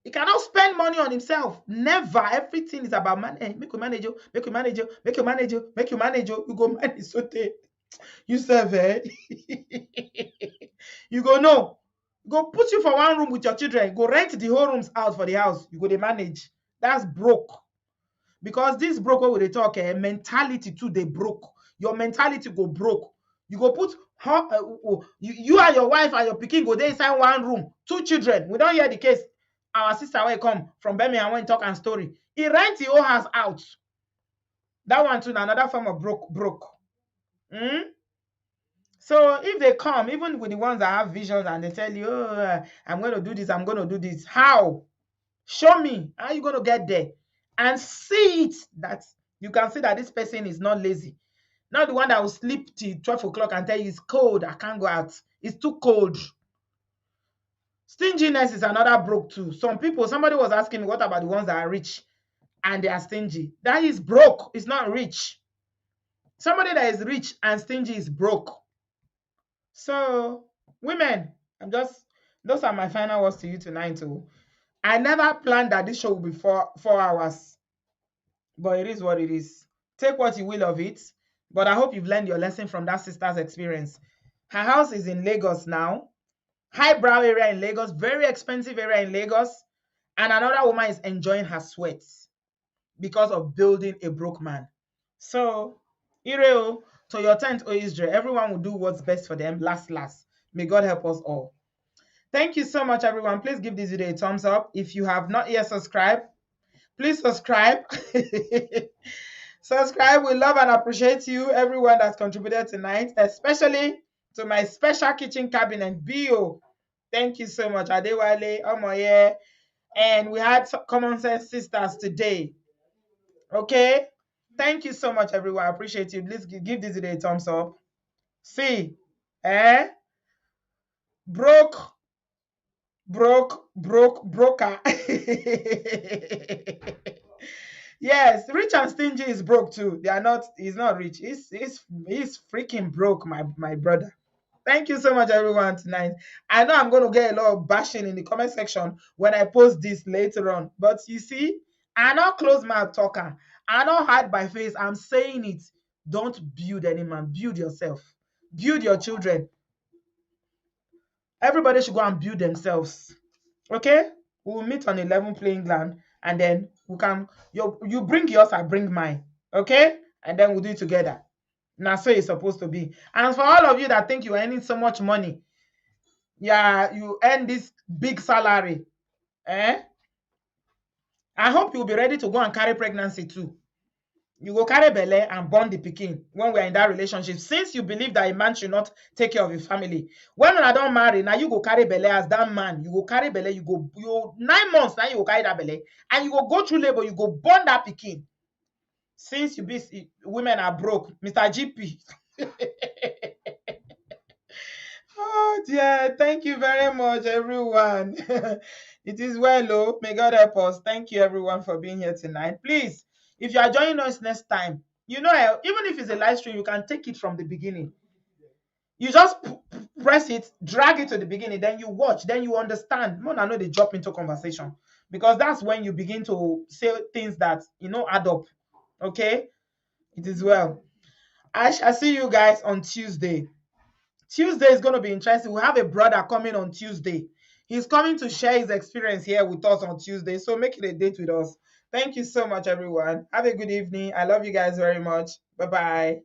He cannot spend money on himself. Never. Everything is about money. Make you manage you, make you manage you, make you manage you, make you manage you. You go manage so you serve, eh? You go no. Go put you for one room with your children. Go rent the whole rooms out for the house. You go they manage. That's broke. Because this broke, what would they talk? Mentality too, they broke. Your mentality go broke. You go put her, you and your wife and your pikin go there inside one room. 2 children. We don't hear the case. Our sister will come from Birmingham and talk and story. He rent the whole house out. That one too, another form of broke. So if they come, even with the ones that have visions and they tell you, oh, I'm going to do this, I'm going to do this. How? Show me. How are you going to get there? And see it, that you can see that this person is not lazy. Not the one that will sleep till 12 o'clock and tell you it's cold, I can't go out. It's too cold. Stinginess is another broke too. Somebody was asking me, what about the ones that are rich and they are stingy? That is broke. It's not rich. Somebody that is rich and stingy is broke. So, women, those are my final words to you tonight too. I never planned that this show will be 4 hours. But it is what it is. Take what you will of it. But I hope you've learned your lesson from that sister's experience. Her house is in Lagos now. Highbrow area in Lagos. Very expensive area in Lagos. And another woman is enjoying her sweat because of building a broke man. So, Ireo, to your tent, O Israel, everyone will do what's best for them. Last. May God help us all. Thank you so much, everyone. Please give this video a thumbs up. If you have not yet subscribed, please subscribe. Subscribe. We love and appreciate you, everyone that's contributed tonight, especially to my special kitchen cabinet, Bio. Thank you so much, Adewale, Omoye. And we had some Common Sense Sisters today. Okay? Thank you so much, everyone. I appreciate you. Please give this video a thumbs up. See, broker. Yes, rich and stingy is broke too. They are not, he's not rich. He's freaking broke, my brother. Thank you so much, everyone, tonight. I know I'm going to get a lot of bashing in the comment section when I post this later on. But you see, I not close my talker. I not hide my face. I'm saying it. Don't build any man. Build yourself. Build your children. Everybody should go and build themselves. Okay? We'll meet on 11 playing ground, and then we can, you bring yours, I bring mine. Okay? And then we'll do it together. Now, so it's supposed to be. And for all of you that think you're earning so much money, yeah, you earn this big salary, I hope you'll be ready to go and carry pregnancy too. You go carry belle and born the pikin when we're in that relationship. Since you believe that a man should not take care of his family, when I don't marry, now you go carry belle as that man. You go carry belle, you 9 months, now you go carry that belle, and you go through labor, you go born that pikin. Since women are broke, Mr. GP. Oh dear, thank you very much, everyone. It is well, oh, may God help us. Thank you, everyone, for being here tonight. Please, if you are joining us next time, even if it's a live stream, you can take it from the beginning. You just press it, drag it to the beginning, then you watch, then you understand. More than know they drop into conversation, because that's when you begin to say things that add up. Okay, it is well. I shall see you guys on Tuesday. Tuesday is going to be interesting. We have a brother coming on Tuesday. He's coming to share his experience here with us on Tuesday. So make it a date with us. Thank you so much, everyone. Have a good evening. I love you guys very much. Bye-bye.